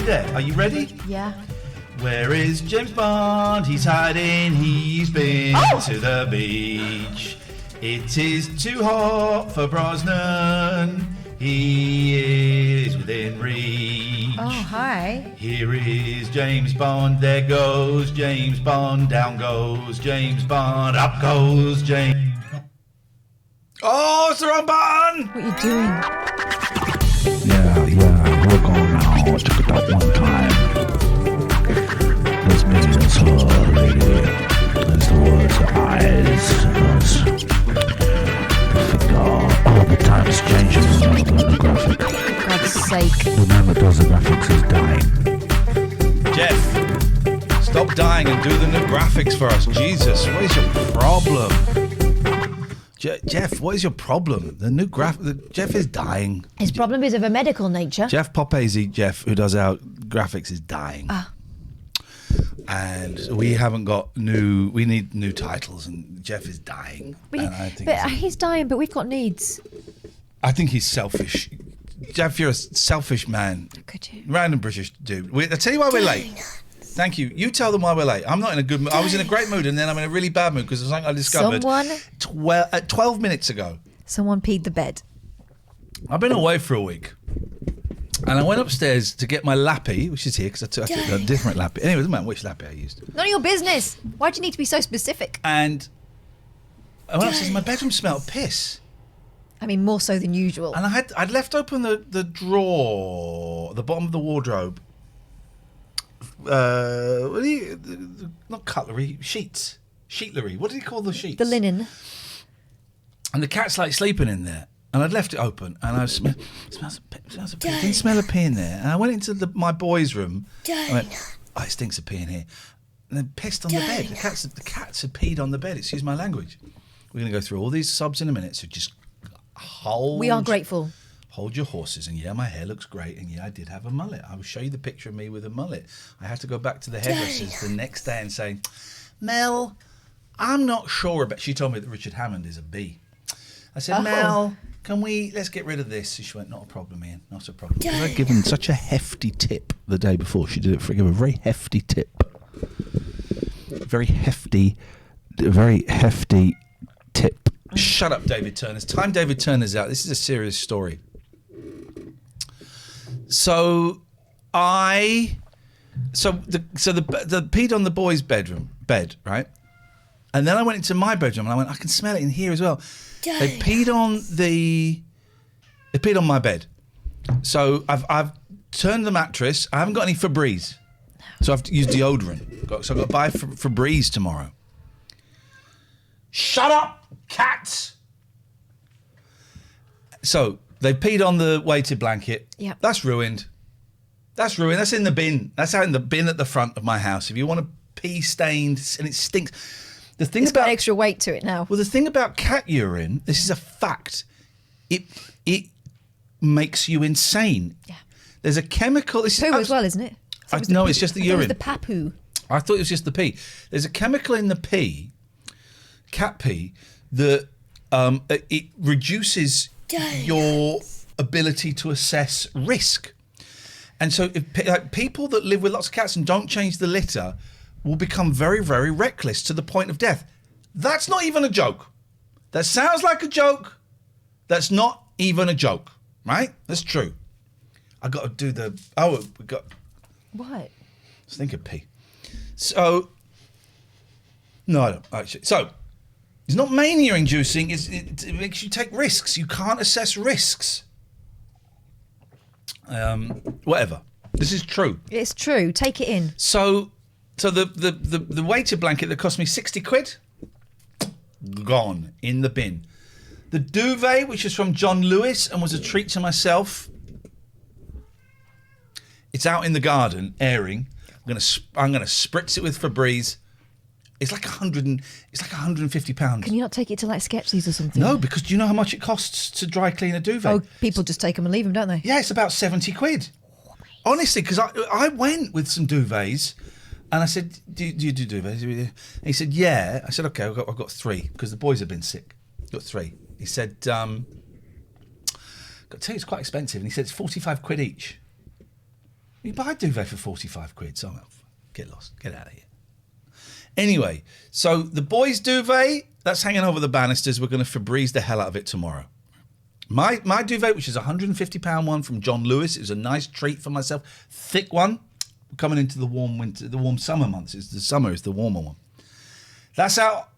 you there? Are you ready? Yeah. Where is James Bond? He's hiding. He's been to the beach. It is too hot for Brosnan. He is within reach. Oh, hi. Here is James Bond. There goes James Bond. Down goes James Bond. Up goes James. Oh, it's the wrong button! What are you doing? Yeah, we're going now. Check it out one time. Let's make it so lady. As the words of eyes. Oh, the time's changing. Remember the graphic. For God's sake. Remember, does the graphics is dying. Jeff, stop dying and do the new graphics for us. Jesus, what is your problem? Jeff, what is your problem? The new Jeff is dying. His problem is of a medical nature. Jeff Popese, Jeff, who does our graphics, is dying. And we haven't got we need new titles, and Jeff is dying. He's dying, but we've got needs. I think he's selfish. Jeff, you're a selfish man. Could you? Random British dude. I'll tell you why we're late. Thank you. You tell them why we're late. I'm not in a good mood. I was in a great mood, and then I'm in a really bad mood because of something I discovered 12 minutes ago. Someone peed the bed. I've been away for a week. And I went upstairs to get my lappy, which is here, because I took a different lappy. Anyway, it doesn't matter which lappy I used. None of your business. Why do you need to be so specific? And I went upstairs, and my bedroom smelled piss. I mean, more so than usual. And I'd left open the drawer, at the bottom of the wardrobe. Not cutlery, sheets. Sheetlery. What do you call the sheets? The linen. And the cat's like sleeping in there. And I'd left it open, and I smells a pee. Didn't smell a pee in there. And I went into my boy's room. I went, it stinks of pee in here. And then pissed on the bed. The cats had peed on the bed. Excuse my language. We're going to go through all these subs in a minute, so just hold. We are grateful. Hold your horses. And yeah, my hair looks great. And yeah, I did have a mullet. I will show you the picture of me with a mullet. I had to go back to the hairdressers the next day and say, Mel, I'm not sure about... She told me that Richard Hammond is a B. I said, Mel... let's get rid of this? She went, not a problem, Ian, not a problem. Because I'd given such a hefty tip the day before. She did it for a very hefty tip. Very hefty tip. Shut up, David Turner. It's time David Turner's out. This is a serious story. The peed on the boys' bed, right? And then I went into my bedroom and I went, I can smell it in here as well. They peed on my bed. So I've turned the mattress. I haven't got any Febreze. So I've used deodorant. So I've got to buy Febreze tomorrow. Shut up, cats! So they peed on the weighted blanket. Yeah. That's ruined. That's in the bin. That's out in the bin at the front of my house. If you want a pee stained and it stinks... It's got extra weight to it now. Well, the thing about cat urine, this is a fact, it makes you insane. Yeah. There's a chemical... Poo as well, isn't it? No, it's just the urine. It was the papoo. I thought it was just the pee. There's a chemical in the pee, cat pee, that it reduces your ability to assess risk. And so people that live with lots of cats and don't change the litter... will become very, very reckless to the point of death. That's not even a joke. That sounds like a joke. That's not even a joke, right? That's true. I got to do the... we got... What? Let's think of pee. So... No, I don't, actually. So, it's not mania-inducing. It makes you take risks. You can't assess risks. Whatever. This is true. It's true. Take it in. So the weighted blanket that cost me 60 quid, gone in the bin. The duvet, which is from John Lewis and was a treat to myself, it's out in the garden airing. I'm gonna spritz it with Febreze. It's like £150. Can you not take it to like Sketchy's or something? No, because do you know how much it costs to dry clean a duvet? Oh, people just take them and leave them, don't they? Yeah, it's about 70 quid. Honestly, because I went with some duvets. And I said, do you do duvets? And he said, yeah. I said, okay, I've got 3 because the boys have been sick. Got 3. He said, got to tell you, it's quite expensive. And he said, it's 45 quid each. You buy a duvet for 45 quid, so get lost. Get out of here. Anyway, so the boys' duvet, that's hanging over the banisters. We're going to Febreze the hell out of it tomorrow. My duvet, which is a £150 one from John Lewis, it was a nice treat for myself. Thick one. We're coming into the warm summer months. The summer is the warmer one. That's out.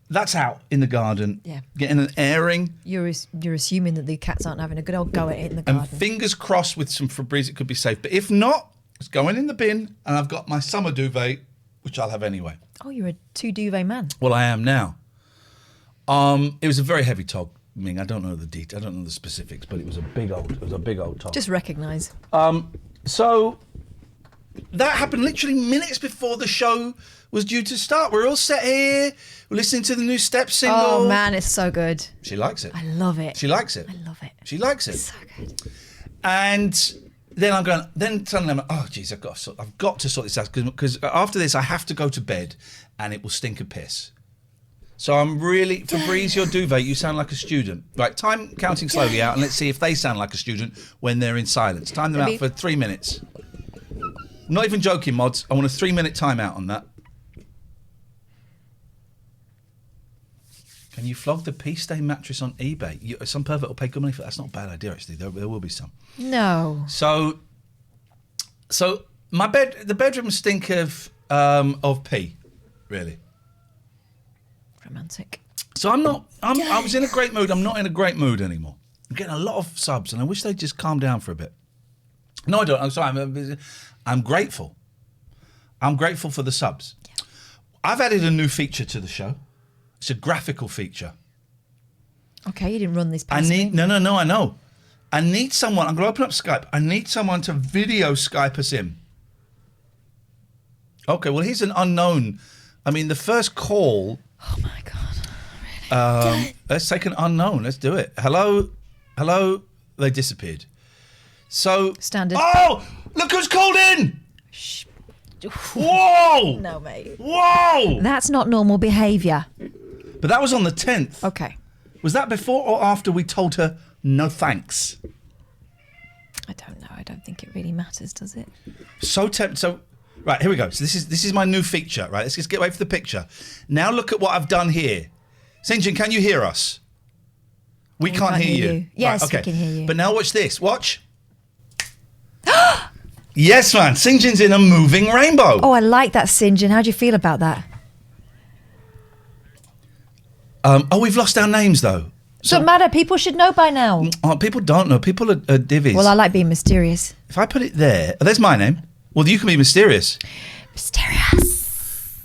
That's out in the garden. Yeah. Getting an airing. You're assuming that the cats aren't having a good old go at it in the garden. And fingers crossed with some Febreze, it could be safe. But if not, it's going in the bin. And I've got my summer duvet, which I'll have anyway. Oh, you're a 2 duvet man. Well, I am now. It was a very heavy tog, Ming. I don't know the detail. I don't know the specifics, but it was a big old tog. Just recognise. So that happened literally minutes before the show was due to start. We're all set here. We're listening to the new Step single. Oh man, it's so good. She likes it. I love it. She likes it. I love it. She likes it. It's so good. And then I'm going. Then suddenly I'm like, oh geez, I've got to sort this out because after this I have to go to bed, and it will stink of piss. So I'm really Febreze your duvet. You sound like a student. Right, time counting slowly out, and let's see if they sound like a student when they're in silence. Time them out for 3 minutes. I'm not even joking, mods. I want a 3-minute timeout on that. Can you flog the pea stain mattress on eBay? Some pervert will pay good money for that. That's not a bad idea, actually. There will be some. No. So the bedroom stink of pee, really. Romantic. So I was in a great mood. I'm not in a great mood anymore. I'm getting a lot of subs, and I wish they'd just calm down for a bit. No, I don't. I'm sorry. I'm grateful. I'm grateful for the subs. Yeah. I've added a new feature to the show. It's a graphical feature. Okay, you didn't run this past me. No, I know. I need someone. I'm going to open up Skype. I need someone to video Skype us in. Okay, well, here's an unknown. I mean, the first call. Oh, my God. Really? Let's take an unknown. Let's do it. Hello? They disappeared. So. Standard. Oh, look who's called in. Shh. Whoa. No, mate. Whoa. That's not normal behaviour. But that was on the 10th. Okay. Was that before or after we told her no thanks? I don't know. I don't think it really matters, does it? So right, here we go. So this is my new feature, right? Let's just get away from the picture. Now look at what I've done here. Sinjin, can you hear us? We can't hear you. Yes, right, okay. we can hear you. But now watch this. Watch. Yes, man. Sinjin's in a moving rainbow. Oh, I like that, Sinjin. How do you feel about that? We've lost our names, though. Doesn't matter. People should know by now. People don't know. People are divvies. Well, I like being mysterious. If I put it there, there's my name. Well, you can be mysterious. Mysterious.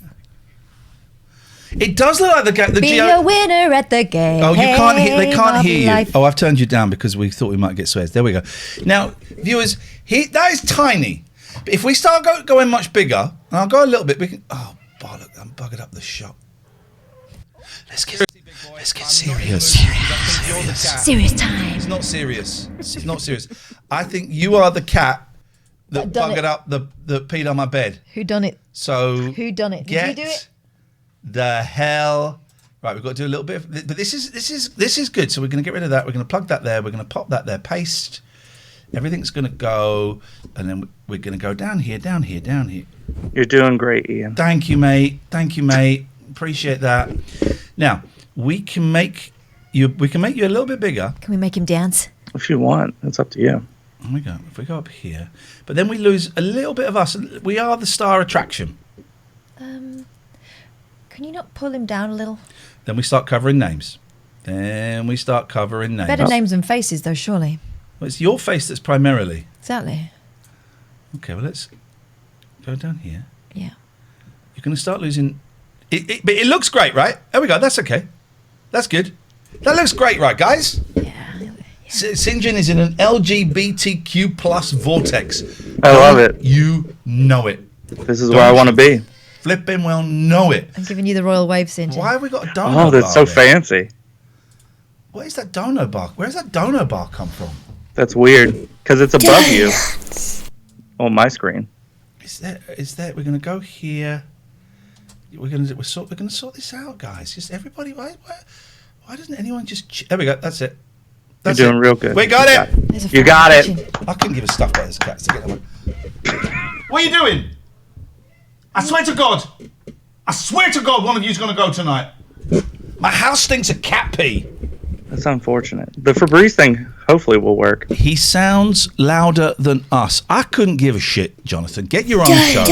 It does look like the Be a winner at the game. Oh, you can't hear. They can't hear you. Life. Oh, I've turned you down because we thought we might get swears. There we go. Now, viewers, that is tiny. But if we start going much bigger, and I'll go a little bit, we can. Oh, bollock! I'm buggered up the shot. Let's get serious. Serious time. It's not serious. It's not serious. I think you are the cat that buggered up the peed on my bed. Who done it? So who done it? Did you do it? The hell. Right, we've got to do a little bit of, but this is good. So we're going to get rid of that. We're going to plug that there. We're going to pop that there. Paste. Everything's going to go, and then we're going to go down here, down here, down here. You're doing great, Ian. Thank you, mate. Appreciate that. Now we can make you a little bit bigger. Can we make him dance? If you want, it's up to you. There we go. If we go up here, but then we lose a little bit of us. We are the star attraction. Can you not pull him down a little? Then we start covering names. Better names than faces, though, surely. Well, it's your face that's primarily. Exactly. Okay, well, let's go down here. Yeah. You're going to start losing. But it looks great, right? There we go. That's okay. That's good. That looks great, right, guys? Yeah. Sinjin is in an LGBTQ plus vortex. I love it. You know it. This is where I want to be. Flipping well know it. I'm giving you the royal wave, Sinjin. Why have we got a dono bar? Oh, that's so fancy. What is that dono bar? Where does that dono bar come from? That's weird because it's above you on my screen. Is there? We're going to go here. We're going to sort this out, guys. Just everybody. Why doesn't anyone just? There we go. That's it. That's You're doing real good. We got it. You got it. I couldn't give a stuff about this cat. To get that one. What are you doing? I swear to God. I swear to God, one of you's going to go tonight. My house stinks of cat pee. That's unfortunate. The Febreze thing hopefully will work. He sounds louder than us. I couldn't give a shit, Jonathan. Get your own show.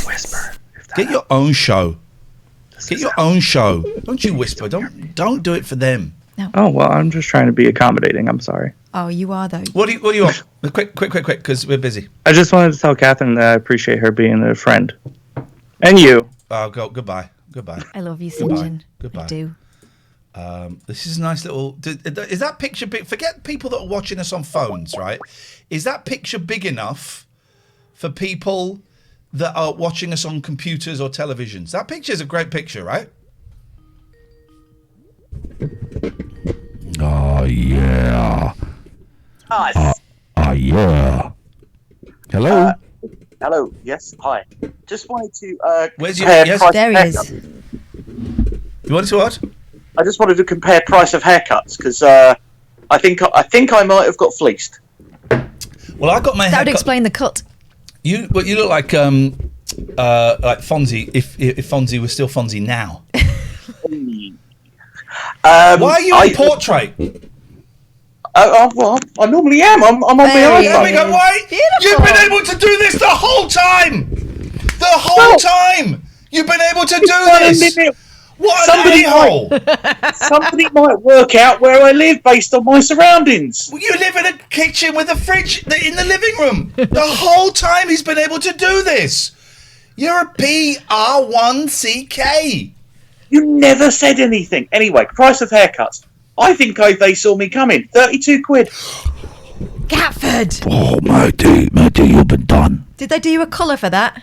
Whisper. Get your own show. Get your own show. Don't you whisper. Don't do it for them. No. Oh, well, I'm just trying to be accommodating. I'm sorry. Oh, you are, though. What do you want? Quick, because we're busy. I just wanted to tell Catherine that I appreciate her being a friend. And you. Oh, goodbye. I love you, Goodbye. St. John. Goodbye. I do. This is a nice little... Is that picture big? Forget people that are watching us on phones, right? Is that picture big enough for people that are watching us on computers or televisions? That picture is a great picture, right? Oh, yeah. Hi. Yeah. Hello? Hello. Yes. Hi. Just wanted to. Where's your... compare Yes? price There of he is. haircuts. You wanted to what? I just wanted to compare price of haircuts because I think I might have got fleeced. Well, I got my That hair would cut. explain the cut. You look like Fonzie if Fonzie was still Fonzie now. Why are you in portrait? Well, I normally am. I'm on my There he There we iPhone. go. Why? Beautiful. You've been able to do this the whole time. The whole time. You've been able to do this. What an Somebody a-hole. Somebody might work out where I live based on my surroundings. Well, you live in a kitchen with a fridge in the living room. The whole time he's been able to do this. You're a PR1CK. You never said anything. Anyway, price of haircuts. I think they saw me coming. 32 quid. Catford! Oh, matey, you've been done. Did they do you a colour for that?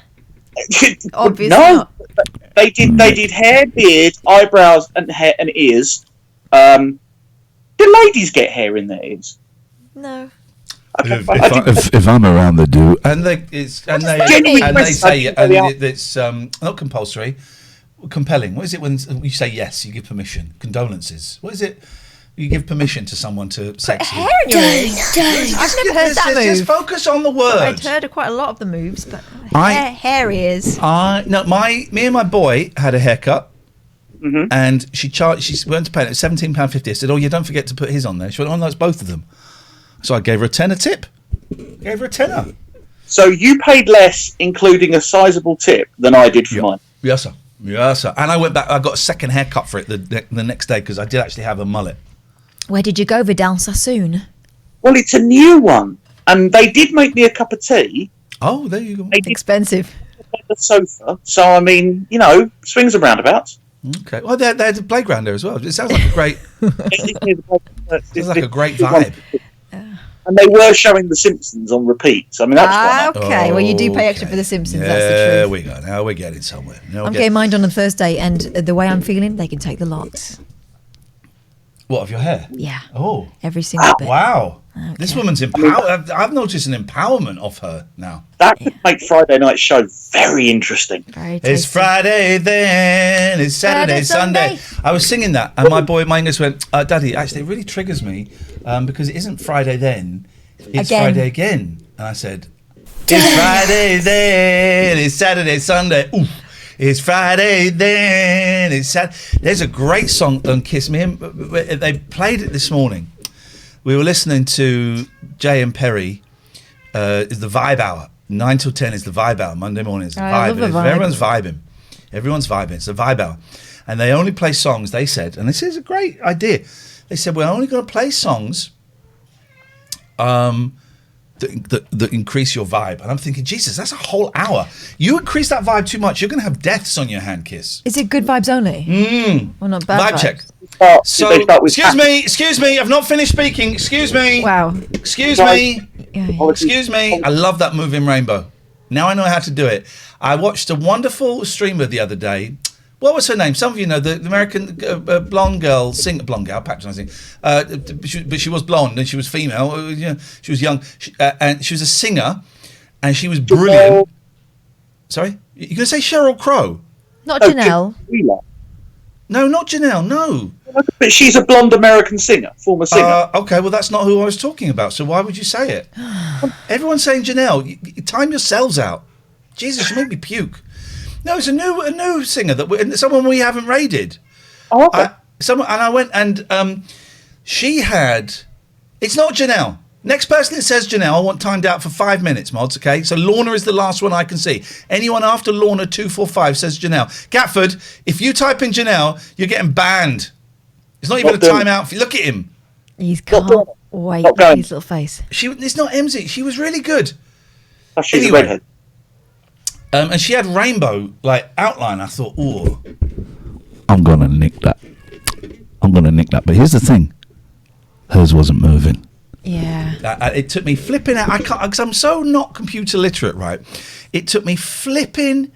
Obviously no, not. they did hair, beard, eyebrows, and hair and ears. Do ladies get hair in their ears? No. Okay, If I'm around, they do. And they say it's not compulsory, compelling. What is it when you say yes? You give permission. Condolences. What is it? You give permission to someone to sex you. Hair in your ears? I've never heard that move. Just focus on the word. I'd heard quite a lot of the moves, but hair ears. Me and my boy had a haircut, Mhm. and she went to pay it £17.50. I said, "Oh, yeah, don't forget to put his on there." She went, "Oh, no, it's both of them." So I gave her a tenner tip. Gave her a tenner. So you paid less, including a sizable tip, than I did for mine. Yes, sir. Yes, sir. And I went back. I got a second haircut for it the next day because I did actually have a mullet. Where did you go, Vidal Sassoon? Well, it's a new one, and they did make me a cup of tea. Oh, there you go. They did Expensive. on the sofa. So I mean, swings and roundabouts. Okay. Well, they had a playground there as well. It sounds like a great, sounds like a great vibe. And they were showing The Simpsons on repeat. So I mean, that's quite nice. Okay, well, you do pay extra Okay. for The Simpsons, There that's the truth. we go. Now we're getting somewhere. I'm getting mine done on Thursday, and the way I'm feeling, they can take the lot. What, of your hair? Yeah, Oh. every single bit. Wow. Okay. This woman's empowered. I've noticed an empowerment of her now. That could make Friday night show very interesting. Very It's tasty. Friday then, it's Saturday, Saturday, Sunday. I was singing that, and my boy, my English went, Daddy, actually, it really triggers me because it isn't Friday then, it's Again. Friday again. And I said, it's Friday then, it's Saturday, Sunday. Ooh. It's Friday then, it's Saturday. There's a great song on Kiss Me. They played it this morning. We were listening to Jay and Perry, is the Vibe Hour. 9 till 10 is the Vibe Hour. Monday morning is the I Vibe. love the vibe. Everyone's vibing. It's the Vibe Hour. And they only play songs, they said, and this is a great idea. They said, we're only going to play songs that increase your vibe. And I'm thinking, Jesus, that's a whole hour. You increase that vibe too much, you're going to have deaths on your hand, Kiss. Is it good vibes only? Well, not bad Vibe vibes. check. So, They start with excuse me, I've not finished speaking. Excuse me. Wow. Excuse me. Yeah. Excuse me. I love that moving rainbow. Now I know how to do it. I watched a wonderful streamer the other day. What was her name? Some of you know the American blonde girl, blonde girl, patronising. But she was blonde and she was female. She was young, and she was a singer, and she was brilliant. Sorry, you're going to say Sheryl Crow? Not Janelle. Wheeler. No, not Janelle. No. But she's a blonde American singer, former singer. Okay, well, that's not who I was talking about, so why would you say it? Everyone's saying Janelle. You time yourselves out. Jesus, you make me puke. No, it's a new singer, someone we haven't raided. Oh, okay. I went and she had... It's not Janelle. Next person that says Janelle, I want timed out for 5 minutes, mods, okay? So Lorna is the last one I can see. Anyone after Lorna 245 says Janelle. Gatford, if you type in Janelle, you're getting banned. It's not even a timeout. Look at him. He can't wait. Look at his little face. It's not Emsy. She was really good. Oh, she's a redhead. And she had rainbow outline. I thought, ooh, I'm gonna nick that. But here's the thing: hers wasn't moving. Yeah. It took me flipping out. I can't, because I'm so not computer literate, right? It took me flipping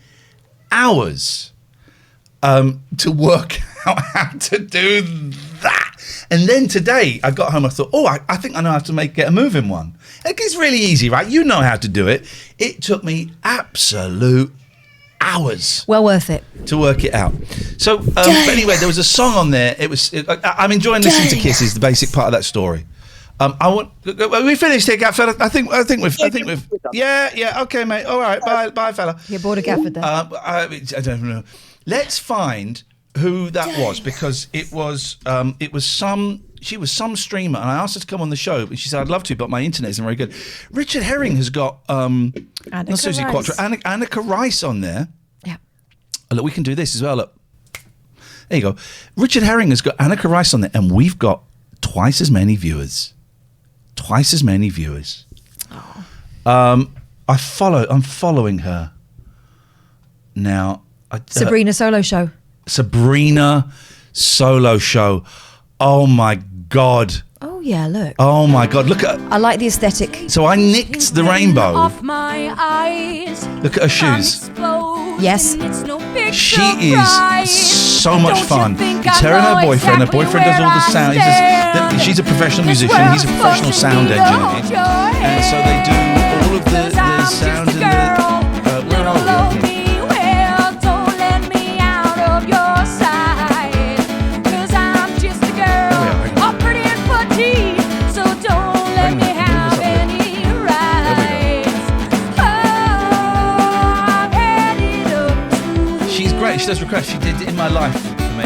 hours to work out how to do that. And then today I got home, I thought, I think I know how to get a moving one. It's really easy, right? You know how to do it. It took me absolute hours. Well worth it. To work it out. So, but anyway, there was a song on there. I'm enjoying listening to Kisses, the basic part of that story. We finished here, Gatford. I think we've. Yeah. Okay, mate. All right. Bye, fella. You're bored of Gatford then. I don't know. Let's find who that was, because it was she was some streamer, and I asked her to come on the show, but she said I'd love to, but my internet isn't very good. Richard Herring has got not Susie Quattro, Annika Rice on there. Yeah. Look, we can do this as well. Look, there you go. Richard Herring has got Annika Rice on there, and we've got twice as many viewers. Oh. I'm following her now. Sabrina Solo Show. Oh my God. Oh yeah, look. Oh my God, look at. I like the aesthetic. So I nicked the rainbow. Off my eyes. Look at her shoes. Yes. She is so much fun. It's her and her boyfriend. Her boyfriend does all the sound. She's a professional musician. He's a professional sound engineer. And so they do all of the sound and the. Where are we? She does request. She did In My Life for me,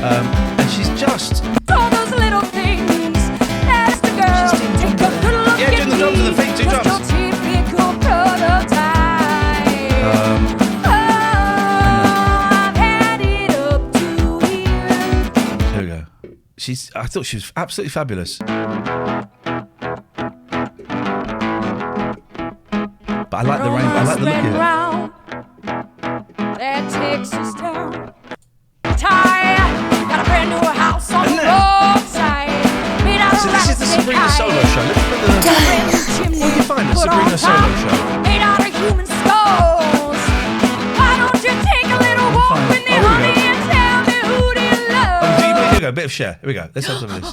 and she's just all those little things. That's the girl. Take a good look at doing the drums and the feet, two drums. I've had it up to here. There we go. I thought she was absolutely fabulous. But I like the rainbow. I like the look of it. That Texas town. Got a brand new house on the roadside. So this is the Sabrina Solo Show. Let's put the. What do you find the Sabrina Solo Show? Made out of human skulls. Why don't you take a little walk with me, honey, and tell me who do you love? Here we go. A bit of Cher. Here we go. Let's have some of this.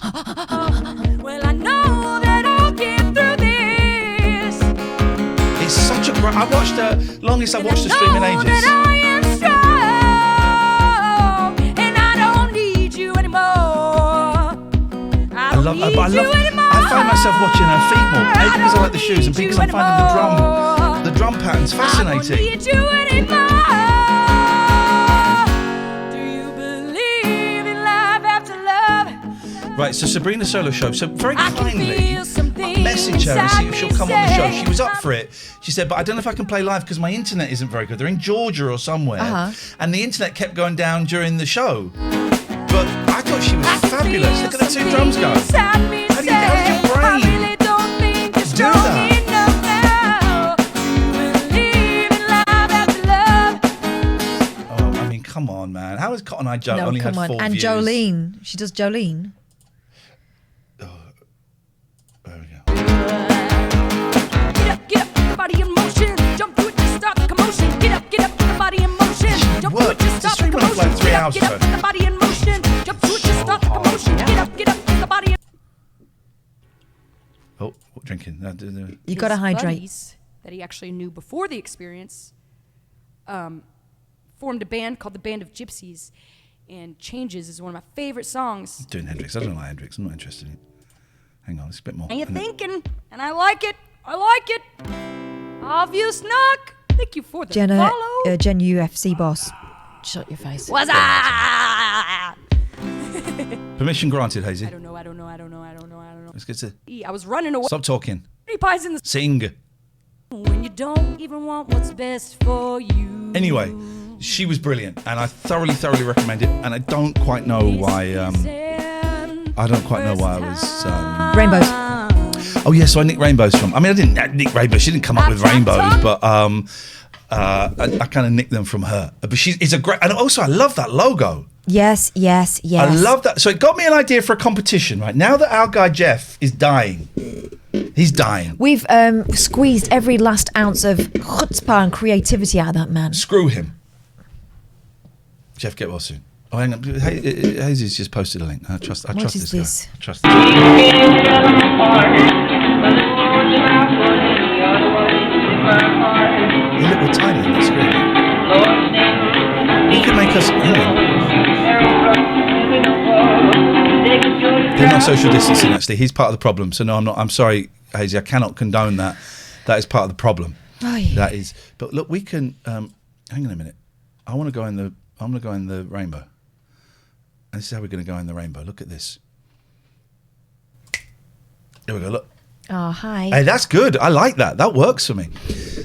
Well, I know that I'll get through this. It's such a great. I watched the longest I've watched the stream in ages. I find myself watching her feet more, A, because I like the shoes, and B, because I'm finding the drum patterns fascinating. Do you believe in life after love? Right, so Sabrina Solo Show. So very kindly, message her and see if she'll come on the show. She was up for it. She said, but I don't know if I can play live because my internet isn't very good. They're in Georgia or somewhere, and the internet kept going down during the show. But I thought she was fabulous. Look at the two drums go. How do your brain do that? Oh, I mean, come on, man. How is Cotton Eye Joe only had 4 views? And Jolene. She does Jolene. Oh, there we go. Get up, the body in motion. Jump to it to start the commotion. Get up, the body in motion. Jump to it to start the commotion. Get up, the body in motion. Jump to it to start the commotion. Get up, the body in. Oh, drinking. You got to hydrate. That he actually knew before the experience formed a band called the Band of Gypsies. And Changes is one of my favorite songs. Doing Hendrix. I don't like Hendrix. I'm not interested in it. Hang on, it's a bit more. And you're thinking, and I like it. I like it. Obvious knock. Thank you for the follow. Jen UFC boss. Shut your face. What's up? Permission granted, Hazy. I don't know. Let's get to... I was running away. Stop talking. Pies in the... Sing. When you don't even want what's best for you. Anyway, she was brilliant, and I thoroughly recommend it. And I don't quite know why. I was. Rainbows. Oh yeah, so I nicked rainbows from. I mean, I didn't nick rainbows. She didn't come up with rainbows, but I kind of nicked them from her. But it's a great, and also I love that logo. Yes. I love that. So it got me an idea for a competition. Right now that our guy Jeff is dying. He's dying. We've squeezed every last ounce of chutzpah and creativity out of that man. Screw him. Jeff, get well soon. Oh, hang on. Hazy's just posted a link. I trust this guy. I trust this guy. Hey, look, we're tiny on the screen. He could make us... They're not social distancing, actually. He's part of the problem. So, no, I'm not. I'm sorry, Hazy. I cannot condone that. That is part of the problem. Aye. That is. But look, we can... hang on a minute. I want to go in the... I'm going to go in the rainbow. And this is how we're going to go in the rainbow. Look at this. There we go, look. Oh, hi. Hey, that's good. I like that. That works for me.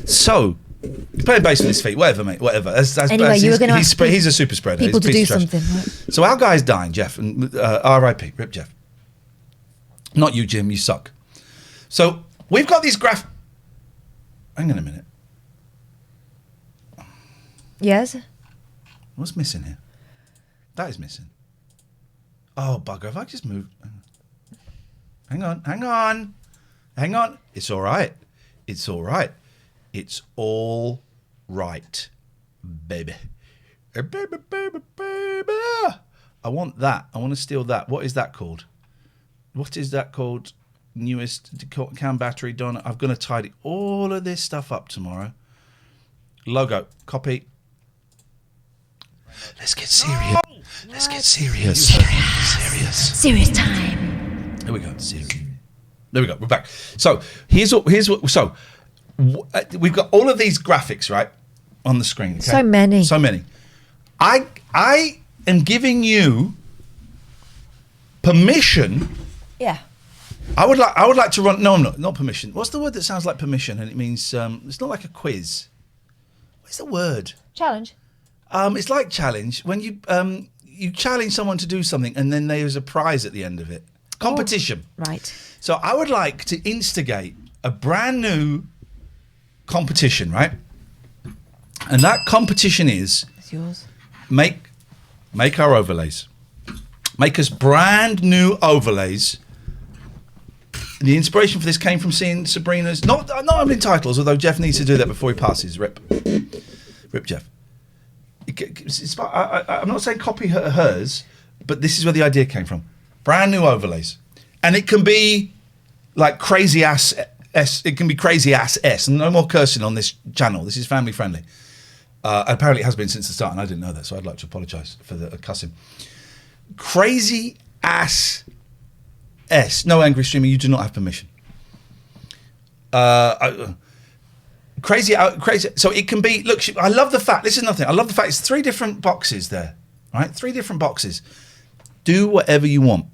So, he's playing bass with his feet. Whatever, mate. Whatever. Anyway, you were going to ask he's a super spreader. People he's to do something. Right? So our guy's dying, Jeff. And R.I.P. Rip Jeff. Not you, Jim. You suck. So, we've got these Hang on a minute. Yes? What's missing here? That is missing. Oh, bugger. Have I just moved? Hang on. It's all right. It's all right, baby. Baby. I want that. I want to steal that. What is that called? Newest cam battery done. I'm going to tidy all of this stuff up tomorrow. Logo. Copy. Let's get serious. Serious time. Here we go. Serious. There we go. We're back. So here's what. We've got all of these graphics right on the screen. Okay? So many. I am giving you permission. Yeah. I would like to run. No, I'm not permission. What's the word that sounds like permission? And it means it's not like a quiz. What's the word? Challenge. It's like challenge when you challenge someone to do something and then there's a prize at the end of it. Competition. Oh, right. So I would like to instigate a brand new competition, right? And that competition is it's yours. Make our overlays. Make us brand new overlays. The inspiration for this came from seeing Sabrina's not having titles, although Jeff needs to do that before he passes. Rip Jeff. I'm not saying copy hers, but this is where the idea came from. Brand new overlays. And it can be like crazy ass S. It can be crazy ass S. And no more cursing on this channel. This is family friendly. Apparently it has been since the start, and I didn't know that, so I'd like to apologise for the cussing. Crazy ass S. No, angry streamer, you do not have permission. Crazy. So it can be. Look, I love the fact. This is nothing. I love the fact it's 3 different boxes there, right? 3 different boxes. Do whatever you want.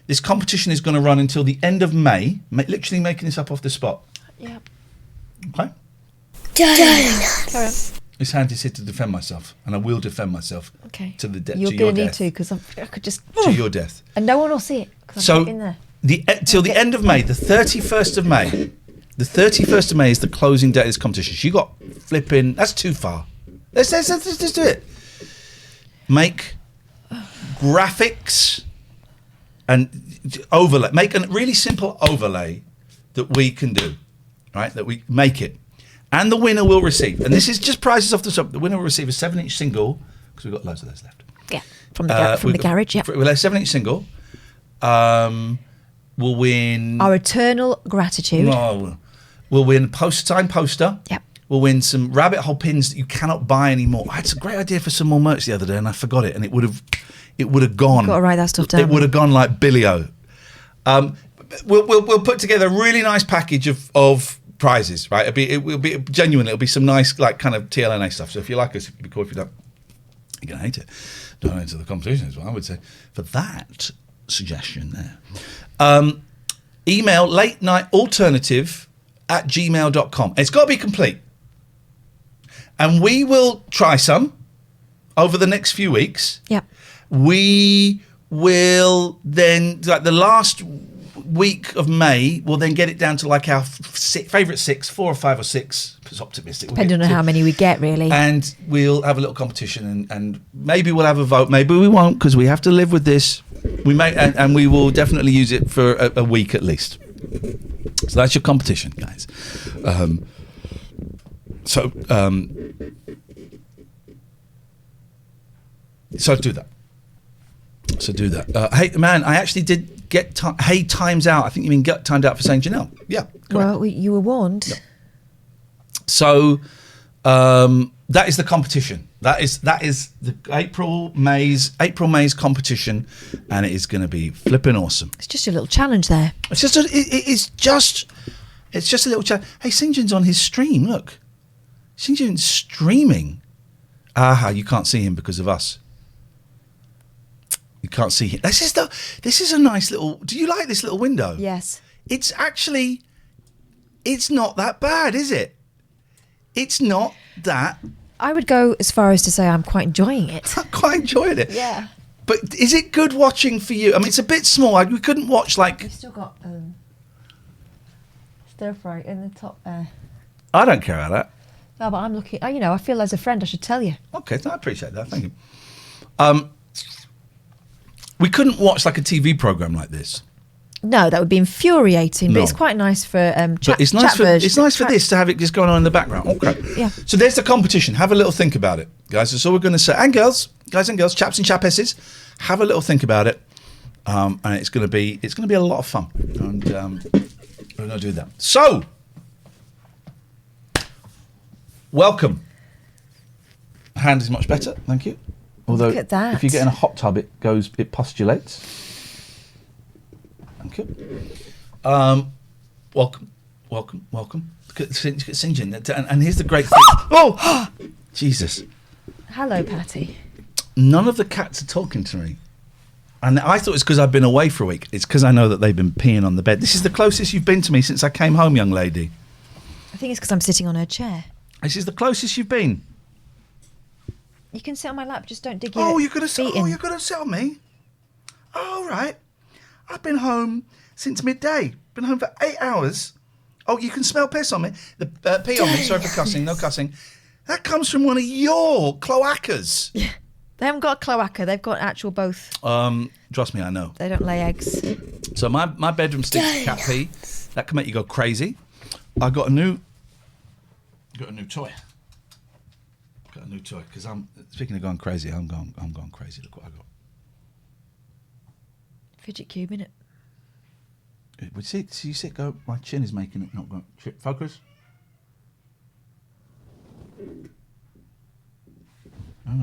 This competition is going to run until the end of May. Literally making this up off the spot. Yeah. Okay. Carry on. It's handy to defend myself, and I will defend myself. Okay. To the death. You're going to need to because I could just. To your death. And no one will see it. So in there. Till the end of May, the 31st of May. The 31st of May is the closing date of this competition. So you got flipping. That's too far. Let's just do it. Make graphics and overlay. Make a really simple overlay that we can do, right? That we make it, and the winner will receive. And this is just prizes off the top. The winner will receive a 7-inch single because we've got loads of those left. Yeah, from the garage. Yeah, we'll have a 7-inch single. We'll win our eternal gratitude. We'll win signed poster. Yep. will win some rabbit hole pins that you cannot buy anymore. I had a great idea for some more merch the other day, and I forgot it, and it would have gone. You've got to write that stuff down. It would have gone like Billy-O. We'll put together a really nice package of prizes, right? It'll be genuine. It'll be some nice like kind of TLNA stuff. So if you like us, it'd be cool. If you don't, you're gonna hate it. Don't enter the competition is what I would say for that suggestion there. Email latenighalternative@gmail.com. It's got to be complete. And we will try some over the next few weeks. Yep. We will then, like the last week of May, we'll then get it down to like our favourite 6, 4 or 5 or 6. It's optimistic. Depending on how many we get, really. And we'll have a little competition, and maybe we'll have a vote. Maybe we won't, because we have to live with this. We may, and we will definitely use it for a week at least. So that's your competition, guys. So do that. Hey, man, I actually did get hey times out. I think you mean get timed out for saying Janelle. Yeah. Correct. Well, you were warned. Yeah. So that is the competition. That is the April May's competition, and it is going to be flipping awesome. It's just a little challenge there. It's just a little challenge. Hey, St. John's on his stream. Look, St. John's streaming. Aha, you can't see him because of us. You can't see him. This is a nice little. Do you like this little window? Yes. It's not that bad, is it? It's not that. I would go as far as to say I'm quite enjoying it. I'm quite enjoying it. Yeah. But is it good watching for you? I mean, it's a bit small. We couldn't watch like. We've still got stir fry in the top there. I don't care about that. No, but I'm looking. I feel as a friend I should tell you. Okay, I appreciate that. Thank you. We couldn't watch like a TV program like this. No, that would be infuriating. But No. it's quite nice for But it's nice for this to have it just going on in the background. Okay. Yeah. So there's the competition. Have a little think about it, guys. That's all we're going to say. And girls, guys and girls, chaps and chapesses, have a little think about it. And it's going to be a lot of fun. And we're going to do that. So, welcome. Hand is much better. Thank you. Although, Look at that. if you get in a hot tub, it postulates. Thank you. Welcome. Look at St. John. And here's the great thing. Oh! Jesus. Hello, Patty. None of the cats are talking to me. And I thought it's because I've been away for a week. It's because I know that they've been peeing on the bed. This is the closest you've been to me since I came home, young lady. I think it's because I'm sitting on her chair. This is the closest you've been. You can sit on my lap, just don't dig your You're gonna sit. feet in. You're gonna sit on me. All right. I've been home since midday. Been home for 8 hours. Oh, you can smell piss on me. The pee on me. Sorry for cussing. No cussing. That comes from one of your cloacas. Yeah. They haven't got a cloaca. They've got actual both. Trust me, I know. They don't lay eggs. So my bedroom stinks of cat pee. That can make you go crazy. I got a new toy. Got a new toy because speaking of going crazy. I'm going crazy. Look what I got. Fidget cube, innit? See, you see it go. My chin is making it not go. Focus. No. Do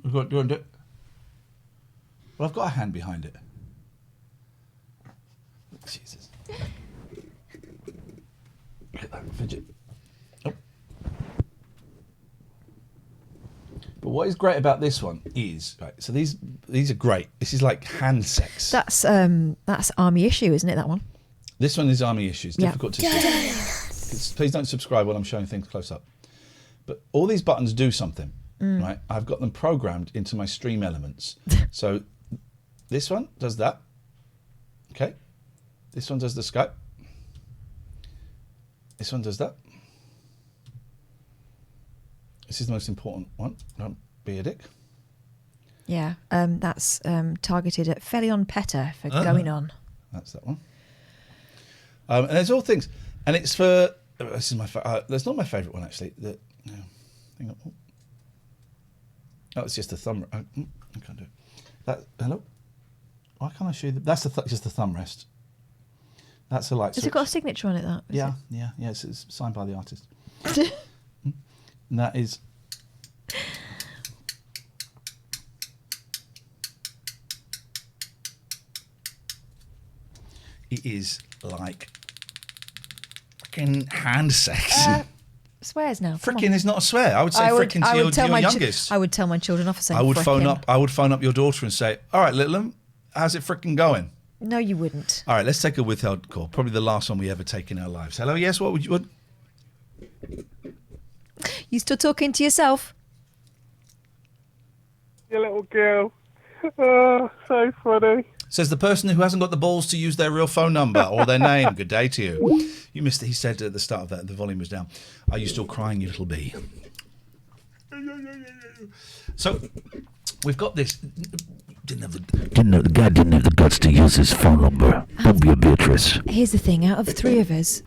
you want to do it? Well, I've got a hand behind it. Jesus. Hit that fidget. Oh. But what is great about this one is, right, so these are great. This is like hand sex. That's Army Issue, isn't it, that one? This one is Army Issue. It's Yeah. difficult to see. Please don't subscribe while I'm showing things close up. But all these buttons do something, right? I've got them programmed into my stream elements. So this one does that. Okay. This one does the Skype. This one does that. This is the most important one. Don't be a dick. Yeah, that's targeted at Felion Petter for going on. That's that one. And there's all things, and it's for. This is my. That's not my favourite one actually. Hang on. Oh, it's just a thumb. I can't do it. Hello. Why can't I show you? That's just the thumb rest. That's a light. Has it got a signature on it? That? Yeah. It's signed by the artist. And that is... It is like freaking hand sex. Swears now. Come on. Frickin' is not a swear. I would say frickin' to your youngest. I would tell my children off for saying I would frickin'. phone up your daughter and say, all right, little one, how's it frickin' going? No, you wouldn't. All right, let's take a withheld call. Probably the last one we ever take in our lives. Hello, yes, what would you... What? You still talking to yourself? Your little girl. Oh, so funny. Says the person who hasn't got the balls to use their real phone number or their name. Good day to you. You missed it. He said at the start of that, the volume was down. Are you still crying, you little bee? So, we've got this... The guy didn't have the guts to use his phone number. Don't be a Beatrice. Here's the thing. Out of 3 of us,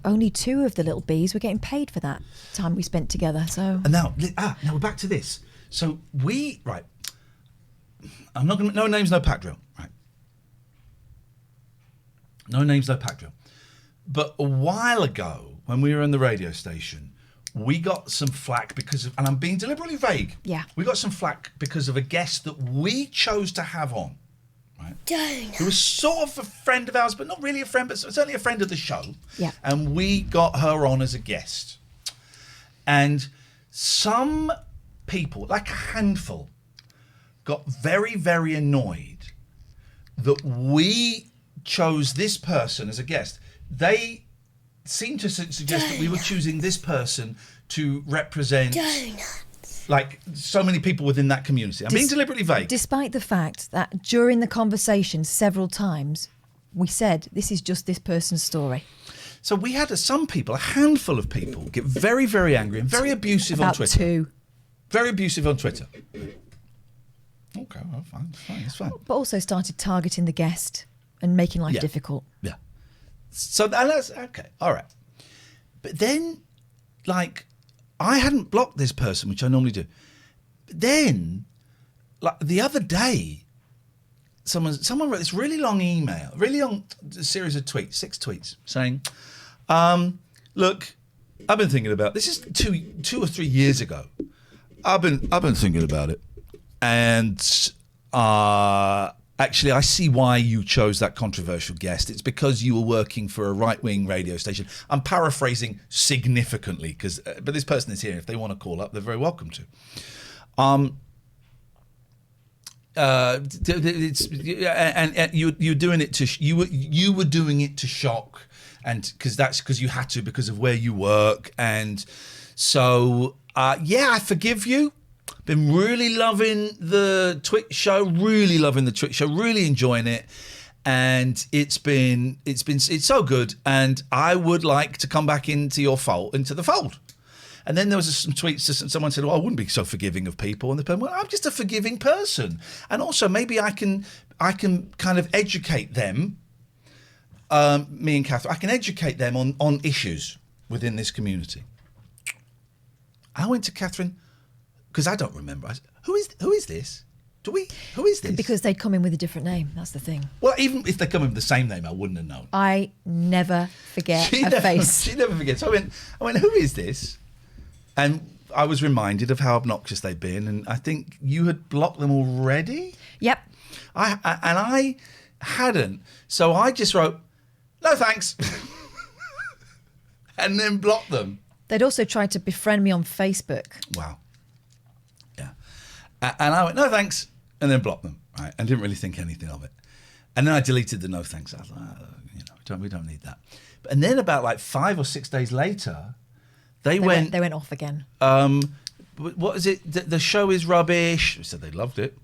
only 2 of the little bees were getting paid for that time we spent together. So And now we're back to this. So right. I'm not going to... No names, no pack drill. Right. No names, no pack drill. But a while ago, when we were in the radio station, we got some flack because of... And I'm being deliberately vague. Yeah. We got some flack because of a guest that we chose to have on. Right? Who was sort of a friend of ours, but not really a friend, but certainly a friend of the show. Yeah. And we got her on as a guest. And some people, like a handful, got very, very annoyed that we chose this person as a guest. They seemed to suggest that we were choosing this person to represent like so many people within that community. I'm being deliberately vague. Despite the fact that during the conversation several times we said this is just this person's story. So we had some people, a handful of people, get very, very angry and very abusive on Twitter. 2. Very abusive on Twitter. Okay, well, fine, it's fine. But also started targeting the guest and making life difficult. Yeah. So that's okay. All right. But then, like, I hadn't blocked this person, which I normally do. But then, like the other day, someone wrote this really long email, really long series of tweets, 6 tweets, saying, "Look, I've been thinking about this. Is 2 or 3 years ago. I've been thinking about it, and actually, I see why you chose that controversial guest. It's because you were working for a right-wing radio station." I'm paraphrasing significantly, but this person is here. If they want to call up, they're very welcome to. You're doing it to you were doing it to shock, and because you had to because of where you work, and so I forgive you. Been really loving the Twitch show, really enjoying it, and it's so good, and I would like to come back into the fold. And then there was some tweets. Someone said, "Well, I wouldn't be so forgiving of people." And the person, "Well, I'm just a forgiving person, and also maybe I can kind of educate them." Me and Catherine, I can educate them on issues within this community. I went to Catherine because I don't remember. I said, who is this? Who is this? Because they'd come in with a different name. That's the thing. Well, even if they come in with the same name, I wouldn't have known. I never forget face. She never forgets. So I went, who is this? And I was reminded of how obnoxious they'd been, and I think you had blocked them already. Yep. I hadn't, so I just wrote, "No thanks," and then blocked them. They'd also tried to befriend me on Facebook. Wow. Yeah. And I went, "No thanks," and then blocked them. Right, and didn't really think anything of it. And then I deleted the no thanks. I was like, we don't need that. And then about like 5 or 6 days later, they went off again. What is it? The show is rubbish. They said they loved it.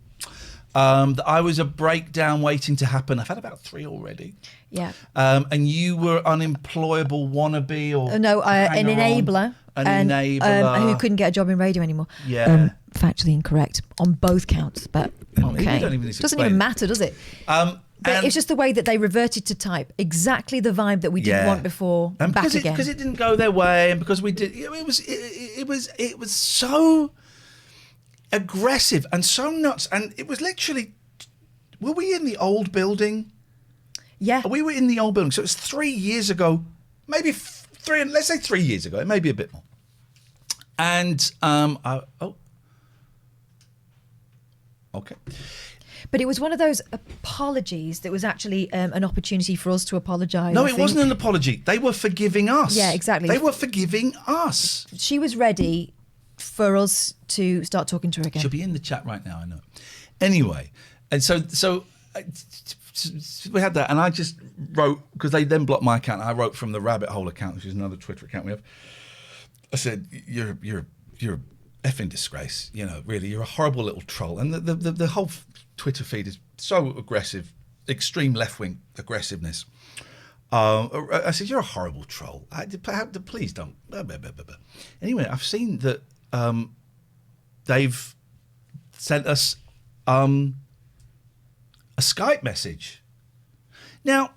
That I was a breakdown waiting to happen. I've had about 3 already. Yeah. And you were unemployable wannabe or an enabler. An enabler. Who couldn't get a job in radio anymore. Yeah. Factually incorrect on both counts, but okay. Doesn't even matter, does it? But it's just the way that they reverted to type. Exactly the vibe that we didn't want before. And back again. Because it didn't go their way, and because we did, it was so aggressive and so nuts, and it was literally. Were we in the old building? Yeah, we were in the old building. So it was 3 years ago, maybe 3. Let's say 3 years ago. It may be a bit more. And okay. But it was one of those apologies that was actually an opportunity for us to apologise. No, it wasn't an apology. They were forgiving us. Yeah, exactly. They were forgiving us. She was ready for us to start talking to her again. She'll be in the chat right now, I know. Anyway, and so we had that, and I just wrote, because they then blocked my account, I wrote from the Rabbit Hole account, which is another Twitter account we have. I said, you're a effing disgrace, really, you're a horrible little troll. And the whole Twitter feed is so aggressive, extreme left-wing aggressiveness. I said, you're a horrible troll. Please don't. Anyway, I've seen that they've sent us a Skype message. Now,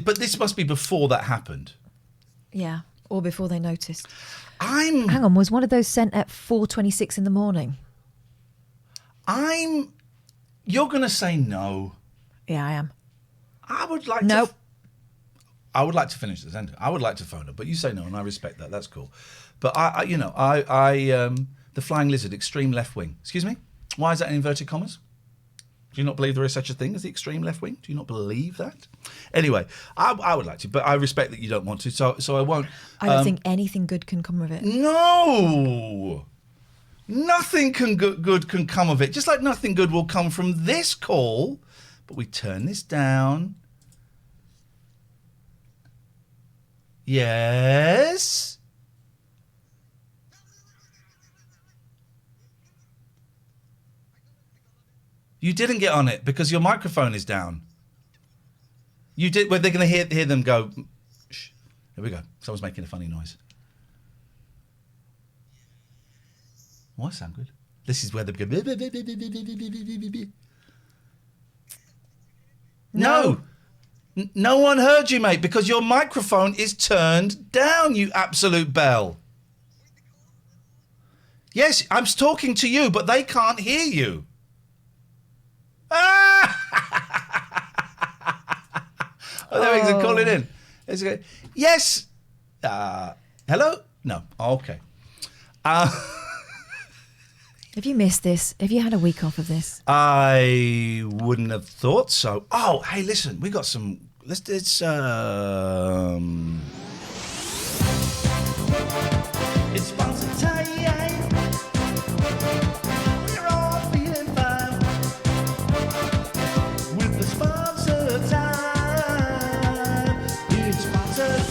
but this must be before that happened. Yeah, or before they noticed. Hang on, was one of those sent at 4:26 in the morning? You're going to say no. Yeah, I am. I would like nope. to... I would like to finish the sentence. I would like to phone her, but you say no, and I respect that. That's cool. But the flying lizard, extreme left wing. Excuse me? Why is that in inverted commas? Do you not believe there is such a thing as the extreme left wing? Do you not believe that? Anyway, I would like to, but I respect that you don't want to, so I won't. I don't think anything good can come of it. No! Nothing good can come of it. Just like nothing good will come from this call. But we turn this down. Yes? You didn't get on it because your microphone is down. You did. Well, they're going to hear them go. Shh. Here we go. Someone's making a funny noise. Why sound good? This is where they go. No. No one heard you, mate, because your microphone is turned down, you absolute bell. Yes, I'm talking to you, but they can't hear you. Oh, there he's calling in. Yes. Hello? No. Okay. Have you missed this? Have you had a week off of this? I wouldn't have thought so. Oh, hey, listen, we got some. It's sponsored time. We're all feeling fine with the sponsor time. It's sponsor time.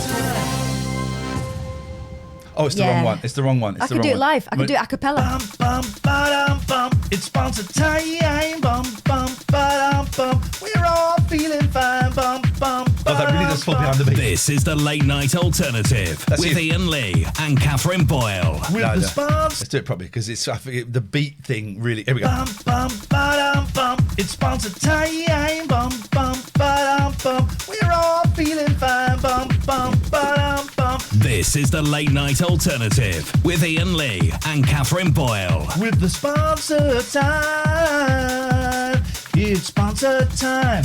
Oh, it's the wrong one. It's the wrong one. I can do it live. I can do it a cappella. Bum, bum, ba-dum, bum. It's sponsor time. Bum, bum, ba-dum, bum. We're all feeling fine. Bum, bum, oh, that really does fall behind the beat. This is the Late Night Alternative with Ian Lee and Catherine Boyle. With the sponsor. Let's do it properly because it's the beat thing really. Here we go. Bum, bum, ba-dum, bum. It's sponsor time. Bum, bum, ba-dum, bum. We're all feeling fine. Bum, bum, ba-dum, bum. This is the Late Night Alternative with Ian Lee and Catherine Boyle. With the sponsor time. It's sponsor time.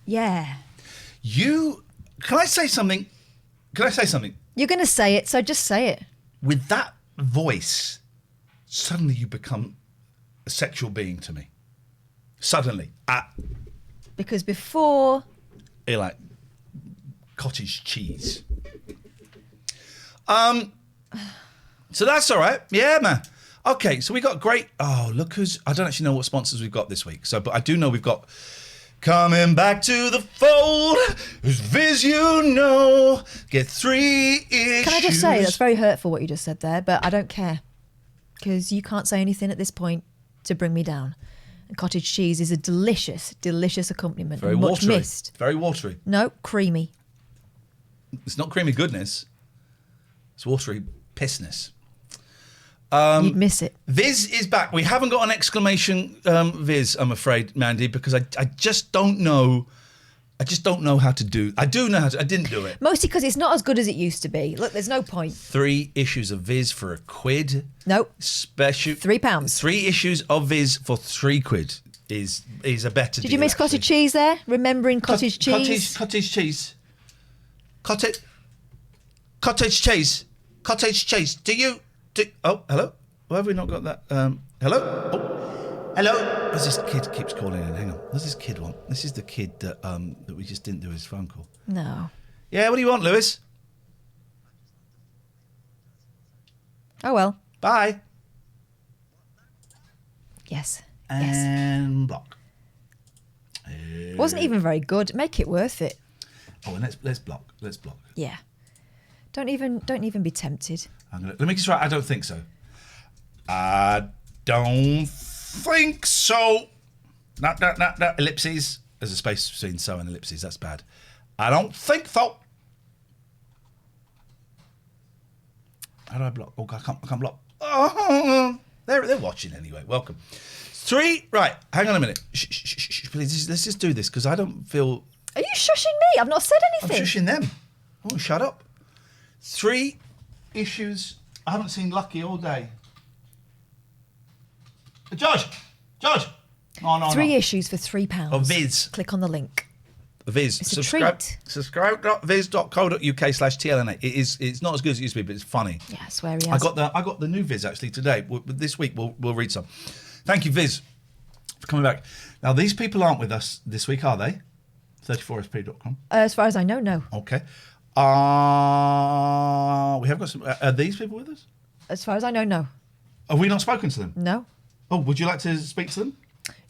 Yeah. Can I say something? You're going to say it, so just say it. With that voice, suddenly you become a sexual being to me. Suddenly. Because before... You're like cottage cheese. So that's all right. Yeah, man. Okay, so we got great... Oh, look who's... I don't actually know what sponsors we've got this week. But I do know we've got... Coming back to the fold, who's Viz you know, get 3 issues. Can I just say, that's very hurtful what you just said there, but I don't care. Because you can't say anything at this point to bring me down. And cottage cheese is a delicious, delicious accompaniment. Very much watery. missed. Very watery. No, creamy. It's not creamy goodness. It's watery pissness. You'd miss it. Viz is back. We haven't got an exclamation Viz, I'm afraid, Mandy, because I just don't know. I just don't know how to do. I do know how to. I didn't do it. Mostly because it's not as good as it used to be. Look, there's no point. 3 issues of Viz for £1. Nope. Special £3. 3 issues of Viz for £3 is a better deal. Did you miss cottage cheese there? Remembering cottage cheese? Cottage cheese. Cottage cheese. Cottage cheese. Do you Oh, hello. Why have we not got that? Hello. Oh, hello. What's this kid keeps calling in? Hang on. What's this kid want? This is the kid that that we just didn't do his phone call. No. Yeah. What do you want, Lewis? Oh well. Bye. Yes. And block. Wasn't even very good. Make it worth it. Oh, and let's block. Let's block. Yeah. Don't even be tempted. Let me just write. I don't think so. I don't think so. No. Ellipses. There's a space between so and ellipses. That's bad. I don't think so. How do I block? Oh, I can't block. Oh, they're watching anyway. Welcome. 3. Right. Hang on a minute. Shh, please. Let's just do this because I don't feel. Are you shushing me? I've not said anything. I'm shushing them. Oh, shut up. 3 issues. I haven't seen Lucky all day. George. No. 3 issues for £3. Oh, Viz. Click on the link. Viz. It's a treat. Subscribe.viz.co.uk/TLNA. It's not as good as it used to be, but it's funny. Yeah, I swear he has. I got the new Viz actually today. This week we'll read some. Thank you, Viz, for coming back. Now these people aren't with us this week, are they? 34sp.com. As far as I know, no. Okay. We have got some. Are these people with us? As far as I know, no. Have we not spoken to them? No. Oh, would you like to speak to them?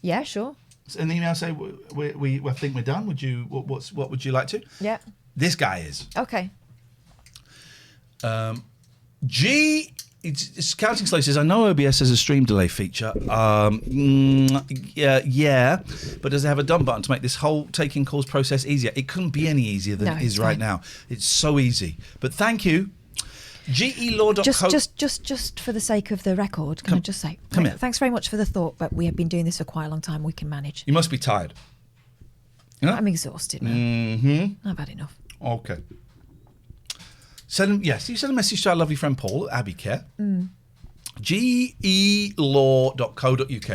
Yeah, sure. An email say we think we're done. Would you? What would you like to? Yeah. This guy is. Okay. It's Counting Slow says, I know OBS has a stream delay feature. Yeah, but does it have a done button to make this whole taking calls process easier? It couldn't be any easier than it is right now. It's so easy. But thank you. GELaw.co. Just for the sake of the record, can I just say, thanks very much for the thought, but we have been doing this for quite a long time. We can manage. You must be tired. Yeah? I'm exhausted, man. Mm-hmm. I've had enough. Okay. You send a message to our lovely friend Paul at Abbey Care. GELaw.co.uk.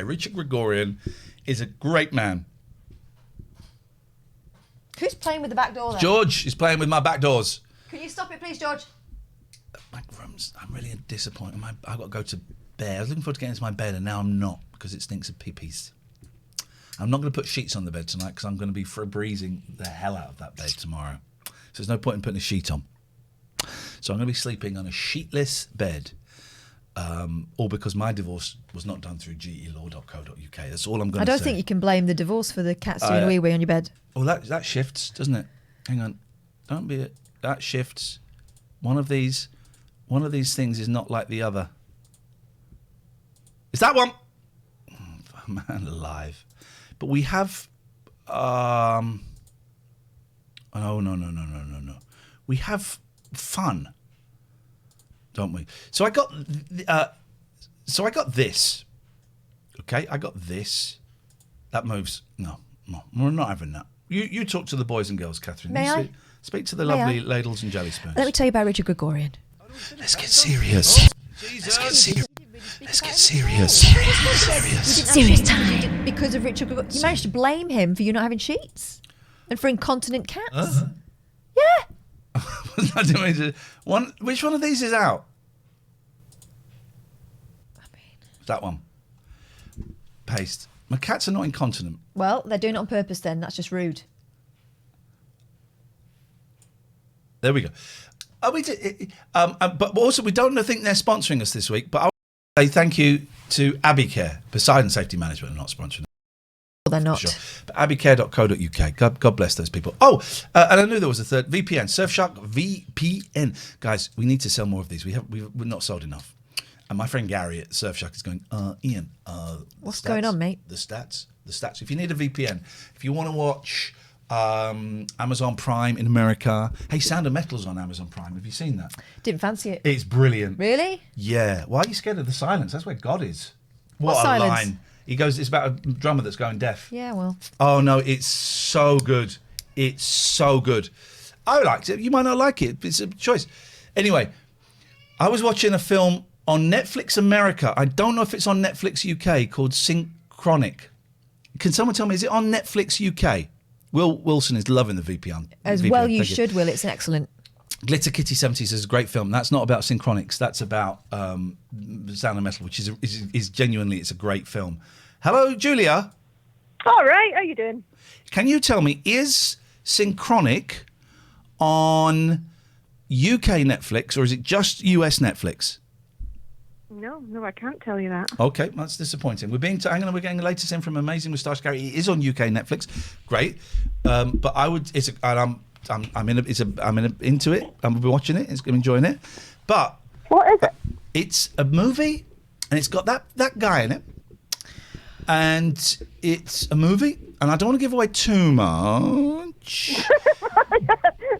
Richard Gregorian is a great man. Who's playing with the back door then? George is playing with my back doors. Can you stop it, please, George? My room's. I'm really disappointed. I've got to go to bed. I was looking forward to getting into my bed, and now I'm not because it stinks of pee-pees. I'm not going to put sheets on the bed tonight because I'm going to be breezing the hell out of that bed tomorrow. So there's no point in putting a sheet on. So I'm going to be sleeping on a sheetless bed, all because my divorce was not done through GELaw.co.uk. That's all I'm going to say. I don't think you can blame the divorce for the cats doing a wee-wee on your bed. Oh, that shifts, doesn't it? Hang on. Don't be it. That shifts. One of these things is not like the other. It's that one. Oh, man alive. But we have... Oh, no. We have fun, don't we? So I got this. Okay, I got this. That moves. No, we're not having that. You talk to the boys and girls, Catherine. May I? Speak to the lovely ladles and jelly spoons. Let me tell you about Richard Gregorian. Let's get serious. Let's get serious. Serious time. Because of Richard Gregorian. You managed to blame him for you not having sheets and for incontinent cats. Yeah. Which one of these is out? That one. Paste. My cats are not incontinent. Well, they're doing it on purpose then. That's just rude. There we go. But also, we don't think they're sponsoring us this week, but I'll say thank you to Abbey Care. Poseidon Safety Management are not sponsoring us. They're not. Sure. But abbeycare.co.uk. God bless those people. Oh, and I knew there was a third. VPN. Surfshark VPN. Guys, we need to sell more of these. We've not sold enough. And my friend Gary at Surfshark is going, Ian, what's going on, mate? The stats. If you need a VPN, if you want to watch Amazon Prime in America. Hey, Sound of Metal's on Amazon Prime. Have you seen that? Didn't fancy it. It's brilliant. Really? Yeah. Why are you scared of the silence? That's where God is. What a silence? Line. He goes, it's about a drummer that's going deaf. Yeah, well. Oh, no, it's so good. It's so good. I liked it. You might not like it. It's a choice. Anyway, I was watching a film on Netflix America. I don't know if it's on Netflix UK, called Synchronic. Can someone tell me, is it on Netflix UK? Will Wilson is loving the VPN. As VPN. well you Thank should, Will. It's excellent. Glitter Kitty 70s is a great film. That's not about synchronics. That's about Sound of Metal, which is genuinely, it's a great film. Hello, Julia. All right, how you doing? Can you tell me, is Synchronic on UK Netflix or is it just US Netflix? No, I can't tell you that. Okay, that's disappointing. We're getting the latest in from Amazing Moustache Gary. It is on UK Netflix. Great, but I would. I'm into it. I'm watching it. I'm enjoying it. But what is it? It's a movie, and it's got that guy in it, and it's a movie, and I don't want to give away too much.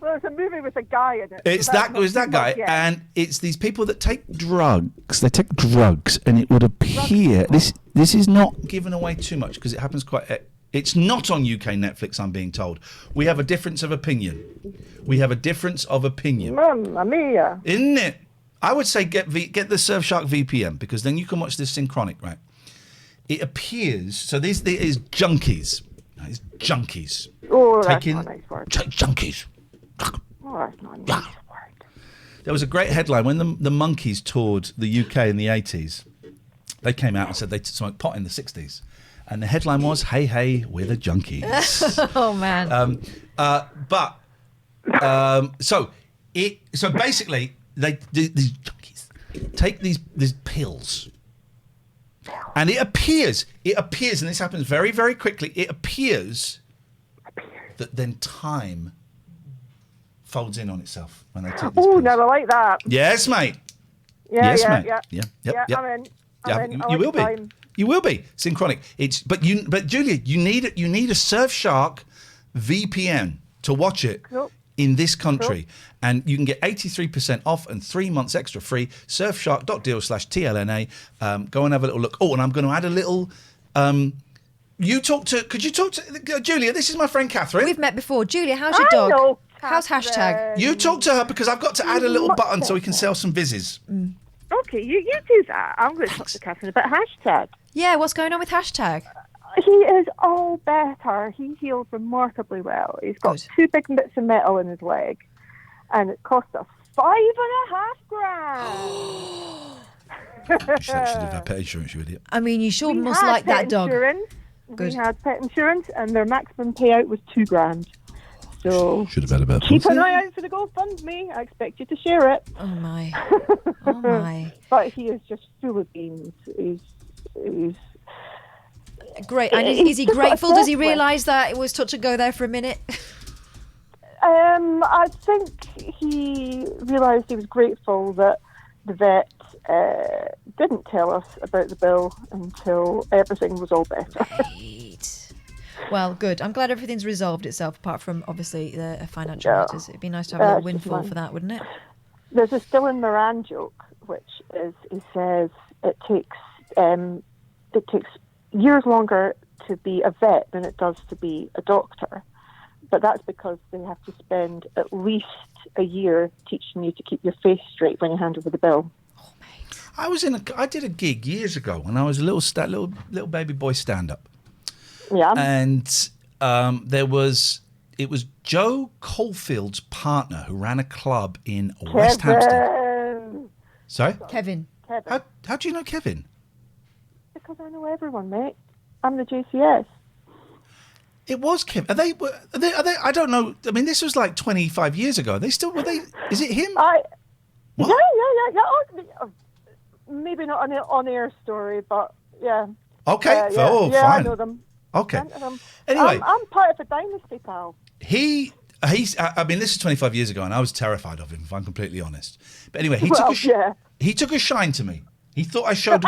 Well, it's a movie with a guy in it. It's that guy, and it's these people that take drugs. They take drugs, and it would appear this is not giving away too much because it happens quite. It's not on UK Netflix, I'm being told. We have a difference of opinion. Mamma mia! Isn't it? I would say get the Surfshark VPN because then you can watch this synchronic, right? It appears so. These is junkies. It's junkies. Oh, that's not a nice word. Junkies. Oh, that's not a nice word. There was a great headline when the Monkees toured the UK in the 80s. They came out and said they smoked pot in the 60s. And the headline was, "Hey, hey, we're the junkies." Oh man! So basically, these junkies take these pills, and it appears, and this happens very, very quickly. It appears that then time folds in on itself when they take these pills. Oh, never like that. Yes, mate. Yeah, yes, yeah, mate. Yeah. Yeah. I'm in. You will be. You will be synchronic. But Julia, you need a Surfshark VPN to watch it in this country, and you can get 83% off and 3 months extra free. Surfshark.deal/TLNA. Go and have a little look. Oh, and I'm going to add a little. Could you talk to Julia? This is my friend Catherine. We've met before. Julia, how's your dog? Know, how's hashtag? You talk to her because I've got to add a little button so we can sell some vizzes. Okay, you do that. I'm going to talk to Catherine about hashtag. Yeah, what's going on with hashtag? He is all better. He healed remarkably well. He's got 2 big bits of metal in his leg, and it cost us $5,500. You should have had pet insurance, you idiot. I mean, you sure must like that dog. We had pet insurance, and their maximum payout was $2,000. So should have had about. Keep an eye out for the GoFundMe. I expect you to share it. Oh my! Oh my! But he is just full of beans. He's great. And is he grateful? Does he realise that it was touch and go there for a minute? I think he realised he was grateful that the vet didn't tell us about the bill until everything was all better. Right. Well, good. I'm glad everything's resolved itself, apart from obviously the financial matters. It'd be nice to have a little windfall for that, wouldn't it? There's a Dylan Moran joke, which is he says it takes years longer to be a vet than it does to be a doctor, but that's because they have to spend at least a year teaching you to keep your face straight when you hand over the bill. Oh, mate. I did a gig years ago when I was a little baby boy stand-up. Yeah. And it was Joe Caulfield's partner who ran a club in West Hampstead. Sorry? Kevin. How do you know Kevin? Because I know everyone, mate. I'm the JCS. It was Kevin. Are they? I don't know. I mean, this was like 25 years ago. Are they still? Were they? Is it him? Yeah. Oh, maybe not an on-air story, but yeah. Okay. Fine. I know them. Okay. Anyway, I'm part of a dynasty, pal. He's. I mean, this is 25 years ago, and I was terrified of him, if I'm completely honest. But anyway, he took a shine to me. He thought I showed.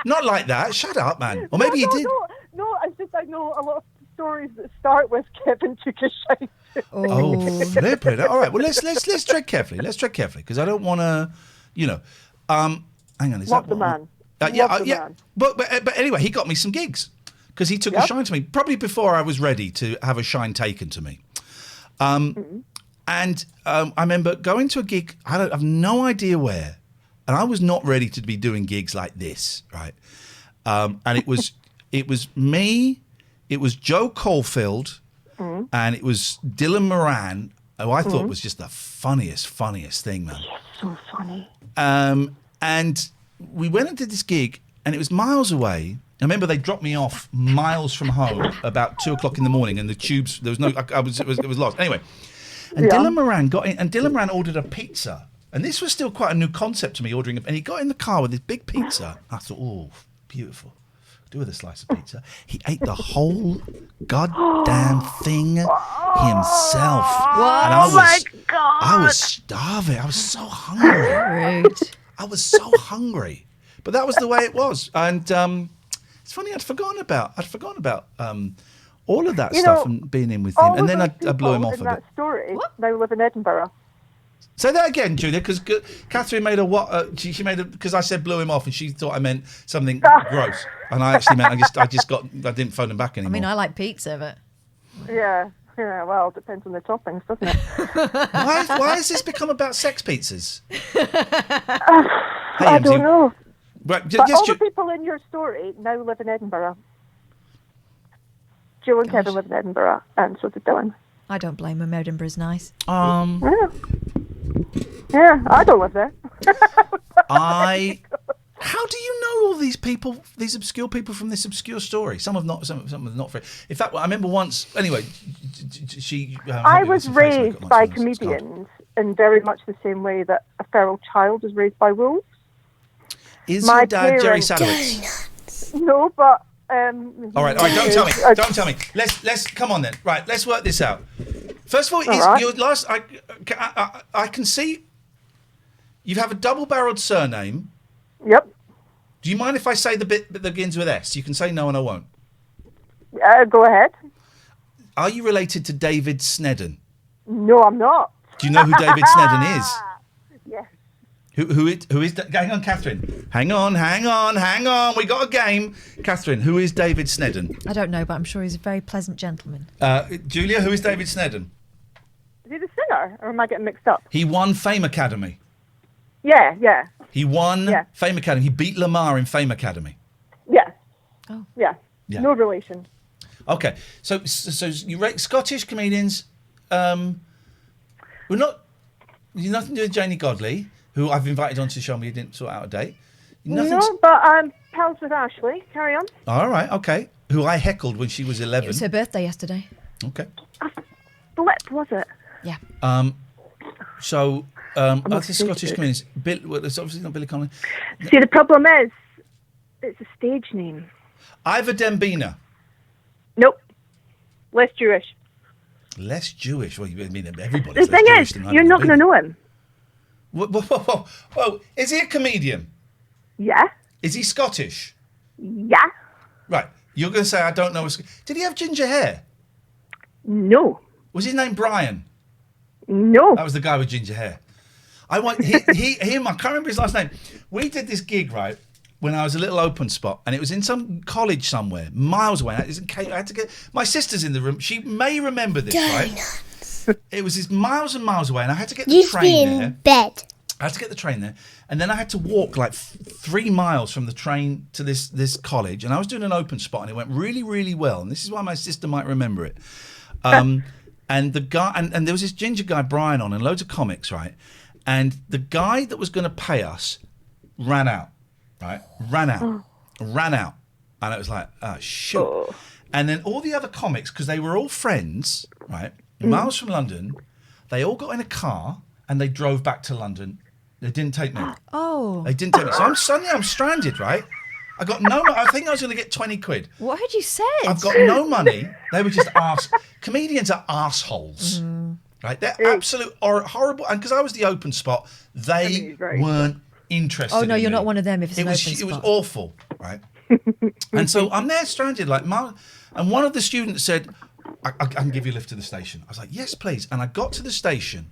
Not like that. Shut up, man. Or maybe he did. No. I know a lot of stories that start with Kevin took a shine. Oh, flipping. All right. Well, let's tread carefully. Let's tread carefully because I don't want to, hang on. Is Love that the man. Yeah. But anyway, he got me some gigs because he took a shine to me probably before I was ready to have a shine taken to me. And I remember going to a gig. I have no idea where, and I was not ready to be doing gigs like this, right? And it was me, it was Joe Caulfield, and it was Dylan Moran, who I thought was just the funniest thing, man. So funny. And we went and did this gig, and it was miles away. I remember they dropped me off miles from home about 2:00 in the morning, and the tubes, there was no, it was lost. Anyway, and Dylan Moran got in, and Dylan Moran ordered a pizza. And this was still quite a new concept to me, ordering and he got in the car with this big pizza. I thought, oh, beautiful. Do with a slice of pizza. He ate the whole goddamn thing himself. Whoa, and I was starving. I was so hungry. I was so hungry. But that was the way it was. And it's funny, I'd forgotten about all of that stuff and being in with him. And then I blew him off a bit. That story now live in Edinburgh. Say that again, Julia, because Catherine made she made a, because I said blew him off and she thought I meant something gross. And I actually meant I didn't phone him back anymore. I mean, I like pizza, but... Yeah, well, it depends on the toppings, doesn't it? Why has this become about sex pizzas? I don't know. Right, but all the people in your story now live in Edinburgh. Joe and Kevin live in Edinburgh, and so did Dylan. I don't blame him. Edinburgh's nice. Yeah, I don't live there. How do you know all these people, these obscure people from this obscure story? Some have not, some have not. In fact, I remember once. Anyway, I was raised by comedians in very much the same way that a feral child is raised by wolves. Is your dad Jerry Sadowitz? No, but. All right. Don't tell me. Don't tell me. Let's come on then. Right. Let's work this out. First of all, your last. I can see. You have a double-barreled surname. Yep. Do you mind if I say the bit that begins with S? You can say no, and I won't. Go ahead. Are you related to David Snedden? No, I'm not. Do you know who David Snedden is? Yes. Who is? Hang on, Catherine. Hang on. We got a game. Catherine, who is David Snedden? I don't know, but I'm sure he's a very pleasant gentleman. Julia, who is David Snedden? Is he the singer, or am I getting mixed up? He won Fame Academy. Yeah. He won Fame Academy. He beat Lamar in Fame Academy. Yeah. Oh. Yeah. No relation. Okay. So you rate Scottish comedians. You're nothing to do with Janie Godley, who I've invited onto the show and we didn't sort out a date. No, but I'm pals with Ashley. Carry on. All right. Okay. Who I heckled when she was 11. It was her birthday yesterday. Okay. Blip, was it? Yeah. So, other Scottish comedians. It's obviously not Billy Connolly. See, the problem is, it's a stage name. Ivor Dembina. Nope. Less Jewish. Less Jewish? Well, I mean, everybody's the thing is, you're not going to know him. Whoa. Is he a comedian? Yeah. Is he Scottish? Yeah. Right. You're going to say, I don't know. Did he have ginger hair? No. Was his name Brian? No. That was the guy with ginger hair. I can't remember his last name. We did this gig, right, when I was a little open spot, and it was in some college somewhere, miles away. I had to get my sister's in the room. She may remember this, right? It was miles and miles away, and I had to get the train there. Bed. I had to get the train there, and then I had to walk like 3 miles from the train to this college, and I was doing an open spot, and it went really, really well. And this is why my sister might remember it. And the guy, and there was this ginger guy, Brian, on, and loads of comics, right? And the guy that was going to pay us ran out, right? Ran out. And it was like, oh, shoot. Oh. And then all the other comics, because they were all friends, right? Miles from London, they all got in a car and they drove back to London. They didn't take me. Oh. They didn't take me. So I'm stranded, right? I got no money. I think I was going to get 20 quid. What had you said? I've got no money. They were just comedians are arseholes. Right? They're absolute horrible. And because I was the open spot, they weren't interested. Oh, no, in you're me. not one of them if it's an open spot. It was awful, right? And so I'm there stranded, and one of the students said, I can give you a lift to the station. I was like, yes, please. And I got to the station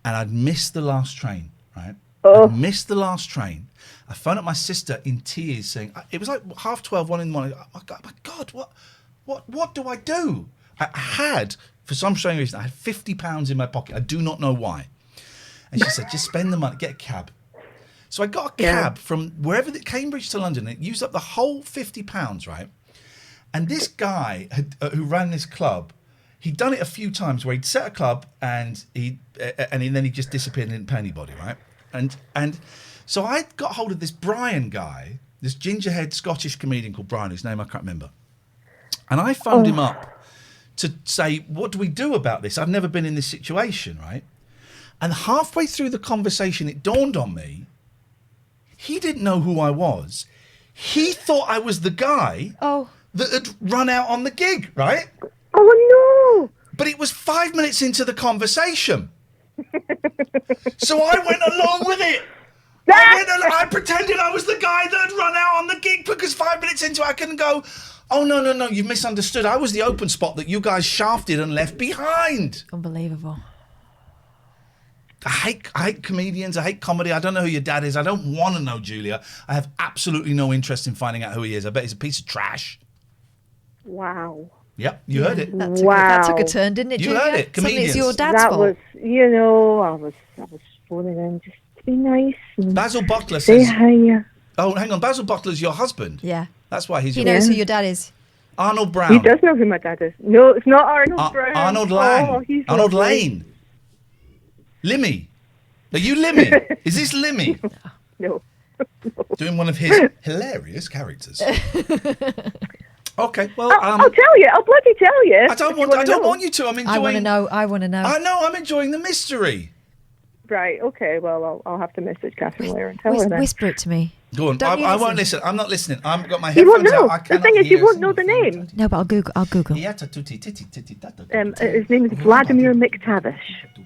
and I'd missed the last train, right? I'd missed the last train. I phoned up my sister in tears saying, it was like 12:30, 1 in the morning. Oh my God, what do I do? I had, for some strange reason, I had £50 in my pocket. I do not know why. And she said, just spend the money, get a cab. So I got a cab from wherever, Cambridge to London. It used up the whole £50, right? And this guy who ran this club, he'd done it a few times where he'd set a club and then he'd just disappeared and didn't pay anybody, right? And so I got hold of this Brian guy, this gingerhead Scottish comedian called Brian, whose name I can't remember. And I phoned him up to say, what do we do about this? I've never been in this situation, right? And halfway through the conversation, it dawned on me, he didn't know who I was. He thought I was the guy that had run out on the gig, right? Oh, no! But it was 5 minutes into the conversation. So I went along with it. I pretended I was the guy that had run out on the gig because 5 minutes into it, I couldn't go, oh, no, you've misunderstood. I was the open spot that you guys shafted and left behind. Unbelievable. I hate comedians. I hate comedy. I don't know who your dad is. I don't want to know, Julia. I have absolutely no interest in finding out who he is. I bet he's a piece of trash. Wow. Yep, you heard it. That took a turn, didn't it, You Julia? heard it. Comedians. It's your dad's fault. Was, I was phoning in just to be nice. And Basil Butler say says... hi. Oh, hang on. Basil Butler's your husband. Yeah. That's why He knows who your dad is. Arnold Brown. He does know who my dad is. No, it's not Arnold Brown. Arnold Lang. Oh, he's Arnold lovely. Lane. Limmy. Are you Limmy? Is this Limmy? No. Doing one of his hilarious characters. Okay, well, I'll tell you. I'll bloody tell you. I don't want you to. I'm enjoying. I want to know. I know. I'm enjoying the mystery. Right. Okay. Well, I'll have to message Catherine later and tell her then. Whisper it to me. Go on. I won't listen. I'm not listening. I've got my You won't headphones know. out. The thing is, you won't know the name. No, but I'll Google. His name is Vladimir McTavish.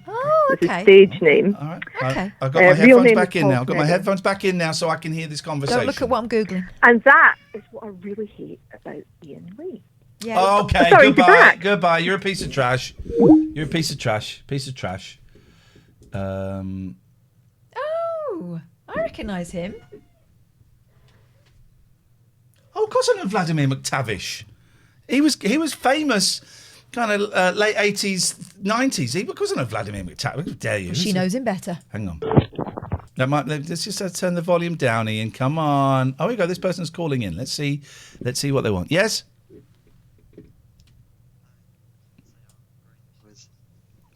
Oh, It's his okay. stage name. All right. Okay. I've got my real headphones name back is in now. Paul I've got my Sneddon. headphones back in now so I can hear this conversation. Don't look at what I'm Googling. And that is what I really hate about Ian Lee. Yeah. Okay, Sorry, you're goodbye. back. Goodbye. You're a piece of trash. You're a piece of trash. Piece of trash. Oh, I recognise him. Oh, of course I know Vladimir McTavish. He was famous kind of late 80s, 90s. Of course I know Vladimir McTavish. How dare you? She knows him better. Hang on. Let's just turn the volume down, Ian. Come on. Oh, here we go. This person's calling in. Let's see what they want. Yes?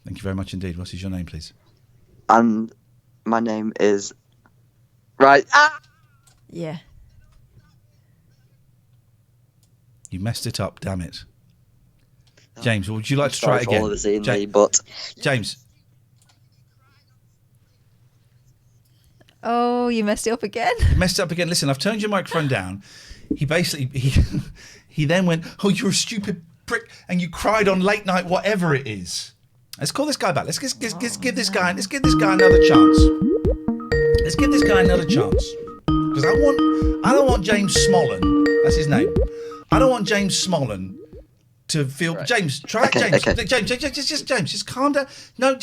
Thank you very much indeed. What is your name, please? And my name is... Right. Ah! Yeah. You messed it up, damn it. James, would you like to try it Sorry for again? all of this, Ian Lee, but... James. Oh, you messed it up again? Messed up again. Listen, I've turned your microphone down. He then went, oh, you're a stupid prick, and you cried on late night, whatever it is. Let's call this guy back. Let's give this guy another chance. Let's give this guy another chance. Because I don't want James Smollen. That's his name. I don't want James Smollen to feel. Right. James, try it, James. Okay. James, just calm down. No,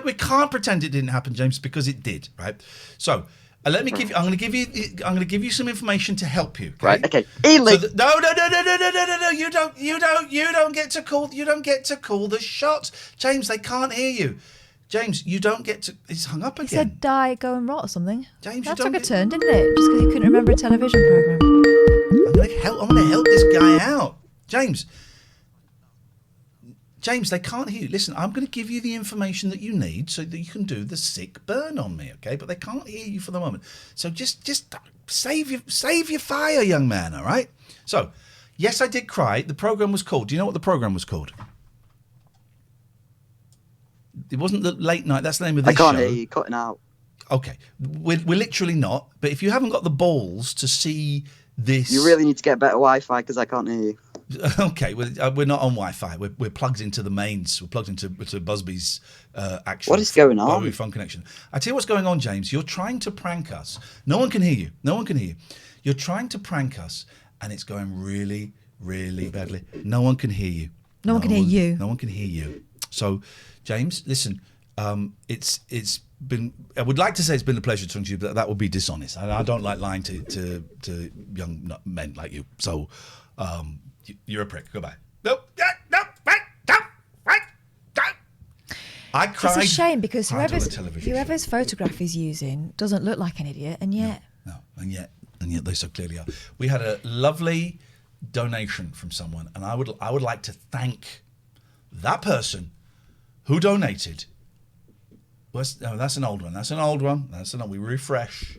we can't pretend it didn't happen, James, because it did, right? So let me give you. I'm going to give you some information to help you. Okay? Right. Okay. No. You don't get to call. You don't get to call the shots, James. They can't hear you. James, you don't get to. He's hung up again. He said die, go and rot or something. James, that took a turn, didn't it? Just because he couldn't remember a television program. I'm going to help this guy out, James. James, they can't hear you. Listen, I'm going to give you the information that you need so that you can do the sick burn on me, okay? But they can't hear you for the moment. So just save your fire, young man, all right? So, yes, I did cry. The program was called. Do you know what the program was called? It wasn't the late night. That's the name of this show. I can't hear you. Cutting out. Okay. We're literally not. But if you haven't got the balls to see this... You really need to get better Wi-Fi because I can't hear you. Okay, we're not on Wi-Fi. We're plugged into the mains. We're plugged into Busby's actual. What is going on? Busby phone connection. I tell you what's going on, James. You're trying to prank us. No one can hear you. You're trying to prank us, and it's going really, really badly. No one can hear you. No one can hear you. No one can hear you. So, James, listen. It's been. I would like to say it's been a pleasure talking to you, but that would be dishonest. I don't like lying to young men like you. So. You're a prick. Goodbye. No. I cried. It's a shame because whoever's photograph he's using doesn't look like an idiot, and yet. No, and yet they so clearly are. We had a lovely donation from someone, and I would like to thank that person who donated. No, that's an old one. That's an old one. We refresh.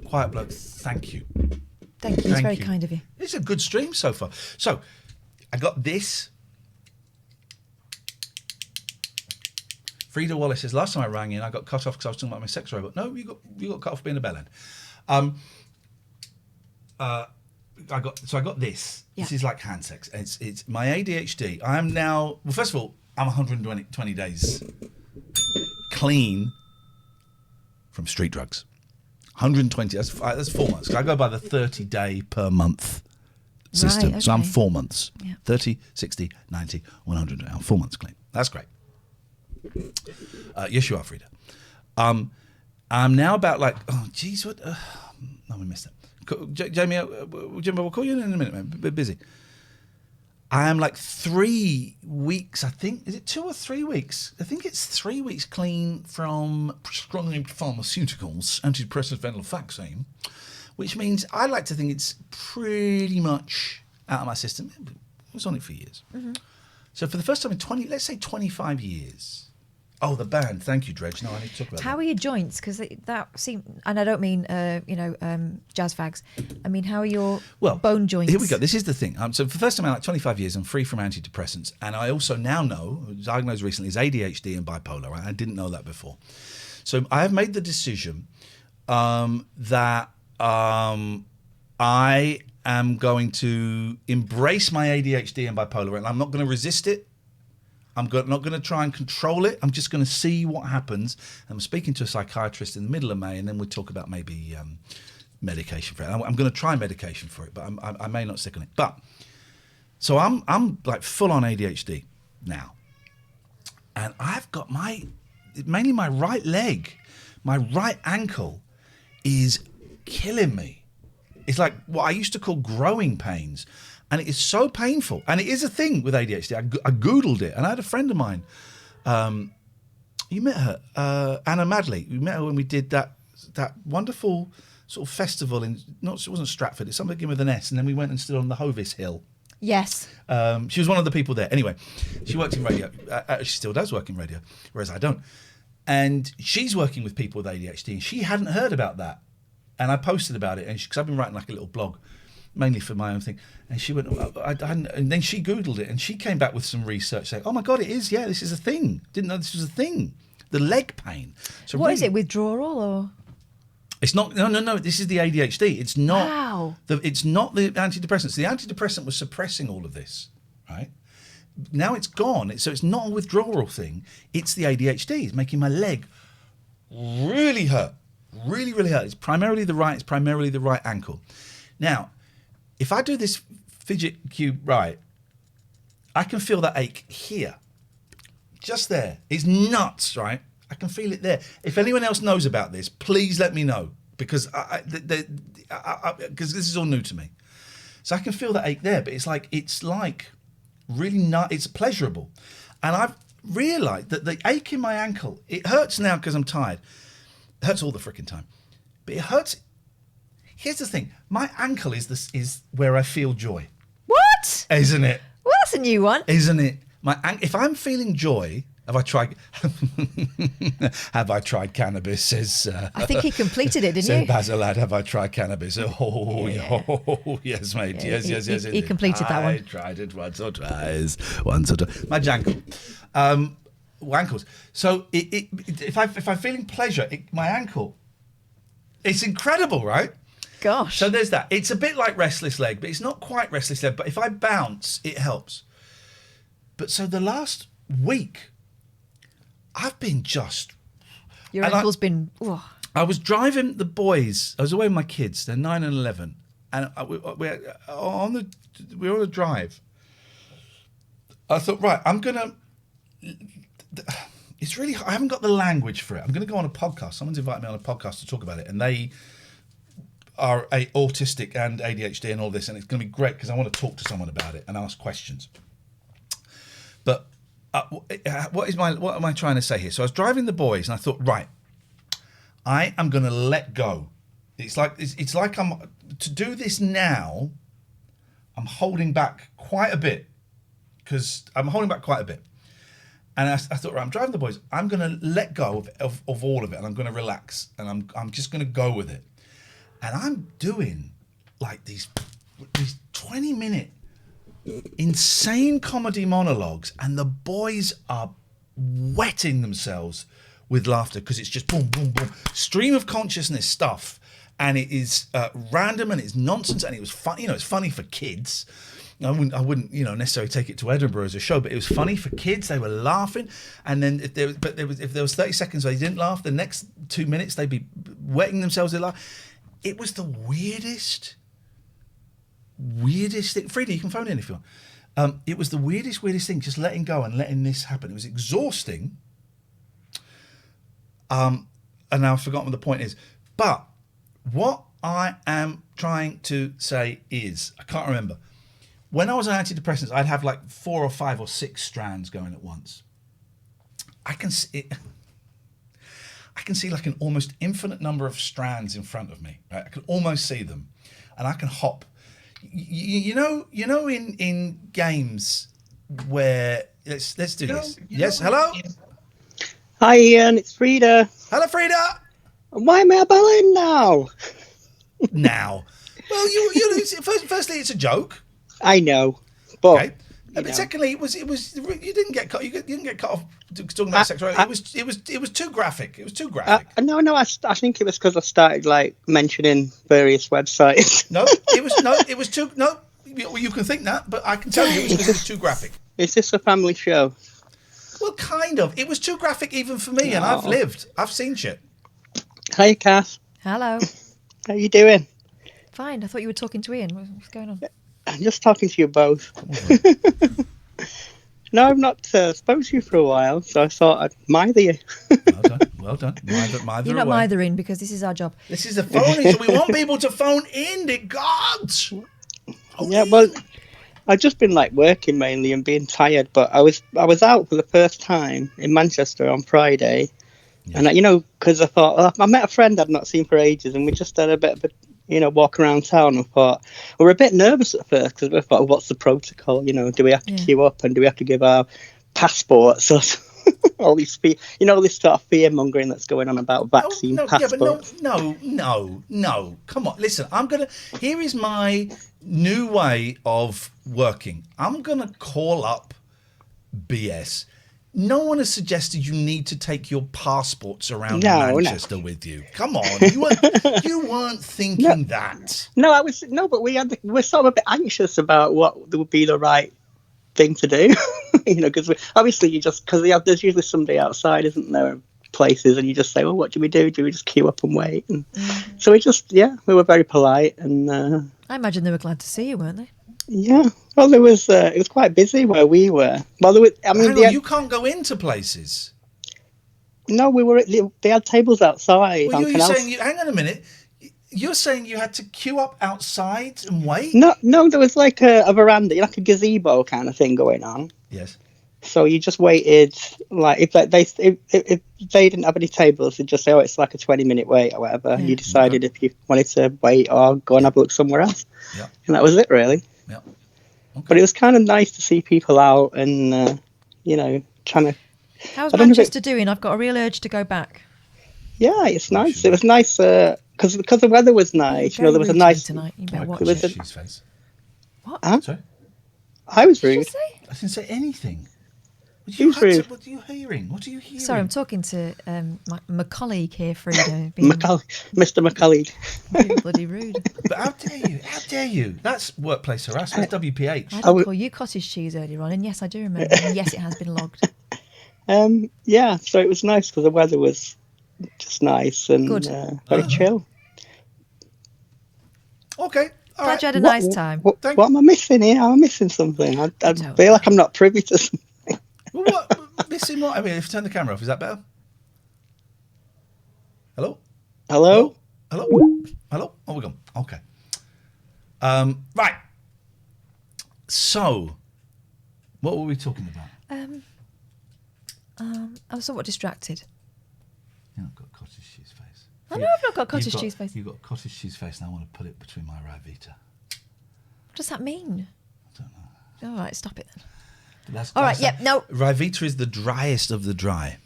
Quiet bloke, thank you. Thank you. It's very kind of you. It's a good stream so far. So, I got this. Frida Wallace says, last time I rang in, I got cut off because I was talking about my sex robot. No, you got cut off being a bellend. I got this. Yeah. This is like hand sex. It's my ADHD. I am now. Well, first of all, I'm 120 days clean from street drugs. 120. That's 4 months. I go by the 30-day per month system. Right, okay. So I'm 4 months. Yeah. 30, 60, 90, 100. I'm 4 months clean. That's great. Yes, you are, Frida. I'm now about like. Oh, geez, what? No, we missed that. Jamie, Jimbo, we'll call you in a minute, man. A bit busy. I am like 3 weeks, I think. Is it 2 or 3 weeks? I think it's 3 weeks clean from prescribed pharmaceuticals, antidepressant venlafaxine, which means I like to think it's pretty much out of my system. I was on it for years. Mm-hmm. So for the first time in 25 years. Oh, the band. Thank you, Dredge. No, I need to talk about that. How are your joints? Because that seem, and I don't mean, jazz fags. I mean, how are your bone joints? Here we go. This is the thing. So for the first time in like 25 years, I'm free from antidepressants. And I also now know, diagnosed recently, is ADHD and bipolar. Right? I didn't know that before. So I have made the decision that I am going to embrace my ADHD and bipolar. And I'm not going to resist it. I'm not going to try and control it. I'm just going to see what happens. I'm speaking to a psychiatrist in the middle of May, and then we'll talk about maybe medication for it. I'm going to try medication for it, but I may not stick on it. But so I'm like full on ADHD now, and I've got mainly my right leg, my right ankle is killing me. It's like what I used to call growing pains. And it is so painful. And it is a thing with ADHD. I Googled it. And I had a friend of mine. You met her, Anna Madley. We met her when we did that wonderful sort of festival it wasn't Stratford. It's something with an S. And then we went and stood on the Hovis Hill. Yes. She was one of the people there. Anyway, she worked in radio. She still does work in radio, whereas I don't. And she's working with people with ADHD. And she hadn't heard about that. And I posted about it. And because I've been writing like a little blog, mainly for my own thing. And she went, and then she Googled it, and she came back with some research saying, oh my God, it is, yeah, this is a thing. Didn't know this was a thing. The leg pain. So what is it, withdrawal or? It's not, no, this is the ADHD. It's not, wow. It's not the antidepressants. The antidepressant was suppressing all of this, right? Now it's gone, so it's not a withdrawal thing. It's the ADHD. It's making my leg really hurt, really, really hurt. It's primarily the right ankle. Now, if I do this fidget cube right, I can feel that ache here. Just there. It's nuts, right? I can feel it there. If anyone else knows about this, please let me know. Because because this is all new to me. So I can feel that ache there, but it's like really it's pleasurable. And I've realised that the ache in my ankle, it hurts now because I'm tired. It hurts all the freaking time. But it hurts. Here's the thing. My ankle is where I feel joy. What? Isn't it? Well, that's a new one. Isn't it? If I'm feeling joy, have I tried cannabis? Says I think he completed it, didn't said you? Basil lad, have I tried cannabis? Oh, yeah. Yes, mate. Yeah, yes. He completed that one. I tried it once or twice. My jankle. Ankles. So if I'm feeling pleasure, my ankle, it's incredible, right? Gosh. So there's that. It's a bit like restless leg, but it's not quite restless leg. But if I bounce, it helps. But so the last week, I've been just... Your ankle's been... Oh. I was driving the boys. I was away with my kids. They're 9 and 11. And we're on a drive. I thought, right, I'm going to... It's really... I haven't got the language for it. I'm going to go on a podcast. Someone's invited me on a podcast to talk about it. And they... are autistic and ADHD and all this, and it's going to be great because I want to talk to someone about it and ask questions. But what am I trying to say here? So I was driving the boys, and I thought, right, I am going to let go. It's like I'm to do this now. I'm holding back quite a bit. And I thought, right, I'm driving the boys. I'm going to let go of all of it, and I'm going to relax, and I'm just going to go with it. And I'm doing like these 20-minute insane comedy monologues, and the boys are wetting themselves with laughter because it's just boom, boom, boom, stream of consciousness stuff, and it is random and it's nonsense, and it was fun. It's funny for kids. I wouldn't, necessarily take it to Edinburgh as a show, but it was funny for kids. They were laughing, and then if there was 30 seconds where they didn't laugh, the next 2 minutes they'd be wetting themselves with laugh. It was the weirdest thing. Frida, you can phone in if you want. It was the weirdest thing, just letting go and letting this happen. It was exhausting. And now I've forgotten what the point is. But what I am trying to say is, I can't remember. When I was on antidepressants, I'd have like 4 or 5 or 6 strands going at once. I can see like an almost infinite number of strands in front of me. Right? I can almost see them, and I can hop. You know, in games where let's do this. Yes, hello. Hi, Ian. It's Frida. Hello, Frida. Why am I a balloon now? Now, well, you firstly, it's a joke. I know, but okay. But secondly, it was you didn't get cut. You didn't get cut off talking about sexuality. It was too graphic. It was too graphic. No. I think it was because I started like mentioning various websites. No, it was too. No, you can think that, but I can tell you it was too graphic. Is this a family show? Well, kind of. It was too graphic even for me, and I've seen shit. Hi, Kath. Hello. How you doing? Fine. I thought you were talking to Ian. What's going on? I'm just talking to you both. No, I've not spoken to you for a while, so I thought I'd mither you. Well done. Mither You're not away. mithering because this is our job. This is the phoning, so we want people to phone in, dear God. Yeah, well, I've just been like working mainly and being tired, but I was out for the first time in Manchester on Friday, and because I thought I met a friend I'd not seen for ages, and we just had a bit of a walk around town. And thought we were a bit nervous at first because we thought, what's the protocol? Do we have to queue up, and do we have to give our passports? All these this sort of fear mongering that's going on about vaccine passports. Yeah, but no. Come on, listen. Here is my new way of working. I'm gonna call up BS. No one has suggested you need to take your passports around Manchester with you. Come on, you weren't thinking that. No, but we're sort of a bit anxious about what would be the right thing to do. Because obviously there's usually somebody outside, isn't there? Places, and you just say, well, what do we do? Do we just queue up and wait? And so we were very polite, and I imagine they were glad to see you, weren't they? Yeah. Well, it was quite busy where we were. Well, you can't go into places. No, they had tables outside. Well, you're saying hang on a minute. You're saying you had to queue up outside and wait? No, there was like a veranda, like a gazebo kind of thing going on. Yes. So you just waited, like if they didn't have any tables, they'd just say, it's like a 20-minute wait or whatever. Yeah. And you decided if you wanted to wait or go and have a look somewhere else. Yeah. And that was it, really. Yeah. Okay. But it was kind of nice to see people out and, trying to... How's Manchester doing? I've got a real urge to go back. Yeah, it's nice. It was nice because the weather was nice. There was a nice... Tonight. You better watch she's face. What? Huh? Sorry? I was rude. I didn't say anything. What are you hearing? What are you hearing? Sorry, I'm talking to my colleague here, Frida. Mr. McCullough. Bloody rude. But how dare you? How dare you? That's workplace harassment. That's WPH. I did call you cottage cheese earlier on, and yes, I do remember. And yes, it has been logged. Yeah, so it was nice because the weather was just nice and very chill. Okay. Glad you had a nice time. What am I missing here? Am I missing something? I feel like I'm not privy to something. Well, what? Missing what? I mean, if you turn the camera off, is that better? Hello? Hello? Hello? Hello? Oh, we're gone. Okay. Right. So, what were we talking about? I'm somewhat distracted. You've not got cottage cheese face. I know I've not got cottage cheese face. You've got cottage cheese face, and I want to put it between my right vita. What does that mean? I don't know. All right, stop it then. That's, All right, yep, no. Ryvita is the driest of the dry.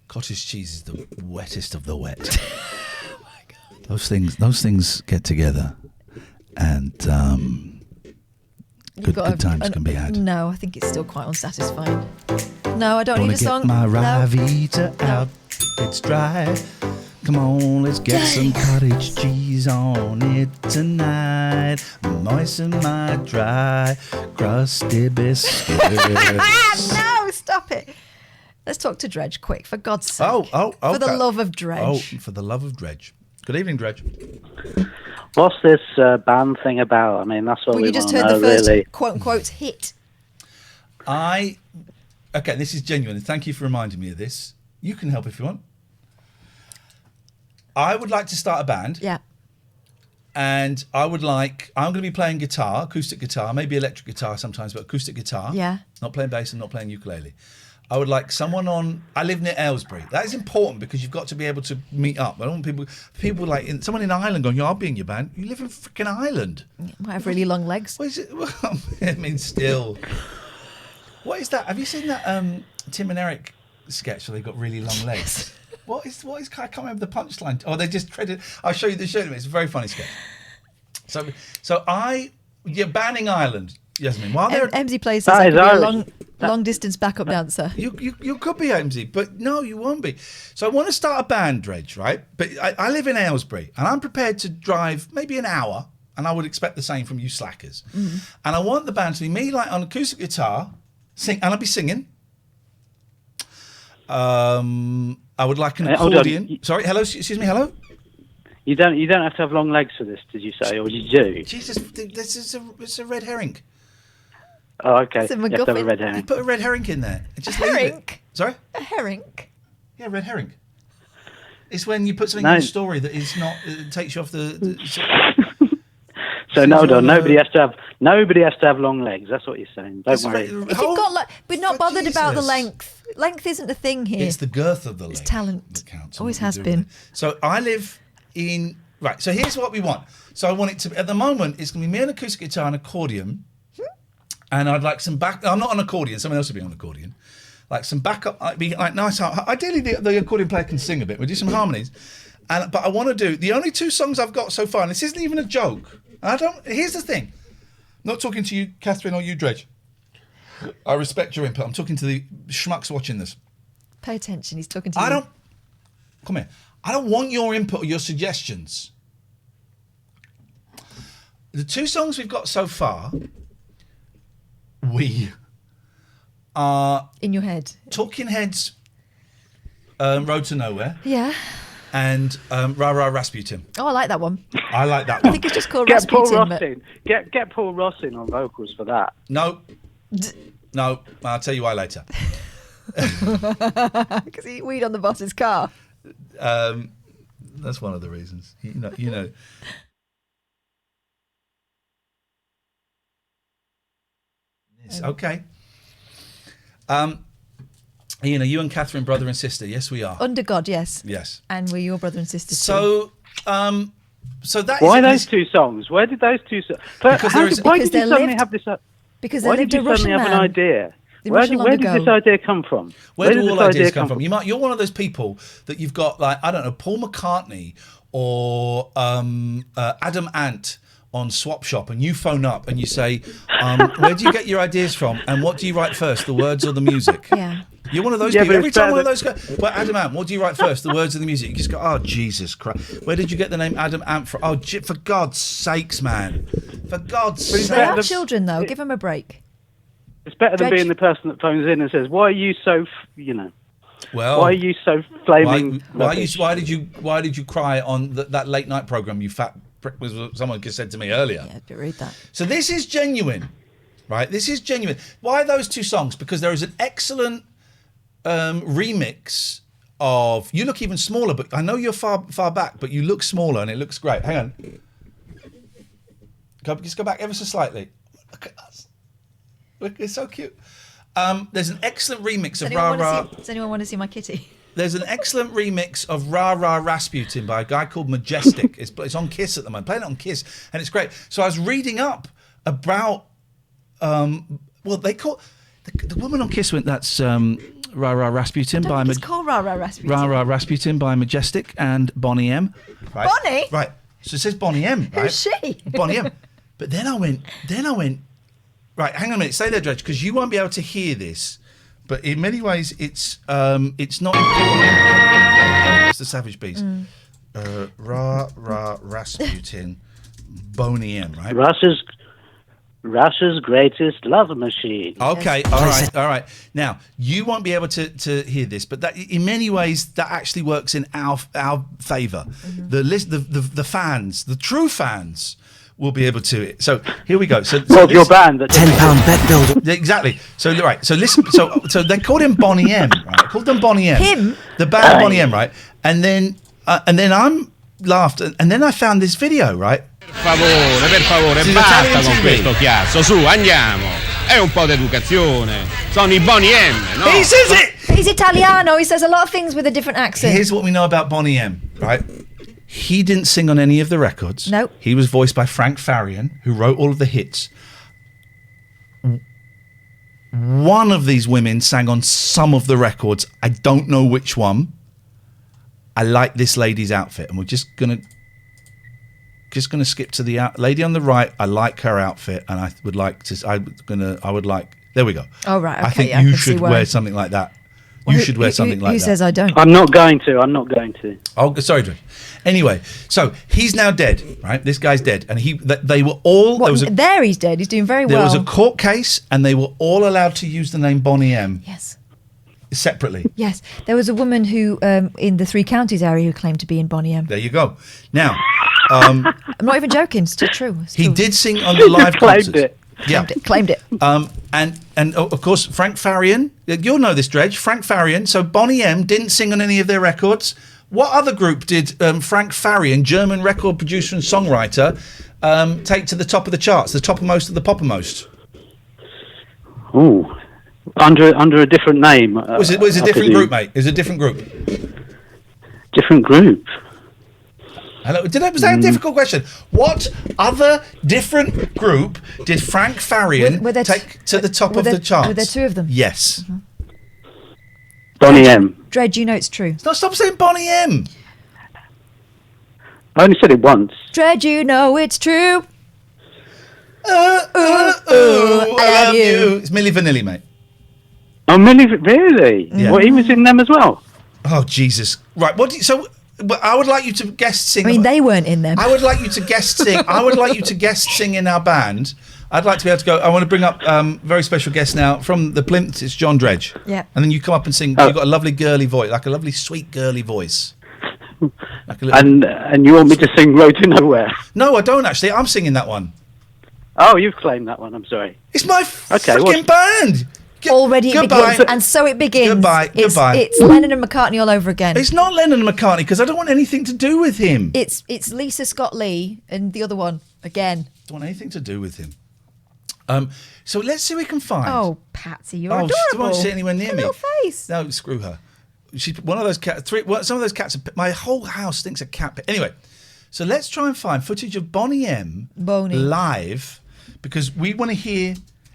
Cottage cheese is the wettest of the wet. Oh my God. Those things get together, and good times can be had. No, I think it's still quite unsatisfying. No, I don't Wanna need a song. get my No. Ryvita out. It's dry. Come on, let's get some cottage cheese on it tonight. Moisten my dry, crusty biscuits. No, stop it. Let's talk to Dredge quick, for God's sake. Oh, For the okay. love of Dredge. Oh, for the love of Dredge. Good evening, Dredge. What's this band thing about? I mean, that's what Well, we you just want heard to the know, first really. quote-unquote hit. Okay, this is genuine. Thank you for reminding me of this. You can help if you want. I would like to start a band. Yeah. And I'm going to be playing guitar, acoustic guitar, maybe electric guitar sometimes, but acoustic guitar. Yeah. Not playing bass and not playing ukulele. I would like someone I live near Aylesbury. That is important because you've got to be able to meet up. I don't want people like, someone in Ireland going, yeah, I'll be in your band. You live in freaking Ireland. Might have really long legs. What is it? Well, I mean, still. What is that? Have you seen that Tim and Eric sketch where they've got really long legs? What is? I can't remember the punchline. Oh, they just credit. I'll show you the show. It's a very funny sketch. You're banning Ireland, Yasmin. While they're MZ plays as like a long distance backup dancer. You could be MZ, but no, you won't be. So I want to start a band, Dredge, right? But I live in Aylesbury, and I'm prepared to drive maybe an hour, and I would expect the same from you slackers. Mm-hmm. And I want the band to be me, like on acoustic guitar, and I'll be singing. I would like an accordion. Sorry, hello, excuse me, hello. You don't have to have long legs for this, did you say, or you do? Jesus, it's a red herring. Oh, okay. It's a You have to have a MacGuffin. red herring. You put a red herring in there. Just leave Herring? it. Sorry? A herring? Yeah, red herring. It's when you put something in a story that is not. It takes you off the So no, nobody has to have long legs. That's what you're saying. Don't worry. If you've got we're not bothered about the length. Length isn't the thing here. It's the girth of the leg. It's talent. that counts. Always What has we do with been. it. So I live in right. So here's what we want. So I want it to. At the moment, it's going to be me on acoustic guitar and accordion, and I'd like some back. I'm not on accordion. Someone else will be on accordion. Like some backup. I'd be like nice. Ideally, the accordion player can sing a bit. We'll do some harmonies. But I want to do the only two songs I've got so far, and this isn't even a joke. Here's the thing. I'm not talking to you, Catherine, or you, Dredge. I respect your input. I'm talking to the schmucks watching this. Pay attention. He's talking to you. Come here. I don't want your input or your suggestions. The two songs we've got so far, we are in your head. Talking Heads, Road to Nowhere. Yeah. And Ra Ra Rasputin. Oh, I like that one. I like that I one. think it's just called Get Paul Rasputin. Ross in. Get Paul Ross in on vocals for that. No. No, I'll tell you why later. Because he eat weed on the boss's car. That's one of the reasons. You know. Yes, okay. You and Catherine, brother and sister. Yes, we are. Under God, yes. Yes. And we're your brother and sister too. So that Why those two songs? Where did those two songs? Why did you suddenly have this? Because why did you suddenly have an idea? Where did this idea come from? Where do all ideas come from? You're one of those people that you've got, like, I don't know, Paul McCartney or Adam Ant on Swap Shop, and you phone up and you say, where do you get your ideas from, and what do you write first, the words or the music? Yeah. You're one of those people. Every time one of those guys, well, Adam Ant, what do you write first, the words or the music? You just go, oh, Jesus Christ. Where did you get the name Adam Ant from? Oh, for God's sakes, man. For God's sakes. They are children, though. Give them a break. It's better than being the person that phones in and says, why are you so, well, why are you so flaming why did you cry on that late night program, you fat prick, was what someone just said to me earlier. Yeah, but read that. So this is genuine, right? This is genuine. Why those two songs? Because there is an excellent remix of You Look Even Smaller, but I know you're far back, but you look smaller and it looks great. Hang on. Just go back ever so slightly. Look at us. Look, it's so cute. There's an excellent remix of Ra Ra. Does anyone want to see my kitty? There's an excellent remix of Ra Ra Rasputin by a guy called Majestic. It's on Kiss at the moment. Playing it on Kiss, and it's great. So I was reading up about well, they call the woman on Kiss went. That's Ra Ra Rasputin by it's called Ra Ra Rasputin. Ra Ra Rasputin by Majestic and Bonnie M. Right? Bonnie? Right. So it says Bonnie M. Right? Who's she? Bonnie M. But then I went. Right, hang on a minute. Stay there, Dredge, because you won't be able to hear this. But in many ways, it's not important. It's the Savage Bees. Ra Ra Rasputin, Boney M. Right. Russia's greatest love machine. Okay, all right. Now you won't be able to hear this, but that in many ways that actually works in our favour. The fans, the true fans, will be able to. So here we go. So your band, that £10 bet builder. Exactly. So right. So listen. So they called him Bonnie M. Right. They called them Bonnie M. Him. The band Bonnie M. Right. And then I'm laughed, and then I found this video. Right. Per favore, basta con questo chiasso. Su, andiamo. È un po' d'educazione. Sono I Bonnie M. No? He says it. He's Italiano. He says a lot of things with a different accent. Here's what we know about Bonnie M. Right. He didn't sing on any of the records. No. He was voiced by Frank Farian, who wrote all of the hits. One of these women sang on some of the records. I don't know which one. I like this lady's outfit, and we're just gonna skip to the lady on the right. I like her outfit, and I would like. There we go. Oh right. Okay, I think you should wear something like that. You should wear something like that. Who says I don't? I'm not going to. Oh, sorry, Drew. Anyway, so he's now dead, right? This guy's dead, and they were all. He's dead. He's doing very well. There was a court case, and they were all allowed to use the name Bonnie M. Yes. Separately. Yes, there was a woman who in the Three Counties area who claimed to be in Bonnie M. There you go. Now, I'm not even joking. It's still true. He did sing on the live concerts. Claimed it. And of course, Frank Farian, you'll know this, Dredge. Frank Farian. So Bonnie M didn't sing on any of their records. What other group did Frank Farian, German record producer and songwriter, take to the top of the charts, the toppermost of the poppermost? Oh, under a different name. Was it a different group, mate? It was a different group. Different group. Hello. Was that a difficult question? What other different group did Frank Farian take to the top of the charts? Were there two of them? Yes. Mm-hmm. Bonnie M. Dredge, you know it's true. Stop saying Bonnie M. I only said it once. Dredge, you know it's true. I love you. It's Milli Vanilli, mate. Oh, Milli, really? Yeah. Well, he was in them as well. Oh, Jesus. Right. But I would like you to guest sing. I mean, they weren't in them. I would like you to guest sing. In our band. I'd like to be able to go. I want to bring up very special guest now from the Plinth. It's John Dredge. Yeah. And then you come up and sing. You've got a lovely girly voice, like a lovely sweet girly voice. And you want me to sing Road to Nowhere? No, I don't actually. I'm singing that one. Oh, you've claimed that one. I'm sorry. It's my freaking band. Already it begins, and so it begins. Goodbye. It's Lennon and McCartney all over again. It's not Lennon and McCartney because I don't want anything to do with him. It's Lisa Scott Lee and the other one again. Don't want anything to do with him. So let's see what we can find. Oh, Patsy, you're adorable. She won't sit anywhere near me. Little face. No, screw her. She's one of those cats. Some of those cats. My whole house stinks of cat. Anyway, so let's try and find footage of Bonnie M live because we want to hear.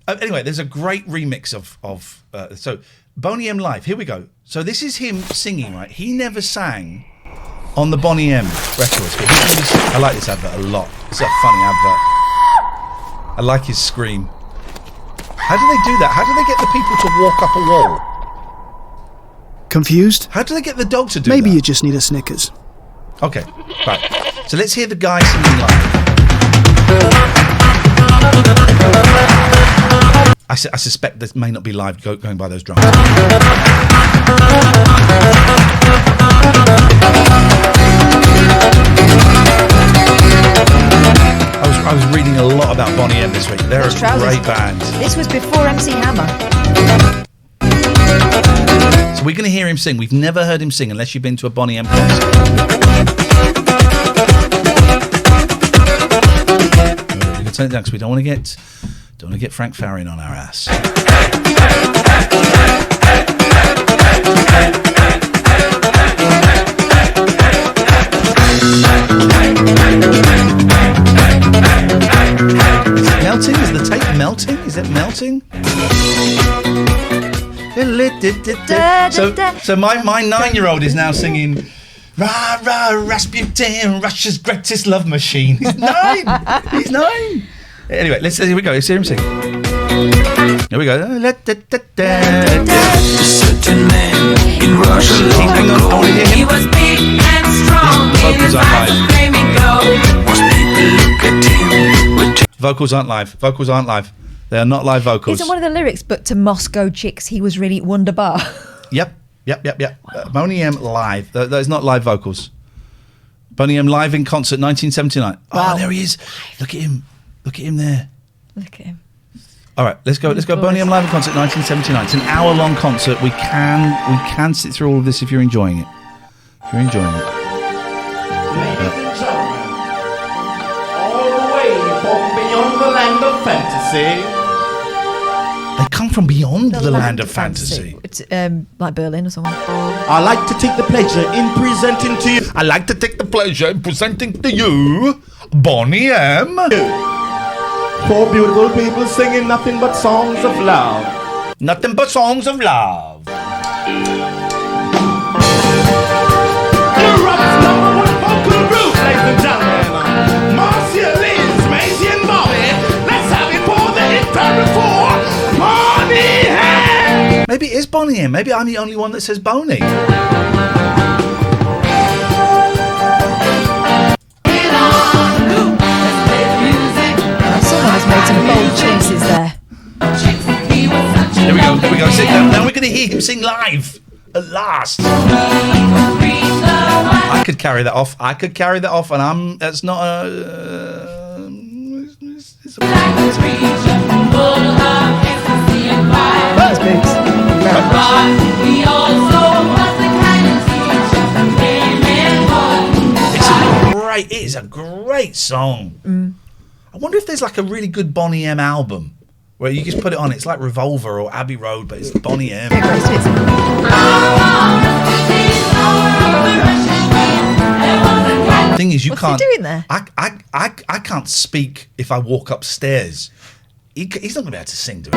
Anyway, there's a great remix of so Bonnie M live. Here we go. So this is him singing, right? He never sang on the Bonnie M records. But I like this advert a lot. It's a funny advert. I like his scream. How do they do that? How do they get the people to walk up a wall? Confused? How do they get the dog to do Maybe that? you just need a Snickers. Okay, right. So let's hear the guy singing live. I suspect this may not be live going by those drums. I was reading a lot about Bonnie M this week. They're a great band. This was before MC Hammer. So we're going to hear him sing. We've never heard him sing unless you've been to a Bonnie M concert. We can turn it down because we don't want to get Frank Farian on our ass. melting? Is the tape melting? Is it melting? So my 9-year-old is now singing Rah, rah, Rasputin, Russia's greatest love machine. He's 9. He's 9. Anyway, here we go. Let's hear him sing. Here we go. A certain man in Russia Hang on, I want to hear him. He was big and strong. Vocals aren't live. Most people look at him. Vocals aren't live. Vocals aren't live. They are not live vocals. Isn't one of the lyrics, but to Moscow chicks, he was really wonderbar? Yep. Boney M live. That is not live vocals. Boney M live in concert, 1979. Wow. Oh, there he is. Look at him. Look at him there. Look at him. All right, let's go. Boney M live in concert, 1979. It's an hour-long concert. We can sit through all of this if you're enjoying it. If you're enjoying it. Ladies and gentlemen, all the way from beyond the land of fantasy. They come from beyond the land of fantasy. It's like Berlin or something. I like to take the pleasure in presenting to you. I like to take the pleasure in presenting to you Boney M. 4 beautiful people singing nothing but songs of love. Nothing but songs of love. The rock's number 1 vocal group, ladies and gentlemen. Marcia, Liz, Maisie, and Bobby. Let's have it for the hit time before Boney M. Maybe it is Boney M. Maybe I'm the only one that says Boney. Someone has made some bold choices there. Here we go. Sit down. Now we're going to hear him sing live. At last. I could carry that off. And that's not a... it's a Those boobs. It is a great song. I wonder if there's like a really good Boney M album where you just put it on. It's like Revolver or Abbey Road, but it's Boney M. Thing is, you What's can't. he doing there? I can't speak if I walk upstairs. He's not going to be able to sing to it.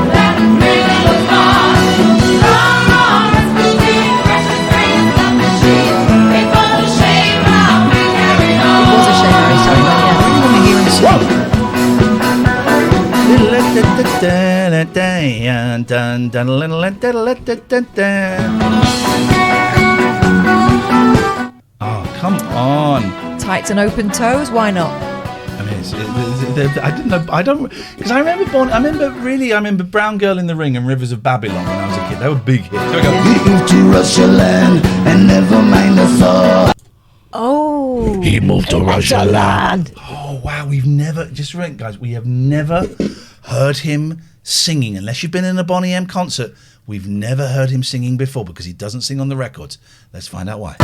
Oh, come on. Tights and open toes, why not? I mean, I didn't know. I don't, because I remember Brown Girl in the Ring and Rivers of Babylon when I was a kid. They were big hits. Here we go. He moved to Russia land and never mind the thought. Oh. He moved to Russia land. Oh, wow. We have never heard him singing. Unless you've been in a Boney M concert, we've never heard him singing before because he doesn't sing on the records. Let's find out why.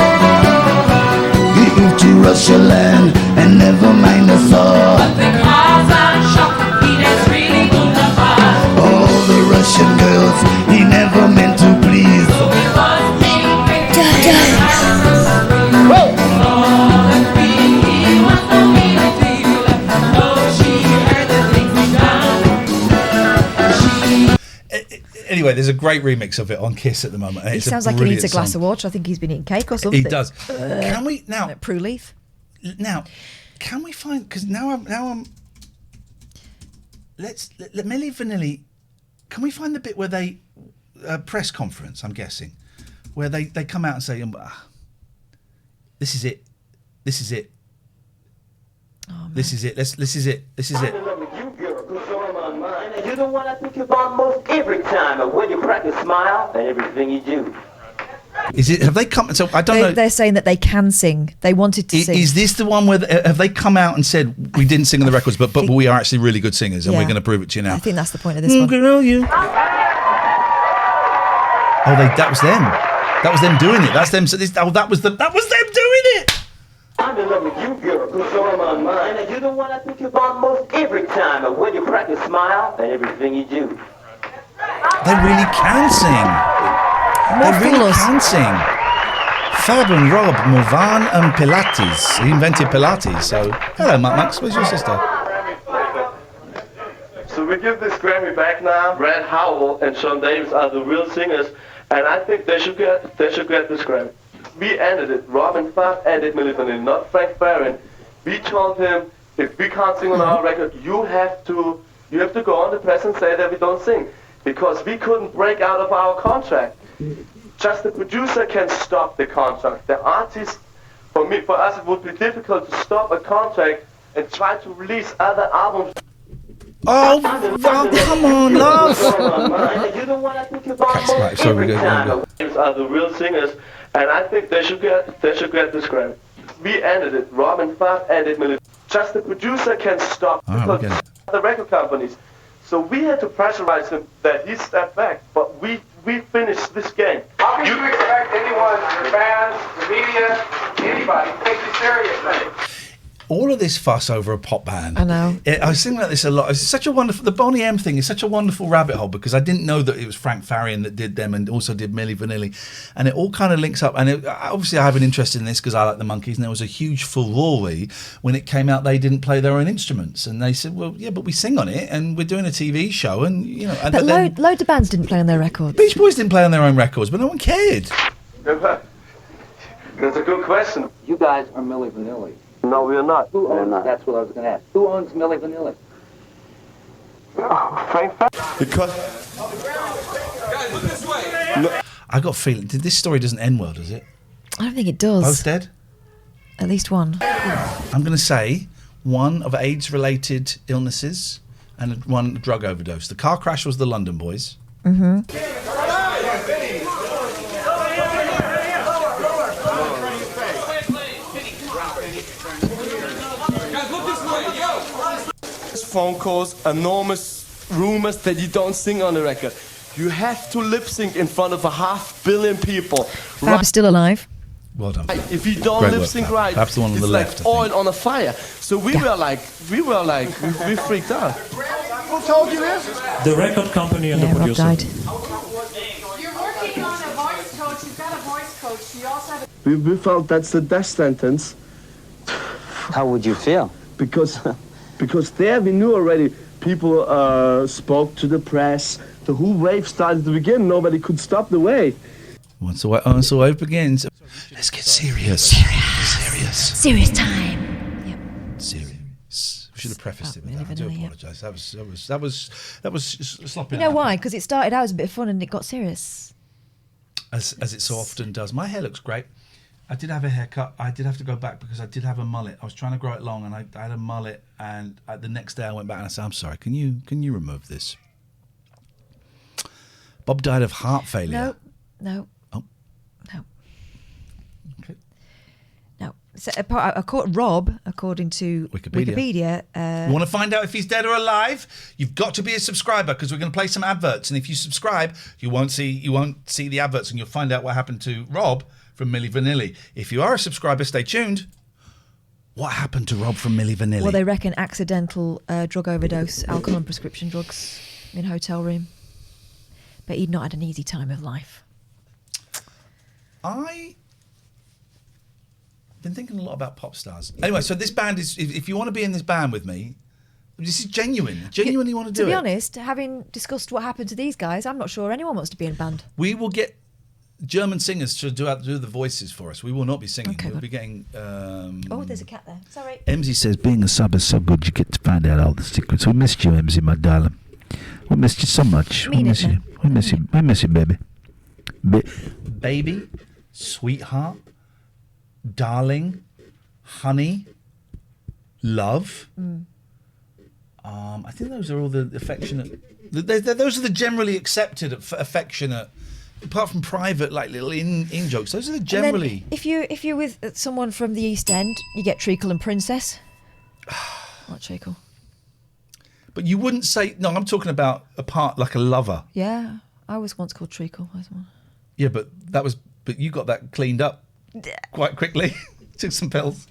He moved to Russia land and never mind the thought. But the cars are shocked, he is really good about. All the Russian girls he never meant to please. So it was Anyway, there's a great remix of it on Kiss at the moment. He sounds like he needs a glass of water. I think he's been eating cake or something. He does. Can we now? Prue leaf. Now, can we find? Because now I'm. Let Milli Vanilli. Can we find the bit where they press conference? I'm guessing, where they come out and say, "This is it. This is it. This is it. This is it. This is it." You're the one I think about most every time. And when you crack a smile and everything you do. Is it? Have they come? So I don't know. They're saying that they can sing. They wanted to sing. Is this the one where have they come out and said we didn't sing on the records, but we are actually really good singers, and we're going to prove it to you now? I think that's the point of this one. Girl, you. Oh, that was them. That was them doing it. That's them. So that was them doing it. I'm in love with you, girl, cause you're on my mind. And you're the one I think about most every time. And when you crack a smile and everything you do. They really can sing. They really can sing. Fab and Rob, Movan and Pilates. He invented Pilates. So, hello, Max. Where's your sister? So we give this Grammy back now. Brad Howell and Sean Davis are the real singers, and I think they should get this Grammy. We ended it. Robin Thicke ended Milli Vanilli, not Frank Farian. We told him, if we can't sing on our record, you have to go on the press and say that we don't sing, because we couldn't break out of our contract. Just the producer can stop the contract. The artist, for us, it would be difficult to stop a contract and try to release other albums. Oh, come on, love. You don't want to think about most every time. These are the real singers, and I think they should get this Grammy. We ended it. Robin Thicke ended Milli. Just the producer can stop because the record companies. So we had to pressurize him that he stepped back, but we finished this game. How can you expect anyone, your fans, the media, anybody, to take you seriously? All of this fuss over a pop band. I know. I was thinking about this a lot. It's such a wonderful. The Boney M thing is such a wonderful rabbit hole, because I didn't know that it was Frank Farian that did them and also did Milli Vanilli, and it all kind of links up. And obviously, I have an interest in this because I like the Monkees, and there was a huge furore when it came out. They didn't play their own instruments, and they said, "Well, yeah, but we sing on it, and we're doing a TV show, and you know." But loads of bands didn't play on their records. Beach Boys didn't play on their own records, but no one cared. That's a good question. You guys are Milli Vanilli. No, we are not. Who owns? That's what I was going to ask. Who owns Milli Vanilli? Frank Farian. Because. Guys, look this way. No. I got a feeling. This story doesn't end well, does it? I don't think it does. Both dead? At least one. I'm going to say one of AIDS-related illnesses and one drug overdose. The car crash was the London Boys. Mm-hmm. Phone calls, enormous rumors that you don't sing on the record. You have to lip sync in front of 500 million people. Fab's still alive. Well done. If you don't lip sync right, perhaps the one on it's the like left, oil on a fire. So we freaked out. Who told you this? The record company and the producer. Rob died. You're working on a voice coach. You've got a voice coach. You also have We felt that's the death sentence. How would you feel? Because there we knew already. People spoke to the press. The whole wave started to begin. Nobody could stop the wave. Once the wave begins, let's get serious. Serious time. Yep. Serious. We should have prefaced it with that. I do apologise. That was sloppy. You know why? Because it started out as a bit of fun and it got serious. As it so often does. My hair looks great. I did have a haircut. I did have to go back because I did have a mullet. I was trying to grow it long, and I had a mullet. And the next day I went back and I said, "I'm sorry. Can you remove this?" Bob died of heart failure. No. Oh. No. Okay. No. So, Rob, according to Wikipedia, you want to find out if he's dead or alive? You've got to be a subscriber, because we're going to play some adverts, and if you subscribe, you won't see the adverts, and you'll find out what happened to Rob from Milli Vanilli. If you are a subscriber, stay tuned. What happened to Rob from Milli Vanilli? Well, they reckon accidental drug overdose, alcohol and prescription drugs in hotel room. But he'd not had an easy time of life. I've been thinking a lot about pop stars. Anyway, so this band is, if you want to be in this band with me, this is genuine. Genuinely want to do it. To be honest, having discussed what happened to these guys, I'm not sure anyone wants to be in a band. We will get German singers to do the voices for us. We will not be singing. Okay, we'll be getting... oh, there's a cat there. Sorry. Emsy says, being a sub is so good, you get to find out all the secrets. We missed you, Emsy, my darling. We missed you so much. We miss you. We miss you. I miss you, baby. Baby, sweetheart, darling, honey, love. I think those are all the affectionate... Those are the generally accepted affectionate... Apart from private, like little in jokes, those are the generally. If you're with someone from the East End, you get treacle and princess. Not treacle. But you wouldn't say no. I'm talking about a part like a lover. Yeah, I was once called treacle. Yeah, but you got that cleaned up quite quickly. Took some pills.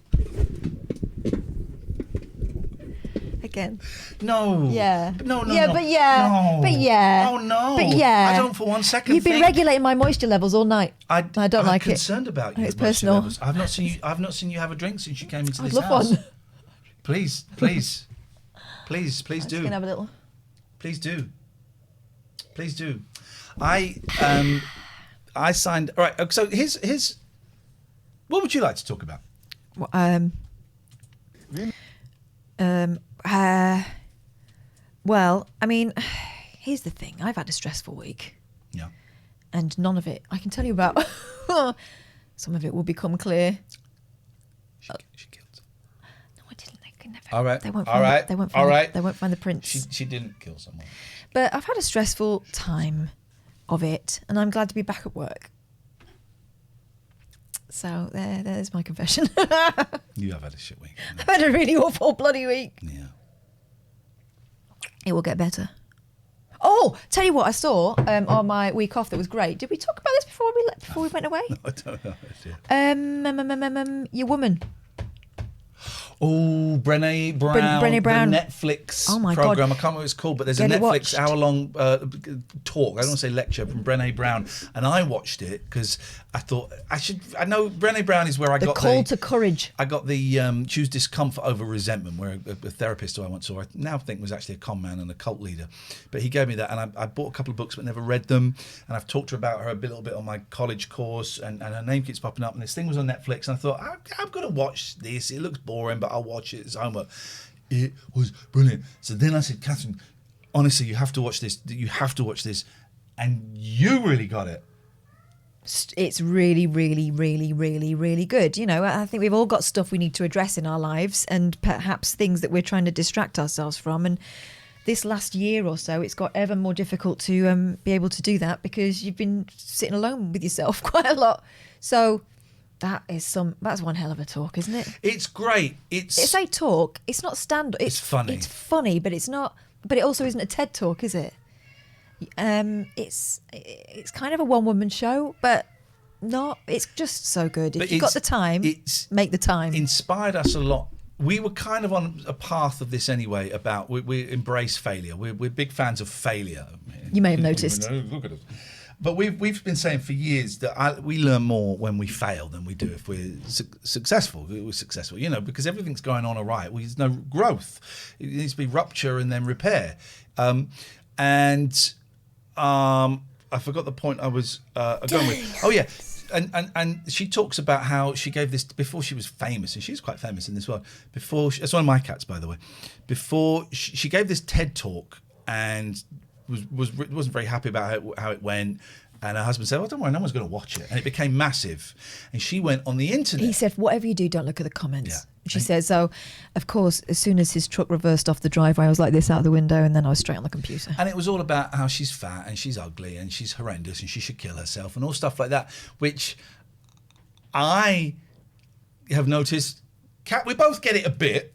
Again. No. Yeah. No. Yeah, no. but yeah. No. But yeah. Oh no. But yeah. I don't for 1 second. You've been regulating my moisture levels all night. I don't like it. I'm concerned about you. It's personal. Levels. I've not seen you have a drink since you came into this I'd love house. one. Please do. Can I have a little? Please do. Please do. I signed. All right. So here's. What would you like to talk about? Well, I mean, here's the thing. I've had a stressful week. Yeah. And none of it I can tell you about. Some of it will become clear. She killed someone. No, I didn't. They can never. All right. They won't All find right. They won't All find. right. They won't find the prince. She didn't kill someone. But I've had a stressful time of it, and I'm glad to be back at work. So there's my confession. You have had a shit week. I've had a really awful bloody week. Yeah. It will get better. Oh, tell you what I saw on my week off that was great. Did we talk about this before we went away? No, I don't know. Your woman. Oh, Brené Brown. Brené Brown. The Netflix Oh my program. God. I can't remember what it's called, but there's Get a it Netflix watched. hour-long talk. I don't want to say lecture from Brené Brown, and I watched it because I thought I know Brené Brown is where I got The call to courage. I got the choose discomfort over resentment, where a therapist who I once saw, I now think was actually a con man and a cult leader, but he gave me that, and I bought a couple of books but never read them, and I've talked to her about her a little bit on my college course, and her name keeps popping up, and this thing was on Netflix, and I thought I'm going to watch this. It looks boring, but I'll watch it. It's homework. It was brilliant. So then I said, Catherine, honestly, you have to watch this. You have to watch this, and you really got it. It's really, really, really, really, really good. You know, I think we've all got stuff we need to address in our lives and perhaps things that we're trying to distract ourselves from. And this last year or so, it's got ever more difficult to be able to do that because you've been sitting alone with yourself quite a lot. So that's one hell of a talk, isn't it? It's great. It's a talk. It's not stand-up. It's funny. It's funny, but it's not. But it also isn't a TED talk, is it? It's kind of a one-woman show, but not. It's just so good. If you've got the time, make the time. Inspired us a lot. We were kind of on a path of this anyway. About we embrace failure. We're big fans of failure. You may have noticed. Look at us. But we've been saying for years that we learn more when we fail than we do if we're successful. We're successful, you know, because everything's going on all right. There's no growth. It needs to be rupture and then repair. I forgot the point I was going with. Oh yeah, and she talks about how she gave this before she was famous, and she's quite famous in this world. It's one of my cats, by the way. Before she gave this TED talk and wasn't very happy about how it went, and her husband said, "Well, don't worry, no one's going to watch it," and it became massive. And she went on the internet. He said, "Whatever you do, don't look at the comments." Yeah. She said, so of course, as soon as his truck reversed off the driveway, I was like this out the window, and then I was straight on the computer. And it was all about how she's fat and she's ugly and she's horrendous and she should kill herself and all stuff like that, which I have noticed. We both get it a bit.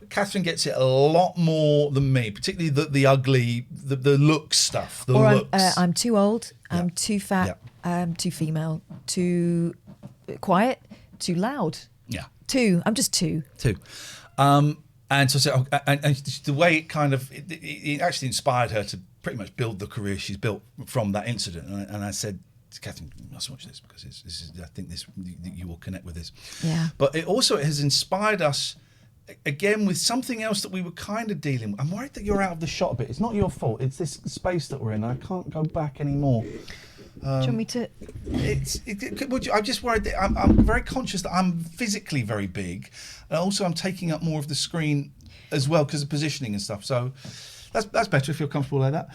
Catherine gets it a lot more than me, particularly the ugly, the look stuff. I'm too old, I'm too fat, I'm too female, too quiet, too loud. Yeah. I'm just two. And so and the way it actually inspired her to pretty much build the career she's built from that incident. And I said, Catherine, you must watch this because I think you will connect with this. Yeah. But it has inspired us again with something else that we were kind of dealing with. I'm worried that you're out of the shot a bit. It's not your fault. It's this space that we're in. I can't go back anymore. Do you want me to? I'm just worried that I'm very conscious that I'm physically very big, and also I'm taking up more of the screen as well because of positioning and stuff. So that's better if you're comfortable like that.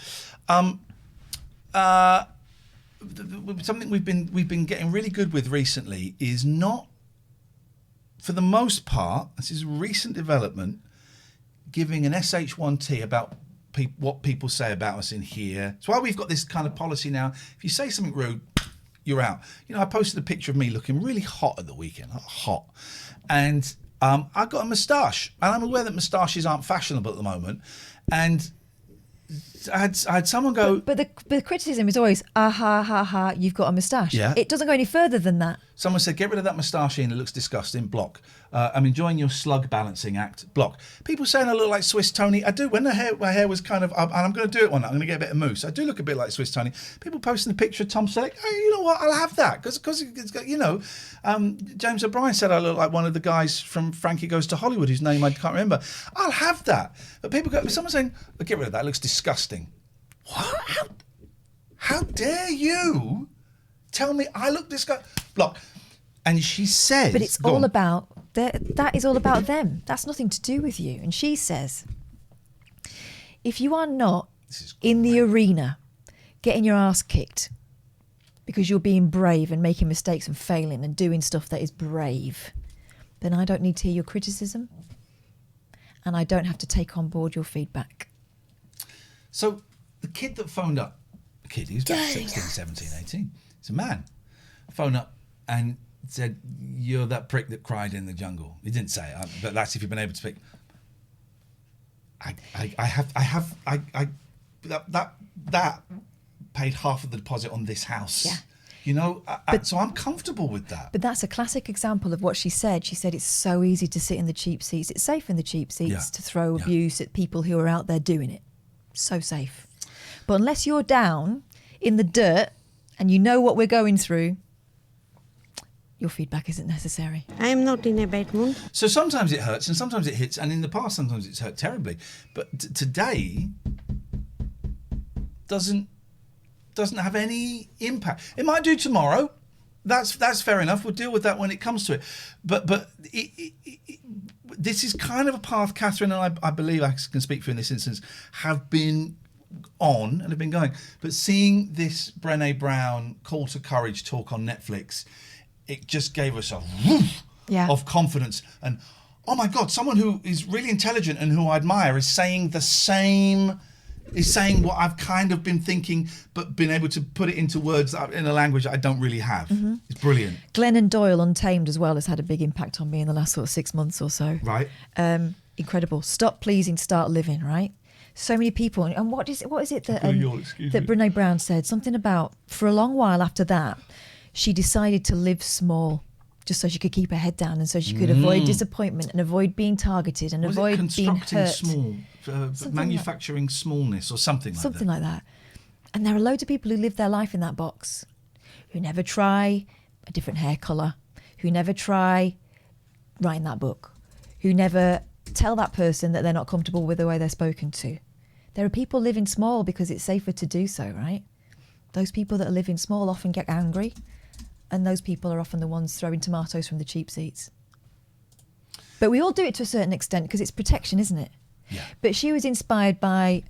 Something we've been getting really good with recently is not, for the most part, this is a recent development, giving an SH1T about what people say about us in here. It's why we've got this kind of policy now. If you say something rude, you're out. You know, I posted a picture of me looking really hot at the weekend, hot. And I got a moustache. And I'm aware that moustaches aren't fashionable at the moment. And I had someone go... But the criticism is always, ha ha ha, you've got a moustache. Yeah. It doesn't go any further than that. Someone said, get rid of that moustache, Ian. It looks disgusting. Block. I'm enjoying your slug balancing act. Block. People saying I look like Swiss Tony. I do. When my hair was kind of up, and I'm going to do it one night. I'm going to get a bit of mousse. I do look a bit like Swiss Tony. People posting a picture of Tom Selleck. Hey, you know what? I'll have that. Because it's got, you know, James O'Brien said I look like one of the guys from Frankie Goes to Hollywood, whose name I can't remember. I'll have that. But people go, someone's saying, oh, get rid of that. It looks disgusting. What? How dare you tell me I look disgusting? Block. And she says... But it's all about... That is all about them. That's nothing to do with you. And she says, if you are not in the arena getting your ass kicked because you're being brave and making mistakes and failing and doing stuff that is brave, then I don't need to hear your criticism and I don't have to take on board your feedback. So the kid that phoned up, he was about 16, 17, 18, it's a man, phoned up and said, you're that prick that cried in the jungle. He didn't say it, but that's if you've been able to speak. That paid half of the deposit on this house. Yeah. You know, so I'm comfortable with that. But that's a classic example of what she said. She said it's so easy to sit in the cheap seats. It's safe in the cheap seats to throw abuse at people who are out there doing it. So safe. But unless you're down in the dirt and you know what we're going through, your feedback isn't necessary. I am not in a bad mood. So sometimes it hurts and sometimes it hits, and in the past sometimes it's hurt terribly. But today doesn't have any impact. It might do tomorrow. That's fair enough. We'll deal with that when it comes to it. But this is kind of a path Catherine and I believe I can speak for in this instance, have been on and have been going. But seeing this Brené Brown Call to Courage talk on Netflix, it just gave us a woof of confidence. And, oh my God, someone who is really intelligent and who I admire is saying the same, is saying what I've kind of been thinking, but been able to put it into words in a language that I don't really have. Mm-hmm. It's brilliant. Glennon Doyle, Untamed as well, has had a big impact on me in the last sort of 6 months or so. Right. Incredible. Stop pleasing, start living, right? So many people. And what is it that Brené Brown said? Something about, for a long while after that, she decided to live small just so she could keep her head down and so she could avoid disappointment and avoid being targeted and avoid being hurt. Small, manufacturing smallness or something like that. Something like that. And there are loads of people who live their life in that box, who never try a different hair colour, who never try writing that book, who never tell that person that they're not comfortable with the way they're spoken to. There are people living small because it's safer to do so, right? Those people that are living small often get angry, and those people are often the ones throwing tomatoes from the cheap seats. But we all do it to a certain extent because it's protection, isn't it? Yeah. But she was inspired by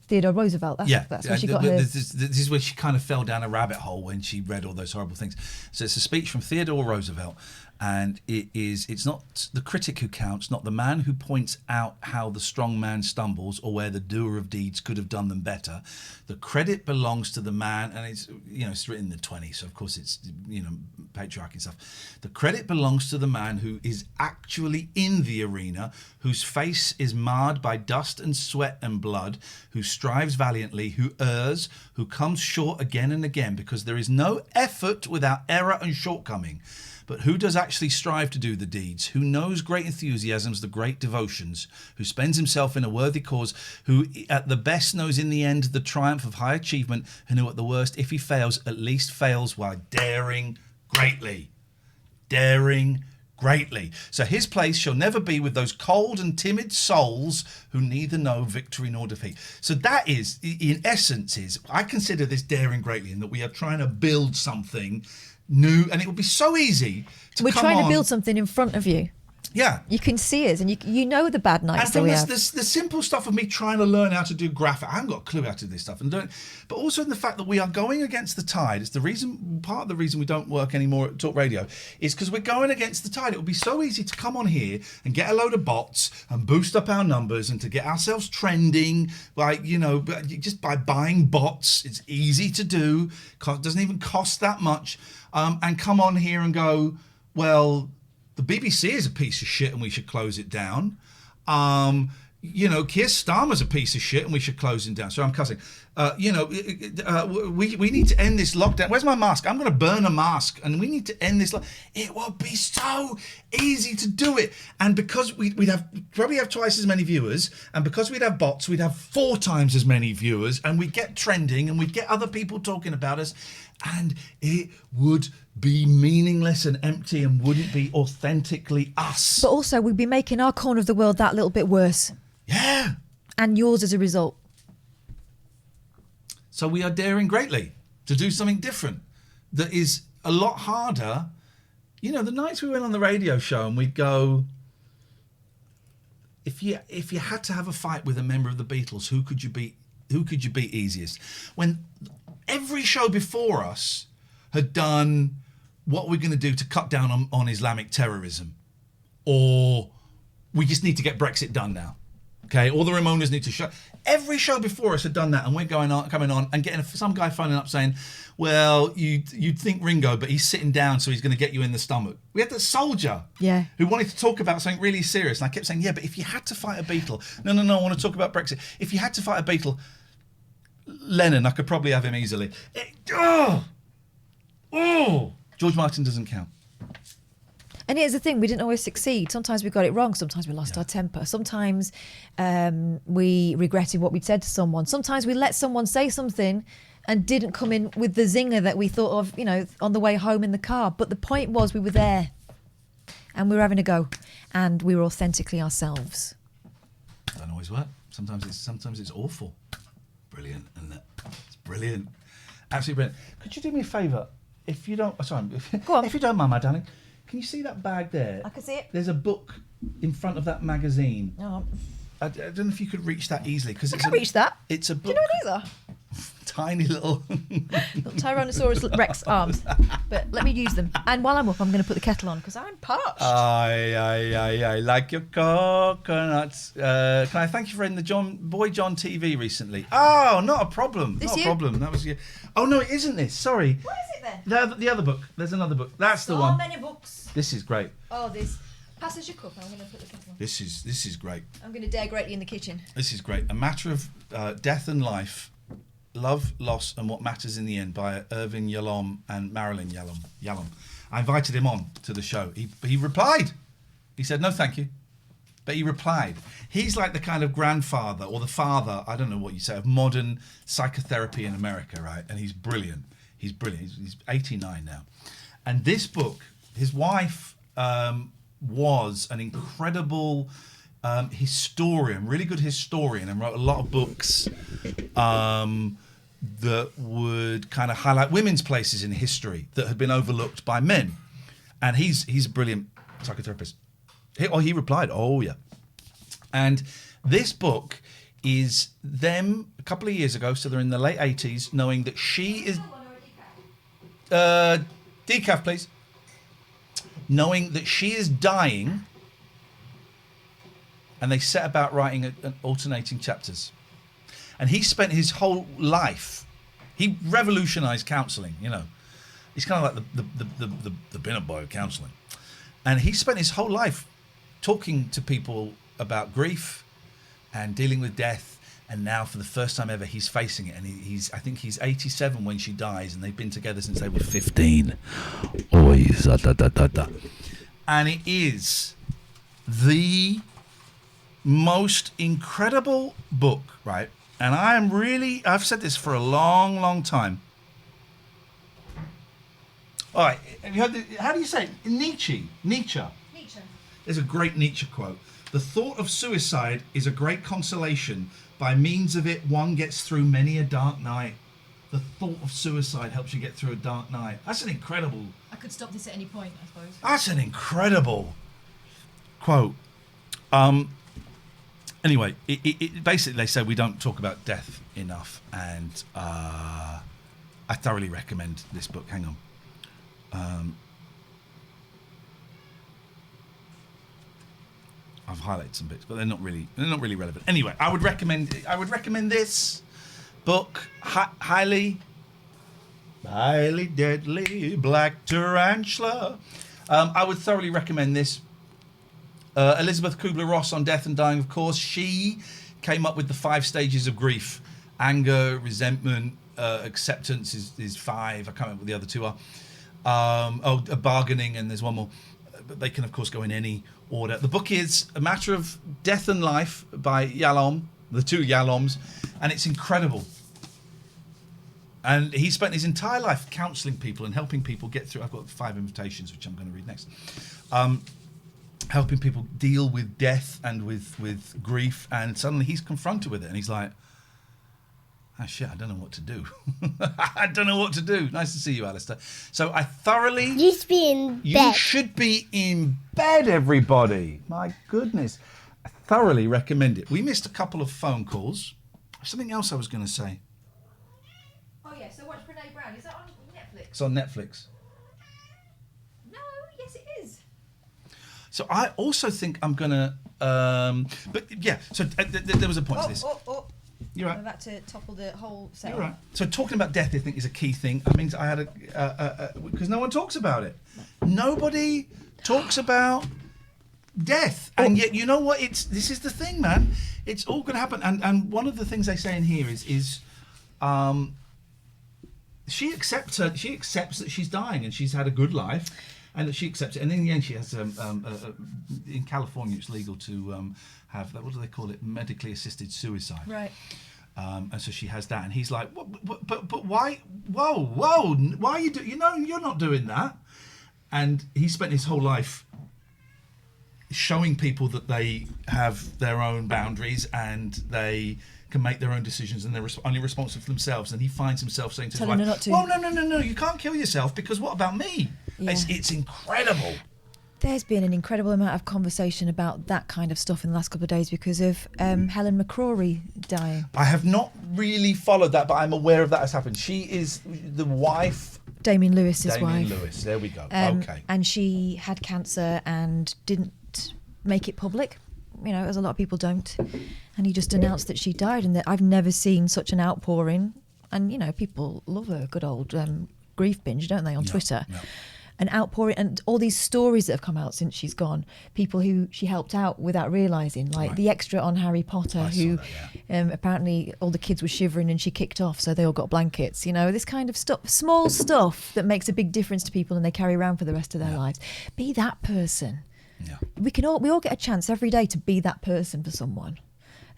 Theodore Roosevelt. That's where she got her... This is where she kind of fell down a rabbit hole when she read all those horrible things. So it's a speech from Theodore Roosevelt, and it's not the critic who counts, not the man who points out how the strong man stumbles or where the doer of deeds could have done them better. The credit belongs to the man, and it's written in the 20s, so of course it's patriarchy and stuff. The credit belongs to the man who is actually in the arena, whose face is marred by dust and sweat and blood, who strives valiantly, who errs, who comes short again and again, because there is no effort without error and shortcoming. But who does actually strive to do the deeds, who knows great enthusiasms, the great devotions, who spends himself in a worthy cause, who at the best knows in the end the triumph of high achievement, and who at the worst, if he fails, at least fails while daring greatly. Daring greatly. So his place shall never be with those cold and timid souls who neither know victory nor defeat. So that is, in essence, I consider this daring greatly in that we are trying to build something new, and it would be so easy to We're trying to build something in front of you. Yeah. You can see us, and you know the bad nights that and we from have. the simple stuff of me trying to learn how to do graphic, I haven't got a clue how to do this stuff, but also in the fact that we are going against the tide. It's part of the reason we don't work anymore at Talk Radio is because we're going against the tide. It would be so easy to come on here and get a load of bots and boost up our numbers and to get ourselves trending, just by buying bots. It's easy to do. It doesn't even cost that much. And come on here and go, well, the BBC is a piece of shit and we should close it down. you know, Keir Starmer's a piece of shit and we should close him down. So I'm cussing. You know, we need to end this lockdown. Where's my mask? I'm going to burn a mask and we need to end this. It would be so easy to do it. And because we'd probably have twice as many viewers, and because we'd have bots, we'd have 4 times as many viewers, and we'd get trending and we'd get other people talking about us, and it would be meaningless and empty and wouldn't be authentically us. But also, we'd be making our corner of the world that little bit worse. Yeah. And yours as a result. So we are daring greatly to do something different that is a lot harder. You know, the nights we went on the radio show and we'd go, if you had to have a fight with a member of the Beatles, who could you beat easiest? When every show before us had done what we're going to do to cut down on Islamic terrorism, or we just need to get Brexit done now. Okay, all the Ramonas need to shut. Every show before us had done that, and we're coming on and getting some guy phoning up saying, "Well, you'd think Ringo, but he's sitting down, so he's going to get you in the stomach." We had that soldier, who wanted to talk about something really serious, and I kept saying, "Yeah, but if you had to fight a Beatle, no, I want to talk about Brexit. If you had to fight a Beatle, Lennon, I could probably have him easily. George Martin doesn't count." And here's the thing, we didn't always succeed. Sometimes we got it wrong. Sometimes we lost our temper. Sometimes we regretted what we'd said to someone. Sometimes we let someone say something and didn't come in with the zinger that we thought of, you know, on the way home in the car. But the point was we were there and we were having a go and we were authentically ourselves. Doesn't always work. Sometimes it's awful. Brilliant, isn't it? It's brilliant. Absolutely brilliant. Could you do me a favour? If you don't... Sorry. Go on. If you don't mind, my darling. Can you see that bag there? I can see it. There's a book in front of that magazine. Oh. I don't know if you could reach that easily. I can reach that. It's a book. Do you know what these are? Tiny little Tyrannosaurus Rex arms. But let me use them. And while I'm up, I'm going to put the kettle on because I'm parched. I like your coconuts. Can I thank you for in the Boy John TV recently? Oh, not a problem. This not you? A problem. That was you. Oh no, it isn't this. Sorry. What is it then? The other book. There's another book. That's the So one. many books. This is great. Oh, this. Pass us your cup. I'm going to put the kettle on. This is great. I'm going to dare greatly in the kitchen. This is great. A Matter of Death and Life, Love, Loss and What Matters in the End by Irving Yalom and Marilyn Yalom. I invited him on to the show. He replied. He said, no, thank you. But he replied. He's like the kind of grandfather or the father, I don't know what you say, of modern psychotherapy in America, right? And he's brilliant. He's brilliant. He's 89 now. And this book, his wife was an incredible historian, really good historian, and wrote a lot of books that would kind of highlight women's places in history that had been overlooked by men. And he's a brilliant psychotherapist. He replied, oh yeah. And this book is them a couple of years ago, so they're in the late 80s, knowing that she is... decaf, please. Knowing that she is dying, and they set about writing an alternating chapters. And he spent his whole life, he revolutionized counseling, you know. He's kind of like the Binnett boy of counseling. And he spent his whole life talking to people about grief and dealing with death. And now, for the first time ever, he's facing it. And I think he's 87 when she dies, and they've been together since they were 15. Always. And it is the most incredible book, right? And I've said this for a long, long time. All right, have you heard how do you say it? Nietzsche. There's a great Nietzsche quote. The thought of suicide is a great consolation. By means of it, one gets through many a dark night. The thought of suicide helps you get through a dark night. That's an incredible... I could stop this at any point, I suppose. That's an incredible quote. Anyway, it basically, they say we don't talk about death enough, and I thoroughly recommend this book. Hang on. I've highlighted some bits, but they're not really relevant. Anyway, I would recommend this book. Highly deadly black tarantula. I would thoroughly recommend this. Elizabeth Kubler-Ross on death and dying, of course. She came up with the 5 stages of grief. Anger, resentment, acceptance is 5. I can't remember what the other 2 are. Bargaining, and there's one more. But they can, of course, go in any order. The book is A Matter of Death and Life by Yalom, the 2 Yaloms, and it's incredible. And he spent his entire life counselling people and helping people get through. I've got 5 invitations, which I'm going to read next. Helping people deal with death and with grief, and suddenly he's confronted with it, and he's like, "Ah, shit, I don't know what to do." I don't know what to do. Nice to see you, Alistair. So I thoroughly... You should be in bed. You should be in bed, everybody. My goodness. I thoroughly recommend it. We missed a couple of phone calls. Something else I was going to say. Oh, yeah, so watch Brene Brown. Is that on Netflix? It's on Netflix. No, yes, it is. So I also think I'm going to... but, yeah, so there was a point to this. You're right. I'm about to topple the whole set. You're right. So talking about death, I think, is a key thing. I mean, I had because no one talks about it. Nobody talks about death, and yet you know what? This is the thing, man. It's all going to happen. And one of the things they say in here is she accepts that she's dying and she's had a good life, and that she accepts it. And in the end, she has in California, it's legal to have that. What do they call it? Medically assisted suicide. Right. And so she has that, and he's like, but why? Whoa! Why are you doing? You know, you're not doing that. And he spent his whole life showing people that they have their own boundaries and they can make their own decisions and they're only responsible for themselves. And he finds himself saying to his wife, "Well, no, you can't kill yourself because what about me?" Yeah. It's incredible. There's been an incredible amount of conversation about that kind of stuff in the last couple of days because of Helen McCrory dying. I have not really followed that, but I'm aware of that has happened. She is the wife... Damien Lewis's wife. Damien Lewis, there we go. Okay. And she had cancer and didn't make it public, you know, as a lot of people don't. And he just announced that she died, and that I've never seen such an outpouring. And, you know, people love a good old grief binge, don't they, on Twitter? Yeah. An outpouring, and all these stories that have come out since she's gone, people who she helped out without realising, like the extra on Harry Potter who apparently all the kids were shivering and she kicked off, so they all got blankets, you know, this kind of stuff, small stuff that makes a big difference to people and they carry around for the rest of their lives. Be that person. We all get a chance every day to be that person for someone.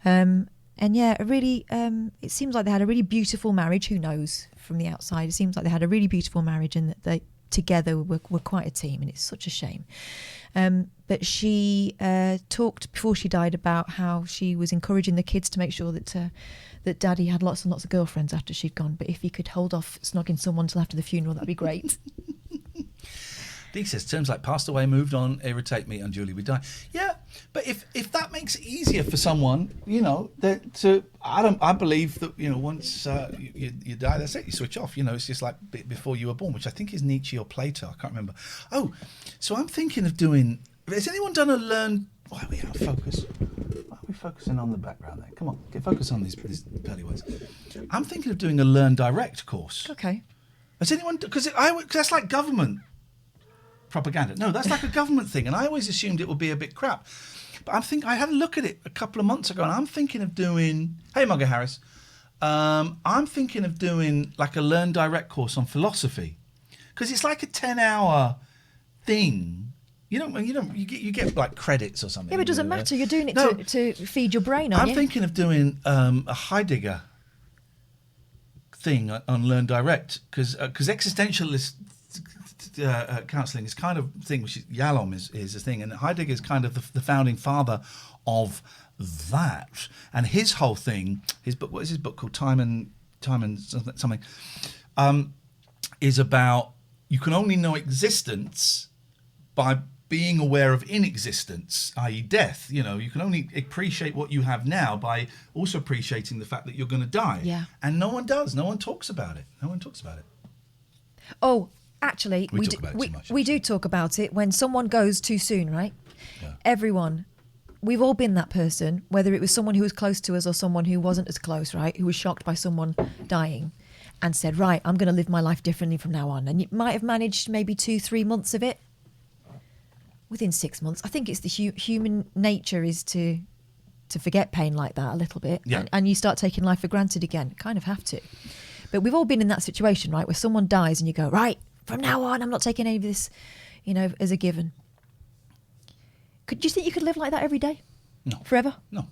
And yeah, really, it seems like they had a really beautiful marriage. Who knows from the outside? It seems like they had a really beautiful marriage and that they together were quite a team, and it's such a shame. But she talked before she died about how she was encouraging the kids to make sure that Daddy had lots and lots of girlfriends after she'd gone, but if he could hold off snogging someone till after the funeral, that'd be great. Dee says, terms like passed away, moved on, irritate me unduly, we die. Yeah, but if that makes it easier for someone, you know, I believe that, you know, once you die, that's it, you switch off. You know, it's just like before you were born, which I think is Nietzsche or Plato, I can't remember. Oh, so I'm thinking of doing, has anyone done a learn, why are we out of focus? Why are we focusing on the background there? Come on, get focus on these pearly words. I'm thinking of doing a Learn Direct course. Okay. Has anyone, because that's like government propaganda. No, that's like a government thing, and I always assumed it would be a bit crap. But I had a look at it a couple of months ago, and I'm thinking of doing... Hey, Mugger Harris. I'm thinking of doing like a Learn Direct course on philosophy, because it's like a 10-hour thing. You get like credits or something. Yeah, but it doesn't matter. You're doing it to feed your brain, aren't you? I'm thinking of doing a Heidegger thing on Learn Direct, because existentialist counselling is kind of thing which is Yalom is a thing, and Heidegger is kind of the founding father of that. And his whole thing, his book, what is his book called? Time and something, is about you can only know existence by being aware of inexistence, i.e. death. You know, you can only appreciate what you have now by also appreciating the fact that you're going to die. Yeah. And no one does. No one talks about it. Oh, actually, we talk about it too much. We do talk about it when someone goes too soon, right? Yeah. Everyone, we've all been that person, whether it was someone who was close to us or someone who wasn't as close, right? Who was shocked by someone dying and said, right, I'm going to live my life differently from now on. And you might have managed maybe 2-3 months of it. within 6 months. I think it's the human nature is to forget pain like that a little bit, and you start taking life for granted again. Kind of have to. But we've all been in that situation, right, where someone dies and you go, right, from now on, I'm not taking any of this, as a given. Do you think you could live like that every day? No. Forever? No.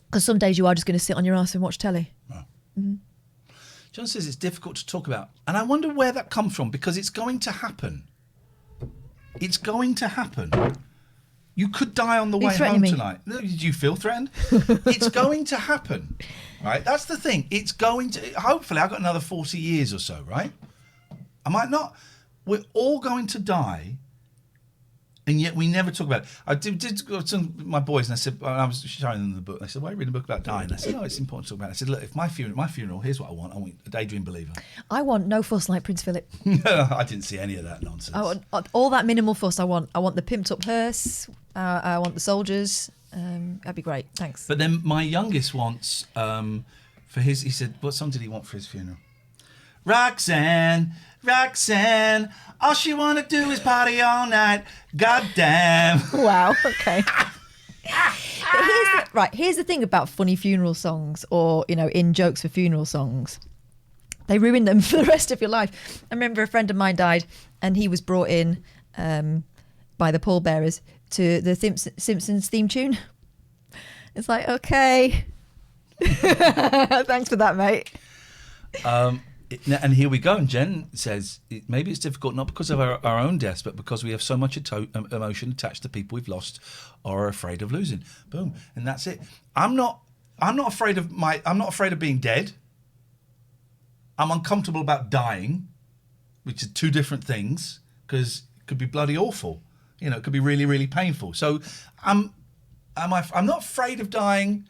Because some days you are just going to sit on your ass and watch telly. No. Mm-hmm. John says it's difficult to talk about. And I wonder where that comes from, because it's going to happen. It's going to happen. You could die on the way home tonight. Did you feel threatened? It's going to happen, right? That's the thing. It's going to... Hopefully, I've got another 40 years or so, right? I might not. We're all going to die, and yet we never talk about it. I did go to my boys, and I said... I was showing them the book. They said, why are you reading a book about dying? I said, it's important to talk about it. I said, look, if my funeral, here's what I want. I want a daydream believer. I want no fuss like Prince Philip. I didn't see any of that nonsense. I want all that minimal fuss. I want the pimped up hearse. I want the soldiers. That'd be great. Thanks. But then my youngest wants for his. He said, "What song did he want for his funeral?" Roxanne, all she wanna do is party all night. Goddamn. Wow. Okay. Here's the thing about funny funeral songs, or in jokes for funeral songs. They ruin them for the rest of your life. I remember a friend of mine died, and he was brought in by the pallbearers to the Simpsons theme tune. It's like, okay. Thanks for that, mate. And here we go. And Jen says, maybe it's difficult not because of our own deaths, but because we have so much emotion attached to people we've lost or are afraid of losing. Boom. And that's it. I'm not afraid of being dead. I'm uncomfortable about dying, which are two different things, because it could be bloody awful. It could be really, really painful. So I'm not afraid of dying.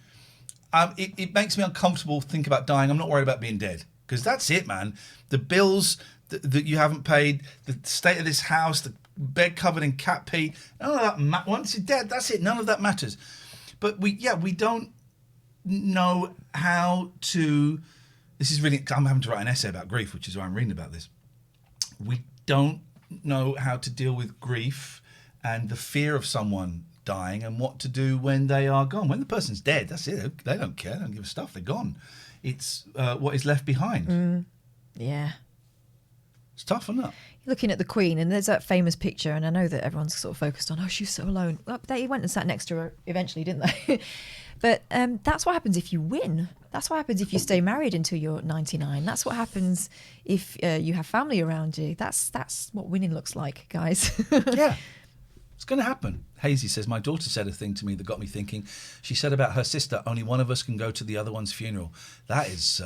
It makes me uncomfortable to think about dying. I'm not worried about being dead, because that's it, man. The bills that you haven't paid, the state of this house, the bed covered in cat pee, none of that once you're dead, that's it. None of that matters. But we don't know how to... This is really... I'm having to write an essay about grief, which is why I'm reading about this. We don't know how to deal with grief and the fear of someone dying, and what to do when they are gone. When the person's dead, that's it. They don't care. They don't give a stuff. They're gone. It's what is left behind. Yeah. It's tough, isn't it? You're looking at the Queen, and there's that famous picture, and I know that everyone's sort of focused on, she's so alone. Well, they went and sat next to her eventually, didn't they? But that's what happens if you win. That's what happens if you stay married until you're 99. That's what happens if you have family around you. That's what winning looks like, guys. Yeah. It's going to happen. Hazy says, my daughter said a thing to me that got me thinking. She said about her sister, only one of us can go to the other one's funeral. That is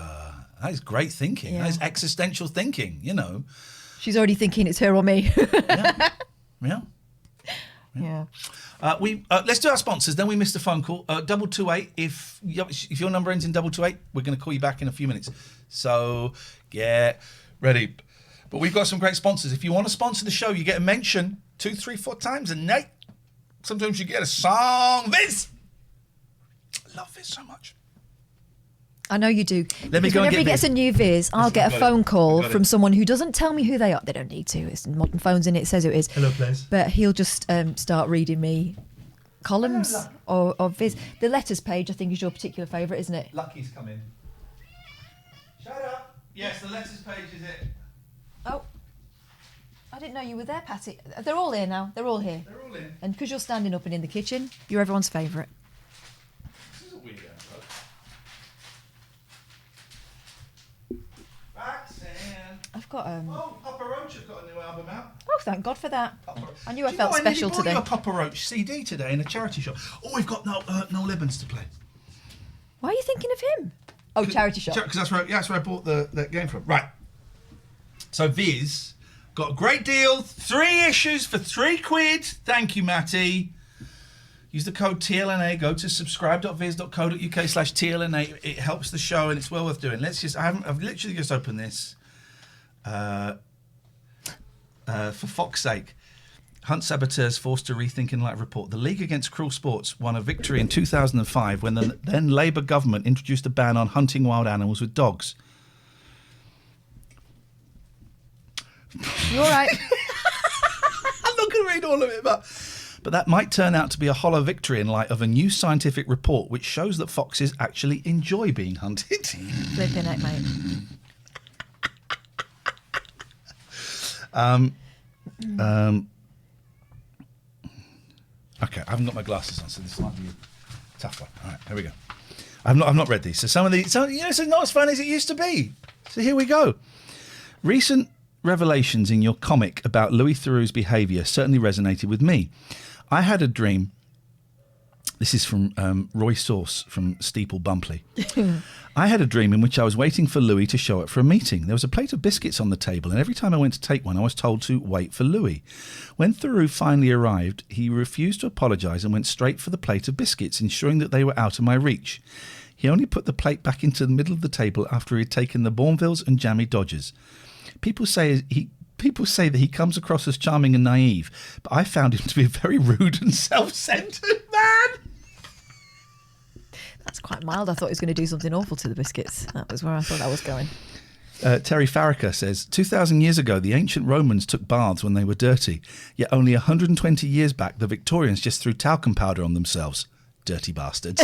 great thinking. Yeah. That is existential thinking, She's already thinking it's her or me. Yeah. Let's do our sponsors. Then we missed a phone call. 228. If your number ends in 228, we're going to call you back in a few minutes. So get ready. But we've got some great sponsors. If you want to sponsor the show, you get a mention 2, 3, 4 times a night. Sometimes you get a song. Viz, I love Viz so much. I know you do. Let me go and whenever he gets a new Viz, I'll get a phone call from someone who doesn't tell me who they are. They don't need to. It's modern phones, and it says who it is. Hello, please. But he'll just start reading me columns of Viz. The letters page, I think, is your particular favourite, isn't it? Lucky's come in. Shut up. Yes, the letters page is it. Oh. I didn't know you were there, Patty. They're all here now. They're all here. They're all in. And because you're standing up and in the kitchen, you're everyone's favourite. This is a weird episode. Roxanne. I've got Oh, Papa Roach have got a new album out. Oh, thank God for that. I knew I felt I special bought today. you a Papa Roach CD today in a charity shop. Oh, we've got Noel Evans to play. Why are you thinking of him? Oh, charity shop. Because that's where I bought that game from. Right. So Viz got a great deal. 3 issues for £3. Thank you, Matty. Use the code TLNA. Go to subscribe.viz.co.uk/TLNA. It helps the show, and it's well worth doing. I've literally just opened this. For fuck's sake. Hunt saboteurs forced to rethink in light of report. The League Against Cruel Sports won a victory in 2005 when the then Labour government introduced a ban on hunting wild animals with dogs. You all right? read all of it, but that might turn out to be a hollow victory in light of a new scientific report which shows that foxes actually enjoy being hunted. Flipping it, mate. Okay, I haven't got my glasses on, so this might be a tough one. All right, here we go. I've not read these. So some of these, it's not as fun as it used to be. So here we go. Recent revelations in your comic about Louis Theroux's behaviour certainly resonated with me. I had a dream. This is from Roy Sauce from Steeple Bumpley. I had a dream in which I was waiting for Louis to show up for a meeting. There was a plate of biscuits on the table, and every time I went to take one, I was told to wait for Louis. When Theroux finally arrived, he refused to apologise and went straight for the plate of biscuits, ensuring that they were out of my reach. He only put the plate back into the middle of the table after he had taken the Bournvilles and Jammy Dodgers. People say that he comes across as charming and naive, but I found him to be a very rude and self-centred man. That's quite mild. I thought he was going to do something awful to the biscuits. That was where I thought that was going. Terry Farraker says, 2,000 years ago, the ancient Romans took baths when they were dirty. Yet only 120 years back, the Victorians just threw talcum powder on themselves. Dirty bastards.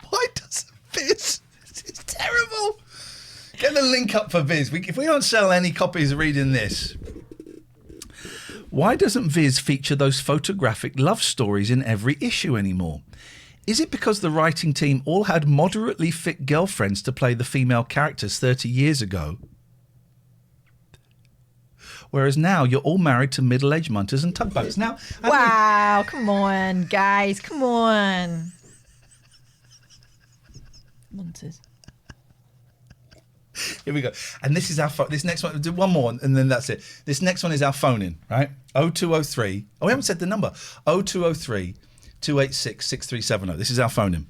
Why doesn't Viz? This is terrible. Get the link up for Viz. If we don't sell any copies of reading this, why doesn't Viz feature those photographic love stories in every issue anymore? Is it because the writing team all had moderately fit girlfriends to play the female characters 30 years ago? Whereas now you're all married to middle-aged munters and tugboats. Now, wow, come on, guys, come on. Munters. Here we go. And this is our this next one. Do one more and then that's it. This next one is our phone in, right? 0203. Oh, we haven't said the number. 0203 286 6370. This is our phone in.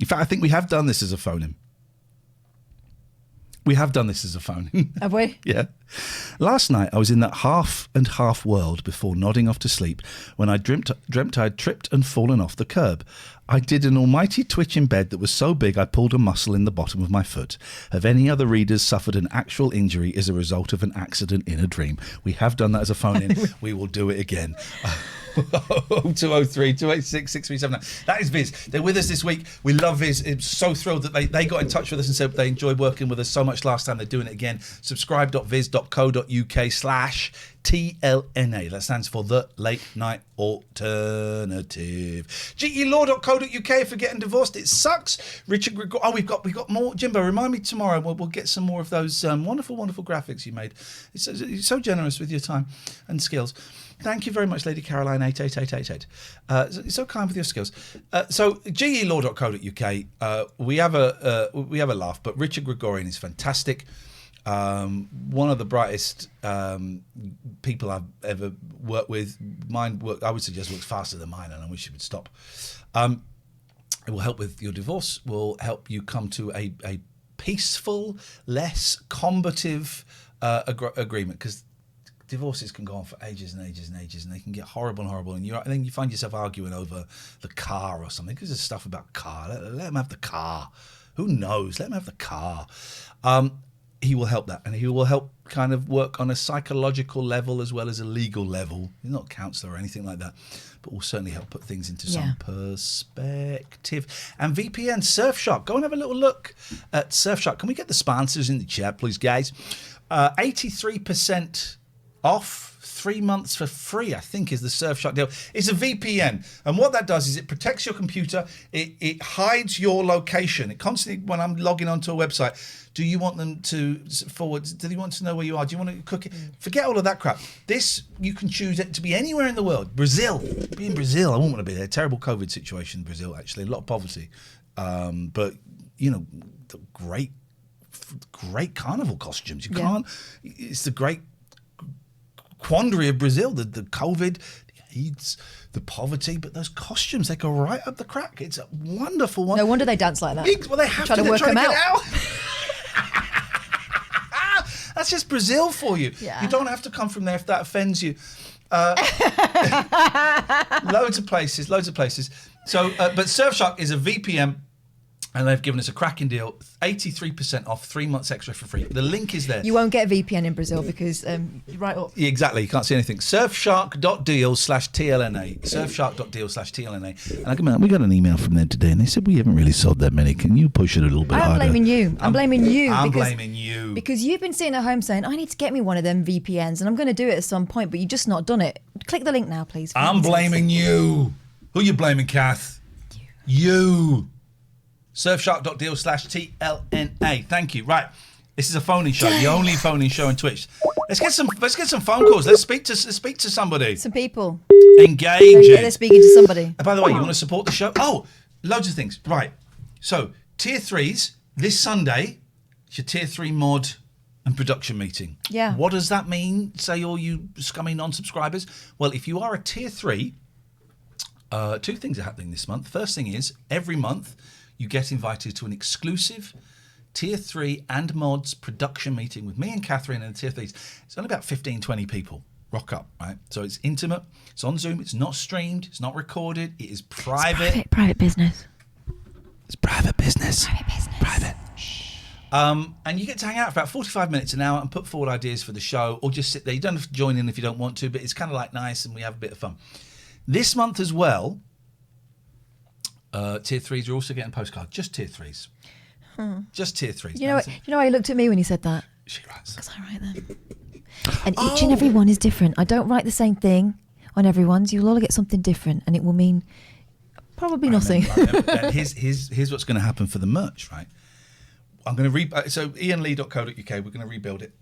In fact, I think we have done this as a phone in. We have done this as a phone in. Have we? Yeah. Last night, I was in that half and half world before nodding off to sleep when I dreamt I had tripped and fallen off the curb. I did an almighty twitch in bed that was so big I pulled a muscle in the bottom of my foot. Have any other readers suffered an actual injury as a result of an accident in a dream? We have done that as a phone in. We will do it again. 0203 286 6379. That is Viz. They're with us this week. We love Viz. I'm so thrilled that they got in touch with us and said they enjoyed working with us so much last time. They're doing it again. subscribe.viz.co.uk/TLNA. That stands for The Late Night Alternative. GELaw.co.uk if you're getting divorced. It sucks. Richard Gregor. Oh, we've got more. Jimbo, remind me tomorrow. We'll get some more of those wonderful graphics you made. You're so generous with your time and skills. Thank you very much, Lady Caroline 88888. You're so kind with your skills. So GELaw.co.uk. We have a laugh, but Richard Gregorian is fantastic. One of the brightest people I've ever worked with. Mine work, I would suggest, works faster than mine, and I wish it would stop. It will help with your divorce. Will help you come to a peaceful, less combative agreement, because divorces can go on for ages and ages and ages, and they can get horrible and horrible. And then you find yourself arguing over the car or something, because there's stuff about car. Let them have the car. Who knows? Let them have the car. He will help that, and he will help kind of work on a psychological level as well as a legal level. He's not a counsellor or anything like that, but will certainly help put things into some perspective. And VPN, Surfshark. Go and have a little look at Surfshark. Can we get the sponsors in the chat, please, guys? 83% off, 3 months for free, I think, is the Surfshark deal. It's a VPN, and what that does is it protects your computer. It hides your location. It constantly, when I'm logging onto a website, do you want them to forward? Do they want to know where you are? Do you want to cook it? Forget all of that crap. This, you can choose it to be anywhere in the world. Brazil. Be in Brazil. I wouldn't want to be there. Terrible COVID situation in Brazil, actually. A lot of poverty. But, you know, the great carnival costumes. You can't. It's the great quandary of Brazil, the COVID, the AIDS, the poverty, but those costumes, they go right up the crack. It's a wonderful one. No wonder they dance like that. Well, they have to work them out. That's just Brazil for you. Yeah. You don't have to come from there if that offends you. Loads of places. So, but Surfshark is a VPN And they've given us a cracking deal, 83% off, 3 months extra for free. The link is there. You won't get a VPN in Brazil because right up. Yeah, exactly, you can't see anything. Surfshark.deal/TLNA. Surfshark.deal/TLNA. And we got an email from them today, and they said, we haven't really sold that many. Can you push it a little bit harder? I'm blaming you. I'm blaming you. I'm blaming you. Because you've been sitting at home saying, I need to get me one of them VPNs, and I'm going to do it at some point, but you've just not done it. Click the link now, please. I'm blaming you. Who are you blaming, Kath? You. Surfshark.deal/TLNA. Thank you. Right. This is a phone-in show, the only phone-in show on Twitch. Let's get some phone calls. Let's speak to somebody. Some people. Engaging. They're speaking to somebody. And by the way, you want to support the show? Oh, loads of things. Right. So, Tier 3s, this Sunday, it's your Tier 3 mod and production meeting. Yeah. What does that mean, say all you scummy non-subscribers? Well, if you are a Tier 3, two things are happening this month. First thing is, every month, you get invited to an exclusive Tier 3 and mods production meeting with me and Catherine and the Tier 3s. It's only about 15, 20 people. Rock up, right? So it's intimate. It's on Zoom. It's not streamed. It's not recorded. It is private. It's private business. It's private business. Private. And you get to hang out for about 45 minutes an hour and put forward ideas for the show, or just sit there. You don't have to join in if you don't want to, but it's kind of like nice and we have a bit of fun. This month as well, Tier 3s are also getting postcards. Just Tier 3s. Just Tier 3s. You know why he looked at me when he said that? She writes. Because I write them. And each and every one is different. I don't write the same thing on everyone's. You'll all get something different, and it will mean probably nothing. Here's what's going to happen for the merch, right? I'm going to so ianlee.co.uk, we're going to rebuild it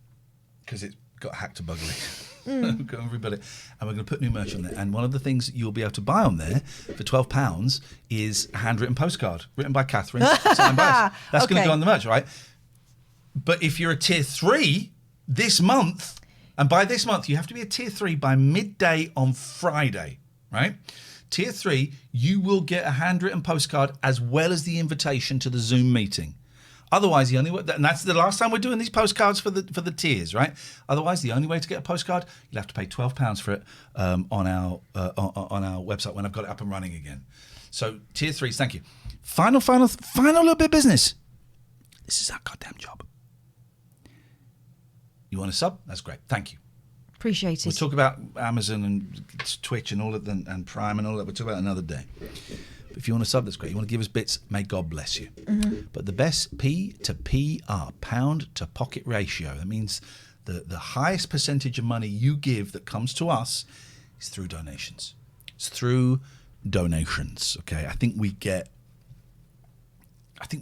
because it got hacked to buggery. We're going to rebuild it, and we're going to put new merch on there. And one of the things that you'll be able to buy on there for £12 is a handwritten postcard written by Catherine, signed by us. That's going to go on the merch, right? But if you're a Tier 3 this month, and by this month you have to be a Tier 3 by midday on Friday, right? Tier 3, you will get a handwritten postcard as well as the invitation to the Zoom meeting. Otherwise, the only way, and that's the last time we're doing these postcards for the tiers, right? Otherwise, the only way to get a postcard, you'll have to pay £12 for it on our website when I've got it up and running again. So Tier 3s, thank you. Final little bit of business. This is our goddamn job. You want a sub? That's great. Thank you. Appreciate it. We'll talk about Amazon and Twitch and all of them, and Prime and all that. We'll talk about it another day. If you want to sub, that's great. You want to give us bits, may God bless you. Mm-hmm. But the best P to PR, pound to pocket ratio, that means the highest percentage of money you give that comes to us is through donations. It's through donations, okay? I think we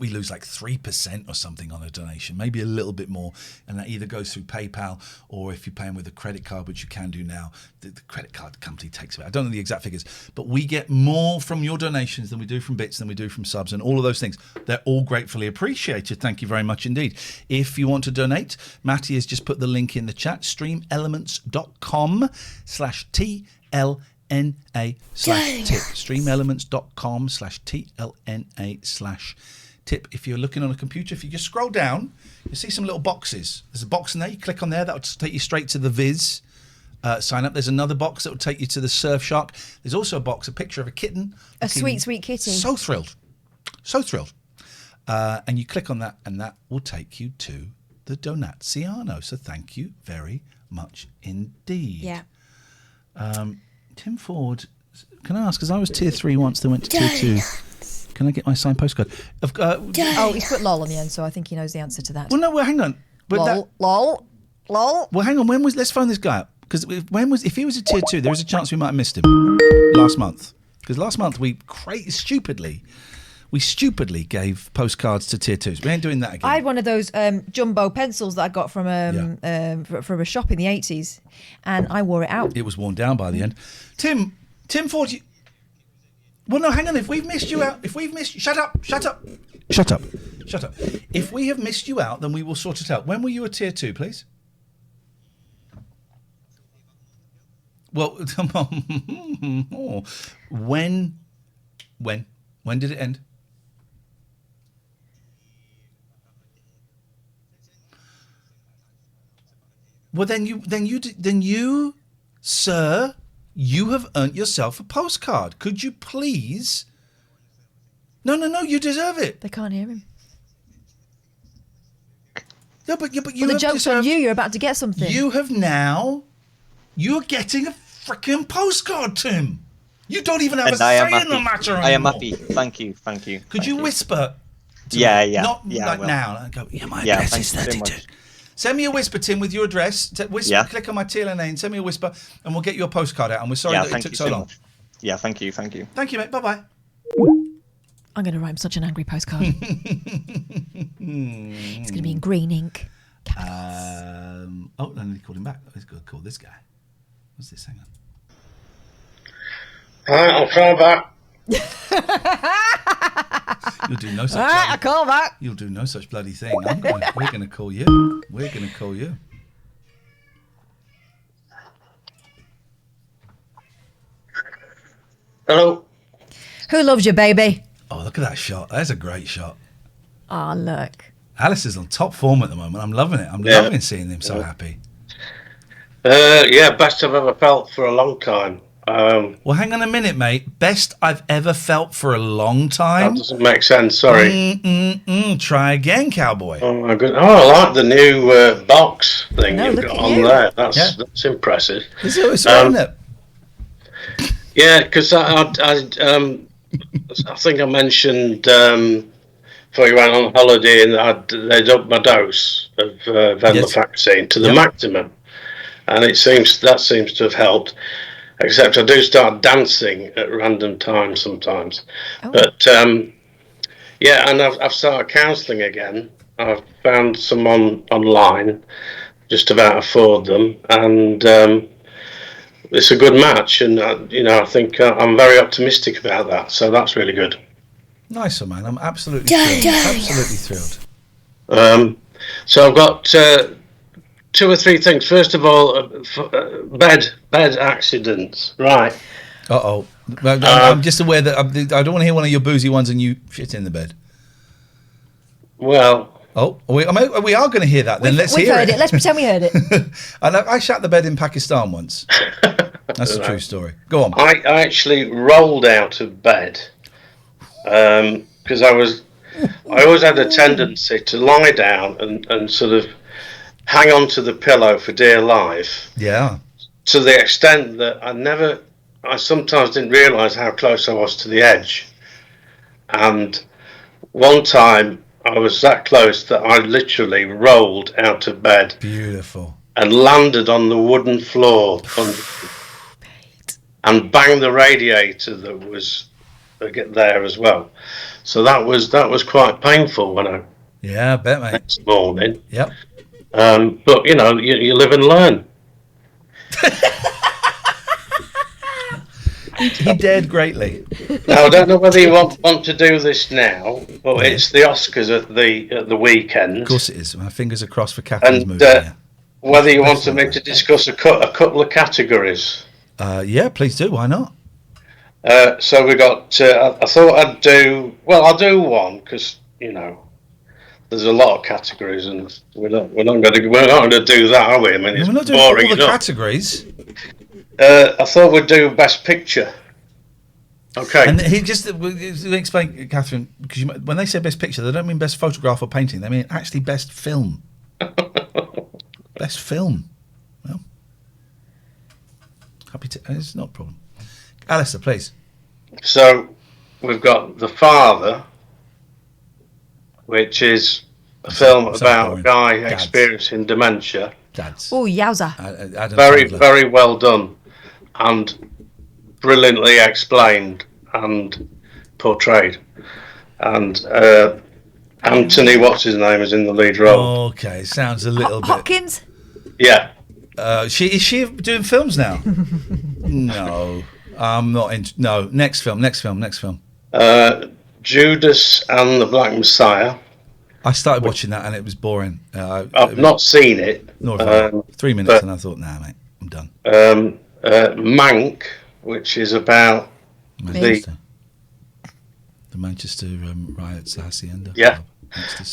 lose like 3% or something on a donation, maybe a little bit more, and that either goes through PayPal or if you're paying with a credit card, which you can do now, the credit card company takes it. I don't know the exact figures, but we get more from your donations than we do from bits, than we do from subs, and all of those things. They're all gratefully appreciated. Thank you very much indeed. If you want to donate, Matty has just put the link in the chat, streamelements.com/TLNA/tip. Streamelements.com/TLNA/tip. If you're looking on a computer, if you just scroll down, you'll see some little boxes. There's a box in there. You click on there. That will take you straight to the Viz. Sign up. There's another box that will take you to the Surfshark. There's also a box, a picture of a kitten. A sweet, sweet kitty. So thrilled. So thrilled. And you click on that, and that will take you to the Donaziano. So thank you very much indeed. Yeah. Tim Ford, can I ask, because I was Tier 3 once, then went to Tier 2. Can I get my signed postcard? Oh, he's put lol on the end, so I think he knows the answer to that. Well, no, hang on. But lol. Well, hang on. Let's phone this guy up. Because if he was a Tier 2, there is a chance we might have missed him last month. Because last month we stupidly gave postcards to Tier 2s. We ain't doing that again. I had one of those jumbo pencils that I got from from a shop in the 80s, and I wore it out. It was worn down by the end. Tim Ford. Well, no, hang on. If we've missed you out, shut up. If we have missed you out, then we will sort it out. When were you a Tier 2, please? Well, when did it end? Well, then you, sir, you have earned yourself a postcard. Could you please No, you deserve it. They can't hear him. No, but you Well, the have joke's deserved- on you. You're about to get something. You're getting a freaking postcard, Tim. You don't even have And a I am say in the happy. matter I am anymore. happy. Thank you. Could you whisper? Yeah. Not I like will. now. And go, yeah, my Yeah, address thank is you so 32. much. Send me a whisper, Tim, with your address. Whisper, Yeah. click on my TLNA and send me a whisper, and we'll get you a postcard out. And we're sorry that it thank took you so long. much. Yeah, thank you. Thank you, mate. Bye-bye. I'm going to write him such an angry postcard. It's going to be in green ink. Oh, no, he called him back. Let's go call this guy. What's this? Hang on. Alright, I'll try back. You'll do no such. All right, I'll call back. You'll do no such bloody thing. We're going to call you. We're going to call you. Hello. Who loves you, baby? Oh, look at that shot. That's a great shot. Oh, look. Alice is on top form at the moment. I'm loving it. I'm Yeah. loving seeing him so happy. Best I've ever felt for a long time. Well, hang on a minute, mate. Best I've ever felt for a long time. That doesn't make sense, sorry. Try again, cowboy. Oh my god! Oh, I like the new box thing you've got on there. That's impressive. It's all in it. Yeah, because I think I mentioned before you went on holiday and they'd upped my dose of venlafaxine to the maximum, and that seems to have helped. Except I do start dancing at random times sometimes. But and I've started counselling again. I've found someone online, just about afford them, and it's a good match. And I think I'm very optimistic about that. So that's really good. Nice one, man. I'm absolutely thrilled. Absolutely thrilled. So I've got 2 or 3 things. First of all, bed accidents. Right. Uh-oh. I'm just aware that I don't want to hear one of your boozy ones and you shit in the bed. Well. Oh, we are going to hear that then. Let's We've hear heard it. Let's pretend we heard it. I shat the bed in Pakistan once. That's a true story. Go on. I actually rolled out of bed because I always had a tendency to lie down and sort of hang on to the pillow for dear life. Yeah. To the extent that I sometimes didn't realise how close I was to the edge. And one time I was that close that I literally rolled out of bed. Beautiful. And landed on the wooden floor and banged the radiator that was there as well. So that was quite painful when I I bet, mate. Next morning. Yep. But you live and learn. He dared greatly. Now I don't know whether you want to do this now, but it's the Oscars at the weekend. Of course it is. My fingers are crossed for Catherine's And movie. whether you want me to discuss a couple of categories. Yeah, please do. Why not? So we got. I thought I'd do. Well, I'll do one because there's a lot of categories, and we're not going to do that, are we? I mean, it's we're not doing boring all the enough. categories. I thought we'd do Best Picture. Okay. And he just explain, Catherine, because when they say Best Picture, they don't mean Best Photograph or Painting. They mean actually Best Film. Best Film. Well, happy to. It's not a problem. Alistair, please. So we've got The Father, which is a film about a guy experiencing dementia. Oh, yowza. Very well done and brilliantly explained and portrayed. And Anthony, what's his name, is in the lead role. Okay, sounds a little bit. Hopkins? Yeah. Is she doing films now? No. I'm not in. No, next film. Judas and the Black Messiah. I started watching that and it was boring. I've not seen it. Nor have I. 3 minutes and I thought, nah, mate, I'm done. Mank, which is about the Manchester riots, La Hacienda. Yeah.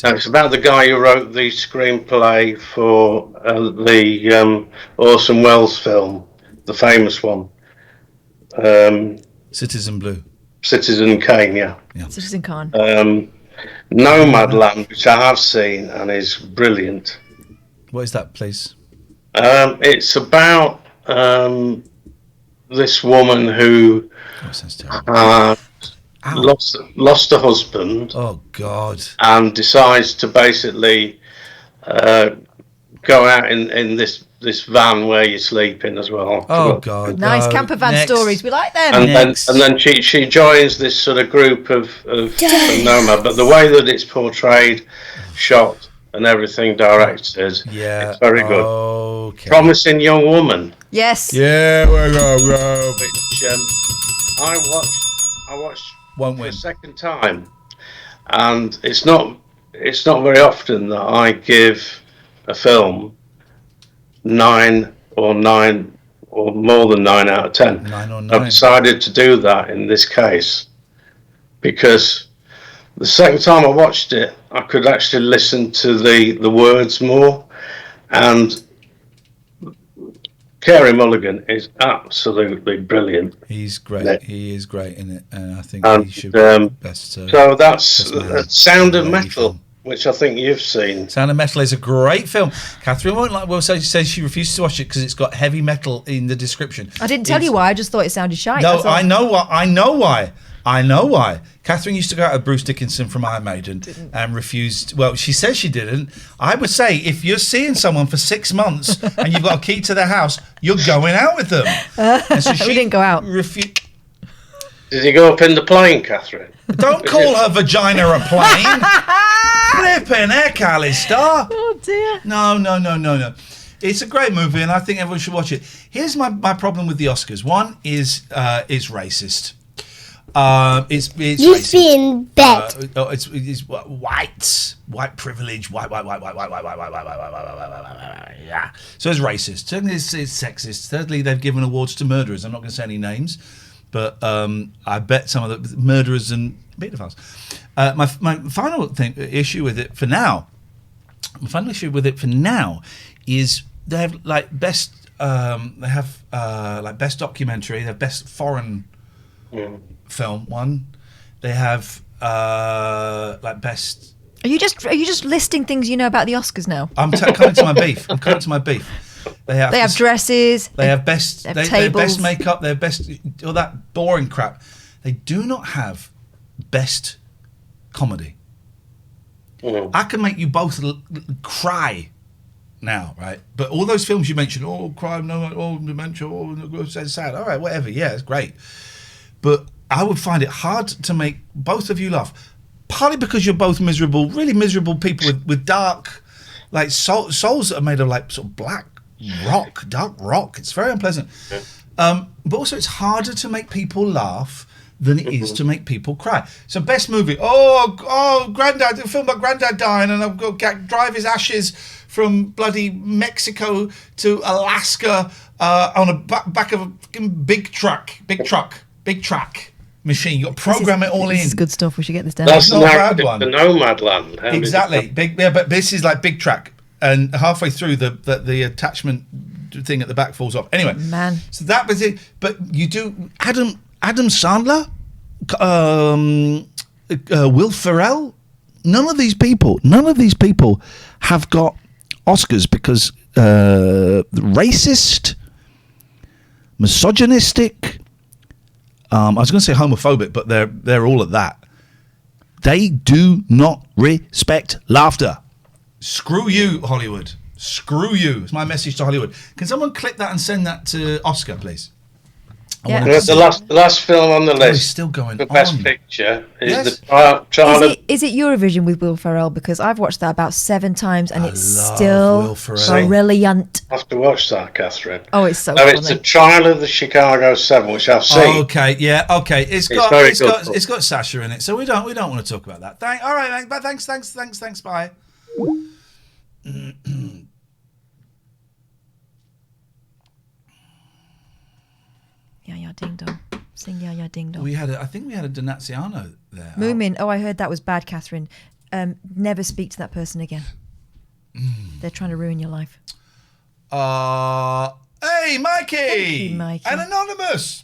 No, it's about the guy who wrote the screenplay for the Orson Welles film, the famous one. Citizen Blue. Citizen Kane, yeah. Citizen Khan. Nomadland, which I have seen and is brilliant. What is that, please? It's about this woman who lost a husband. Oh God! And decides to basically go out in this van where you're sleeping as well. Oh God! Nice camper van stories. We like them. And then she joins this sort of group of nomad. But the way that it's portrayed, shot, and everything directed, it's very good. Okay. Promising Young Woman. Yes. Yeah. Which I watched Won't for win. the second time, and it's not very often that I give a film 9 or more than 9 out of 10. 9 or 9. I've decided to do that in this case because the second time I watched it, I could actually listen to the words more, and Carey Mulligan is absolutely brilliant. He's great. He is great in it, and I think he should be best. So that's Sound of Metal, which I think you've seen. Sound of Metal is a great film. Catherine won't like. Well, she says she refuses to watch it because it's got heavy metal in the description. I didn't tell you why. I just thought it sounded shite. No, I know why. I know why. Catherine used to go out with Bruce Dickinson from Iron Maiden and refused. Well, she says she didn't. I would say if you're seeing someone for 6 months and you've got a key to their house, you're going out with them. And so we didn't go out. Did he go up in the plane, Catherine? Don't call her vagina a plane. Flipping heck, Alistair. Oh dear. No. It's a great movie, and I think everyone should watch it. Here's my problem with the Oscars. One is racist. It's You racist. be in bed. It's white privilege, white. Yeah. So it's racist. Secondly, it's sexist. Thirdly, they've given awards to murderers. I'm not going to say any names, but I bet some of the murderers and pedophiles. My final issue with it for now is they have like best best documentary, they have best foreign film one. They have best. Are you just listing things you know about the Oscars now? I'm coming to my beef. They have dresses. They have best. They have best makeup. They have best. All that boring crap. They do not have best comedy. I can make you both cry now, right? But all those films you mentioned, crime, dementia, sad. All right, whatever. Yeah, it's great. But I would find it hard to make both of you laugh. Partly because you're both miserable, really miserable people with dark, like souls that are made of like sort of dark rock. It's very unpleasant. But also it's harder to make people laugh than it is to make people cry. So best movie, Granddad, a film about Granddad dying, and I've got to drive his ashes from bloody Mexico to Alaska on a back of a big truck machine. You got to program it all in. This is good stuff. We should get this down. That's not a bad one. The Nomadland. Exactly. But this is like big track, and halfway through the attachment thing at the back falls off. Anyway, man. So that was it. But you do Adam Sandler, Will Ferrell. None of these people have got Oscars because racist, misogynistic. I was going to say homophobic, but they're all of that. They do not respect laughter. Screw you, Hollywood. Screw you. It's my message to Hollywood. Can someone clip that and send that to Oscar, please? The last film on the list. It's still going for on. Best Picture is Yes. the child of. Is it Eurovision with Will Ferrell? Because I've watched that about 7 times and it's Will still Ferrell. brilliant. I have to watch that, Catherine. Oh, it's so No, funny. it's a trial of the Chicago 7, which I've seen. Okay, yeah, okay. It's got Sasha in it, so we don't want to talk about that. All right, thanks. Bye. Ya ya ding dong. Sing ya ya ding dong. I think we had a Donaziano there. Moomin. Oh, I heard that was bad, Catherine. Never speak to that person again. They're trying to ruin your life. Hey, Mikey. Thank you, Mikey. An anonymous.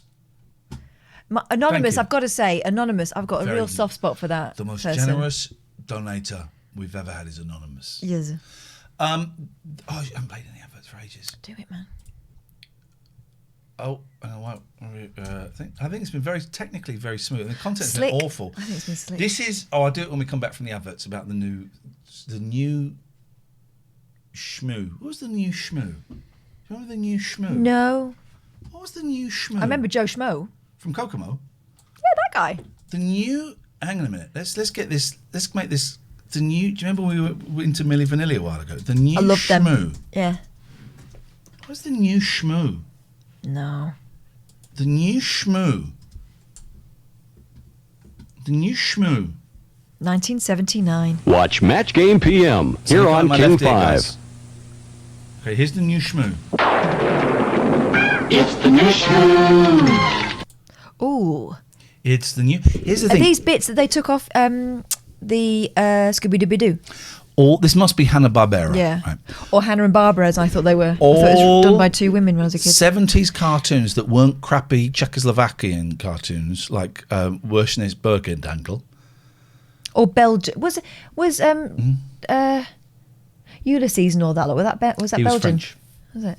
Anonymous, you. I've got to say, Anonymous, I've got a Very real good. soft spot for that. The most person. generous donator we've ever had is Anonymous. Yes. I haven't played any adverts for ages. Do it, man. Oh, I think it's been technically very smooth. The content's Slick. been awful. I think it's been slick. This is. I'll do it when we come back from the adverts about the new Shmoo. What was the new Shmoo? Do you remember the new Shmoo? No. What was the new Shmoo? I remember Joe Schmo. From Kokomo. Yeah, that guy. The new. Hang on a minute. Let's get this. Let's make this the new. Do you remember we were into Milli Vanilli a while ago? The new I love Shmoo. them. Yeah. What's the new Shmoo? No. The new Shmoo. The new Shmoo. 1979. Watch Match Game PM here look on my King left ear, 5. guys. Okay, here's the new Shmoo. It's the new Shmoo. Ooh. It's the new. Here's the Are thing. these bits that they took off the Scooby-Dooby-Doo? This must be Hanna-Barbera. Yeah. Right. Or Hannah and Barbara, as I thought they were. I thought it was done by two women when I was a kid. 70s cartoons that weren't crappy Czechoslovakian cartoons like Werschnes Bergendangle. Or Belgium. Was Ulysses and all that? Was that He was Belgian? French. Was it?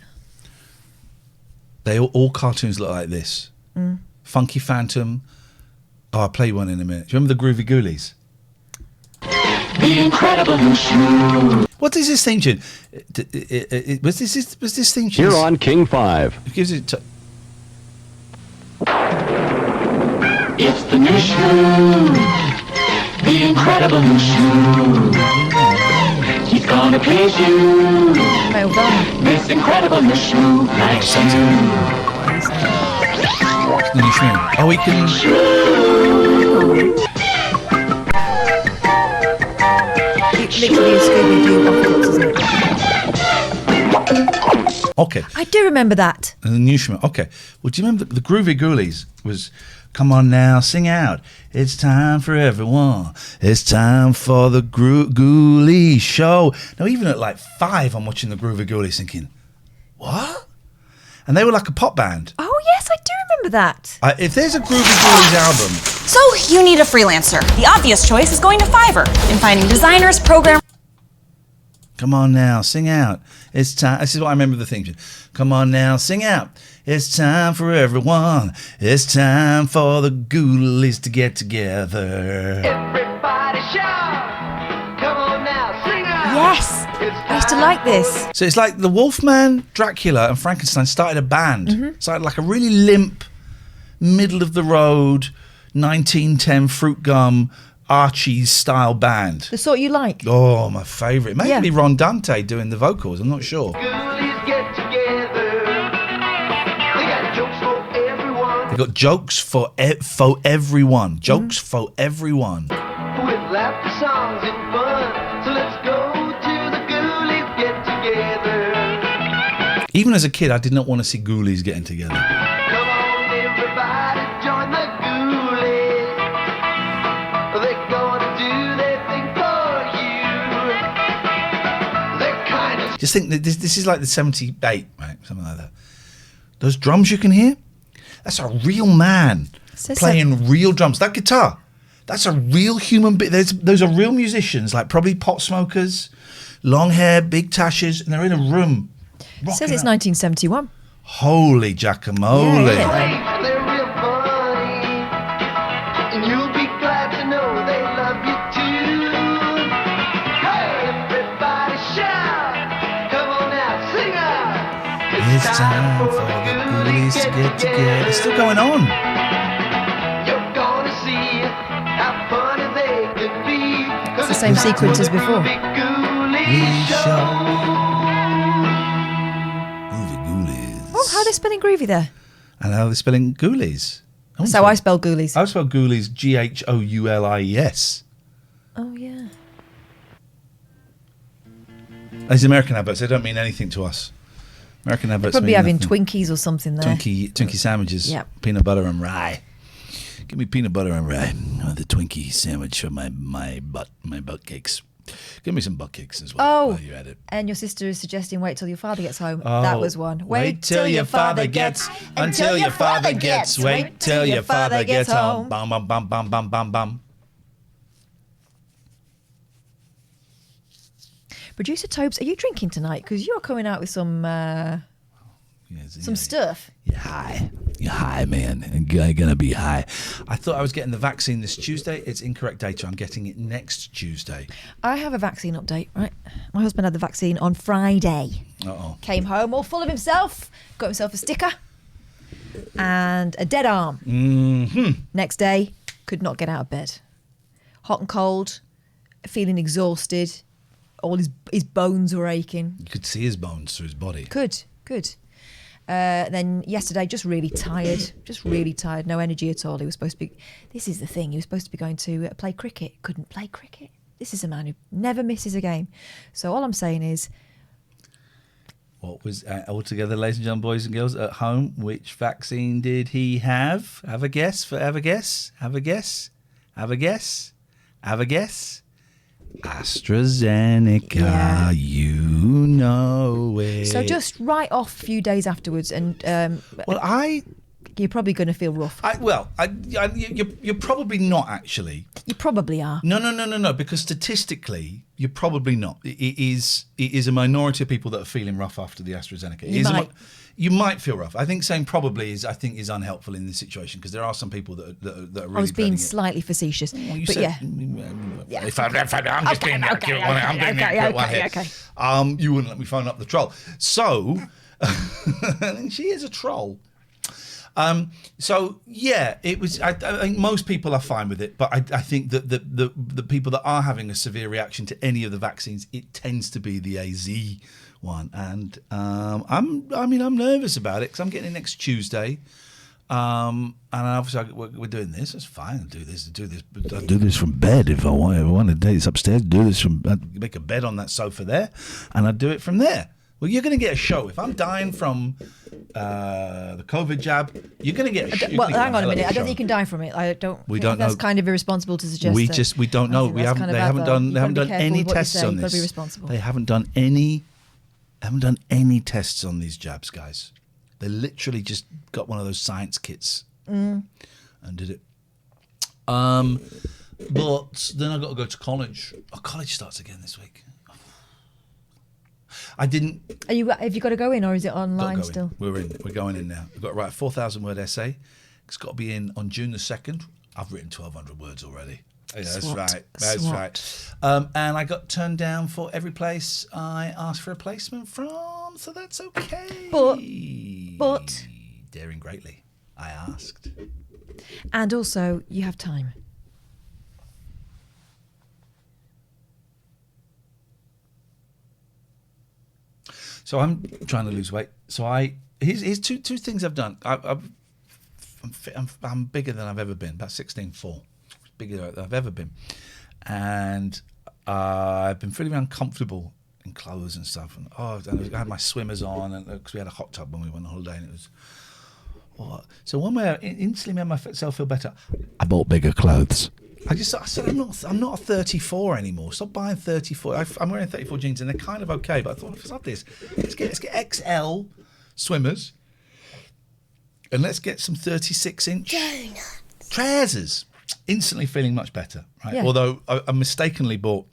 They all cartoons look like this. Mm. Funky Phantom. Oh, I'll play one in a minute. Do you remember the Groovy Ghoulies? The Incredible Shmoo. What is this theme tune? Was this theme tune? Here on King 5. It gives it. It's the new Shmoo. The Incredible Shmoo. He's gonna please you. This incredible Shmoo likes you. The new Shmoo. Oh, we can. It's literally a Scooby-Doo backwards, isn't it? Okay. I do remember that. And the new Shmoo. Okay. Well, do you remember the Groovy Ghoulies was, come on now, sing out. It's time for everyone. It's time for the Ghoulies show. Now, even at like 5, I'm watching the Groovy Ghoulies thinking, what? And they were like a pop band. Oh, yes, I do remember that. If there's a Groovy Ghoulies album. So you need a freelancer. The obvious choice is going to Fiverr and finding designers, programmers. Come on now, sing out. It's time. This is what I remember the theme tune. Come on now, sing out. It's time for everyone. It's time for the Ghoulies to get together. Everybody shout! Come on now, sing out! Yes, I used to like this. So it's like the Wolfman, Dracula, and Frankenstein started a band. Mm-hmm. Started like a really limp, middle of the road, 1910 fruit gum, Archie's style band. The sort you like. Oh, my favourite. Maybe Yeah. Ron Dante doing the vocals. I'm not sure. Ghoulies get together. They got jokes for everyone. They got jokes for everyone. Jokes for everyone. With laughter, songs, and fun. So let's go to the Ghoulies get together. Even as a kid, I did not want to see Ghoulies getting together. Come on, everybody, join the Ghoulies. They're gonna do their thing for you. They're kind of Just think that this is like the 78, right? Something like that. Those drums you can hear? That's a real man playing real drums. That guitar, that's a real human being. Those are real musicians, like probably pot smokers, long hair, big tashes, and they're in a room. It says it's 1971. Holy guacamole. Yeah. they're real funny. And you'll be glad to know they love you too. Hey, everybody shout! Come on now, sing out! It's time for the Ghoulies to get together. It's still going on. You're gonna see how funny they can be. It's the same sequence as before. Oh, how are they spelling groovy there? And how are they spelling Ghoulies? That's how I spell ghoulies. I spell Ghoulies Ghoulies. Oh, yeah. These American adverts, they don't mean anything to us. American adverts Probably mean having nothing. Twinkies or something there. Twinkie sandwiches. Yep. Peanut butter and rye. Give me peanut butter and rye. The Twinkie sandwich for my butt cakes. Give me some butt kicks as well while you at it. And your sister is suggesting wait till your father gets home. Oh, That was one. Wait till your father gets, until your father gets, wait till your father gets home. Bum, bum, bum, bum, bum, bum, bum. Producer Tobes, are you drinking tonight? Because you're coming out with some stuff. You're high, man. You're gonna be high. I thought I was getting the vaccine this Tuesday. It's incorrect data. I'm getting it next Tuesday. I have a vaccine update, right? My husband had the vaccine on Friday. Uh-oh. Came home all full of himself, got himself a sticker and a dead arm. Mm-hmm. Next day, could not get out of bed. Hot and cold, feeling exhausted. All his bones were aching. You could see his bones through his body. Good. Then yesterday, just really tired, no energy at all. He was supposed to be, this is the thing, he was supposed to be going to play cricket, couldn't play cricket. This is a man who never misses a game. So all I'm saying is... What was, altogether, ladies and gentlemen, boys and girls at home, which vaccine did he have? Have a guess. AstraZeneca, Yeah. you know it. So just right off a few days afterwards, and you're probably going to feel rough. You're probably not actually. You probably are. No, because statistically, you're probably not. It is a minority of people that are feeling rough after the AstraZeneca. You might feel rough. I think saying probably is unhelpful in this situation because there are some people that are really. I was being dreading it. slightly facetious, You but said- yeah. If I'm just being accurate one here. You wouldn't let me phone up the troll. So, she is a troll. So yeah, it was. I think most people are fine with it, but I think that the people that are having a severe reaction to any of the vaccines, it tends to be the AZ one, and I'm nervous about it because I'm getting it next Tuesday. And obviously we're doing this. It's fine. I'll do this from bed if I want to do this upstairs. I'd make a bed on that sofa there, and I'd do it from there. Well, you're going to get a show. If I'm dying from the COVID jab, you're going to get a show. Well, hang on a minute. I don't think you can die from it. We don't know. That's kind of irresponsible to suggest. We don't know. They haven't done any tests on You've got to be this. responsible. They haven't done any tests on these jabs, guys. They literally just got one of those science kits and did it. But then I got to go to college. College starts again this week. I didn't. Have you got to go in, or is it online still? We're going in now. We've got to write a 4,000-word essay. It's got to be in on June the 2nd. I've written 1,200 words already. Yeah, that's right. That's right. And I got turned down for every place I asked for a placement from, so that's okay. But daring greatly, I asked. And also, you have time. So I'm trying to lose weight. So here's two things I've done. I'm bigger than I've ever been. About 16'4", bigger than I've ever been, and I've been feeling uncomfortable in clothes and stuff. And I had my swimmers on, and because we had a hot tub when we went on holiday, and it was. So one way I instantly made myself feel better. I bought bigger clothes. I said I'm not a 34 anymore. Stop buying 34. I'm wearing 34 jeans and they're kind of okay. But I thought, let's have this. Let's get XL swimmers, and let's get some 36-inch trousers. Instantly feeling much better, right? Yeah. Although I mistakenly bought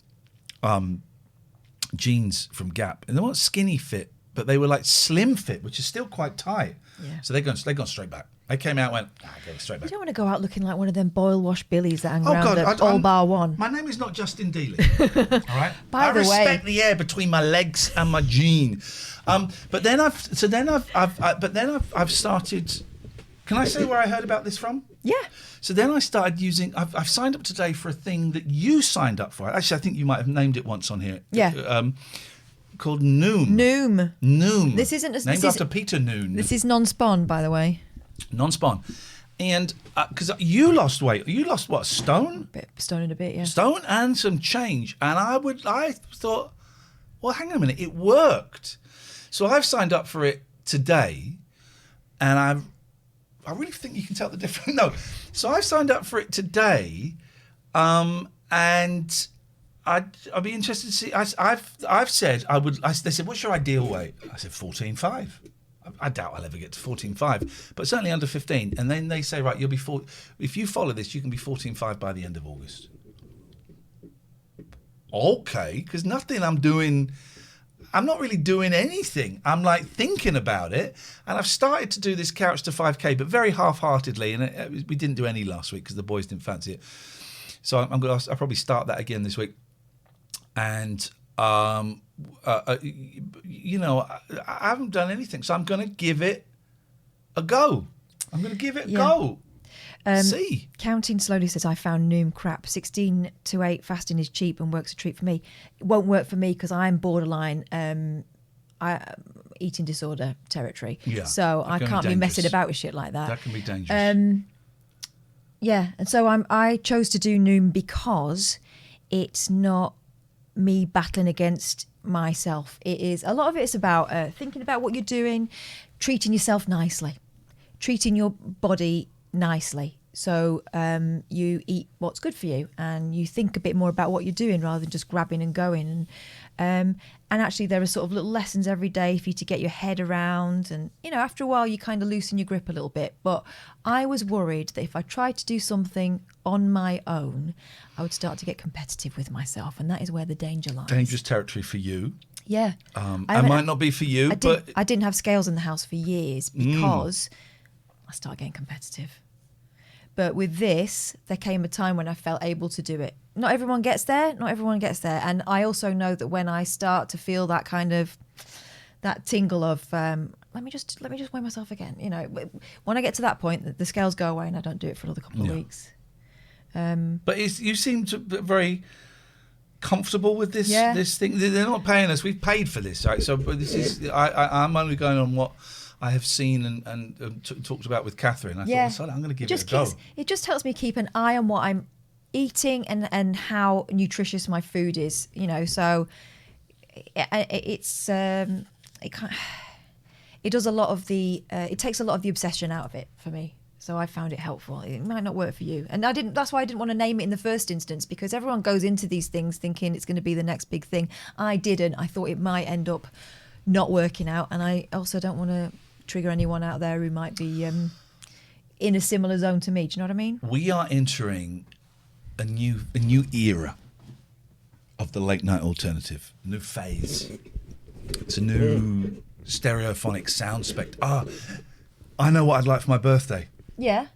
jeans from Gap, and they weren't skinny fit, but they were like slim fit, which is still quite tight. Yeah. So they've gone straight back. They came out and went, get it straight back. You don't want to go out looking like one of them boil wash billies that hang Oh, around God, at all bar one. My name is not Justin Dealey. All right. By I the way- respect the air between my legs and my jean. But then I've started. Can I say where I heard about this from? Yeah. So then I started using. I've signed up today for a thing that you signed up for. Actually, I think you might have named it once on here. Yeah. Called Noom. Noom. This isn't named after Peter Noon. This is non-spawn, by the way. Non-spawn. And because you lost weight, you lost what, stone? Stone and a bit, yeah. Stone and some change. And I thought, well, hang on a minute, it worked. So I've signed up for it today, and I really think you can tell the difference. No, so I've signed up for it today, and I'd be interested to see. I've said I would. They said, "What's your ideal weight?" I said 14.5. I doubt I'll ever get to 14.5, but certainly under 15. And then they say, right, you'll be if you follow this, you can be 14.5 by the end of August. Okay, because nothing I'm doing. I'm not really doing anything. I'm like thinking about it, and I've started to do this couch to 5K, but very half-heartedly. And we didn't do any last week because the boys didn't fancy it. So I'll probably start that again this week. And you know, I haven't done anything, so I'm going to give it a go. I'm going to give it a go. See. Counting Slowly says, I found Noom crap. 16 to 8 fasting is cheap and works a treat for me. It won't work for me because I'm borderline eating disorder territory. Yeah, so I can't be messing about with shit like that. That can be dangerous. Yeah, and so I chose to do Noom because it's not me battling against myself. It is a lot of it is about thinking about what you're doing, treating yourself nicely, treating your body nicely. So you eat what's good for you, and you think a bit more about what you're doing rather than just grabbing and going. And actually, there are sort of little lessons every day for you to get your head around. And you know, after a while, you kind of loosen your grip a little bit. But I was worried that if I tried to do something on my own, I would start to get competitive with myself, and that is where the danger lies. Dangerous territory for you. Yeah, I might not be for you, but I didn't have scales in the house for years because I started getting competitive. But with this, there came a time when I felt able to do it. Not everyone gets there. And I also know that when I start to feel that kind of, that tingle of, let me just weigh myself again. You know, when I get to that point, the scales go away and I don't do it for another couple of weeks. But you seem to be very comfortable with this this thing. They're not paying us. We've paid for this, right? So this is, I'm only going on what I have seen and talked about with Catherine. I thought, I'm going to give it a go. It just helps me keep an eye on what I'm eating and how nutritious my food is. You know, so it's it does a lot of the it takes a lot of the obsession out of it for me. So I found it helpful. It might not work for you, and that's why I didn't want to name it in the first instance, because everyone goes into these things thinking it's going to be the next big thing. I didn't. I thought it might end up not working out, and I also don't want to trigger anyone out there who might be in a similar zone to me. Do you know what I mean? We are entering a new era of the late night alternative, a new phase. It's a new stereophonic sound spectrum. I know what I'd like for my birthday. Yeah.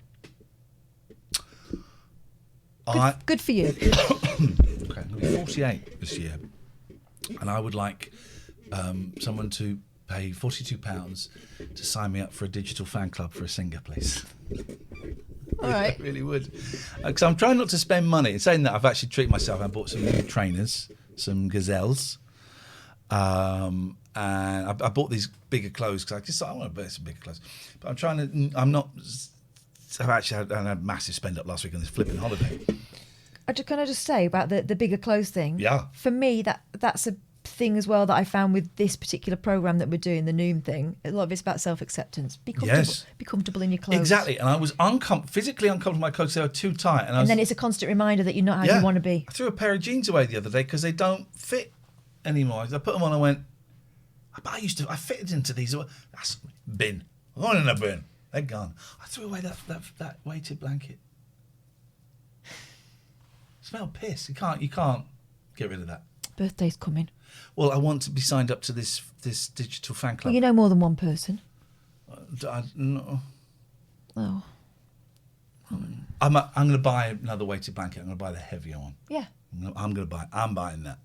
Good for you. Okay, I'm going to be 48 this year, and I would like someone to pay £42 to sign me up for a digital fan club for a singer, please. All right. I really would. Because I'm trying not to spend money. In saying that, I've actually treated myself. I bought some new trainers, some gazelles. And I bought these bigger clothes because I just thought I want to buy some bigger clothes. But I've actually had a massive spend up last week on this flipping holiday. Can I just say about the bigger clothes thing? Yeah. For me, that's a thing as well that I found with this particular program that we're doing, the Noom thing. A lot of it's about self-acceptance. Be comfortable. Yes. Be comfortable in your clothes. Exactly. And I was physically uncomfortable in my clothes. They were too tight. And then it's a constant reminder that you're not how you want to be. I threw a pair of jeans away the other day because they don't fit anymore. I put them on and I went, but I fitted into these. That's bin. I'm going in a bin. They're gone. I threw away that weighted blanket. Smell piss. You can't get rid of that. Birthday's coming. Well, I want to be signed up to this digital fan club. Well, you know more than one person. No. Oh. I'm going to buy another weighted blanket. I'm going to buy the heavier one. Yeah. I'm buying that.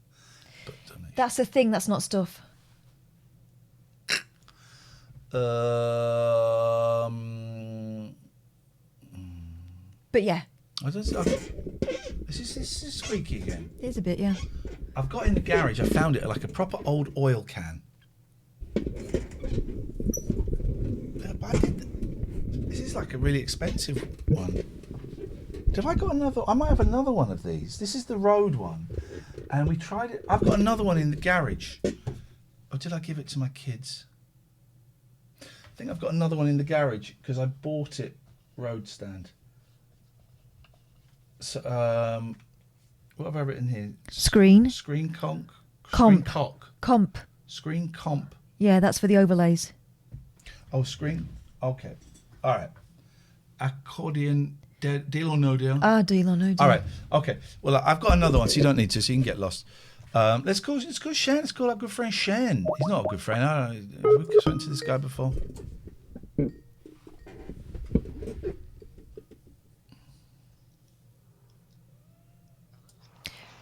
That's a thing. That's not stuff. But yeah. This is squeaky again. It is a bit, yeah. I've got in the garage, I found it like a proper old oil can. This is like a really expensive one. Have I got another? I might have another one of these. This is the road one. And we tried it. I've got another one in the garage. Or did I give it to my kids? I think I've got another one in the garage because I bought it road stand. So, What have I written here? Screen. Screen conk. Comp. Screen cock. Comp. Screen comp. Yeah, that's for the overlays. Oh, screen. Okay. All right. Accordion. Deal or no deal? Deal or no deal. All right. Okay. Well, I've got another one, so you don't need to, so you can get lost. Let's call Shen. Let's call our good friend Shen. He's not a good friend. I don't know. Have we spoken to this guy before?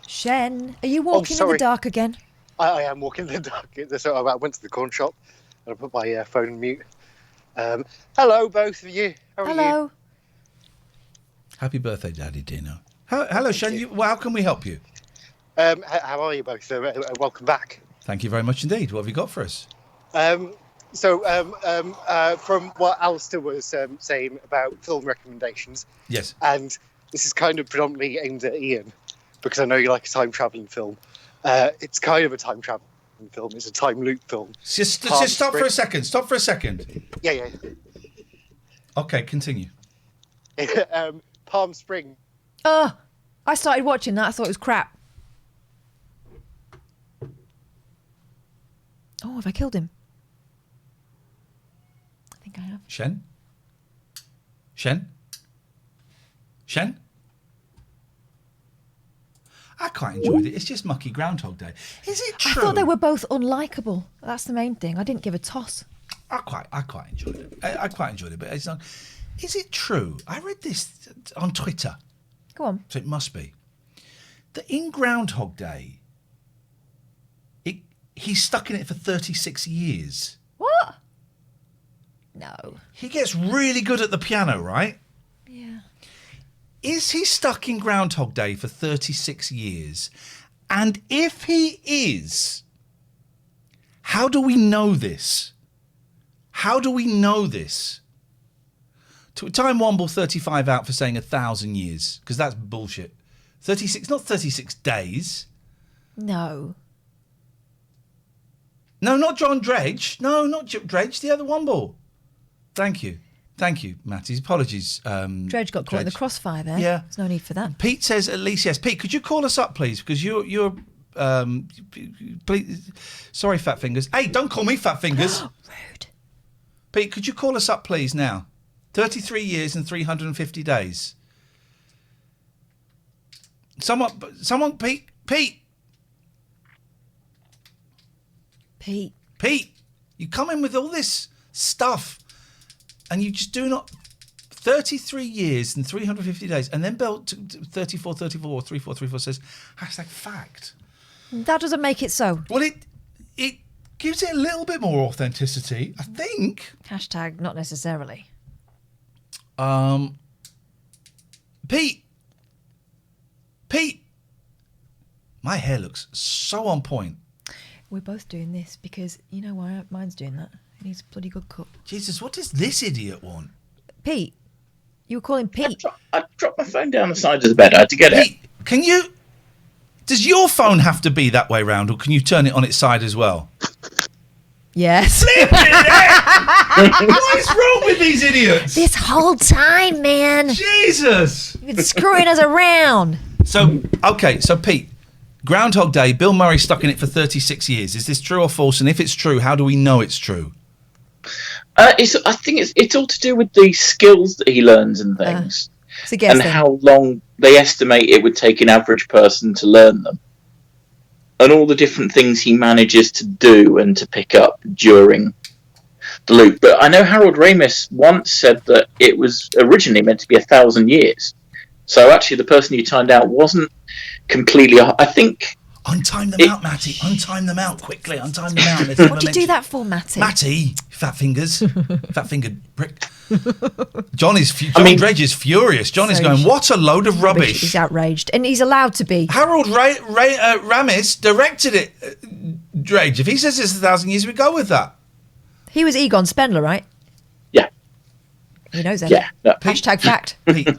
Shen, are you walking in the dark again? I am walking in the dark. So I went to the corn shop and I put my phone on mute. Hello, both of you. How are you? Happy birthday, Daddy Dino. Hello, Shen. How can we help you? How are you both? Welcome back. Thank you very much indeed. What have you got for us? From what Alistair was saying about film recommendations, Yes. and this is kind of predominantly aimed at Ian, because I know you like a time-travelling film. It's kind of a time-travelling film. It's a time loop film. Just stop for a second. Stop for a second. Yeah. Okay, continue. Palm Springs. Oh, I started watching that. I thought it was crap. Oh, have I killed him? I think I have. Shen? Shen? Shen? I quite enjoyed it. It's just mucky Groundhog Day. Is it true? I thought they were both unlikable. That's the main thing. I didn't give a toss. I quite enjoyed it. I quite enjoyed it, but it's not. Is it true? I read this on Twitter. Go on. So it must be. That in Groundhog Day, he's stuck in it for 36 years. What? No. He gets really good at the piano, right? Yeah. Is he stuck in Groundhog Day for 36 years? And if he is, how do we know this? How do we know this? Time Womble 35 out for saying 1,000 years, because that's bullshit. 36, not 36 days. No. No, not John Dredge. No, not Dredge, the other Womble. Thank you, Matty. Apologies. Dredge got caught in the crossfire there. Yeah. There's no need for that. Pete says at least yes. Pete, could you call us up, please? Because you're please. Sorry, Fat Fingers. Hey, don't call me Fat Fingers. Rude. Pete, could you call us up, please, now? 33 years and 350 days. Someone, Pete. You come in with all this stuff and you just do not. 33 years and 350 days, and then Bell 34 or 3434 says #fact. That doesn't make it so. Well, it gives it a little bit more authenticity, I think. # not necessarily. Pete, my hair looks so on point. We're both doing this because you know why mine's doing that. He needs a bloody good cut. Jesus, what does this idiot want? Pete, you were calling Pete. I dropped my phone down the side of the bed. I had to get Pete, it. Can you? Does your phone have to be that way round, or can you turn it on its side as well? Yes. What is wrong with these idiots? This whole time, man. Jesus. You've been screwing us around. So Pete, Groundhog Day, Bill Murray stuck in it for 36 years. Is this true or false? And if it's true, how do we know it's true? I think it's all to do with the skills that he learns and things, and how long they estimate it would take an average person to learn them, and all the different things he manages to do and to pick up during the loop. But I know Harold Ramis once said that it was originally meant to be 1,000 years. So actually, the person you timed out wasn't completely. I think. Untime them out, Matty. Untime them out quickly. Untime them out. What do you do that for, Matty? Matty, fat fingers, fat-fingered prick. John Dredge is furious. John is going, what a load of rubbish. He's outraged, and he's allowed to be. Harold Ramis directed it. Dredge. If he says it's 1,000 years, we go with that. He was Egon Spengler, right? Yeah. He knows that. Yeah. No. #fact. Pete,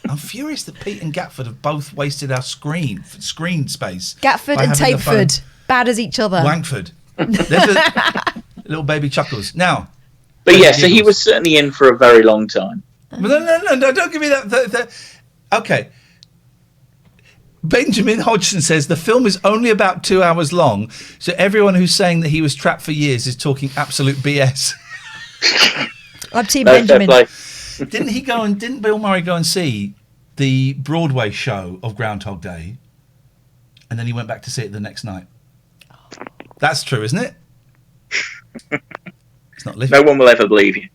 I'm furious that Pete and Gatford have both wasted our screen space. Gatford and Tapeford, bad as each other. Wankford. Little baby chuckles. Now. But yeah, so he was certainly in for a very long time. No, don't give me that. Okay. Benjamin Hodgson says the film is only about 2 hours long, so everyone who's saying that he was trapped for years is talking absolute BS. I'm Team Benjamin. Didn't Bill Murray go and see the Broadway show of Groundhog Day, and then he went back to see it the next night? That's true, isn't it? It's not living. No one will ever believe you.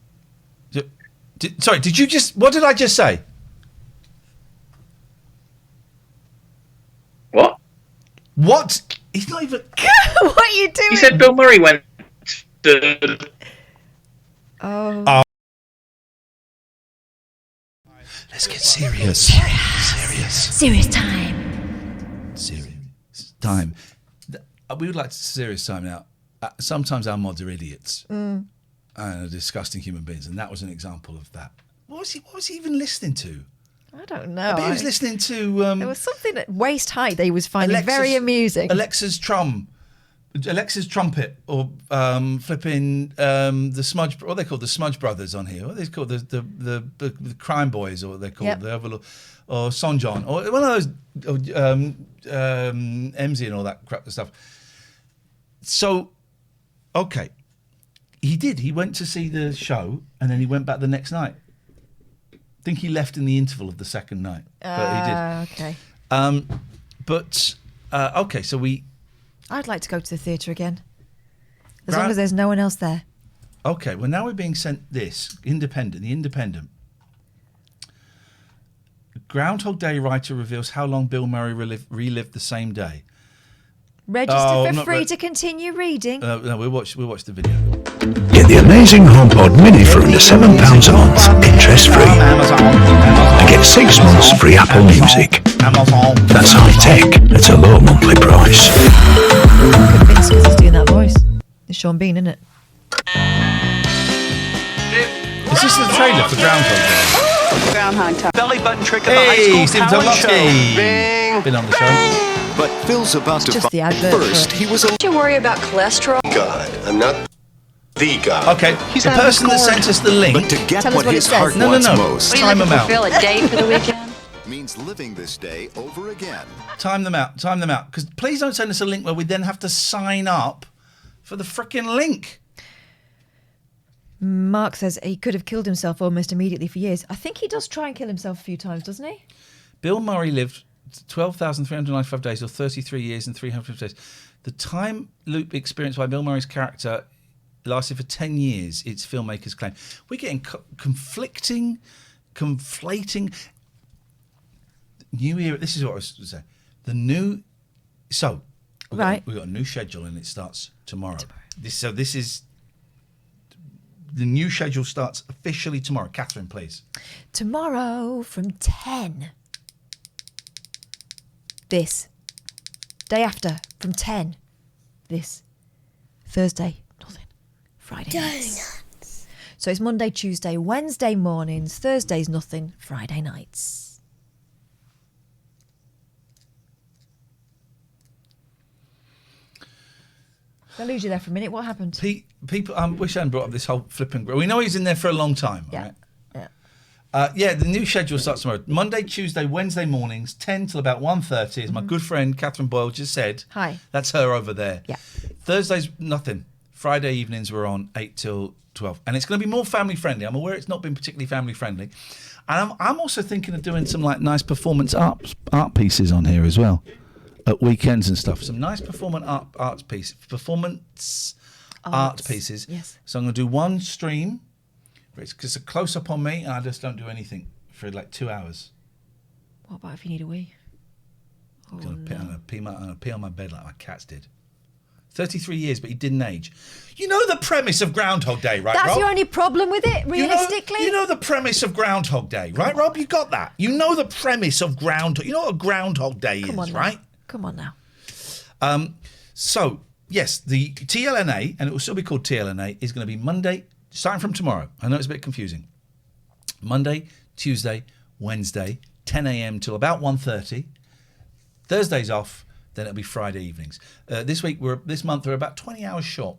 Sorry, did you just... What did I just say? What? What? He's not even... What are you doing? He said Bill Murray went to... Oh. Let's get serious. Serious time. Serious time. We would like to serious time now. Sometimes our mods are idiots and are disgusting human beings, and that was an example of that. What was he even listening to? I don't know. I bet he was listening to... there was something at waist height that he was finding very amusing. Alexa's trumpet, or flipping the Smudge... What are they called? The Smudge Brothers on here. What are they called? The Crime Boys, or what they're called. Yep. The Overlord, or Son John, or one of those MZ and all that crap and stuff. So, okay. He did. He went to see the show, and then he went back the next night. I think he left in the interval of the second night, but he did. Okay. Okay, so we... I'd like to go to the theatre again, as long as there's no one else there. Okay, well, now we're being sent this, The Independent. Groundhog Day writer reveals how long Bill Murray relived the same day. Register for free to continue reading. No, we'll watch the video. Get the amazing HomePod Mini for under £7 a month, interest-free. And get 6 months free Apple Music. That's high-tech at a low monthly price. I'm convinced because he's doing that voice. It's Sean Bean, isn't it? Is this the trailer for Groundhog Day? Groundhog Day. Belly button trick of the high school Stephen talent show. Tobolowsky. Been on the show. But Phil's about to Just the advert. First, he was a Don't you worry about cholesterol? god. I'm not the god. Okay, the person that sent us the link... But to get Tell us what what his it heart says. wants No. most... Time them out. Fulfill a date for the weekend? means living this day over again. Time them out. Because please don't send us a link where we then have to sign up for the frickin' link. Mark says he could have killed himself almost immediately for years. I think he does try and kill himself a few times, doesn't he? Bill Murray lived 12,395 days, or 33 years and 350 days. The time loop experienced by Bill Murray's character lasted for 10 years, its filmmakers claim. We're getting conflating new era. This is what I was going to say. The new... So, we've got a new schedule and it starts tomorrow. This is... The new schedule starts officially tomorrow. Catherine, please. Tomorrow from 10. This. Day after from 10. This. Thursday, nothing. Friday nights. So it's Monday, Tuesday, Wednesday mornings, Thursdays nothing, Friday nights. I lose you there for a minute. What happened? People, wish I hadn't brought up this whole flipping... We know he's in there for a long time, right? Yeah. The new schedule starts tomorrow. Monday, Tuesday, Wednesday mornings, 10 till about 1:30, as my good friend Catherine Boyle just said. Hi. That's her over there. Yeah. Thursdays, nothing. Friday evenings, we're on 8 till 12. And it's going to be more family-friendly. I'm aware it's not been particularly family-friendly. And I'm also thinking of doing some nice performance art pieces on here as well. At weekends and stuff. Some nice performance art pieces. Art pieces. Yes. So I'm going to do one stream. It's because a close up on me, and I just don't do anything for 2 hours. What about if you need a wee? I'm going to pee on my bed like my cats did. 33 years, but he didn't age. You know the premise of Groundhog Day, right, That's Rob? your only problem with it, realistically? You know the premise of Groundhog Day, right, Rob? You got that? You know the premise of Groundhog... You know what a Groundhog Day is, right? Come on now. So, yes, the TLNA, and it will still be called TLNA, is going to be Monday, starting from tomorrow. I know it's a bit confusing. Monday, Tuesday, Wednesday, 10 a.m. till about 1:30. Thursdays off, then it'll be Friday evenings. This month, we're about 20 hours short.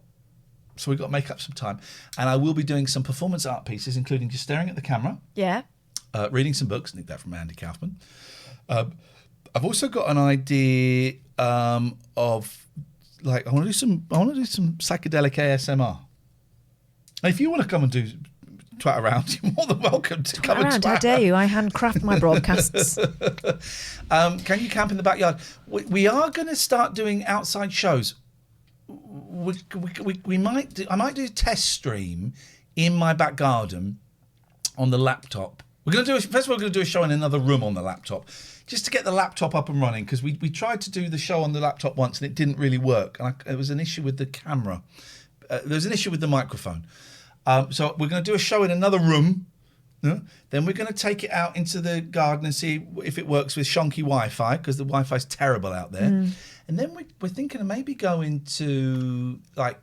So we've got to make up some time. And I will be doing some performance art pieces, including just staring at the camera. Yeah. Reading some books, I think that from Andy Kaufman. I've also got an idea of like I want to do some psychedelic ASMR. If you want to come and do twat around, you're more than welcome to come and twat How dare you? I handcraft my broadcasts. Can you camp in the backyard? We are going to start doing outside shows. We might do. I might do a test stream in my back garden on the laptop. We're going to do first of all. We're going to do a show in another room on the laptop, just to get the laptop up and running. Because we tried to do the show on the laptop once and it didn't really work. And it was an issue with the camera. There was an issue with the microphone. So we're going to do a show in another room. Then we're going to take it out into the garden and see if it works with shonky Wi-Fi, because the Wi-Fi's terrible out there. And then we're thinking of maybe going to like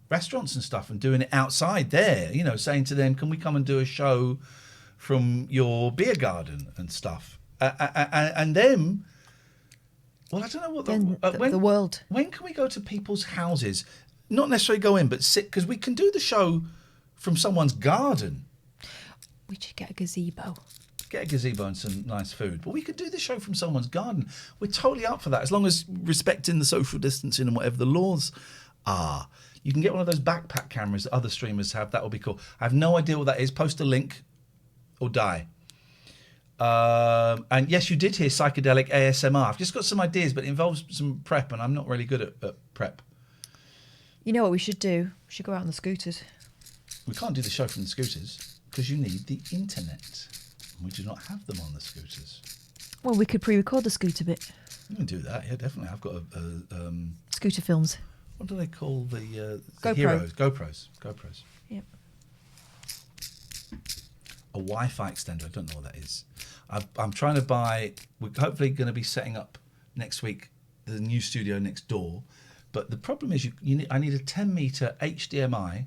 restaurants and stuff and doing it outside there. You know, saying to them, "Can we come and do a show from your beer garden and stuff?" And then, well, I don't know what the world. When can we go to people's houses? Not necessarily go in, but sit, because we can do the show from someone's garden. We should get a gazebo. Get a gazebo and some nice food. But we could do the show from someone's garden. We're totally up for that, as long as respecting the social distancing and whatever the laws are. You can get one of those backpack cameras that other streamers have. That would be cool. I have no idea what that is. Post a link or die. And yes, you did hear psychedelic ASMR. I've just got some ideas, but it involves some prep, and I'm not really good at prep. You know what we should do? We should go out on the scooters. We can't do the show from the scooters because you need the internet. We do not have them on the scooters. Well, we could pre-record the scooter bit. You can do that, yeah, definitely. I've got scooter films. What do they call the GoPro. heroes? GoPros. Yep. A Wi-Fi extender. I don't know what that is. I'm trying to buy. We're hopefully going to be setting up next week the new studio next door. But the problem is, I need a 10-meter HDMI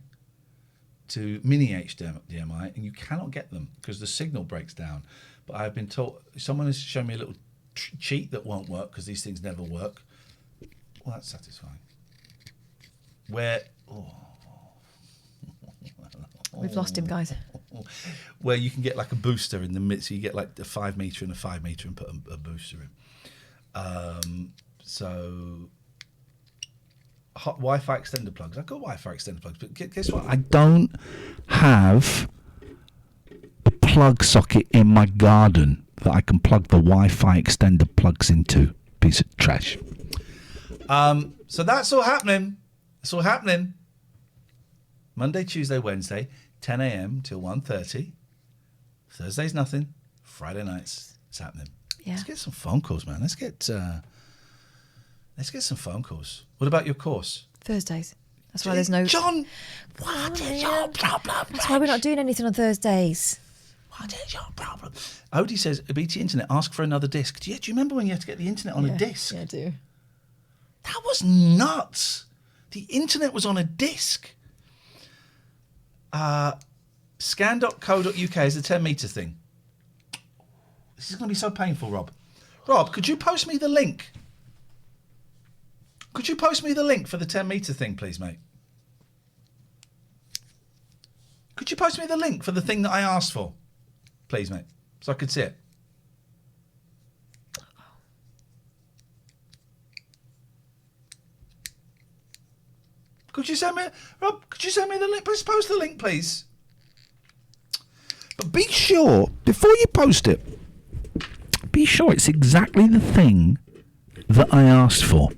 to mini HDMI, and you cannot get them because the signal breaks down. But I've been told, someone has shown me a little cheat that won't work because these things never work. Well, that's satisfying. We've lost him, guys. Where you can get like a booster in the mid, so you get like a 5 meter and a 5 meter and put a booster in. So hot Wi-Fi extender plugs. I've got Wi-Fi extender plugs, but guess what? I don't have a plug socket in my garden that I can plug the Wi-Fi extender plugs into. Piece of trash. So that's all happening. It's all happening. Monday, Tuesday, Wednesday, 10 a.m. till 1:30. Thursday's nothing. Friday nights, it's happening. Yeah. Let's get some phone calls, man. Let's get some phone calls. What about your course? Thursdays. That's why there's no... John, what is your problem? That's why we're not doing anything on Thursdays. What is your problem? Odie says, BT Internet, ask for another disc. Do you remember when you had to get the internet on a disc? Yeah, I do. That was nuts. The internet was on a disc. Scan.co.uk is the 10-meter thing. This is going to be so painful, Rob. Rob, could you post me the link? Could you post me the link for the 10-meter thing, please, mate? Could you post me the link for the thing that I asked for? Please, mate, so I could see it. Could you send me, Rob, could you send me the link? Please post the link, please. But be sure, before you post it, be sure it's exactly the thing that I asked for.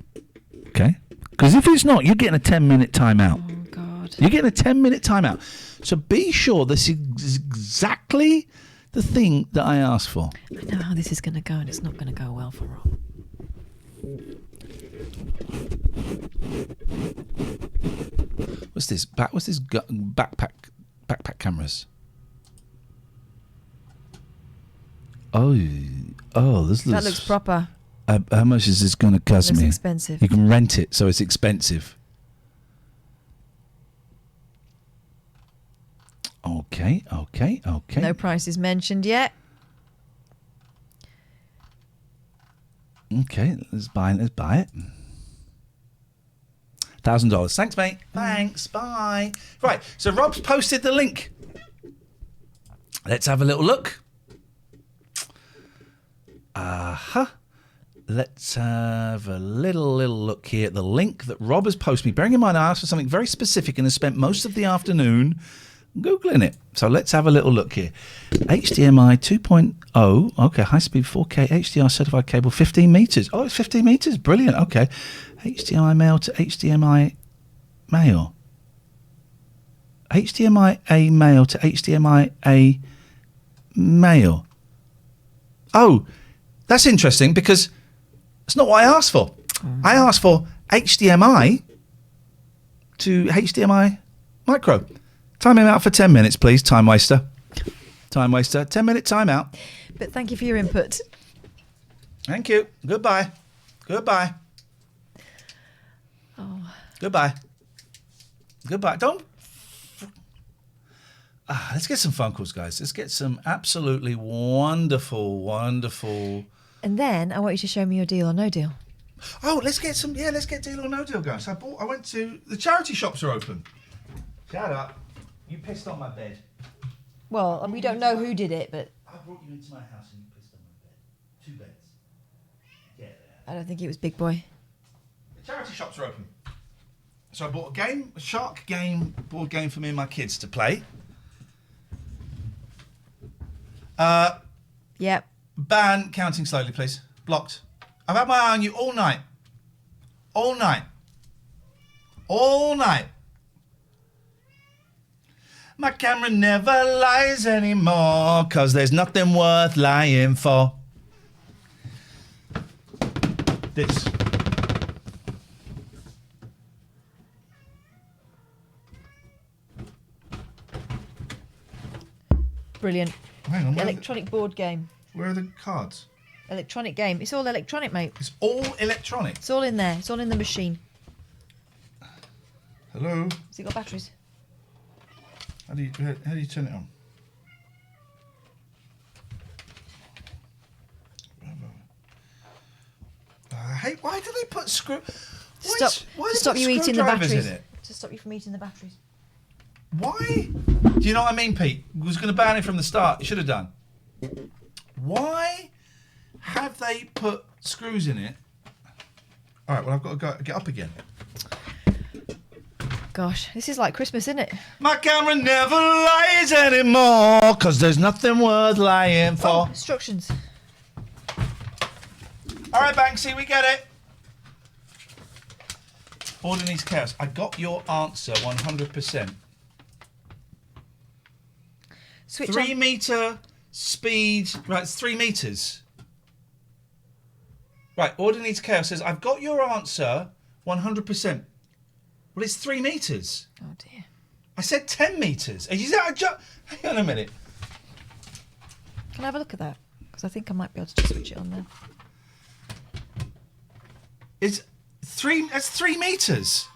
Okay? Because if it's not, you're getting a 10-minute timeout. Oh, God. You're getting a 10-minute timeout. So be sure this is exactly the thing that I asked for. I know how this is going to go, and it's not going to go well for Rob. What's this? Backpack cameras. Oh, this looks... That looks proper. How much is this going to cost me? It's expensive. You can rent it, so it's expensive. Okay. No prices mentioned yet. Okay, let's buy it. $1,000. Thanks, mate. Thanks. Bye. Right. So Rob's posted the link. Let's have a little look. let's have a little look here at the link that Rob has posted me. Bearing in mind, I asked for something very specific and has spent most of the afternoon Googling it. So let's have a little look here. HDMI 2.0. Okay, high-speed 4K HDR certified cable, 15 meters. Oh, it's 15 meters. Brilliant. Okay. HDMI male to HDMI male. HDMI A male to HDMI A male. Oh, that's interesting because it's not what I asked for. I asked for HDMI to HDMI micro. Time him out for 10 minutes, please. Time waster. 10-minute time out. But thank you for your input. Thank you. Goodbye. Oh. Goodbye. Don't. Let's get some phone calls, guys. Let's get some absolutely wonderful. And then I want you to show me your deal or no deal. Oh, let's get deal or no deal, guys. I went to the charity shops are open. Shut up. You pissed on my bed. Well, we don't know who did it, but I brought you into my house and you pissed on my bed. 2 beds. Get there. I don't think it was Big Boy. The charity shops are open. So I bought a shark game, board game for me and my kids to play. Yep. Ban counting slowly, please. Blocked. I've had my eye on you all night. All night. My camera never lies anymore, 'cause there's nothing worth lying for. This. Brilliant. Hang on, Electronic board game. Where are the cards? Electronic game. It's all electronic, mate. It's all electronic? It's all in there. It's all in the machine. Hello? Has it got batteries? How do you turn it on? I hate. Why do they put screw? To stop you eating the batteries. To stop you from eating the batteries. Why? Do you know what I mean, Pete? I was going to ban it from the start. You should have done. Why have they put screws in it? All right. Well, I've got to get up again. Gosh, this is like Christmas, isn't it? My camera never lies anymore, 'cause there's nothing worth lying for. Oh, instructions. All right, Banksy, we get it. Order needs chaos. I got your answer 100%. Switch 3 on. meter speed. Right, it's 3 meters. Right, Order needs chaos says, I've got your answer 100%. Well, it's 3 meters. Oh, dear. I said 10 meters. Is that a joke? Hang on a minute. Can I have a look at that? Because I think I might be able to just switch it on there. It's 3. That's 3 meters.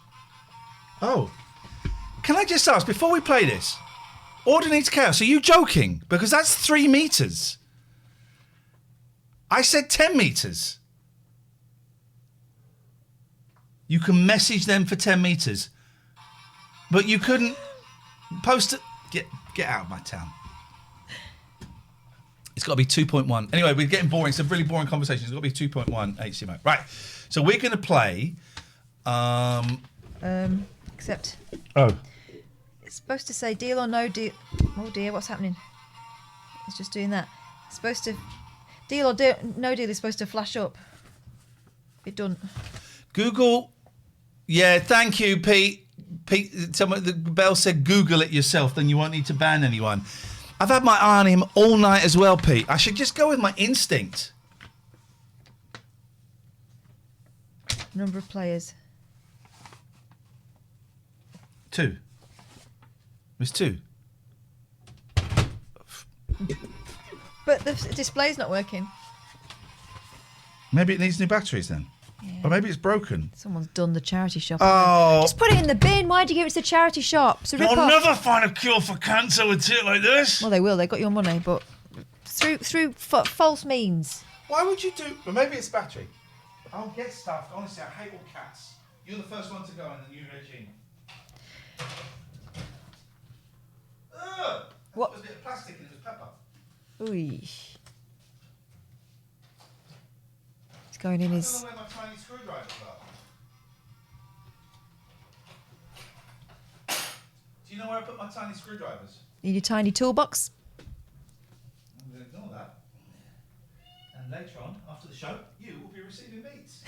Oh. Can I just ask, before we play this, Order needs chaos. Are you joking? Because that's 3 meters. I said 10 meters. You can message them for 10 meters. But you couldn't post it. Get out of my town. It's got to be 2.1. Anyway, we're getting boring. It's a really boring conversation. It's got to be 2.1 HDMI. Right. So we're going to play... Except... Oh. It's supposed to say deal or no deal. Oh dear, what's happening? It's just doing that. It's supposed to... Deal or no deal is supposed to flash up. It doesn't. Google... Yeah, thank you, Pete. The bell said Google it yourself, then you won't need to ban anyone. I've had my eye on him all night as well, Pete. I should just go with my instinct. Number of players. 2. It's 2. But the display's not working. Maybe it needs new batteries then. Yeah. Or maybe it's broken. Someone's done the charity shop. Oh. Just put it in the bin. Why'd you give it to the charity shop? It's a You'll rip-off. never find a cure for cancer with it like this. Well, they will. They got your money, but through false means. Why would you do... Well, maybe it's battery. I'll get stuffed. Honestly, I hate all cats. You're the first one to go in the new regime. Ugh! What? There was a bit of plastic and it was pepper. Ooh. It's going in his... I don't know where my tiny screwdrivers are. Do you know where I put my tiny screwdrivers? In your tiny toolbox? I'm going to ignore that. And later on, after the show, you will be receiving beats.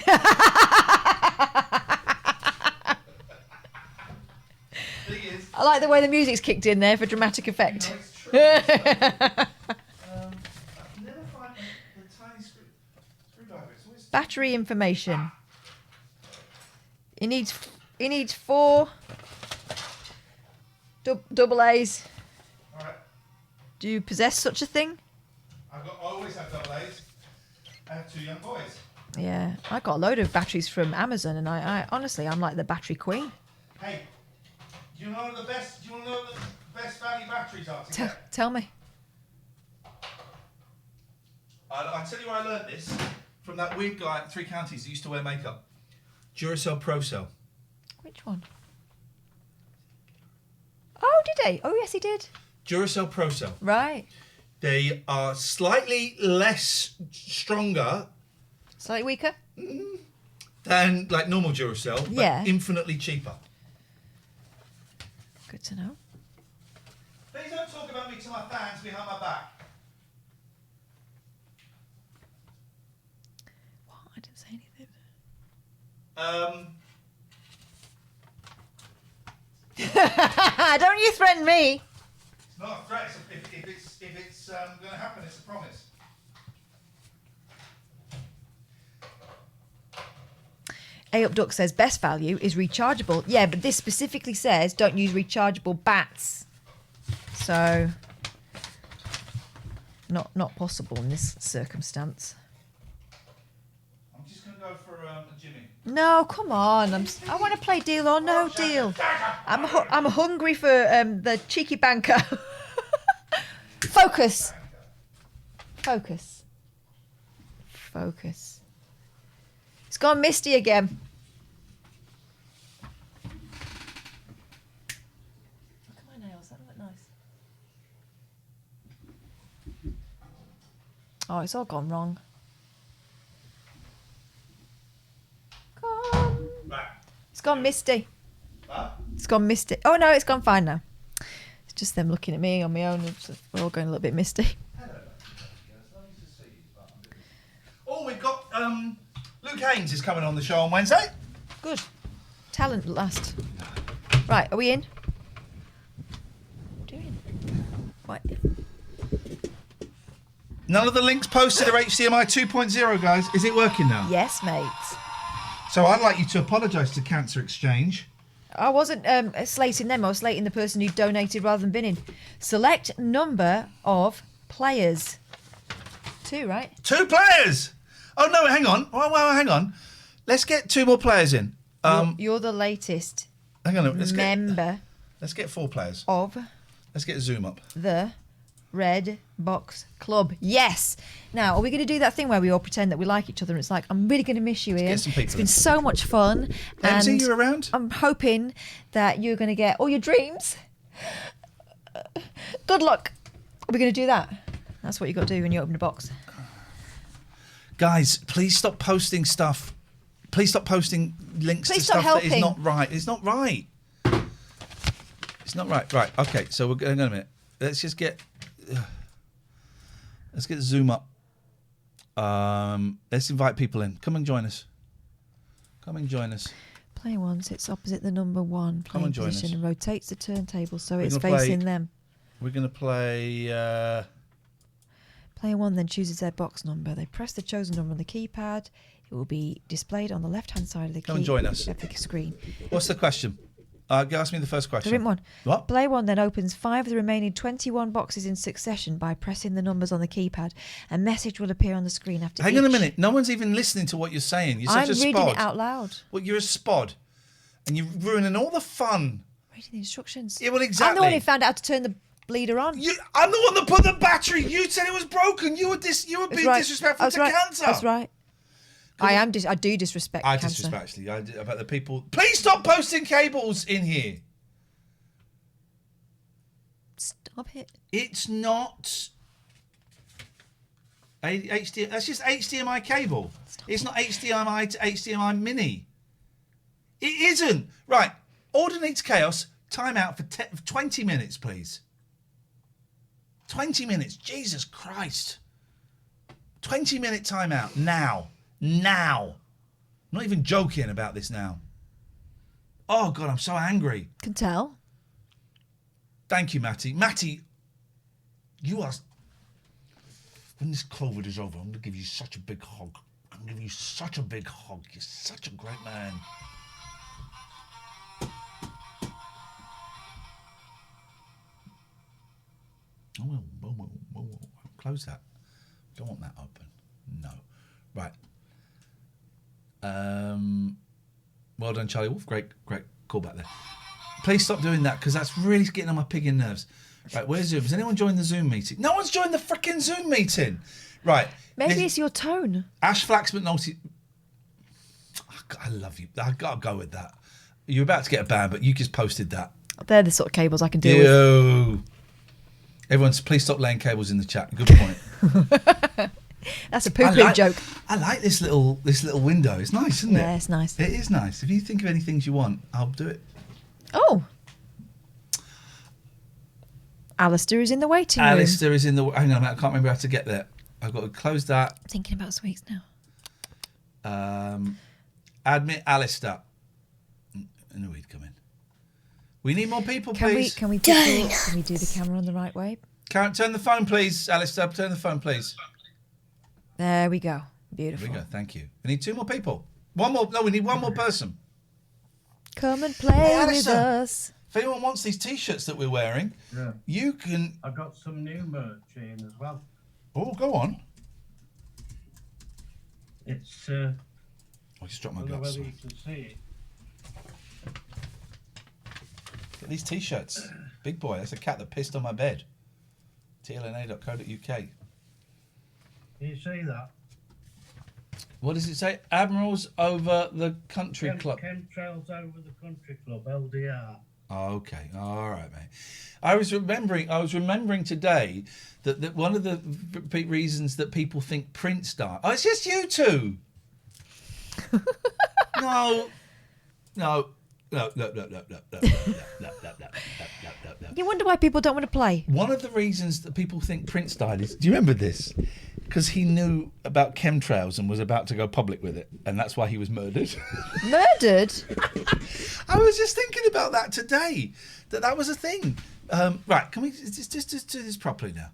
I like the way the music's kicked in there for dramatic effect. You know, it's true. I can never find the tiny screwdriver. It's always... Battery information. He needs 4 double A's. All right. Do you possess such a thing? I always have double A's. I have 2 young boys. Yeah, I got a load of batteries from Amazon, and I honestly, I'm like the battery queen. Hey, do you know the best? Do you want to know what the best value batteries are to get? Tell me. I tell you where I learned this from that weird guy at 3 Counties who used to wear makeup. Duracell Pro Cell. Which one? Oh, did he? Oh, yes, he did. Duracell Pro Cell. Right. They are slightly less stronger. Slightly weaker? Than like normal Duracell, but Yeah. infinitely cheaper. Good to know. Please don't talk about me to my fans behind my back. What? I didn't say anything. Don't you threaten me. It's not a threat. If it's going to happen, it's a promise. A Upduck says best value is rechargeable. Yeah, but this specifically says don't use rechargeable bats. So not possible in this circumstance. I'm just going to go for a Jimmy. No, come on. I want to play Deal or No Deal. I'm hungry for the cheeky banker. Focus. Focus. Focus. It's gone misty again. Look at my nails. That look nice. Oh, it's all gone wrong. It's gone misty. It's gone misty. Oh no, it's gone fine now. It's just them looking at me on my own. We're all going a little bit misty. Oh, we've got Luke Haynes is coming on the show on Wednesday. Good. Talent at last. Right, are we in? What are you doing? What? None of the links posted are HDMI 2.0, guys. Is it working now? Yes, mate. So I'd like you to apologise to Cancer Exchange. I wasn't slating them. I was slating the person who donated rather than binning. Select number of players. 2, right? 2 players! Oh, no, hang on. Well, hang on. Let's get 2 more players in. You're the latest hang on. Let's get 4 players. Of Let's get Zoom up. the Red Box Club. Yes. Now, are we going to do that thing where we all pretend that we like each other and it's like, I'm really going to miss you, Ian. Get some people It's been in. so much fun. Emsy, And you around? I'm hoping that you're going to get all your dreams. Good luck. Are we going to do that? That's what you got to do when you open a box. Guys, please stop posting stuff. Please stop posting links Please to stop stuff that is helping. not right. It's not right. It's not right. Right. Okay. So we're going a minute. Let's just get. Let's get Zoom up. Let's invite people in. Come and join us. Come and join us. Player 1 sits opposite the number 1 Come playing and join position us. and rotates the turntable so We're it's gonna facing play- them. We're going to play. Player 1 then chooses their box number. They press the chosen number on the keypad. It will be displayed on the left-hand side of the Come and join us. of the screen. What's the question? Ask me the first question. There isn't one. What? Player 1 then opens 5 of the remaining 21 boxes in succession by pressing the numbers on the keypad. A message will appear on the screen after Hang on a each. minute. No one's even listening to what you're saying. You're such I'm a spod. reading it out loud. Well, you're a spod. And you're ruining all the fun. Reading the instructions. Yeah, well, I'm exactly. the one who found out how to turn the bleeder on. I'm the one that put the battery. You said it was broken. You were being disrespectful That's to right. Cancer. That's right. I do disrespect I Cancer. disrespect actually. I do, about the people. Please stop posting cables in here. Stop it. It's not HDMI. That's just HDMI cable. It's not HDMI to HDMI mini. It isn't. Right. Order needs chaos. Time out for 20 minutes, please. 20 minutes. Jesus Christ. 20-minute timeout. Now. I'm not even joking about this now. Oh, God, I'm so angry. Can tell. Thank you, Matty. Matty, you are... When this COVID is over, I'm going to give you such a big hug. I'm going to give you such a big hug. You're such a great man. Whoa. Close that. Don't want that open. No. Right. Well done, Charlie Wolf. Great call back there. Please stop doing that because that's really getting on my pig in nerves. Right, where's Zoom? Has anyone joined the Zoom meeting? No one's joined the freaking Zoom meeting. Right. Maybe it's your tone. Ash Flax McNulty. I love you. I gotta go with that. You're about to get a ban, but you just posted that. They're the sort of cables I can deal with. Everyone's please stop laying cables in the chat. Good point. That's a poo-poo joke. I like this little window. It's nice, isn't it? Yeah, it's nice. It is nice. If you think of any things you want, I'll do it. Oh. Alistair is in the waiting room. Alistair is in the... Hang on a minute. I can't remember how to get there. I've got to close that. I'm thinking about sweets now. Admit Alistair. I knew he'd come in. We need more people, please. Can we do the camera on the right way? Turn the phone, please, Alistair. Turn the phone, please. There we go. Beautiful. There we go. Thank you. We need 2 more people. One more. No, we need 1 more person. Come and play with us. If anyone wants these T-shirts that we're wearing, you can... I got some new merch in as well. Oh, go on. It's... I just dropped my guts. Whether you can see it. Get these T-shirts. Big boy, that's a cat that pissed on my bed. tlna.co.uk. Can you see that? What does it say? Admirals over the country club. Chemtrails over the country club, LDR. Okay, all right, mate. I was remembering today that one of the reasons that people think Prince died. Oh, it's just you two. No. You wonder why people don't want to play. One of the reasons that people think Prince died is, do you remember this? Because he knew about chemtrails and was about to go public with it, and that's why he was murdered. Murdered? I was just thinking about that today, that was a thing. Right, can we just do this properly now?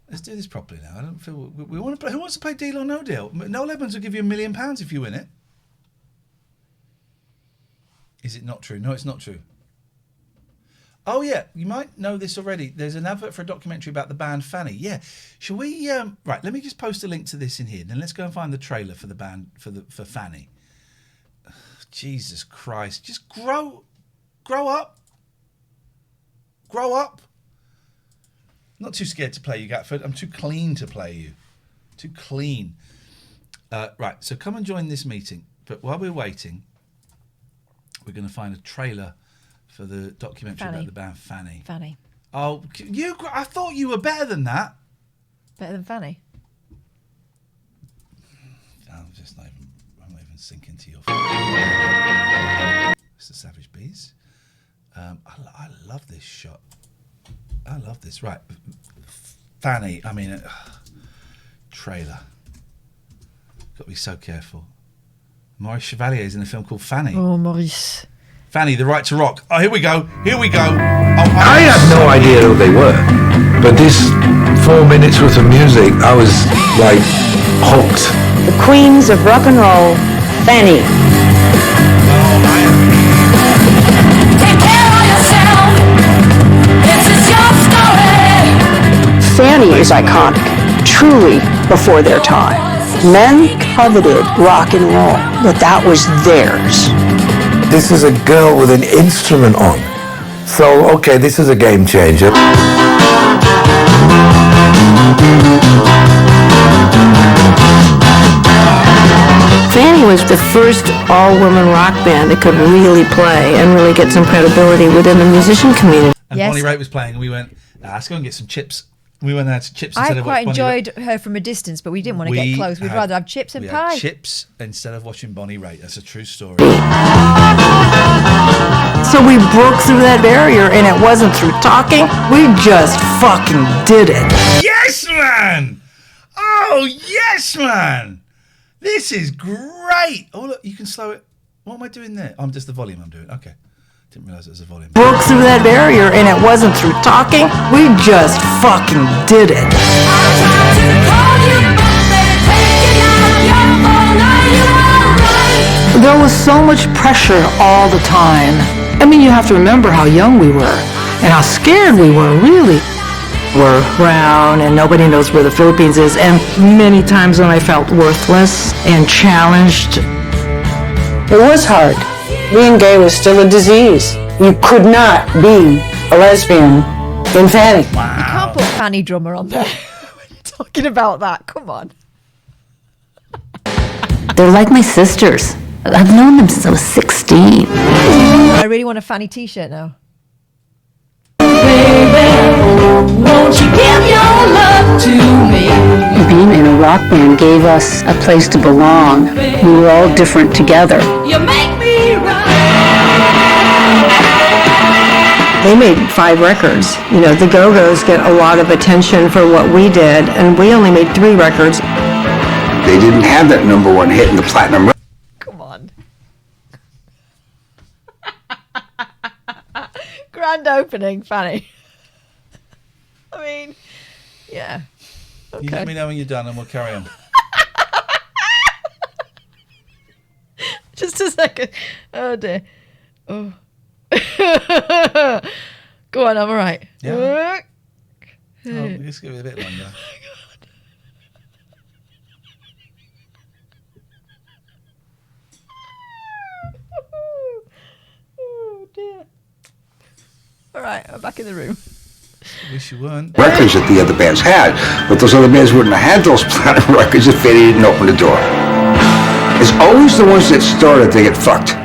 Let's do this properly now. I don't feel we want to play. Who wants to play Deal or No Deal? Noel Edmonds will give you £1 million if you win it. Is it not true? No, it's not true. Oh, yeah, you might know this already. There's an advert for a documentary about the band Fanny. Yeah. Shall we... right, let me just post a link to this in here. Then let's go and find the trailer for the band, for Fanny. Jesus Christ. Just grow up. Grow up. I'm not too scared to play you, Gatford. I'm too clean to play you. Too clean. Right, so come and join this meeting. But while we're waiting, we're going to find a trailer for the documentary about the band Fanny. Fanny. Oh, I thought you were better than that. Better than Fanny? I'm not even sinking to your... It's the Savage Bees. I love this shot. I love this. Right. Fanny, trailer. Got to be so careful. Maurice Chevalier is in a film called Fanny. Oh, Maurice. Fanny, The Right to Rock. Oh, here we go. I had no idea who they were, but this 4 minutes worth of music, I was like hooked. The Queens of Rock and Roll, Fanny. Take care of yourself. This is your story. Fanny is iconic, truly before their time. Men coveted rock and roll, but that was theirs. This is a girl with an instrument on. So, okay, this is a game changer. Fanny was the first all-woman rock band that could really play and really get some credibility within the musician community. And Bonnie Raitt was playing, and we went, let's go and get some chips We went out to chips I instead of quite Bonnie enjoyed her from a distance, but we didn't want to get close. We'd rather have chips and pie. Had chips instead of watching Bonnie Raitt. That's a true story. So we broke through that barrier, and it wasn't through talking. We just fucking did it. Yes, man! Oh, yes, man! This is great. Oh, look, you can slow it. What am I doing there? I'm just the volume I'm doing. Okay. Didn't realise it was a volume. Broke through that barrier, and it wasn't through talking. We just fucking did it. There was so much pressure all the time. I mean, you have to remember how young we were and how scared we were, really. We're brown and nobody knows where the Philippines is. And many times when I felt worthless and challenged. It was hard. Being gay was still a disease. You could not be a lesbian in Fanny. You can't put Fanny Drummer on there. We're talking about that. Come on. They're like my sisters. I've known them since I was 16. I really want a Fanny t-shirt now. Won't you give your love to me? Being in a rock band gave us a place to belong. We were all different together. You make me right. They made 5 records. You know, the Go-Go's get a lot of attention for what we did, and we only made 3 records. They didn't have that #1 hit in the platinum. Come on. Grand opening, Fanny. I mean, yeah. Okay. You let me know when you're done and we'll carry on. Just a second. Oh, dear. Oh. Go on, I'm all right. Yeah. Just give it a bit longer. Oh, dear. All right, I'm back in the room. Wish you weren't. Records that the other bands had, but those other bands wouldn't have had those platinum records if they didn't open the door. It's always the ones that started that get fucked.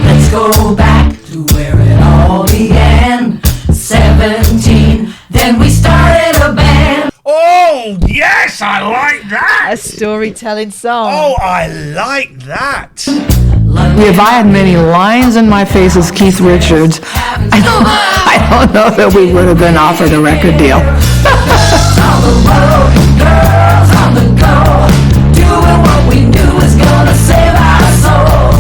Let's go back to where it all began. 17, then we started a band. Oh, yes, I like that. A storytelling song. Oh, I like that. If I had many lines in my face as Keith Richards, I don't know that we would have been offered a record deal. On the road, girls on the go, doing what we knew was gonna save our souls.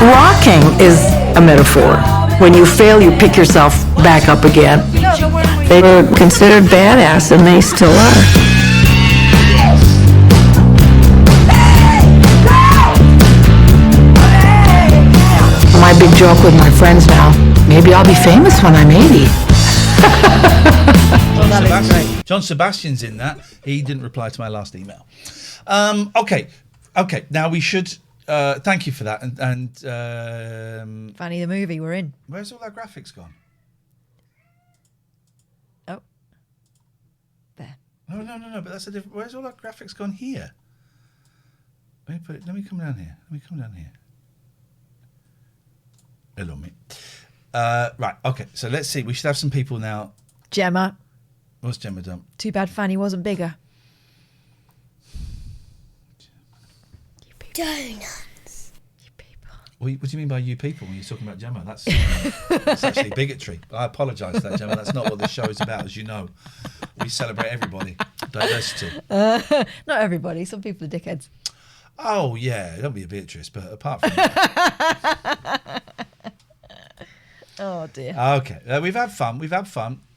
Rocking is a metaphor. When you fail, you pick yourself back up again. They were considered badass, and they still are. My big joke with my friends now, maybe I'll be famous when I'm 80. John Sebastian's in that. He didn't reply to my last email. Okay. Now we should thank you for that. And Fanny the movie, we're in. Where's all our graphics gone? Oh, there. No. But that's a different. Where's all our graphics gone here? Let me come down here. Hello, mate. Right. Okay. So let's see. We should have some people now. Gemma. What's Gemma done? Too bad Fanny wasn't bigger. Donuts. What do you mean by you people when you're talking about Gemma? That's actually bigotry. I apologise for that, Gemma. That's not what this show is about, as you know. We celebrate everybody. Diversity. Not everybody. Some people are dickheads. Oh, yeah. Don't be a Beatrice, but apart from that. Oh, dear. Okay. We've had fun.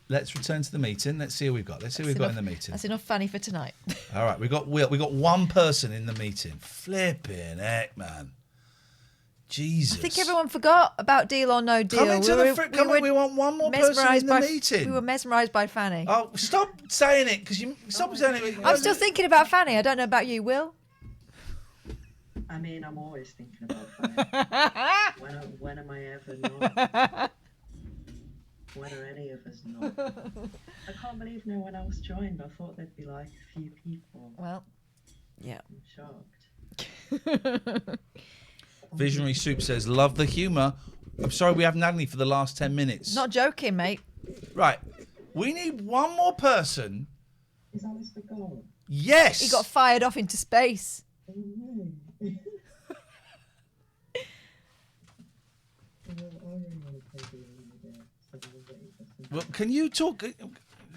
Let's return to the meeting. Let's see who we've got. Let's see who we've got in the meeting. That's enough Fanny for tonight. All right. We got one person in the meeting. Flipping heck, man. Jesus. I think everyone forgot about Deal or No Deal. Come into we want one more person in the meeting. We were mesmerised by Fanny. Oh, stop saying it, because stop saying it. I'm still thinking about Fanny. I don't know about you, Will. I mean, I'm always thinking about Fanny. When am I ever not? When are any of us not? I can't believe no one else joined. I thought there'd be like a few people. Well, yeah. I'm shocked. Visionary Soup says, love the humour. I'm sorry we haven't had any for the last 10 minutes. Not joking, mate. Right. We need one more person. Is Alistair gone? Yes. He got fired off into space. Oh, no. Well, can you talk? Can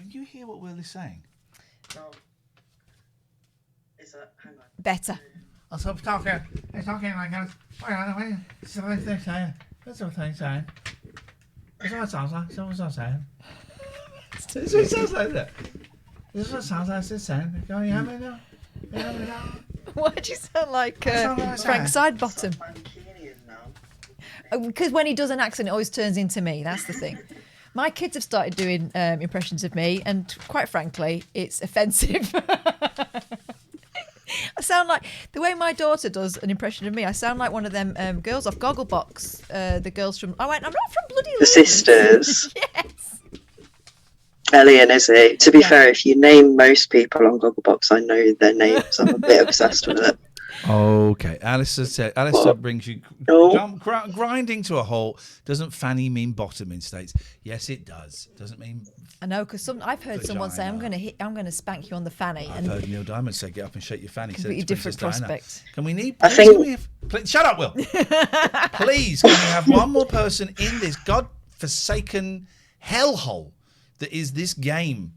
you hear what Will is saying? No. Is that? Hang on. Better. I was talking. It's talking like that. Wait. Something's saying. That's what I'm saying. That's what it sounds like. That's what I'm saying. That's what it sounds like. That. This is what it sounds like. It's saying. Go, you have me now. You have me now. Why do you sound like Frank Sidebottom? Because when he does an accent, it always turns into me. That's the thing. My kids have started doing impressions of me, and quite frankly, it's offensive. I sound like the way my daughter does an impression of me. I sound like one of them girls off Gogglebox. The girls from I'm not from bloody The sisters. Yes. Ellie and Izzy. To be fair, if you name most people on Gogglebox, I know their names. I'm a bit obsessed with it. Okay, Alistair brings you grinding to a halt. Doesn't fanny mean bottom in States? Yes, it does. Doesn't mean. I know, because I've heard someone say, "I'm going to spank you on the fanny." I've heard Neil Diamond say, "Get up and shake your fanny." Completely different prospect. Can we need? I think. Please, shut up, Will. Please, can we have one more person in this godforsaken hellhole that is this game?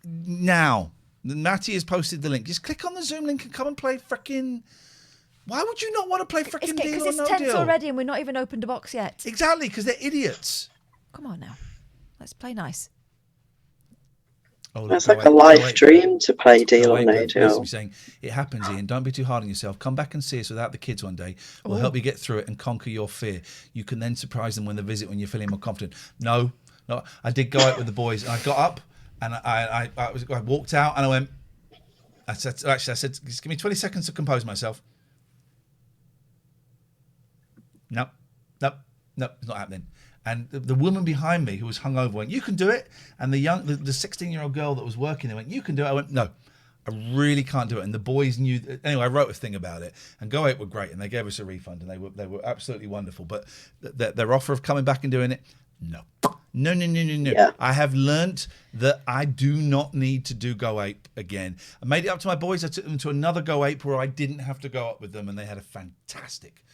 Now. Matty has posted the link. Just click on the Zoom link and come and play frickin'. Why would you not want to play frickin' Deal or No Deal? Because it's tense already and we're not even opened a box yet. Exactly, because they're idiots. Come on now. Let's play nice. Oh, that's like a live dream to play Deal or No Deal. Saying, it happens, Ian. Don't be too hard on yourself. Come back and see us without the kids one day. We'll help you get through it and conquer your fear. You can then surprise them when they visit when you're feeling more confident. No. I did go out with the boys. And I got up. And I walked out and I said, just give me 20 seconds to compose myself. Nope, it's not happening. And the woman behind me who was hungover went, "You can do it." And the 16-year-old girl that was working there went, "You can do it." I went, "No, I really can't do it." And the boys knew. Anyway, I wrote a thing about it. And Go 8 were great, and they gave us a refund, and they were absolutely wonderful. But their offer of coming back and doing it, no. Yeah. I have learnt that I do not need to do Go 8 again. I made it up to my boys. I took them to another Go 8 where I didn't have to go up with them, and they had a fantastic.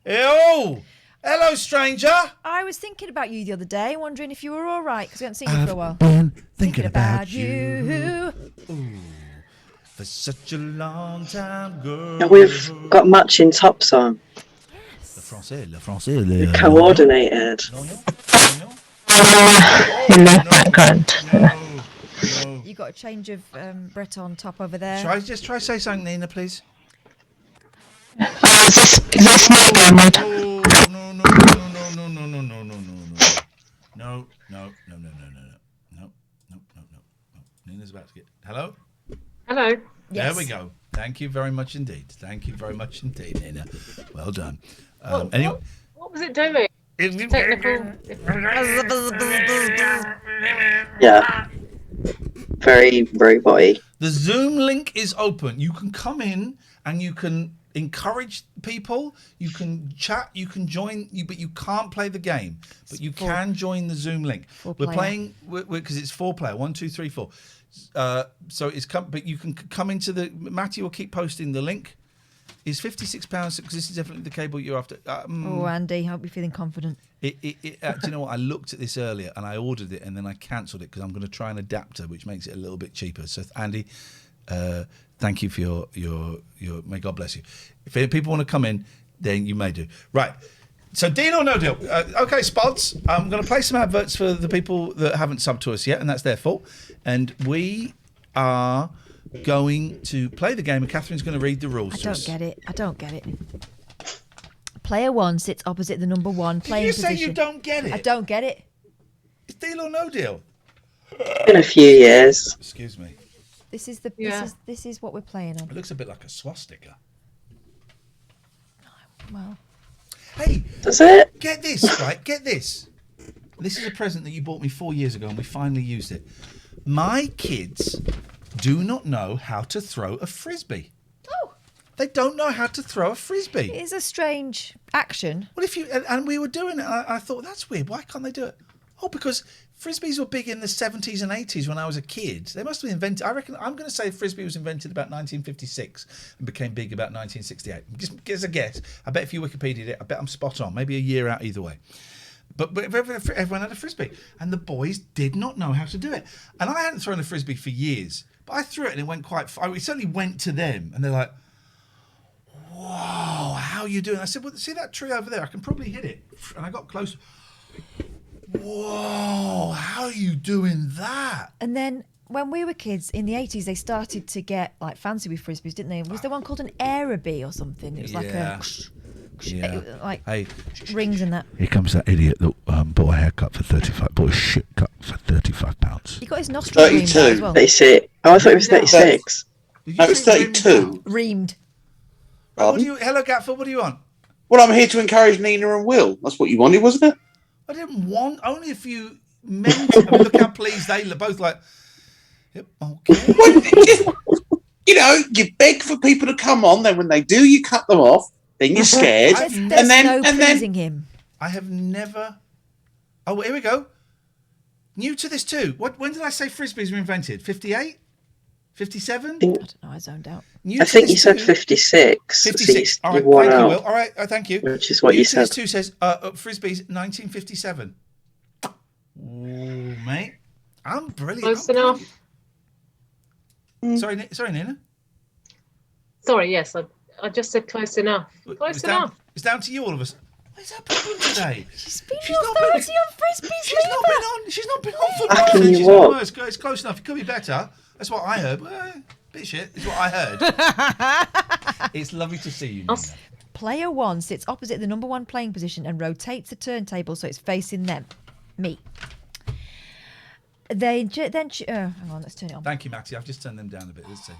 Oh, hello, stranger. I was thinking about you the other day, wondering if you were all right, because we haven't seen you for a while. Been thinking about you. Ooh, for such a long time, girl. And we've got matching tops on. Le français. Coordinated. In the background. You got a change of Breton top over there. Try say something, Nina, please. Is this my mode? No. Nina's about to get. Hello. Hello. There we go. Thank you very much indeed. Nina. Well done. Anyway, What was it doing? Technical. Yeah. Very robot-y. The Zoom link is open. You can come in and you can encourage people. You can chat. You can join. But you can't play the game. But you can join the Zoom link. We're playing because it's 4-player. 1, 2, 3, 4. So it's but you can come into the. Matty will keep posting the link. Is £56 because this is definitely the cable you're after. Oh, Andy, I hope you're feeling confident. Do you know what? I looked at this earlier and I ordered it and then I cancelled it because I'm going to try an adapter which makes it a little bit cheaper. So Andy, thank you for your. May God bless you. If people want to come in, then you may do. Right. So Deal or No Deal? Okay, Spods. I'm going to play some adverts for the people that haven't subbed to us yet, and that's their fault. And we are going to play the game, and Catherine's going to read the rules to us. I don't get it. Player 1 sits opposite the number 1 playing position. Did you say you don't get it? I don't get it. It's Deal or No Deal. Been a few years. Excuse me. This is what we're playing on. It looks a bit like a swastika. Well. Hey, does it? Get this, right? Get this. This is a present that you bought me 4 years ago, and we finally used it. My kids do not know how to throw a frisbee. Oh. They don't know how to throw a frisbee. It is a strange action. Well, and we were doing it, I thought, that's weird. Why can't they do it? Oh, because frisbees were big in the 70s and 80s when I was a kid. They must have been invented. I reckon I'm going to say frisbee was invented about 1956 and became big about 1968. Just as a guess. I bet if you Wikipedia'd it, I bet I'm spot on. Maybe a year out either way. But everyone had a frisbee, and the boys did not know how to do it. And I hadn't thrown a frisbee for years, but I threw it and it went quite far. It certainly went to them, and they're like, "Whoa, how are you doing?" I said, "Well, see that tree over there? I can probably hit it." And I got close. Whoa, how are you doing that? And then when we were kids in the 80s, they started to get like fancy with frisbees, didn't they? Was there one called an Aerobee or something? It was like a like rings and that. Here comes that idiot that bought a haircut for 35, bought a shit cut for £35. He got his nostrils reamed out as well. 36. Oh, I thought it was 36. No, it's 32. Reamed. Hello, Gatford, what do you want? Well, I'm here to encourage Nina and Will. That's what you wanted, wasn't it? I didn't want, only if you meant to. I mean, look how pleased they look, both like, yep, okay. You know, you beg for people to come on, then when they do, you cut them off, then you're scared. There's no pleasing him. I have never... Oh, here we go. New to this too. When did I say frisbees were invented? 58? 57? I don't know, I zoned out. I think you said 56. 56. All right, You won thank you, out. Will. All right, thank you. Which is what New you to said. this too says frisbees 1957. Ooh, mate. I'm brilliant. Close enough. Sorry, Nina. Sorry, yes, I just said close enough. Close enough. It's down to you, all of us. What's that problem today? She's been authority on frisbees. She's not been on for Backing nothing. you She's up. not worse. It's close enough. It could be better. That's what I heard. Well, bit shit is what I heard. It's lovely to see you, Nina. Player 1 sits opposite the number 1 playing position and rotates the turntable so it's facing them. Me. Hang on, let's turn it on. Thank you, Matty. I've just turned them down a bit. Let's see.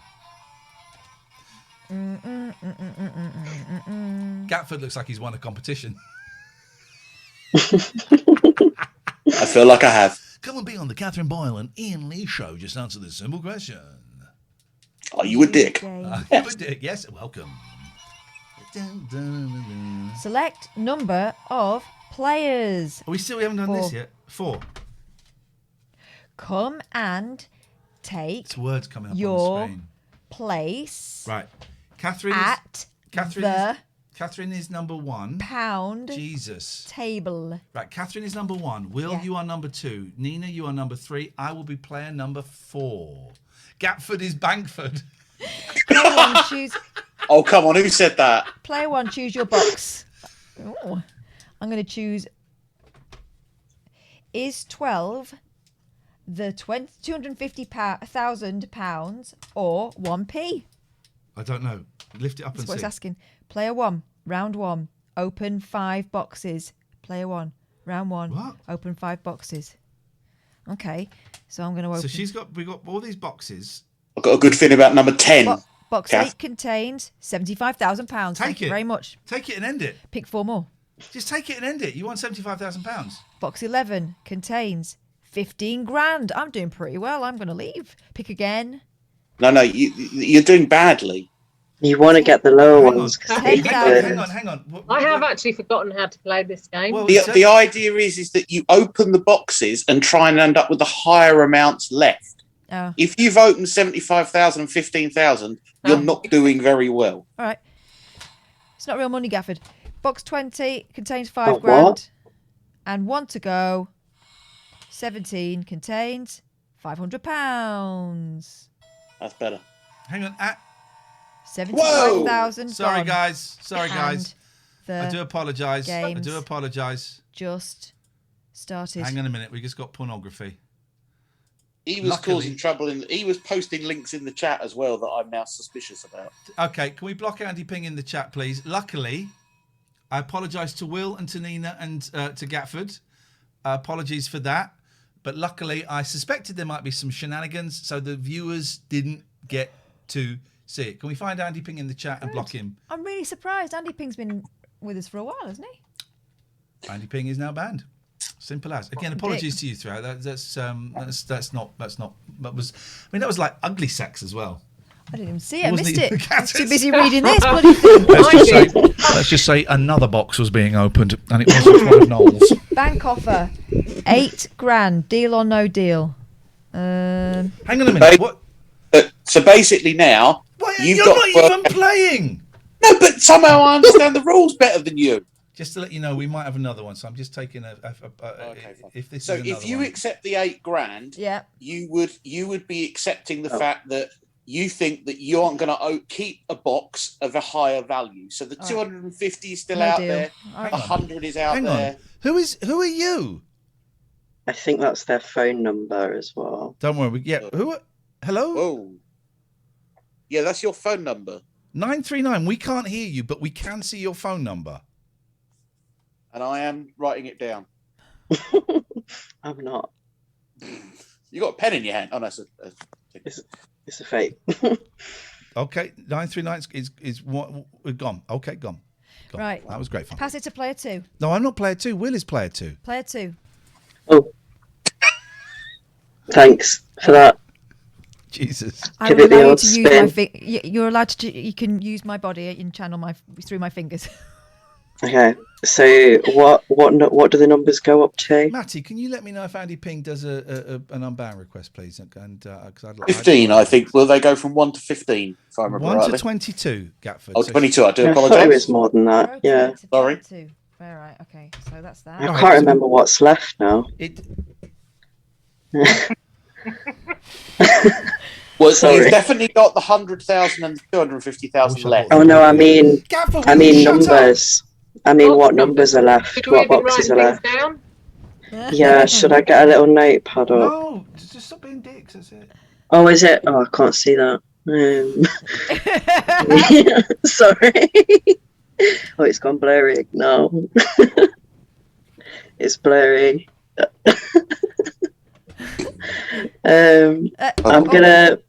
Gatford looks like he's won a competition. I feel like I have. Come and be on the Catherine Boyle and Ian Lee show. Just answer this simple question. Are you a dick? Are you a dick? Yes, welcome. Select number of players. We haven't done this yet. 4. Come and take It's words coming up on the your screen. place. Right. Catherine is number 1. Pound. Jesus. Table. Right, Catherine is number 1. Will, you are number 2. Nina, you are number 3. I will be player number 4. Gatford is Bankford. Player 1, choose. Oh, come on, who said that? Player 1, choose your box. Ooh. I'm going to choose. Is 12 the £250,000 or 1p? I don't know. Lift it up That's and what see. it's asking. Player 1, round 1, open 5 boxes. Player 1, round 1, What? open 5 boxes. Okay, so I'm going to open. So we got all these boxes. I've got a good feeling about number 10. Box 8 contains £75,000. Thank you it. very much. Take it and end it. Pick 4 more. Just take it and end it. You want £75,000. Box 11 contains 15 grand. I'm doing pretty well. I'm going to leave. Pick again. No, you're doing badly. You want to get the lower ones. Hang on. I have actually forgotten how to play this game. Well, The idea is that you open the boxes and try and end up with the higher amounts left. Oh. If you've opened 75,000 and 15,000, you're not doing very well. All right. It's not real money, Gafford. Box 20 contains 5 grand. What? And 1 to go. 17 contains £500. That's better. Hang on. 75,000. Sorry, gone. guys. And I do apologise. I games do apologise. Just started. Hang on a minute. We just got pornography. He was causing trouble. He was posting links in the chat as well that I'm now suspicious about. Okay, can we block Andy Ping in the chat, please? Luckily, I apologise to Will and to Nina and to Gatford. Apologies for that. But luckily, I suspected there might be some shenanigans, so the viewers didn't get to see it. Can we find Andy Ping in the chat and block him? I'm really surprised. Andy Ping's been with us for a while, hasn't he? Andy Ping is now banned. Simple as. Again, apologies to you throughout. That was like ugly sex as well. I didn't even see it. I Wasn't missed it? it. I was too busy reading this bloody thing. Let's just say another box was being opened, and it wasn't one of Noel's. Bank offer, £8,000. Deal or no deal? Hang on a minute. What? So basically now... You're not even playing! No, but somehow I understand the rules better than you. Just to let you know, we might have another one, so I'm just taking if this is another if you one. accept the £8,000, yeah, you would be accepting the fact that you think that you aren't going to keep a box of a higher value. So the 250 is still out there, 100 is out there. Who are you? I think that's their phone number as well. Don't worry. Hello? Oh. Yeah, that's your phone number. 939. We can't hear you, but we can see your phone number. And I am writing it down. I'm not. You got a pen in your hand. Oh, no, it's a fake. Okay, 939 is what we're gone. Okay, gone. Right. That was great fun. Pass it to player 2. No, I'm not player 2. Will is player 2. Player 2. Oh. Thanks for that. Jesus. I'm allowed to use my you're allowed to. You can use my body and channel through my fingers. Okay. So what do the numbers go up to? Matty, can you let me know if Andy Ping does an unbound request, please? And because I'd like 15, I think. Will they go from 1 to 15? If I remember 1 rightly. to 22, Gatford. Oh, 22. I do apologise. I thought it was more than that. Yeah. Sorry. All right. Okay. So that's that. I can't remember what's left now. Well, so you've definitely got the 100,000 and the 250,000 left. Oh no, I mean numbers. I mean, Oh, what numbers are left? Should we What be boxes are writing left? things down? Yeah, should I get a little notepad up? No, just stop being dicks. That's it. Oh, is it? Oh, I can't see that. Sorry. Oh, it's gone blurry now. It's blurry. I'm gonna.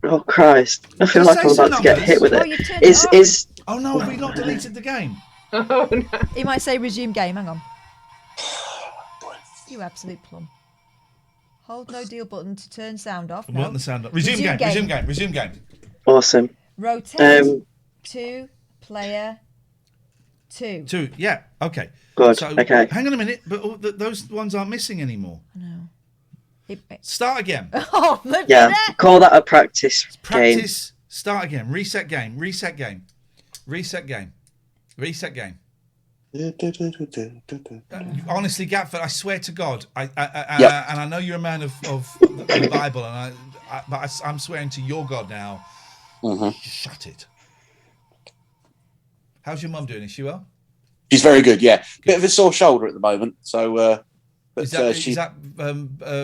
Oh Christ! I feel like I'm about to get hit with it. Oh no! Have we not deleted the game? Oh no! He might say resume game. Hang on. You absolute plum. Hold no deal button to turn sound off. We want the sound off. Resume game. Awesome. Rotate to player 2. 2. Yeah. Okay. Good. So, okay. Hang on a minute, but those ones aren't missing anymore. No. Start again. Oh, look Yeah. at that. Call that a practice game. Practice. Start again. Reset game. Reset game. Reset game. Reset game. Honestly, Gatford, I swear to God, and I know you're a man of the Bible, but I'm swearing to your God now. Shut it. How's your mum doing? Is she well? She's very good. Yeah, bit of a sore shoulder at the moment. So, but is that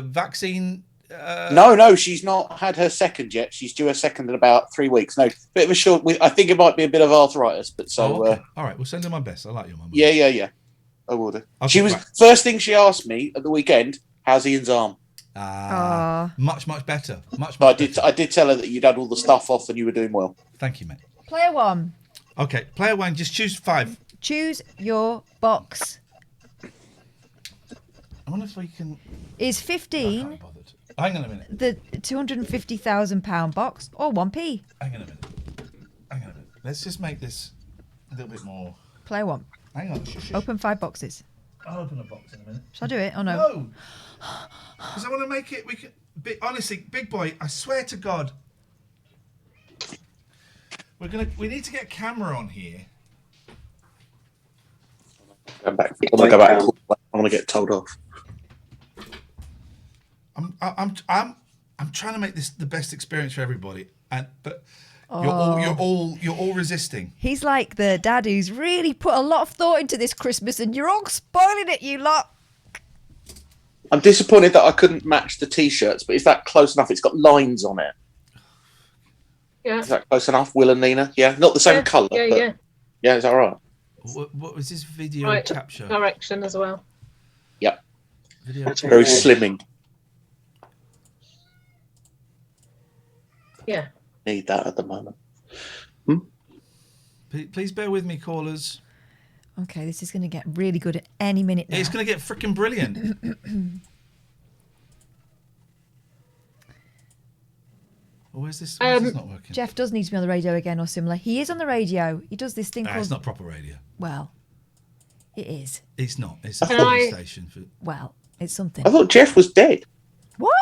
vaccine? No, she's not had her second yet. She's due her second in about 3 weeks. No, bit of a short. I think it might be a bit of arthritis, but so. Okay. All right, we'll send her my best. I like your mum. Yeah. I will do. Okay, she was first thing she asked me at the weekend. How's Ian's arm? Much better. Much better. I did tell her that you'd had all the stuff off and you were doing well. Thank you, mate. Player 1. Okay, player 1. Just choose 5. Choose your box. I wonder if we can. Is 15. Hang on a minute. The £250,000 box or 1p? Hang on a minute. Let's just make this a little bit more. Player 1. Hang on. Open 5 boxes. I'll open a box in a minute. Shall I do it or no? No. Because I want to make it. We can. Honestly, big boy. I swear to God. We need to get a camera on here. I'm back. I'm gonna go back. I'm gonna get told off. I'm trying to make this the best experience for everybody, but Oh. you're all resisting. He's like the dad who's really put a lot of thought into this Christmas, and you're all spoiling it, you lot. I'm disappointed that I couldn't match the t-shirts, but is that close enough? It's got lines on it. Yeah. Is that close enough, Will and Nina? Yeah, not the same colour. Yeah, but yeah. Yeah, is that all right? What was this video Right, capture? direction as well. Yep. Video Very slimming. Yeah. Need that at the moment. Please bear with me, callers. Okay, this is going to get really good at any minute now. It's going to get freaking brilliant. Oh, where's this not working? Jeff does need to be on the radio again or similar. He is on the radio. He does this thing called... It's not proper radio. Well, it is. It's not. It's a radio station. Well, it's something. I thought Jeff was dead. What?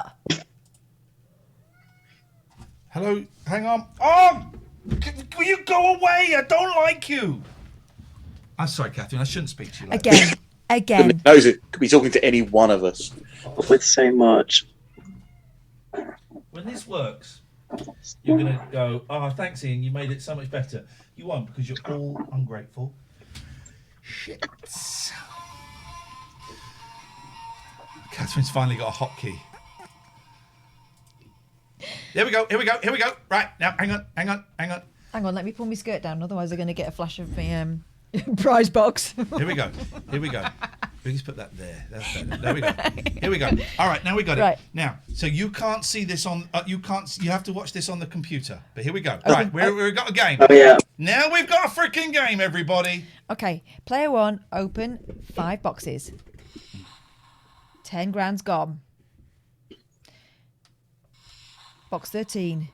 Hello? Hang on. Oh! Will you go away? I don't like you. I'm sorry, Catherine. I shouldn't speak to you like that. Again. Who knows it could be talking to any one of us. With so much. When this works, you're going to go, oh, thanks, Ian. You made it so much better. You won't because you're all ungrateful. Shit. Catherine's finally got a hotkey. Here we go. Right, now, hang on. Hang on, let me pull my skirt down. Otherwise, they're going to get a flash of my prize box. Here we go. Please put that there. That's better. There we go. Here we go. All right, now we got Right. it. Now, so you can't see this on. You have to watch this on the computer. But here we go. Okay. Right, we've got a game. Oh, yeah. Now we've got a freaking game, everybody. Okay, player 1, open 5 boxes. 10 grand's gone. Box 13.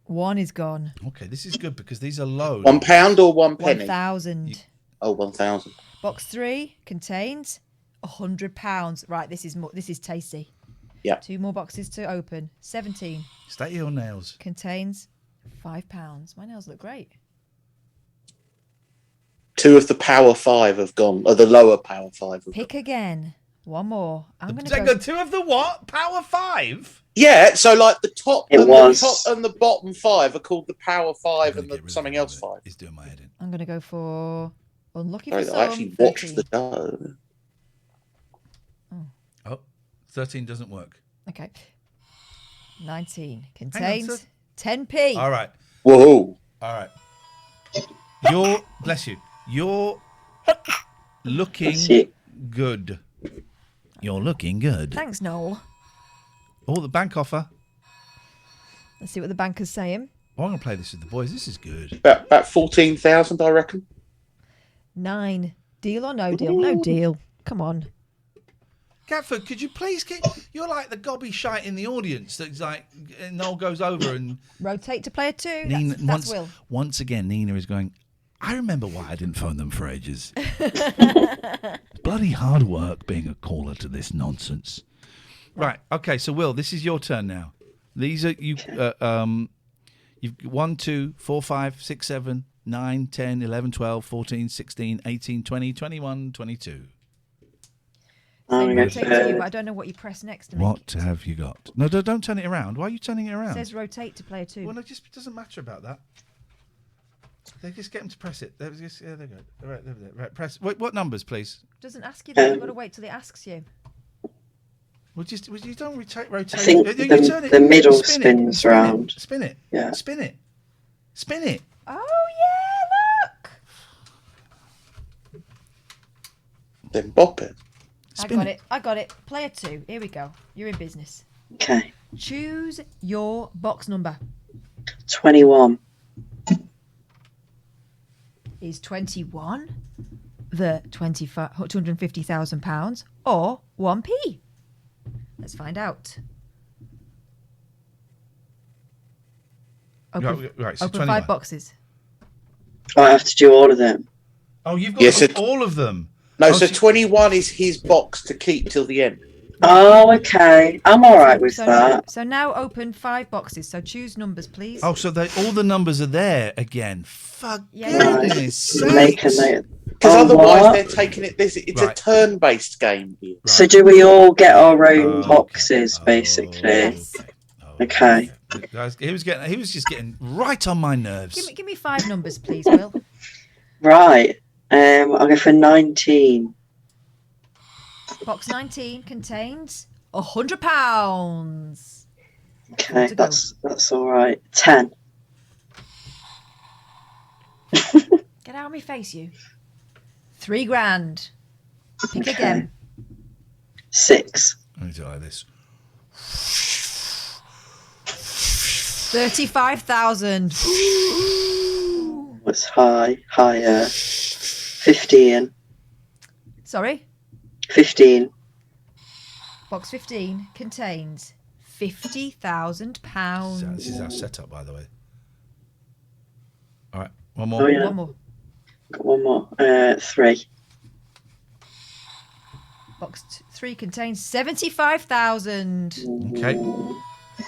1 is gone. Okay, this is good because these are low. £1 or 1 penny? 1,000. Oh, 1,000. Box 3 contains £100. Right, this is tasty. Yeah. 2 more boxes to open. 17 Stay your nails. contains £5. My nails look great. 2 of the Power 5 have gone, or the lower Power 5 have Pick again. 1 more. I'm going to Take go. the 2 of the what? Power 5? Yeah, so like the top It and was. the top and the bottom 5 are called the Power 5 and the something else 5. He's doing my head in. I'm going to go for unlucky for Sorry, some. I actually 13. watched the show. Oh, 13 doesn't work. Okay. 19 Hang on, contains sir. 10p. All right. Whoa. All right. Bless you. You're looking good. You're looking good. Thanks, Noel. Oh, the bank offer. Let's see what the banker's saying. Oh, I'm going to play this with the boys. This is good. About 14,000, I reckon. 9. Deal or no deal? No deal. Come on. Gatford, could you please you're like the gobby shite in the audience that's like, Noel goes over and... Rotate to player 2. Nina, That's Will. Once again, Nina is going, I remember why I didn't phone them for ages. It's bloody hard work being a caller to this nonsense. Right, okay, so Will, this is your turn now. These are, you've 1, 2, 4, 5, 6, 7, 9, 10, 11, 12, 14, 16, 18, 20, 21, 22. Saying rotate to you, but I don't know what you press next to me. What have you got? No, don't turn it around. Why are you turning it around? It says rotate to player 2. Well, no, it doesn't matter about that. They just get them to press it. There they go. All right, there. Right, press. Wait, what numbers, please? Doesn't ask you that. You've got to wait till it asks you. Well, you don't rotate. I think the middle spins round. Spin it. Yeah. Spin it. Oh, yeah, look. Then bop it. I got it. Player 2. Here we go. You're in business. Okay. Choose your box number. 21. Is 21 the £250,000 or 1p? Let's find out. Open, right, so open 21. 5 boxes. I have to do all of them. Oh, you've got to put all of them. No, so 21 is his box to keep till the end. Oh, okay. I'm all right with that. So now open 5 boxes. So choose numbers, please. Oh, so all the numbers are there again. Fuck Nice. sakes. Make a note. Because Oh, otherwise what? they're taking it. It's a turn-based game here. So do we all get our own boxes, basically? Yes. Okay. Guys, he was just getting right on my nerves. Give me 5 numbers, please, Will. Right. I'll go for 19. Box 19 contains £100. Okay, that's all right. 10. Get out of my face, you. 3 grand. Pick again. 6. Let me do it like this. 35,000. What's higher? 15. Sorry? 15. Box 15 contains £50,000. This is our setup, by the way. All right, one more. Oh, yeah. One more. Got one more. 3. Box 3 contains 75,000. Okay.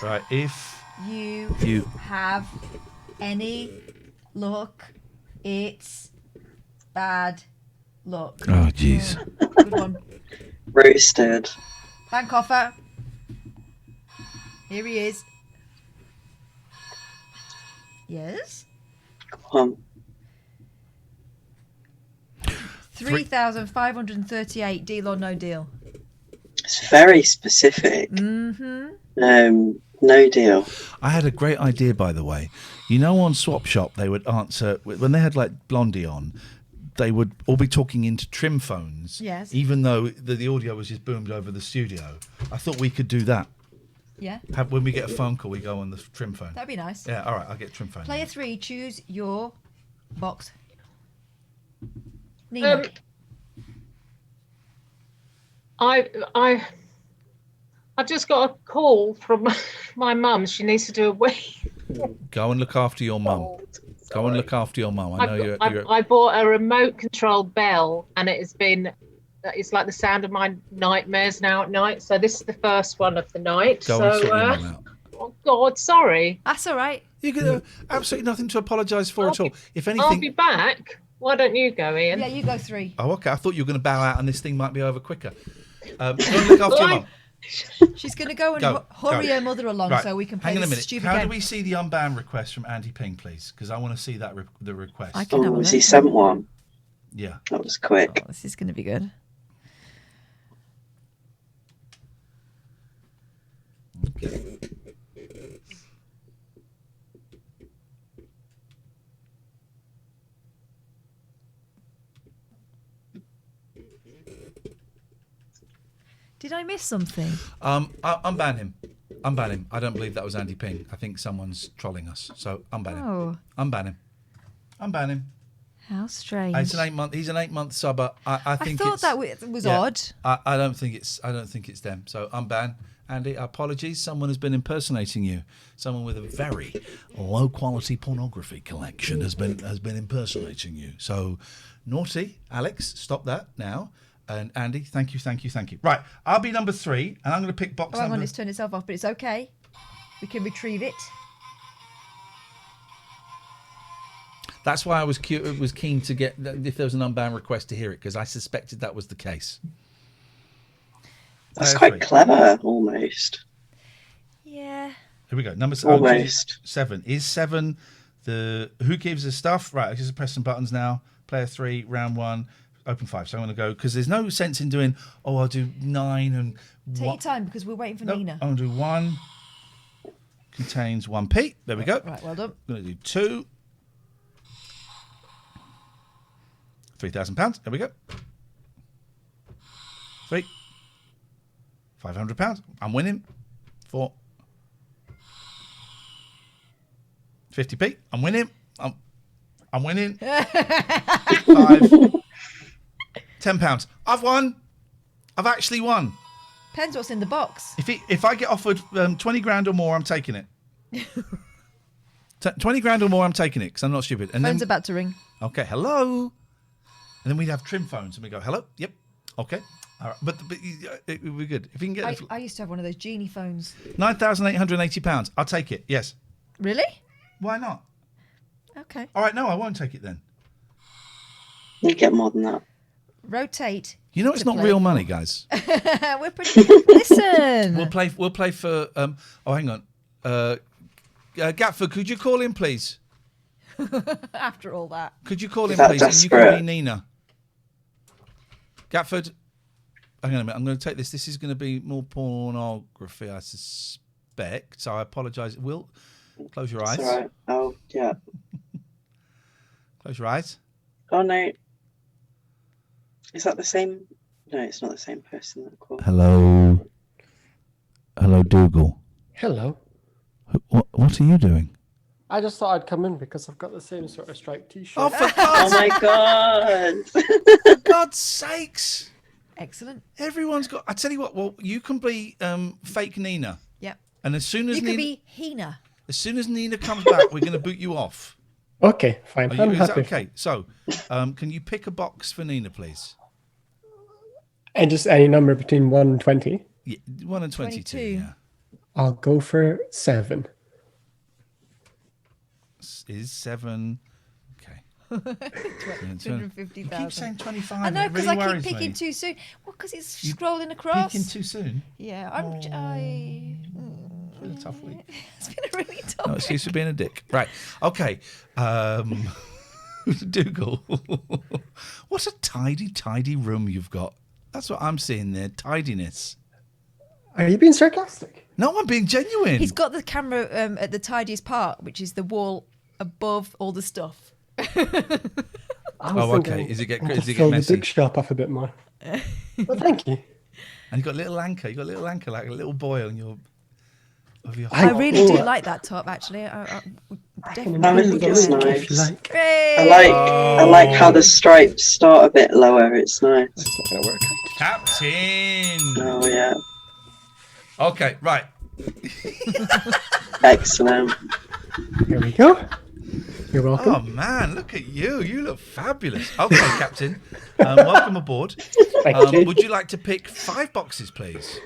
Right, if you have any luck, it's bad luck. Oh, jeez. Good one. Roasted. Bank offer. Here he is. Yes? Come on. 3,538. Deal or no deal? It's very specific. Mm-hmm. No deal. I had a great idea, by the way. You know, on Swap Shop, they would answer when they had like Blondie on. They would all be talking into trim phones. Yes. Even though the audio was just boomed over the studio. I thought we could do that. Yeah. When we get a phone call, we go on the trim phone. That'd be nice. Yeah. All right. I'll get trim phone. Player 3, choose your box. Nina. I just got a call from my mum. She needs to do a wee. Go and look after your mum. Go and look after your mum. I know you're. I bought a remote control bell, and it's like the sound of my nightmares now at night. So this is the first one of the night. Go and sort your mum out. Oh God, sorry. That's all right. You got absolutely nothing to apologise for at all. If anything, I'll be back. Why don't you go, Ian? Yeah, you go 3. Oh, okay. I thought you were going to bow out, and this thing might be over quicker. Go and look after your mum. She's going to go and hurry her mother along so we can play Hang on a this minute. stupid How game. do we see the unban request from Andy Ping, please? Because I want to see that the request. I can have a Has he look. sent one? Yeah. That was quick. Oh, this is going to be good. Okay. Did I miss something? Unban him. Unban him. I don't believe that was Andy Ping. I think someone's trolling us. So unban him. Oh. Unban him. Unban him. How strange. He's an 8-month subber. I think thought it's, that was odd. I don't think it's them. So unban. Andy, apologies. Someone has been impersonating you. Someone with a very low quality pornography collection has been impersonating you. So naughty, Alex, stop that now. And Andy, thank you. Right, I'll be number 3, and I'm going to pick box Hang number. on, it's turned itself off, but it's okay. We can retrieve it. That's why I was keen to get if there was an unbound request to hear it, because I suspected that was the case. That's quite clever, almost. Yeah. Here we go. Number Almost. 7. Is 7 the who gives us stuff? Right, I just press some buttons now. Player 3, round 1. Open 5, so I'm going to go, because there's no sense in doing, I'll do 9 and... Take your time, because we're waiting for Nina. I'm going to do 1, contains 1p, there we go. Right, well done. I'm going to do 2, £3,000, there we go. 3, £500, I'm winning. 4, 50p, I'm winning. I'm winning. 5, £10. I've won. I've actually won. Depends what's in the box. If I get offered 20 grand or more, I'm taking it. 20 grand or more, I'm taking it, because I'm not stupid. And Phone's then, about to ring. okay, hello. And then we'd have trim phones, and we go, hello, yep, okay. All right, but it would be good. If you can get I used to have one of those genie phones. £9,880, I'll take it, yes. Really? Why not? Okay. All right, no, I won't take it then. You get more than that. Rotate. You know it's not real money, guys. We're pretty... Listen. We'll play for... oh, hang on. Gatford, could you call in, please? After all that. Could you call in, That please? And you can be Nina. Gatford, hang on a minute. I'm going to take this. This is going to be more pornography, I suspect. So I apologise. Will, close your eyes. That's all right. Oh, yeah. Close your eyes. Oh, no. Is that the same? No, it's not the same person that called. Hello. Hello, Dougal. Hello. What are you doing? I just thought I'd come in because I've got the same sort of striped t-shirt. Oh, for Oh my god! For God's sakes! Excellent. Everyone's got... I tell you what, well, you can be fake Nina. Yep. And as soon as You could Nina, be Hina. as soon as Nina comes back, we're going to boot you off. Okay, fine. I'm Is that happy. okay? So, can you pick a box for Nina, please? And just any number between 1 and 20. Yeah, 1 and 22. Yeah. I'll go for 7. Is 7 okay? 250,000. You keep saying 25. I know, it because really I keep worries picking me. too soon. Well, because it's scrolling across. Peeking too soon. Yeah, It's been a tough week. It's been a really tough No excuse for being a dick. Right. Okay. Dougal. What a tidy room you've got. That's what I'm seeing there. Tidiness. Are you being sarcastic? No, I'm being genuine. He's got the camera at the tidiest part, which is the wall above all the stuff. Oh, okay. Is it get fill the messy? bookshop up a bit more. Well, thank you. And you got a little anchor. You got a little anchor like a little boy on your. I really do like that top, actually. I Definitely. think it's nice. Great. I like how the stripes start a bit lower. It's nice. That's not gonna work. Captain. Oh yeah. Okay, right. Excellent. Here we go. You're welcome. Oh man, look at you! You look fabulous. Okay, Captain, welcome aboard. Thank you. Would you like to pick 5 boxes, please?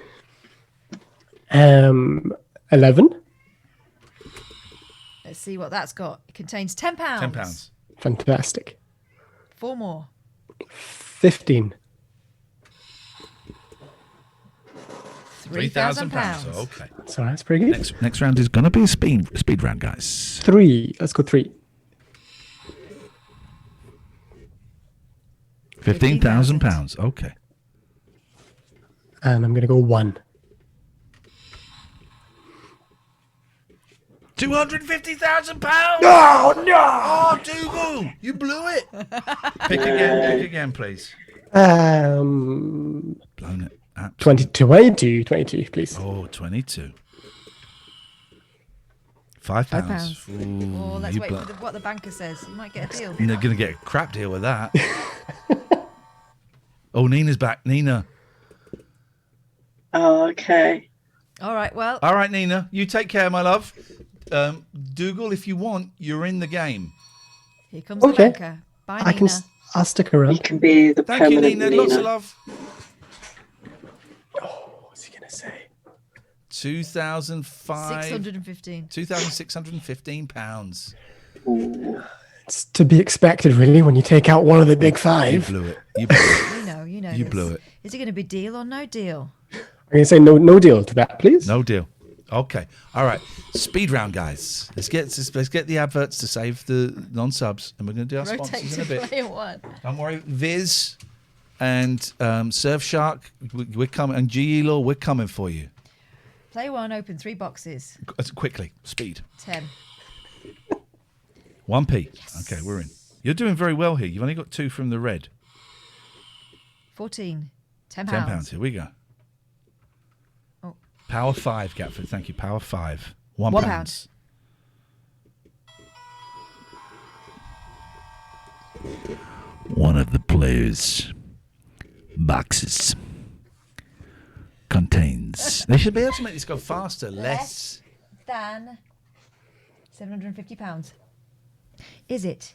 11. Let's see what that's got. It contains £10. £10. Fantastic. 4 more. 15. £3,000. Okay. So that's pretty good. Next round is going to be a speed round, guys. 3. Let's go 3. £15,000. Okay. And I'm going to go 1. £250,000. No, no. Oh, Dougal, you blew it. Pick again, please. Blown it. 22, please. Oh, 22. £5. Oh, let's wait for what the banker says. You might get a deal. They're going to get a crap deal with that. Oh, Nina's back. Nina. Oh, okay. All right, well. All right, Nina. You take care, my love. Dougal, if you want, you're in the game. Here comes the banker. Bye, Nina. I'll stick around. You can be the Thank you, permanent Nina. Lots of love. Oh, what's he going to say? 615. £2,615. It's to be expected, really, when you take out one of the big 5. You blew it. You blew it. You know. You blew it. Is it going to be deal or no deal? I'm going to say no deal to that, please. No deal. Okay. All right. Speed round, guys. Let's get the adverts to save the non-subs, and we're going to do our sponsors in a bit. Player 1. Don't worry, Viz and Surfshark, we're coming, and GE Law, we're coming for you. Player 1, open 3 boxes. Quickly, speed. 10. 1p. Yes. Okay, we're in. You're doing very well here. You've only got 2 from the red. 14. £10. £10. Here we go. Oh. Power 5, Gatford. Thank you. Power 5. £1. £1. One of the players' boxes contains. They should be able to make this go faster, less than £750. Is it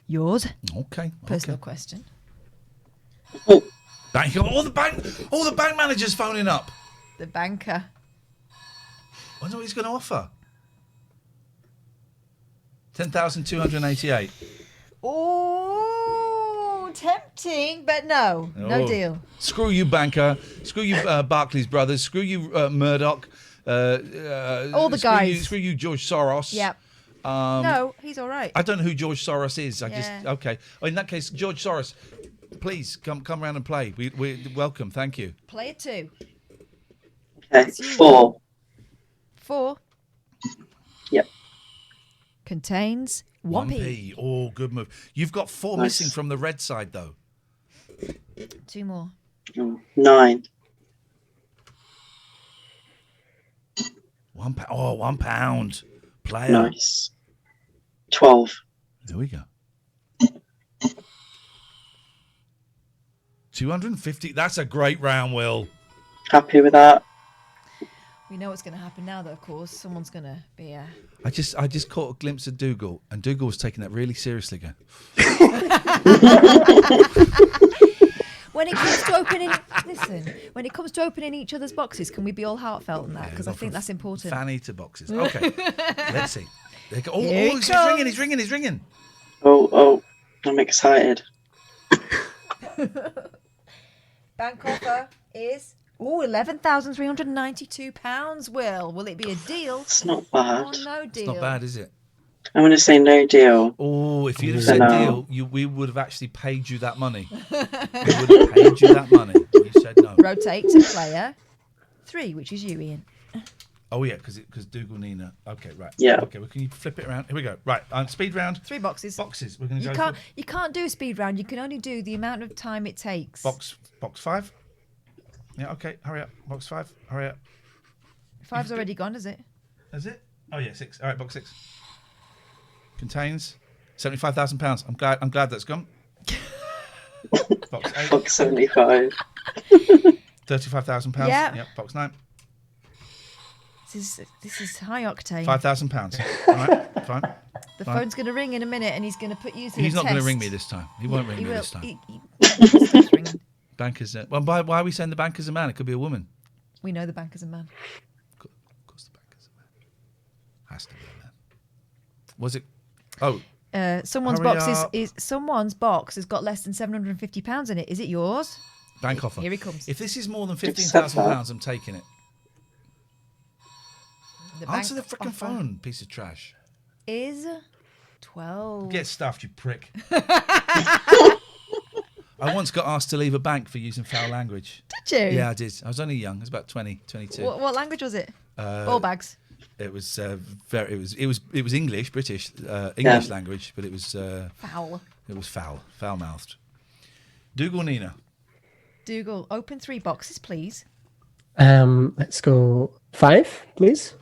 yours? Okay. Personal question. Bank, all the bank managers phoning up. The banker. Wonder what he's going to offer. 10,288. Oh, tempting, but no deal. Screw you, banker. Screw you, Barclays Brothers. Screw you, Murdoch. All the guys. Screw you, George Soros. Yep. No, he's all right. I don't know who George Soros is. Yeah. Okay. Oh, in that case, George Soros, please come around and play. We're welcome. Thank you. Player 2. Okay, 4. 4. Yep. Contains 1p. Oh, good move. You've got 4 missing from the red side, though. 2 more. 9. £1. Oh, £1. Player. Nice. 12. There we go. 250. That's a great round, Will. Happy with that? We know what's going to happen now, though. Of course, someone's going to be. I just caught a glimpse of Dougal, and Dougal was taking that really seriously. Again. When it comes to opening, when it comes to opening each other's boxes, can we be all heartfelt in that? Because I think that's important. Fanny to boxes. Okay, let's see. Here He's ringing. Oh, I'm excited. Bank offer is £11,392. Will it be a deal? It's not bad. Or no deal? It's not bad, is it? I'm going to say no deal. Oh, if you'd have said deal, we would have actually paid you that money. We would have paid you that money. You said no. Rotate to player 3, which is you, Ian. Oh yeah, because Dougal Nina. Okay, right. Yeah. Okay, well, can you flip it around? Here we go. Right, speed round. 3 boxes. Boxes. We're going to go. You can't do a speed round. You can only do the amount of time it takes. Box 5. Yeah. Okay. Hurry up. Box 5. Hurry up. 5's already gone, is it? Is it? Oh yeah, 6. All right, box 6. Contains £75,000. I'm glad that's gone. Box 8. Box 75. £35,000. Yeah. Yep. Box 9. This is high octane. £5,000. All right. Fine. The phone's going to ring in a minute, and he's going to put you to the He's not test. going to ring me this time. He won't ring me this time. He Bankers. Well, why are we saying the banker's a man? It could be a woman. We know the banker's a man. Of course, the banker's a man. Has to be a man. Was it? Oh. Someone's Hurry box up. someone's box has got less than £750 in it. Is it yours? Bank offer. Here he comes. If this is more than £15,000, I'm taking it. Answer the freaking phone, piece of trash. Is 12. Get stuffed, you prick. I once got asked to leave a bank for using foul language. Did you? Yeah, I did. I was only young. I was about 20, 22. What language was it? All bags. It was it was English, British English language, but it was foul. It was foul-mouthed. Dougal Nina. Dougal, open 3 boxes, please. Let's go 5, please.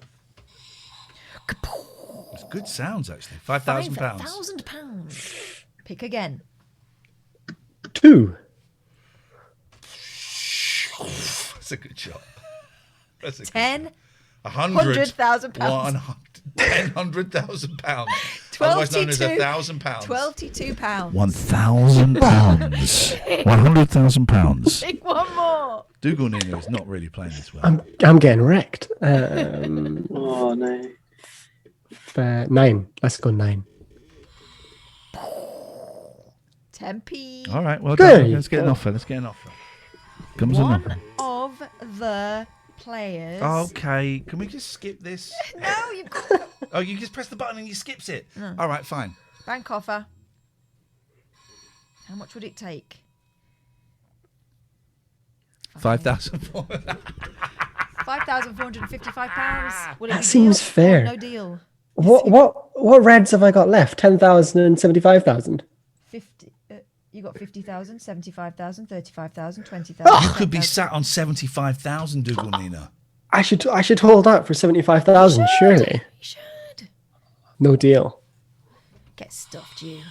It's good sounds actually. £5,000. £5,000. Pick again. 2. That's a good shot. That's a 10. £100,000. £100,000. Otherwise known as £1,000. £22. £1,000. £100,000. Pick one more. Dougal Nina is not really playing this well. I'm getting wrecked. Oh no. 9. Let's go 9. 10p. All right, well Good. done. Let's get an offer. Comes an offer. One of the players. Okay, can we just skip this? No, you've got. Oh, you just press the button and you skips it. No. All right, fine. Bank offer. How much would it take? 5,000. £5,455. That seems fair. No deal. What reds have I got left? 10,000 and 75,000. 50. You got 50,000, 75,000, 35,000, 20,000. You could be sat on 75,000, Dougal Nina. I should hold out for 75,000. Surely. You should. No deal. Get stuffed, you.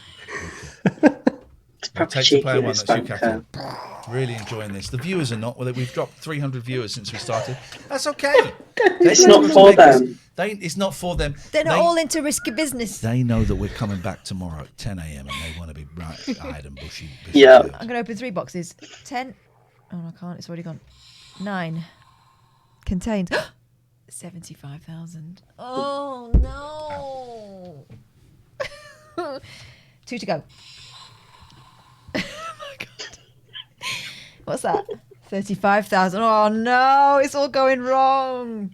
I'll take the player 1. That's you, Catherine. Really enjoying this. The viewers are not. Well, we've dropped 300 viewers since we started. That's okay. It's not for them. It's not for them. They're not all into risky business. They know that we're coming back tomorrow at 10 a.m. and they want to be bright-eyed and bushy. Yeah. I'm going to open 3 boxes. 10. Oh, no, I can't. It's already gone. 9. Contains 75,000. Oh, no. 2 to go. Oh, my God. What's that? 35,000. Oh, no. It's all going wrong.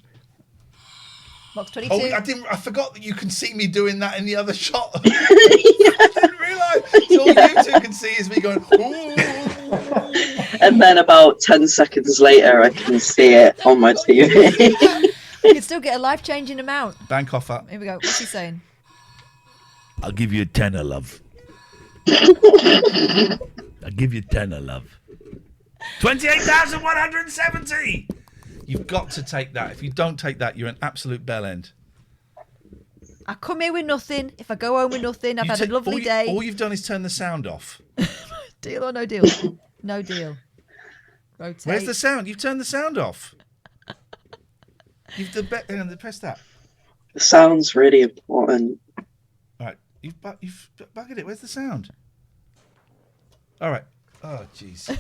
Box 22. Oh, I forgot that you can see me doing that in the other shot. I didn't realise. So all you two can see is me going, ooh. And then about 10 seconds later, I can see it on my TV. You can still get a life-changing amount. Bank offer. Here we go. What's he saying? I'll give you a tenner, love. I'll give you a tenner, love. 28,170. You've got to take that. If you don't take that, you're an absolute bell end. I come here with nothing. If I go home with nothing, I've had a lovely day. All you've done is turn the sound off. Deal or no deal? No deal. Rotate. Where's the sound? You've turned the sound off. Press that. The sound's really important. All right, you've buggered it. Where's the sound? All right. Oh, jeez.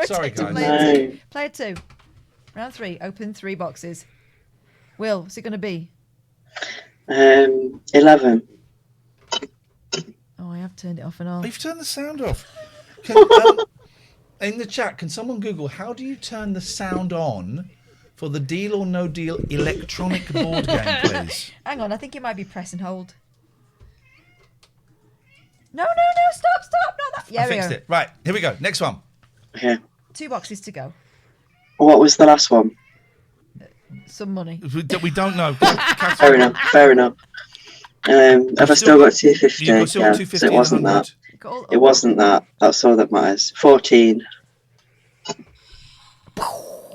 Sorry, guys. Player 2. Round 3. Open 3 boxes. Will, what's it going to be? 11. Oh, I have turned it off and on. You've turned the sound off. In the chat, can someone Google how do you turn the sound on for the Deal or No Deal electronic board game, please? Hang on, I think it might be press and hold. No, stop, not that. Yeah, I fixed it. Right, here we go. Next one. Okay. 2 boxes to go. What was the last one? Some money. We don't know. Fair enough. Have I still got 250? You've got still Yeah, 250 so it wasn't and that. It wasn't that. That's all that matters. 14.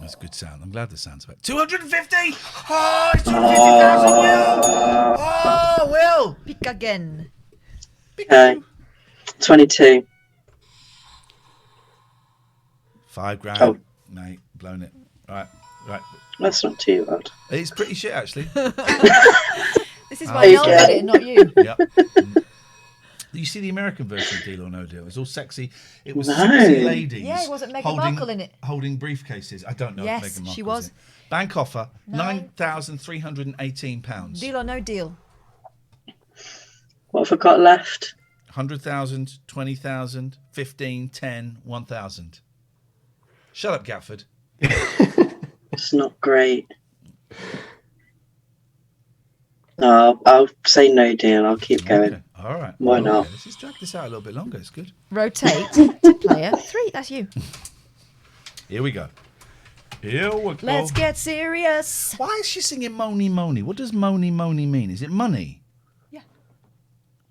That's a good sound. I'm glad the sound's back. 250! Oh, it's 250,000, Will! Oh, Will! Pick again. Okay. 22. 5 grand. Oh. Mate, blown it. Right. That's not too bad. It's pretty shit, actually. This is why Noel did it, not you. Yep. You see the American version of Deal or No Deal? It's all sexy. It was sexy ladies. Yeah, wasn't Meghan Markle in it? Holding briefcases. I don't know Yes, if Meghan Markle she was. in it. Bank offer, £9,318. Deal or no deal? What have I got left? 100,000, 20,000, 15, 10, 1,000. Shut up, Gatford. It's not great. No, I'll say no deal. I'll keep going. Okay. All right. Why not? Let's just drag this out a little bit longer. It's good. Rotate to player 3. That's you. Here we go. Here we go. Let's get serious. Why is she singing Moni Moni? What does Moni Moni mean? Is it money? Yeah.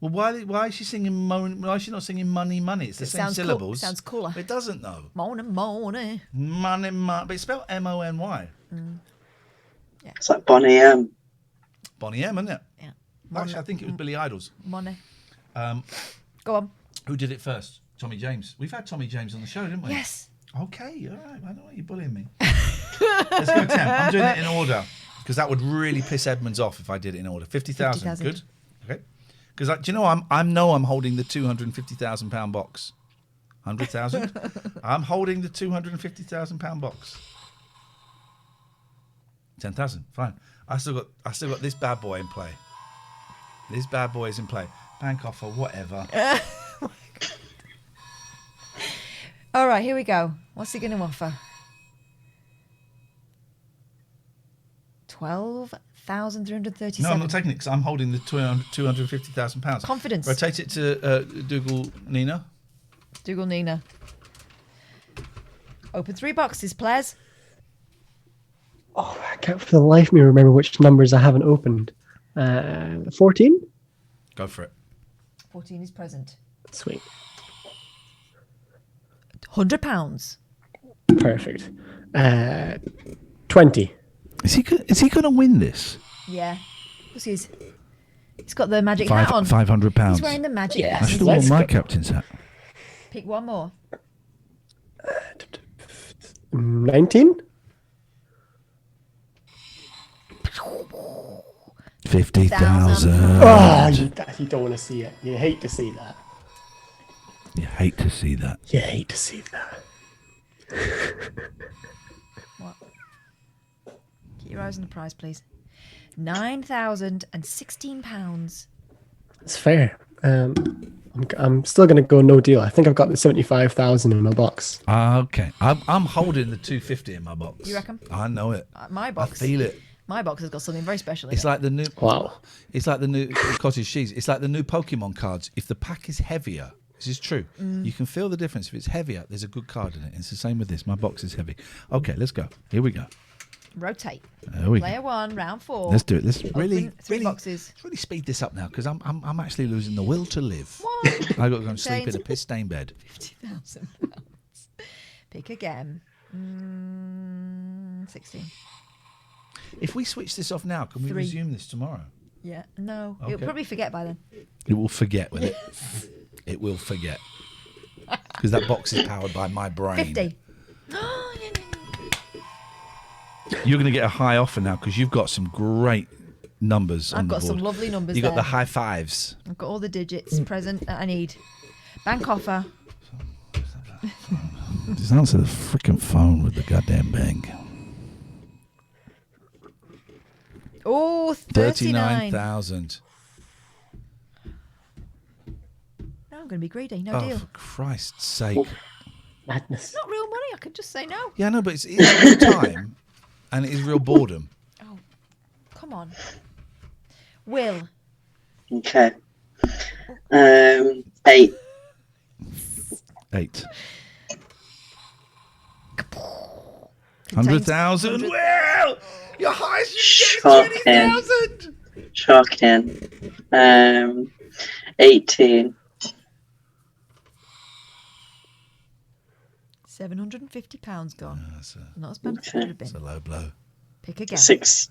Well, why is she singing Moni? Why is she not singing money money? It's the same syllables. Cool. Sounds cooler. It doesn't though. Money. Money money. But it's spelled M-O-N-Y. Yeah. It's like Bonnie M. Bonnie M, isn't it? Yeah. Actually, I think it was Billy Idol's. Money. Go on. Who did it first? Tommy James. We've had Tommy James on the show, didn't we? Yes. Okay, all right. I don't know why you're bullying me. Let's go 10. I'm doing it in order because that would really piss Edmonds off if I did it in order. 50,000. Good. Okay. Because do you know I'm holding the £250,000 box. 100,000. I'm holding the £250,000 box. 10,000. Fine. I still got this bad boy in play. This bad boy is in play. Bank offer, whatever. All right, here we go. What's he going to offer? 12,337. No, I'm not taking it because I'm holding the £250,000. Confidence. Rotate it to Dougal Nina. Dougal Nina. Open 3 boxes, players. Oh, I can't for the life of me remember which numbers I haven't opened. 14? Go for it. 14 is present. Sweet. £100. Perfect. 20. Is he going to win this? Yeah. He's got the magic hat on. £500. He's wearing the magic hat. I still want my captain's hat. Pick one more. 19? 50,000. Oh, you don't want to see it. You hate to see that. You hate to see that. You hate to see that. What? Keep your eyes on the prize, please. £9,016. It's fair. I'm still going to go no deal. I think I've got the 75,000 in my box. Okay. I'm holding the 250 in my box. You reckon? I know it. My box. I feel it. My box has got something very special in It's it. like the new. Wow. It's like the new cottage cheese. It's like the new Pokemon cards. If the pack is heavier, this is true. You can feel the difference. If it's heavier, there's a good card in it. It's the same with this. My box is heavy. Okay, let's go. Here we go. Rotate. Player 1, round 4. Let's do it. Let's Open really, 3 boxes. Let's really speed this up now because I'm actually losing the will to live. What? I got to go and sleep in a piss stained bed. £50,000. Pick again. 16. If we switch this off now, can we 3. resume this tomorrow? Yeah. No. Okay. It'll probably forget by then. It will forget with it. It will forget because that box is powered by my brain. 50. You're going to get a high offer now because you've got some great numbers on the board. I've got some lovely numbers You got there. the high fives. I've got all the digits present that I need. Bank offer. Just answer the freaking phone with the goddamn bank. Oh, 39,000. No, I'm going to be greedy. No Oh, deal. for Christ's sake. Madness. It's not real money. I could just say no. Yeah, no, but it's real time and it is real boredom. Come on. Will. Okay. 8. 8. 100,000. Well, your highest you get is 20,000. Shocking. 18. £750 gone. Not as bad as it Okay. could have been. It's a low blow. Pick again. 16.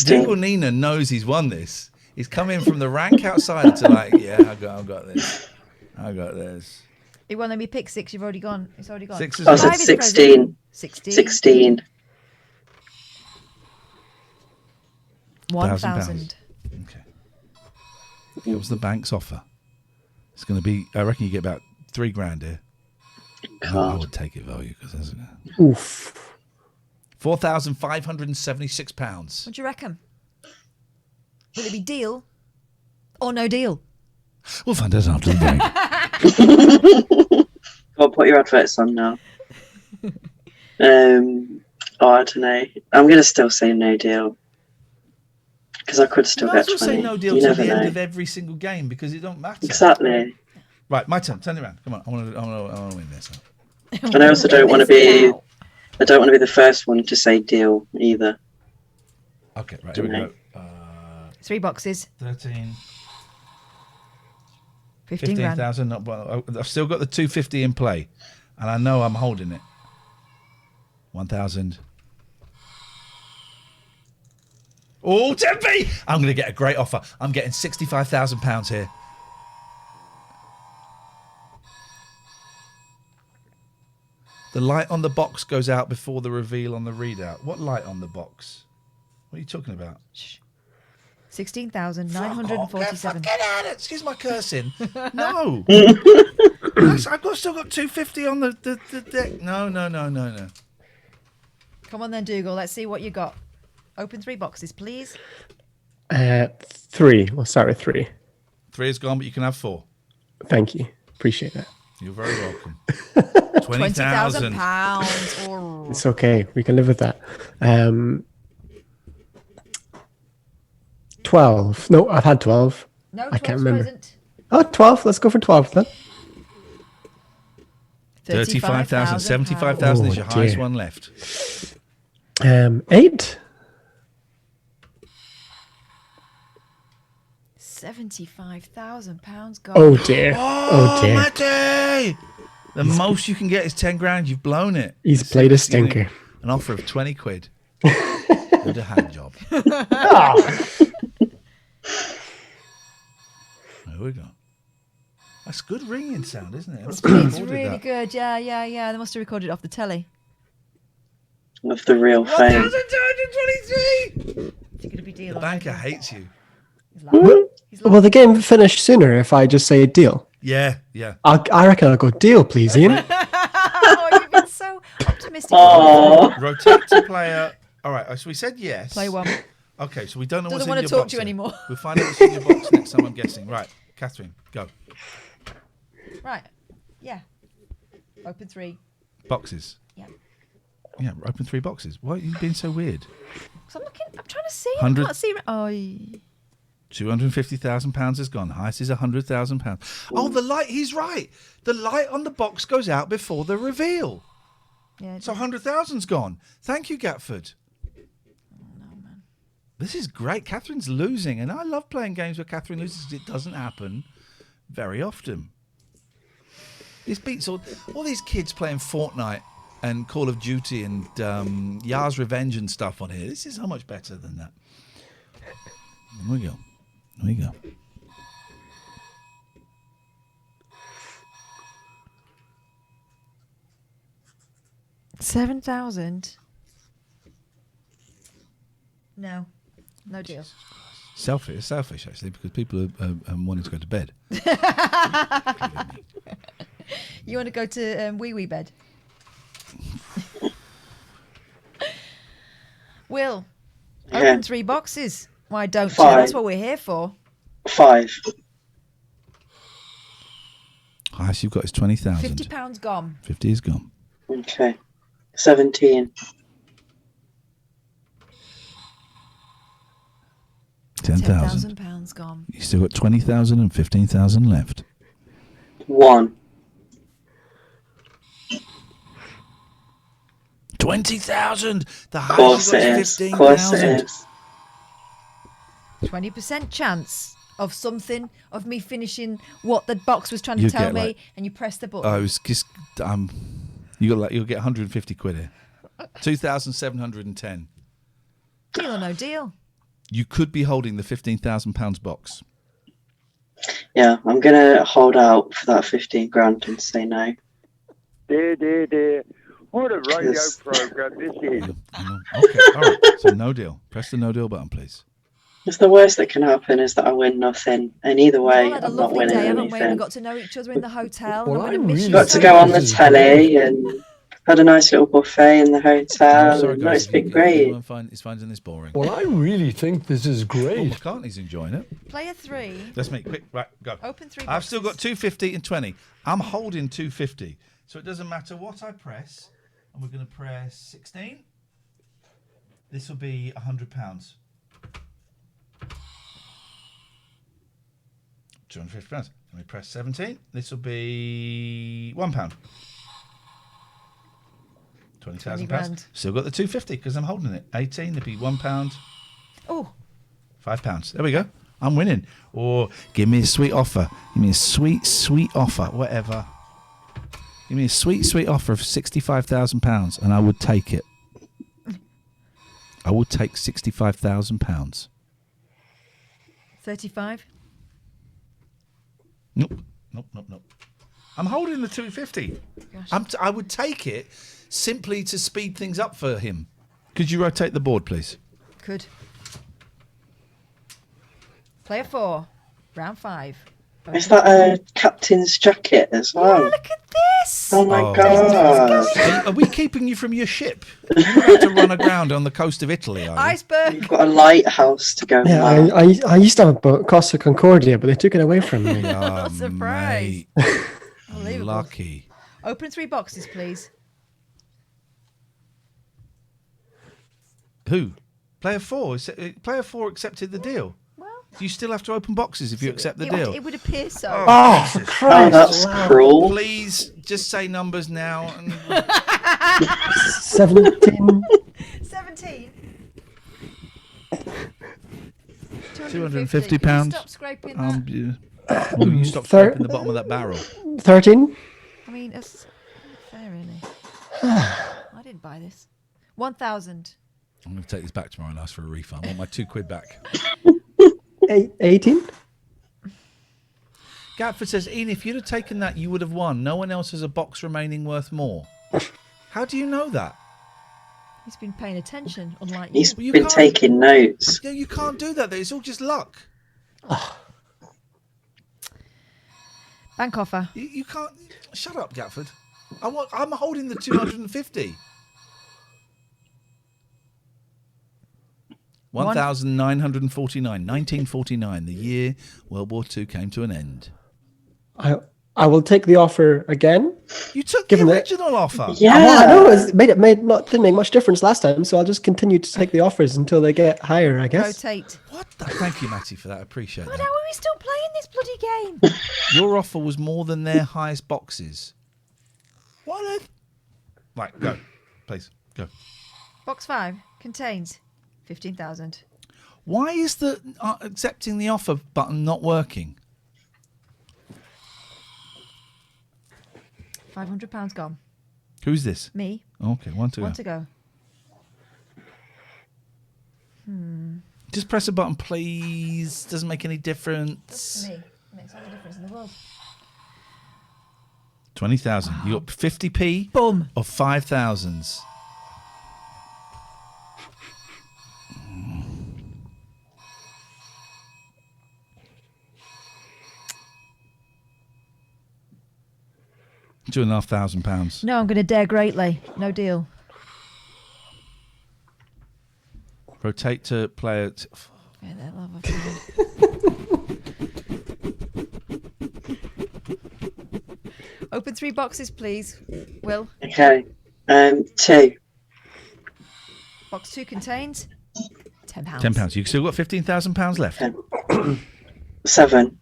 Dougal Nina knows he's won this. He's come in from the rank outside to I've got this. I got this. It won't let me pick 6. You've already gone. It's already gone. 6 is I said 16. 16. 1,000. Okay. Here was the bank's offer. It's going to be, I reckon you get about £3,000 here. I would take it value because that's Oof. £4,576. What do you reckon? Will it be deal or no deal? We'll find out after the break. Go on, put your adverts on now. I don't know. I'm going to still say no deal. Because I could still You might get as well 20. say no deal You to never the end know. of every single game because it don't matter. Exactly. Right, my turn. Turn it around. Come on. I want to win this. And I also don't want to be. I don't want to be the first one to say deal either. Okay, right. Here we go. 3 boxes. 13. 15 grand. 15,000. I've still got the 250 in play, and I know I'm holding it. 1,000. Oh, 10p! I'm going to get a great offer. I'm getting £65,000 here. The light on the box goes out before the reveal on the readout. What light on the box? What are you talking about? 16,947. Get out of it! Excuse my cursing. No. I've still got 250 on the deck. No. Come on then, Dougal. Let's see what you got. Open 3 boxes, please. 3. We'll start with 3. 3 is gone, but you can have 4. Thank you. Appreciate that. You're very welcome. £20,000. Oh. It's okay. We can live with that. 12. No, I've had 12. No, I can't 12's remember. present. Oh, 12. Let's go for 12 then. 35,000. 75,000 is your highest dear. one left. 8. £75,000 gone. Oh dear. Oh dear. Matty! The most you can get is 10 grand. You've blown it. He's played a stinker. An offer of 20 quid. Did a hand job. There we go. That's good ringing sound, isn't it? It's really good. Yeah. They must have recorded it off the telly. Of the real fame. 1,223! It's going to be deal. The banker hates you. Well, the game finished sooner if I just say a deal. Yeah. I reckon I'll go deal, please, Ian. Oh, you've been so optimistic. Rotate to player. All right, so we said yes. Play 1. Okay, so we don't know Doesn't what's in want your to talk box to you then. anymore. We'll find out what's in your box next time, I'm guessing. Right, Catherine, go. Right. Yeah. Open 3. Boxes. Yeah. Yeah, open 3 boxes. Why are you being so weird? So I'm trying to see. 100 I can't see. Oh. £250,000 is gone. Highest is £100,000. Oh, the light. He's right. The light on the box goes out before the reveal. Yeah. So 100,000's gone. Thank you, Gatford. This is great. Catherine's losing, and I love playing games where Catherine loses because it doesn't happen very often. This beats all these kids playing Fortnite and Call of Duty and Yar's Revenge and stuff on here. This is so much better than that. Here we go. 7,000. No deal. Selfish actually, because people are wanting to go to bed. You want to go to wee bed? Will, open 3 boxes. Why don't you? 5. That's what we're here for. 5. Highest you've got is 20,000. £50 gone. 50 is gone. Okay. 17. 10,000. £10,000 gone. You still got 20,000 and 15,000 left. 1. 20,000. The Of course highest it you got is. is Of course it 15,000. is. 20% chance of something, of me finishing what the box was trying to You tell get, me, like- and you press the button. Oh, it's just you'll get 150 quid here. 2,710. Deal or no deal? You could be holding the £15,000 box. Yeah, I'm going to hold out for that 15 grand and say no. Dear. What a radio Yes. program this is. I know. Okay, all right. So no deal. Press the no deal button, please. It's the worst that can happen is that I win nothing. And either way, We've all had a I'm not lovely winning day, haven't we? We anything. got to know each other in the hotel. Well, and I'm I going to miss you really Got so to go on much. the telly and had a nice little buffet in the hotel. I'm sorry, and guys. it's been if great. anyone is finding this boring. Well, I really think this is Paul great. McCartney's enjoying it. Player 3. Let's make quick. Right, go. Open 3 I've still got boxes. 250 and 20. I'm holding 250. So it doesn't matter what I press. And we're going to press 16. This will be £100. £250. Let me press 17. This will be £1. £20,000. grand. Still got the 250 because I'm holding it. 18. It'll be £1. Oh, £5. There we go. I'm winning. Or give me a sweet offer. Give me a sweet offer. Whatever. Give me a sweet offer of £65,000 and I would take it. I would take £65,000. 35. Nope. I'm holding the 250. I would take it simply to speed things up for him. Could you rotate the board, please? Could. Player 4. Round 5. Is that a captain's jacket as well? Yeah, look at this. Oh my god. Are we keeping you from your ship? You're about to run aground on the coast of Italy, are you? Iceberg. You've got a lighthouse to go Yeah, mad. I used to have a boat, Costa Concordia, but they took it away from me. Oh, Surprise. mate. Unbelievable. Lucky. Open 3 boxes, please. Who? Player 4. Player 4 accepted the deal. Well, You still have to open boxes if you accept the deal. It would appear so. Oh, for Oh, Christ. that's cruel. Please just say numbers now. And 17. 17. £250. Can you stop scraping that? Will you stop scraping the bottom of that barrel? 13. I mean, it's fair, really. I didn't buy this. 1,000. I'm going to take this back tomorrow and ask for a refund. I want my £2 back. 18. Gatford says, Ian, if you'd have taken that, you would have won. No one else has a box remaining worth more. How do you know that? He's been paying attention, unlike He's you. been taking notes. You can't do that. It's all just luck. Bank offer. You can't. Shut up, Gatford. I'm holding the 250. 1949. 1949, the year World War II came to an end. I will take the offer again. You took Given the that- original offer. Yeah, I know. Didn't make much difference last time, so I'll just continue to take the offers until they get higher, I guess. Rotate. Thank you, Matty, for that. I appreciate Why that. are we still playing this bloody game? Your offer was more than their highest boxes. What? Right, go. Please, go. Box 5 contains 15,000. Why is the accepting the offer button not working? £500 gone. Who's this? Me. Okay, one to One go. to go. Just press a button, please. Doesn't make any difference. Me. Makes all the difference in the world. 20,000. You got 50p Boom. of 5,000s. £2,500. No, I'm going to dare greatly. No deal. Rotate to player. Yeah, that love Open 3 boxes, please. Will. Okay. 2. Box 2 contains £10. £10. You've still got £15,000 left. 7.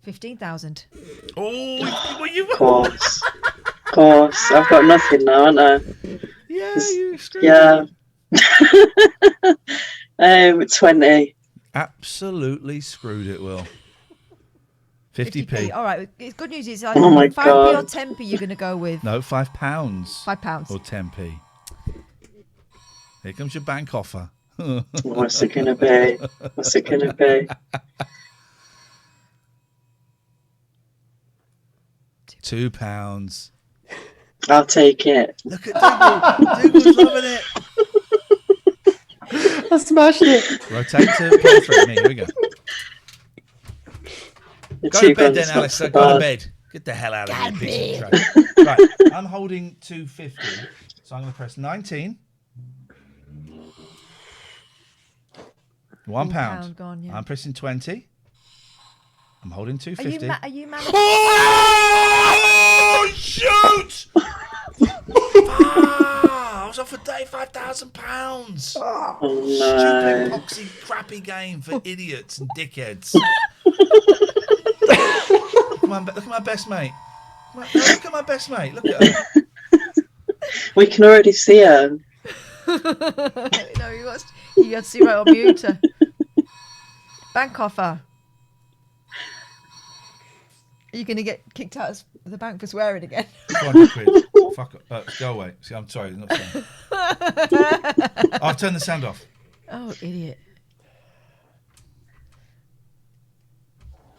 £15,000. Oh, well, you. Of course. I've got nothing now, haven't I? Yeah, you screwed. Yeah. 20. Absolutely screwed it, Will. 50p. All right. Good news is Oh my 5p God. or 10p you're going to go with. No, £5. £5. Or 10p. Here comes your bank offer. What's it going to be? What's it going to be? £2. I'll take it. Look at Dougal. Dougal's loving it. I smashed it. Rotate to player 3. Me, here we go. Go to bed then, Alistair. Go to bed. Get the hell out of here, piece of trash. Right, I'm holding 250, so I'm going to press 19. £1. Gone, yeah. I'm pressing 20. I'm holding 250. Are you mad? Oh, shoot! I was offered £35,000. Oh, no. Stupid, poxy, crappy game for idiots and dickheads. Look at my best mate. Look at my best mate. Look at her. We can already see her. No, you got to see right on mute. Bank offer. Are you going to get kicked out of the bank for swearing again? £400. Fuck up. Go away. See, I'm sorry. Not sorry. I've turned the sound off. Oh, idiot.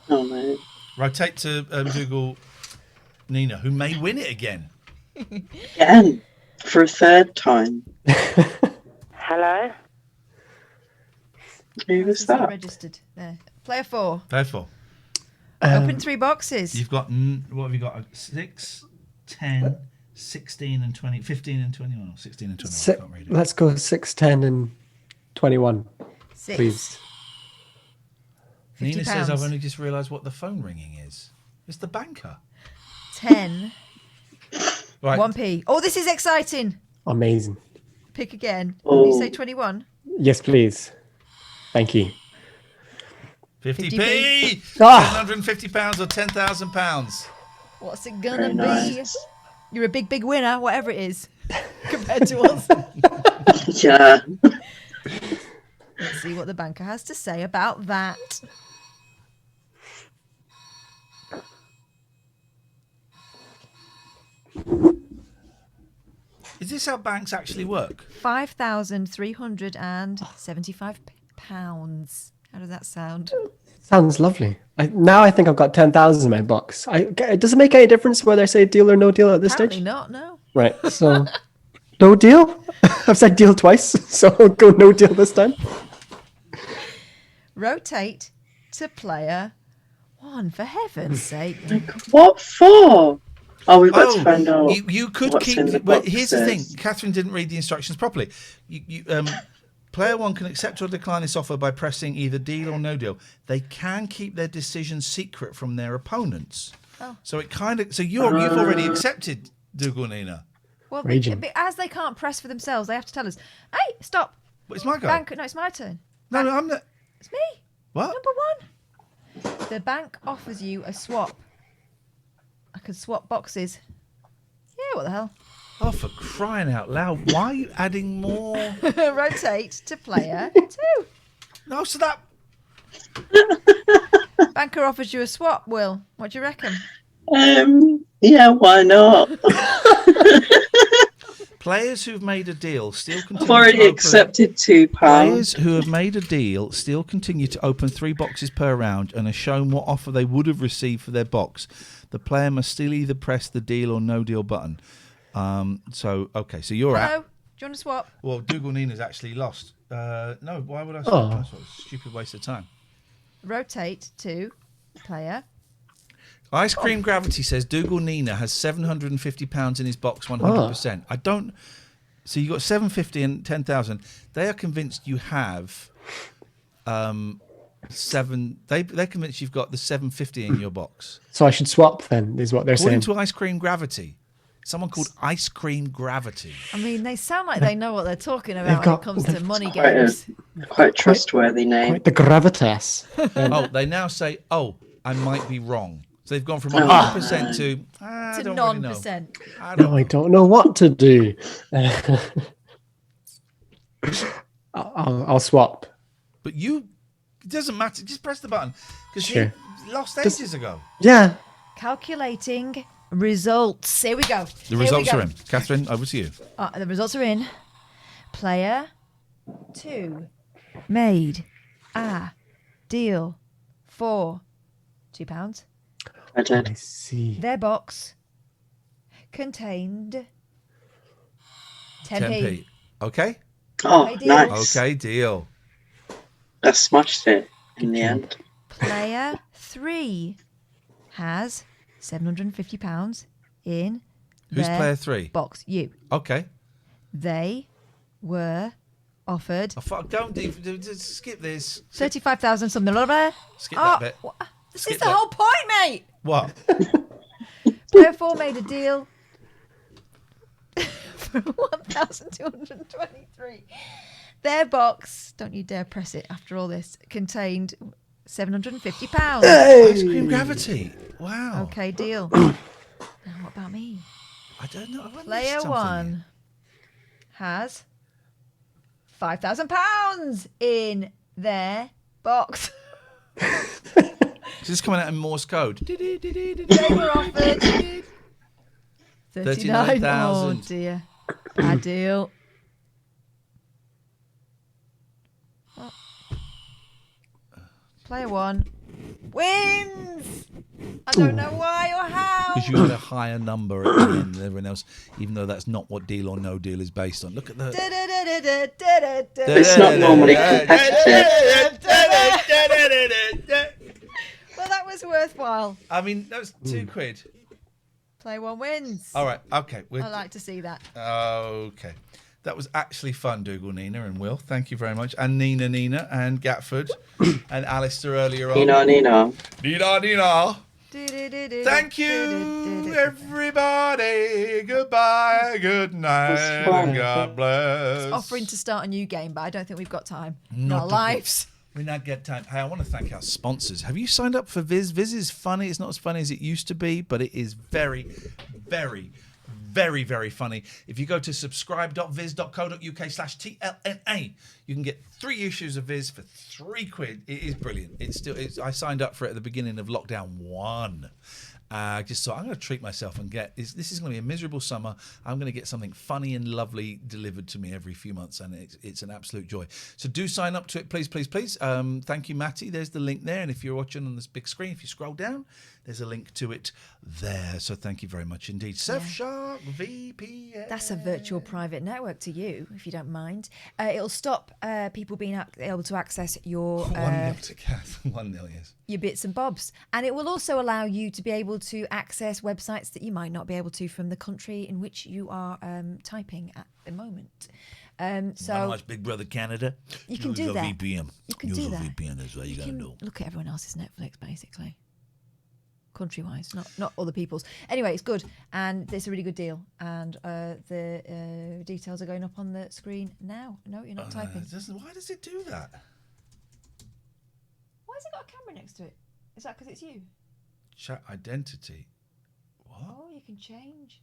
Oh, man. Rotate to Dougal Nina, who may win it again. Again. For a third time. Hello? Who was that? Registered. There. Player 4. Player 4. Open 3 boxes. You've got, what have you got? 6, 10, 16 and 20, 15 and 21, or 16 and 21. I can't read it. Let's go 6, 10 and 21. 6. Please. Nina says, I've only just realised what the phone ringing is. It's the banker. 10. Right. 1p. Oh, this is exciting. Amazing. Pick again. Oh. Did you say 21? Yes, please. Thank you. 50p! Ah! £750 or £10,000. What's it gonna Very be? nice. You're a big, big winner, whatever it is, compared to us. Yeah. Let's see what the banker has to say about that. Is this how banks actually work? £5,375. How does that sound? Sounds lovely. Now I think I've got 10,000 in my box. Does it make any difference whether I say deal or no deal at this Apparently stage? not, no. Right, so no deal? I've said deal twice, so I'll go no deal this time. Rotate to player 1, for heaven's sake. What for? Oh, we've got to find out. You could what's keep. in the But here's the thing: boxes. Catherine didn't read the instructions properly. Player 1 can accept or decline this offer by pressing either deal or no deal. They can keep their decision secret from their opponents. Oh. So it kind of. So you've already accepted, Dougal Nina. Well, Raging. as they can't press for themselves, they have to tell us, hey, stop. But it's my go. Bank, no, it's my turn. No, I'm not. It's me. What? Number 1. The bank offers you a swap. I can swap boxes. Yeah, what the hell? Oh, for crying out loud! Why are you adding more? Rotate to player 2. No, so that. Banker offers you a swap, Will. What do you reckon? Yeah, why not? Players who've made a deal still continue I've already to open, accepted £2. Players who have made a deal still continue to open 3 boxes per round and are shown what offer they would have received for their box. The player must still either press the deal or no deal button. So you're Hello? out. Do you want to swap? Well, Dougal Nina's actually lost. No, why would I swap? Oh. That's a stupid waste of time. rotate to player. Ice Cream Gravity says Dougal Nina has £750 in his box 100%. I don't... So you got 750 and 10,000. They are convinced you have seven... They're convinced you've got the 750 in your box. So I should swap then, is what they're According saying. to Ice Cream Gravity. Someone called Ice Cream Gravity. I mean, they sound like they know what they're talking about when it comes to money Quite games. Quite trustworthy name. Quite the gravitas. Oh, they now say, I might be wrong. So they've gone from 100% to I don't really know. non-percent. I don't know what to do. I'll swap. But it doesn't matter. Just press the button. Because Sure. you lost ages ago. Yeah. Calculating results. Here we go. The results are in. Catherine, over to you. The results are in. Player 2 made a deal for £2. I did. I see. Their box contained 10p. Okay? Oh, Okay, deal. nice. Okay, deal. I smashed it in the end. Player 3 has £750 in Who's their player 3? box. You. Okay. They were offered Don't just skip this. 35,000 something. Blah, blah. Skip that bit. This Skip is the that. whole point, mate. What? Player 4 made a deal for 1,223. Their box, don't you dare press it after all this, contained £750. Ice Cream Gravity. Wow. Okay, deal. Now, what about me? I don't know. Have I missed Player something 1 has £5,000 in their box. Is this coming out in Morse code? They were offered 39,000. Oh dear. Bad deal. Oh. Player 1 wins. I don't know why or how. Because you had a higher number at the end than everyone else, even though that's not what Deal or No Deal is based on. Look at the... It's not normally competitive. Well, that was worthwhile. I mean, that was £2. Player 1 wins. All right, okay. I like to see that. Okay. That was actually fun, Dougal, Nina, and Will. Thank you very much. And Nina, and Gatford, and Alistair earlier on. Nina. Thank you, everybody. Goodbye, good night, and God bless. It's offering to start a new game, but I don't think we've got time in Not our to- lives. We not get time. Hey, I want to thank our sponsors. Have you signed up for Viz? Viz is funny. It's not as funny as it used to be, but it is very, very, very, very funny. If you go to subscribe.viz.co.uk/TLNA, you can get 3 issues of Viz for £3. It is brilliant. I signed up for it at the beginning of lockdown 1. I just thought, I'm going to treat myself and this is going to be a miserable summer. I'm going to get something funny and lovely delivered to me every few months, and it's an absolute joy. So do sign up to it, please, please, please. Thank you, Matty. There's the link there. And if you're watching on this big screen, if you scroll down, there's a link to it there. So thank you very much indeed. Surfshark VPN. That's a virtual private network to you, if you don't mind. It'll stop people being able to access your 1-0 to Kath. 1-0, yes. Your bits and bobs, and it will also allow you to be able to access websites that you might not be able to from the country in which you are typing at the moment. So Wanna watch Big Brother Canada? You can Use do a that. VPN. You can Use do a that. VPN. That's what you got to can do. look at everyone else's Netflix, basically, country-wise, not other people's. Anyway, it's good, and it's a really good deal. And the details are going up on the screen now. No, you're not typing. Why does it do that? Why has it got a camera next to it? Is that because it's you? Chat identity. What? Oh, you can change.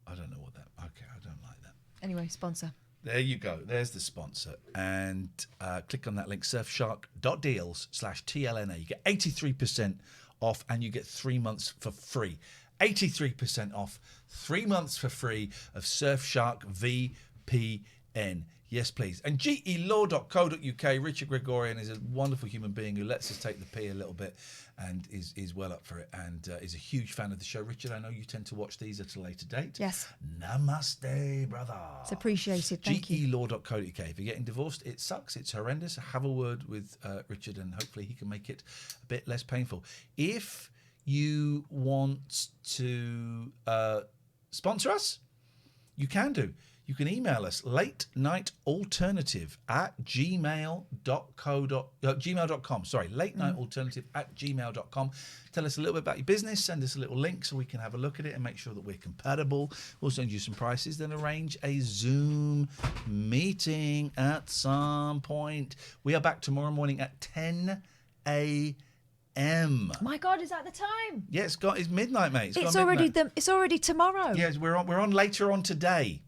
I don't know what that. Okay, I don't like that. Anyway, sponsor. There you go. There's the sponsor. And click on that link, surfshark.deals/TLNA. You get 83% off and you get 3 months for free. 83% off, 3 months for free of Surfshark VPN. Yes, please. And gelaw.co.uk. Richard Gregorian is a wonderful human being who lets us take the pee a little bit and is well up for it and is a huge fan of the show. Richard, I know you tend to watch these at a later date. Yes. Namaste, brother. It's appreciated. Thank you. gelaw.co.uk. If you're getting divorced, it sucks. It's horrendous. Have a word with Richard and hopefully he can make it a bit less painful. If you want to sponsor us, you can do. You can email us latenightalternative@gmail.com. Sorry, latenightalternative@gmail.com. Tell us a little bit about your business. Send us a little link so we can have a look at it and make sure that we're compatible. We'll send you some prices, then arrange a Zoom meeting at some point. We are back tomorrow morning at 10 a.m. My God, is that the time? Yeah, it's midnight, mate. It's already tomorrow. Yes, we're on later on today.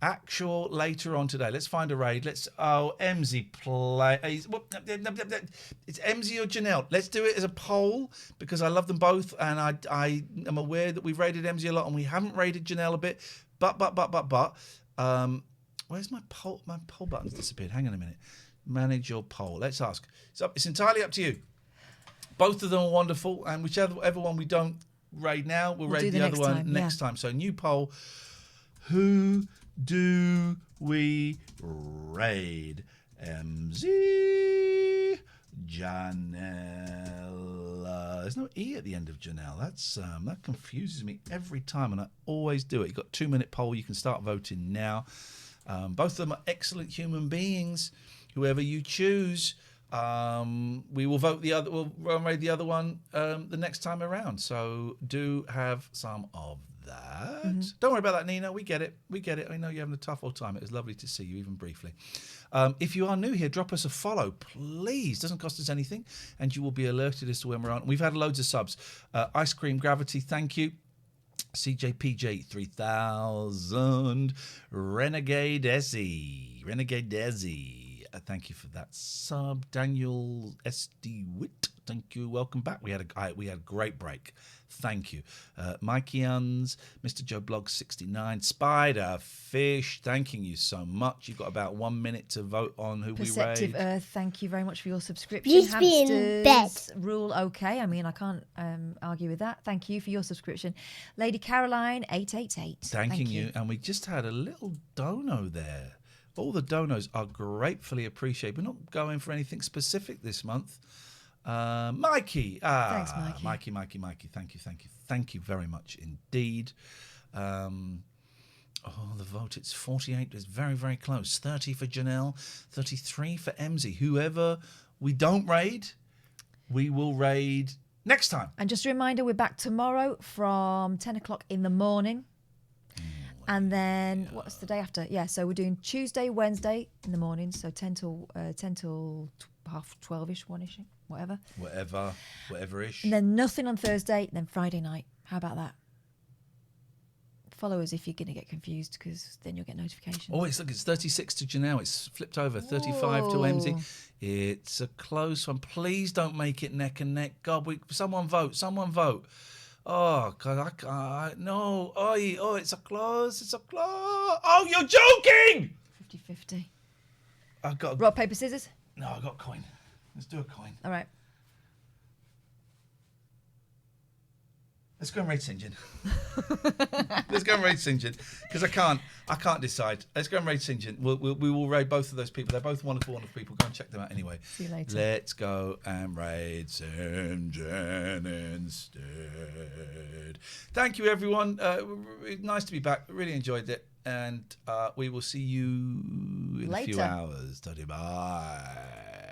Actual later on today. Let's find a raid. Emzy plays. It's Emzy or Janelle. Let's do it as a poll because I love them both and I am aware that we've raided Emzy a lot and we haven't raided Janelle a bit. But. Where's my poll? My poll button's disappeared. Hang on a minute. Manage your poll. Let's ask. So it's entirely up to you. Both of them are wonderful and whichever one we don't raid now, we'll raid the other one next time. So new poll. Who do we raid? MZ, Janelle. There's no E at the end of Janelle. That confuses me every time, and I always do it. You've got 2-minute poll. You can start voting now. Both of them are excellent human beings. Whoever you choose, we will vote the other. We'll raid the other one the next time around. So do have some of that. Mm-hmm. Don't worry about that, Nina. We get it. I know you're having a tough old time. It was lovely to see you, even briefly. If you are new here, drop us a follow, please. Doesn't cost us anything, and you will be alerted as to when we're on. We've had loads of subs. Ice Cream Gravity, thank you. CJPJ 3000, Renegade Desi, thank you for that sub. Daniel SD Witt, thank you. Welcome back. We had a great break. Thank you. Mikey Uns, Mr. Joe Blog 69, Spider Fish, thanking you so much. You've got about 1 minute to vote on who Perceptive we raid. Earth, thank you very much for your subscription. Used to be in bed. Rule okay. I mean, I can't argue with that. Thank you for your subscription. Lady Caroline 888. Thanking you. And we just had a little dono there. All the donos are gratefully appreciated. We're not going for anything specific this month. Mikey. Thanks, Mikey. Mikey. Thank you very much indeed. The vote, it's 48. It's very, very close. 30 for Janelle, 33 for Emzy. Whoever we don't raid, we will raid next time. And just a reminder, we're back tomorrow from 10 o'clock in the morning. And then what's the day after? Yeah, so we're doing Tuesday, Wednesday in the morning, so 10 till half 12ish, 1ish, whatever-ish. And then nothing on Thursday, and then Friday night. How about that? Follow us if you're going to get confused, because then you'll get notifications. Oh, it's 36 to Janelle. It's flipped over. 35 to Emzy. It's a close one. Please don't make it neck and neck. God, someone vote. Oh, God, no. Oh, it's a close. Oh, you're joking! 50-50. I've got rock, paper, scissors? No, I've got a coin. Let's do a coin. All right. Let's go and raid St. John. Because I can't decide. Let's go and raid St. John. We will raid both of those people. They're both wonderful people. Go and check them out anyway. See you later. Let's go and raid St. John instead. Thank you, everyone. Nice to be back. Really enjoyed it. And we will see you in a few hours. Bye.